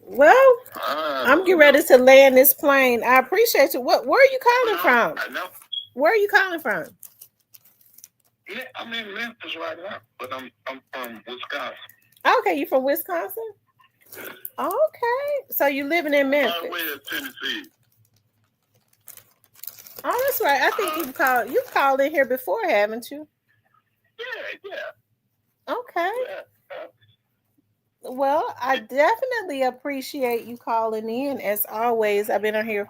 Well, I'm getting ready to land this plane. I appreciate you. Where are you calling from? I know. Where are you calling from? Yeah, I'm in Memphis right now, but I'm from Wisconsin. Okay, you from Wisconsin? Okay, so you living in Memphis? By the way of Tennessee. Oh, that's right. I think you've called in here before, haven't you? Yeah. Okay. Yeah. Well, I definitely appreciate you calling in. As always, I've been on here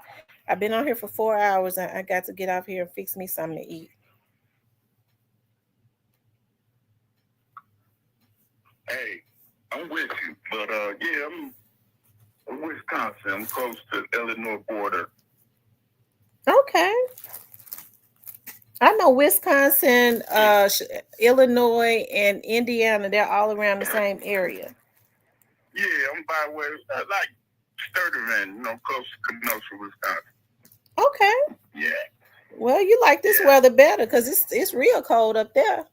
for 4 hours. I got to get off here and fix me something to eat. Hey, I'm with you, but yeah, I'm Wisconsin. I'm close to the Illinois border. Okay. I know Wisconsin, Illinois, and Indiana. They're all around the same area. Yeah, I'm by where like Sturtevant, close to Kenosha, Wisconsin. Okay. Yeah. Well, you like this weather better because it's real cold up there.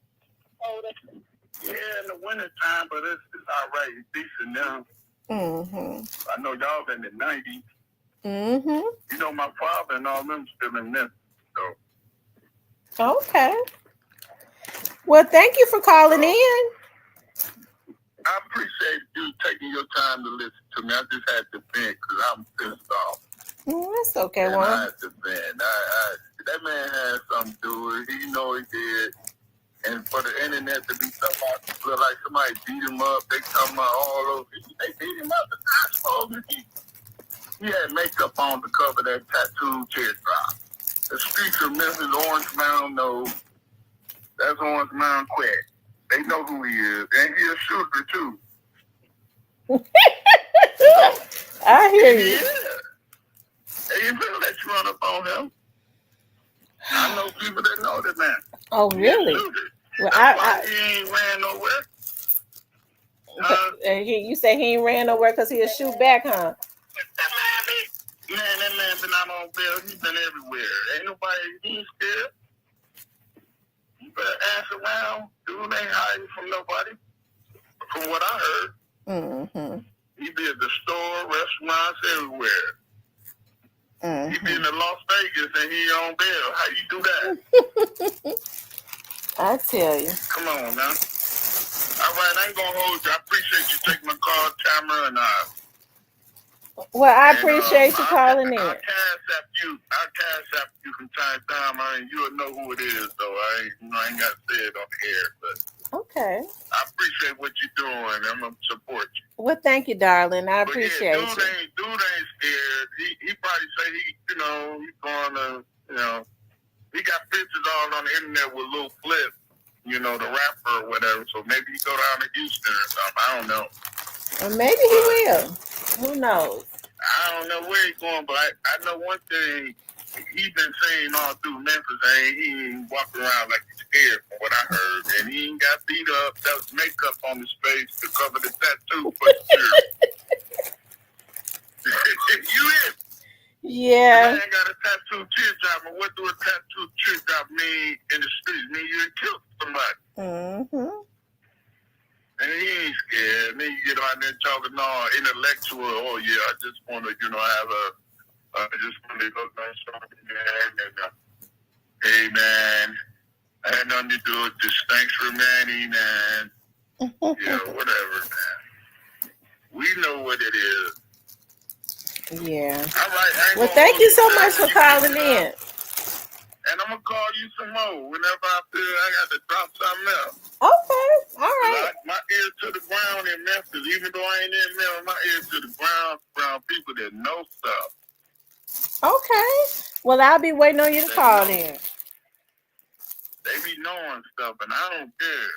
Yeah, in the wintertime, but it's all right. It's decent now. Mm-hmm. I know y'all in the 90s. Mm-hmm. You know, my father and all them still in Memphis, so. Okay. Well, thank you for calling in. I appreciate you taking your time to listen to me. I just had to vent because I'm pissed off. That's okay, and Juan. I had to vent. That man had something to do with it. He know he did. And for the internet to be somebody feel like somebody beat him up, they talking about all over. They beat him up. He had makeup on to cover that tattoo teardrop. The streets of Memphis, Orange Mound, no. That's Orange Mound Quick. They know who he is. And he a shooter, too. I hear you. Yeah. And you better let you run up on him. I know people that know that man. Oh, really? Well, That's why he ain't ran nowhere. You say he ain't ran nowhere because he'll shoot back, huh? That man been out on bail. He's been everywhere. Ain't nobody, he ain't scared. You better ask around. Dude ain't hiding from nobody. From what I heard. Mm-hmm. He be at the store, restaurants, everywhere. Mm-hmm. He be in Las Vegas and he on bail. How you do that? I tell you. Come on now. All right, I ain't gonna hold you. I appreciate you taking my call, Tamara, and well, I appreciate you calling in. I'll cash app you from time to time. You'll know who it is, though. I ain't got to say it on the air, but okay. I appreciate what you're doing. I'm gonna support you. Well, thank you, darling. I appreciate you. Dude ain't scared. He probably say he's going to, he got pictures all on the internet with Lil Flip, the rapper or whatever. So maybe he go down to Houston or something. I don't know. Well, maybe he will. Who knows? I don't know where he's going, but I know one thing. He's been saying all through Memphis, he ain't walking around like he's scared from what I heard. And he ain't got beat up. That was makeup on his face to cover the tattoo for sure. You is. Yeah. The man got a tattoo teardrop. And what do a tattoo teardrop mean in the streets? Mean you killed somebody. Mm-hmm. And he ain't scared. And then you get out there talking all intellectual. Oh, yeah, I just want to, I just want to go down something, man. And, hey, man, I had nothing to do with this. Thanks for Manny, man. Yeah, whatever, man. We know what it is. Yeah. All right. Well, thank you so much for calling in. And I'm going to call you some more whenever I feel I got to drop something else. Okay. All right. My ear to the ground in Memphis, even though I ain't in Memphis, my ear to the ground from people that know stuff. Okay. Well, I'll be waiting on you to call in. They be knowing stuff, and I don't care.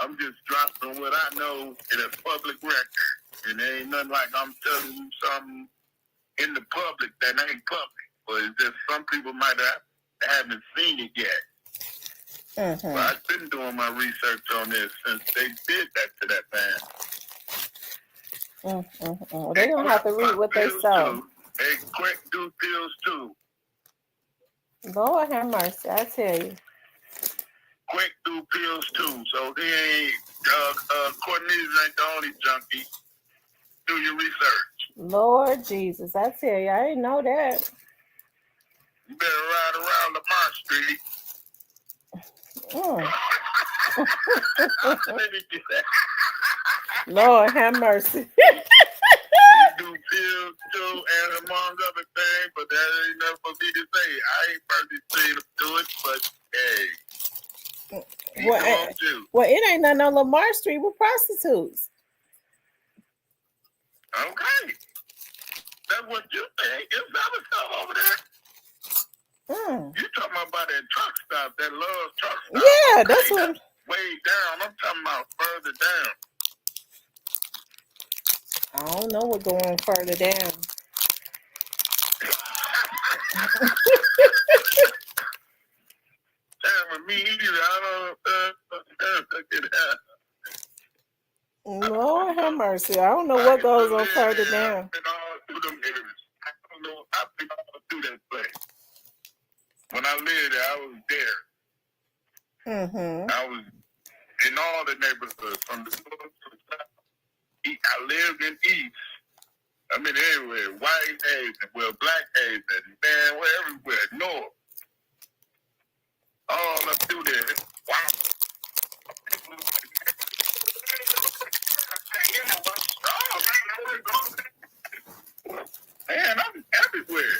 I'm just dropping what I know in a public record. And there ain't nothing like I'm telling you something in the public that ain't public. But it's just some people might haven't seen it yet. Mm-hmm. But I've been doing my research on this since they did that to that man. Mm-hmm. They don't have to read what they saw. Hey, Quick do pills too. Lord have mercy, I tell you. Quick do pills too. So he ain't Cornelius ain't the only junkie. Do your research. Lord Jesus, I tell you, I didn't know that. You better ride around Lamar Street. Lord have mercy. You do pills too, and among other things, but that ain't nothing for me to say. I ain't personally seen him do it, but hey. Well, it ain't nothing on Lamar Street with prostitutes. Okay. That's what you think. It's other stuff over there. You talking about that truck stop, that Love's truck stop. Yeah, that's what. That's way down. I'm talking about further down. I don't know what's going further down. Damn, me either. I don't Lord have mercy. I don't know what goes on further down. I've been all through them areas. I don't know. I've been all through that place. When I lived there, I was there. I was in all the neighborhoods, from the north to the south. I lived in East. I mean, everywhere. White Haven, black Haven, man, we're everywhere. North. All up through there. Wow. Man, I'm everywhere.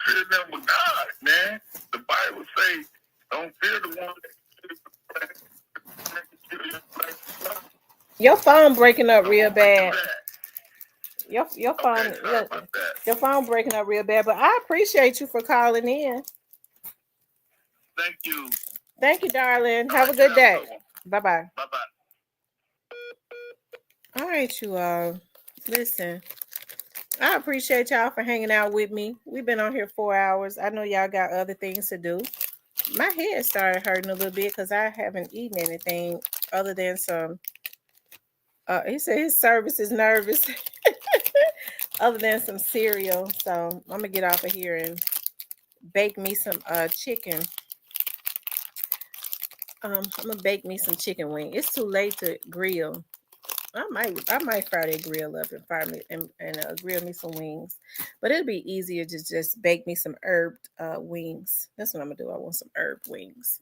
Fear them with God, man. The Bible says, don't fear the one that your phone breaking up real bad. Your phone, your phone breaking up real bad. But I appreciate you for calling in. Thank you. Thank you, darling. Have a good day. Bye-bye. Bye-bye. All right, you all. Listen, I appreciate y'all for hanging out with me. We've been on here 4 hours. I know y'all got other things to do. My head started hurting a little bit because I haven't eaten anything other than some. He said his service is nervous. Other than some cereal. So I'm going to get off of here and bake me some chicken. I'm going to bake me some chicken wing. It's too late to grill. I might fry that grill up and fry me and grill me some wings. But it'll be easier to just bake me some herbed wings. That's what I'm gonna do. I want some herb wings.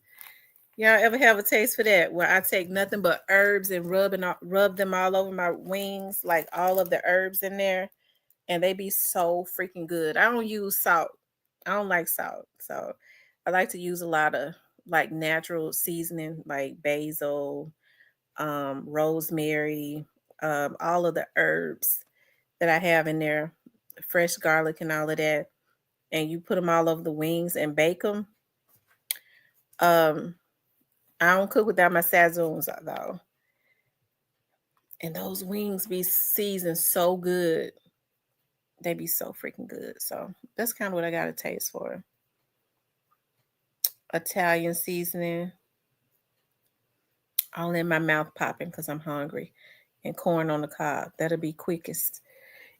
Y'all ever have a taste for that? Where I take nothing but herbs and rub them all over my wings, like all of the herbs in there, and they be so freaking good. I don't use salt. I don't like salt, so I like to use a lot of like natural seasoning, like basil, rosemary, all of the herbs that I have in there, fresh garlic and all of that, and you put them all over the wings and bake them. I don't cook without my sazons though, and those wings be seasoned so good. They be so freaking good. So that's kind of what I got a taste for. Italian seasoning. All in my mouth popping because I'm hungry. And corn on the cob. That'll be quickest.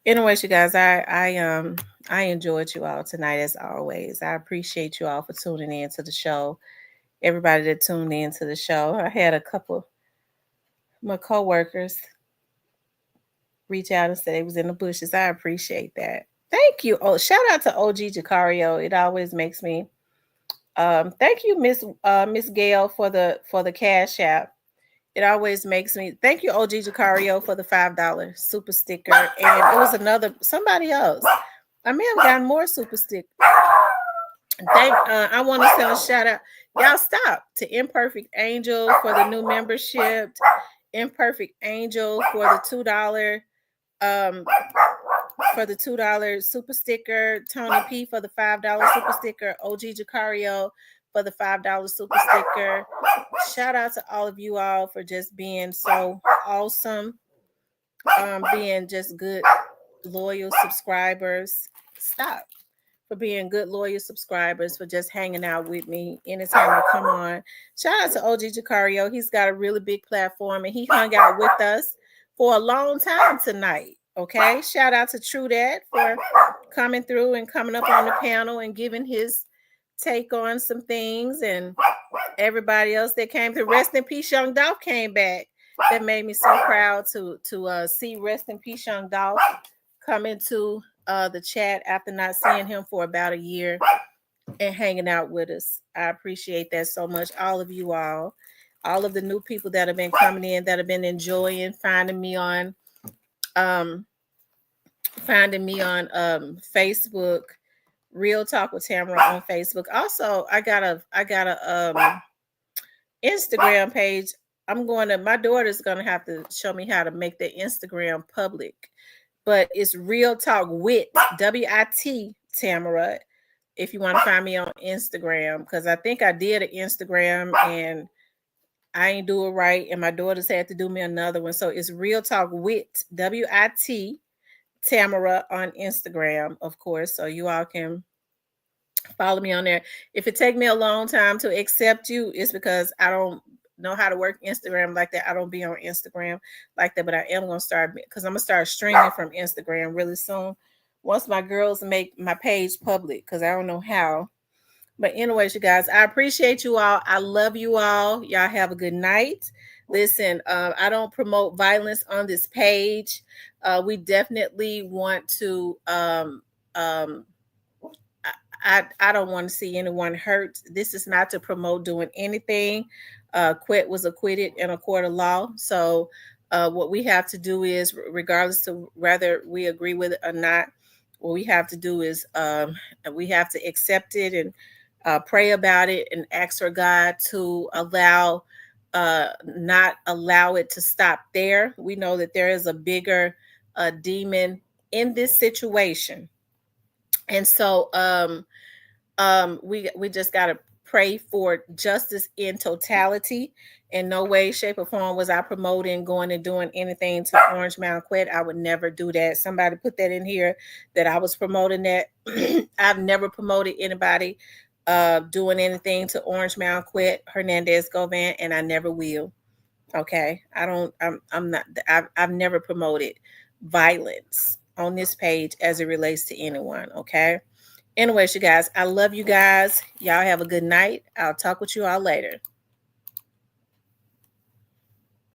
Anyways, you guys, I enjoyed you all tonight as always. I appreciate you all for tuning in to the show. Everybody that tuned in to the show. I had a couple of my coworkers reach out and say they was in the bushes. I appreciate that. Thank you. Oh, shout out to OG Jacario. It always makes me. Thank you, Miss Gail, for the Cash App. It always makes me. Thank you, OG Jacario, for the $5 super sticker. And it was somebody else. I may have gotten more super stickers. I want to send a shout out. Y'all stop to Imperfect Angel for the new membership. Imperfect Angel for the $2. For the $2 super sticker, Tony P for the $5 super sticker, OG Jacario for the $5 super sticker. Shout out to all of you all for just being so awesome, being just good, loyal subscribers. Stop. For being good, loyal subscribers, for just hanging out with me anytime I come on. Shout out to OG Jacario. He's got a really big platform and he hung out with us for a long time tonight. Okay. Shout out to True Dad for coming through and coming up on the panel and giving his take on some things and everybody else that came to rest in peace. Young Dolph came back. That made me so proud to see rest in peace Young Dolph come into the chat after not seeing him for about a year and hanging out with us. I appreciate that so much. All of you all of the new people that have been coming in, that have been enjoying finding me on Facebook, Real Talk with Tamara on Facebook. Also, I got a Instagram page. My daughter's gonna have to show me how to make the Instagram public, but it's Real Talk with WIT Tamara. If you want to find me on Instagram, because I think I did an Instagram and I ain't do it right, and my daughters had to do me another one. So it's Real Talk with WIT Tamara on Instagram, of course. So you all can follow me on there. If it take me a long time to accept you, it's because I don't know how to work Instagram like that. I don't be on Instagram like that, but I am gonna start, because I'm gonna start streaming from Instagram really soon. Once my girls make my page public, because I don't know how. But anyways, you guys, I appreciate you all. I love you all. Y'all have a good night. Listen, I don't promote violence on this page. We definitely want to I don't want to see anyone hurt. This is not to promote doing anything. Quit was acquitted in a court of law. So what we have to do is, regardless to whether we agree with it or not, what we have to do is we have to accept it and pray about it and ask for God to not allow it to stop there. We know that there is a bigger demon in this situation. And so we just got to pray for justice in totality. In no way, shape, or form was I promoting going and doing anything to Orange Mound Quit. I would never do that. Somebody put that in here that I was promoting that. I've never promoted anybody doing anything to Orange Mound Quit, Hernandez Govan, and I never will. Okay, I'm not. I've never promoted violence on this page as it relates to anyone. Okay. Anyways, you guys, I love you guys. Y'all have a good night. I'll talk with you all later.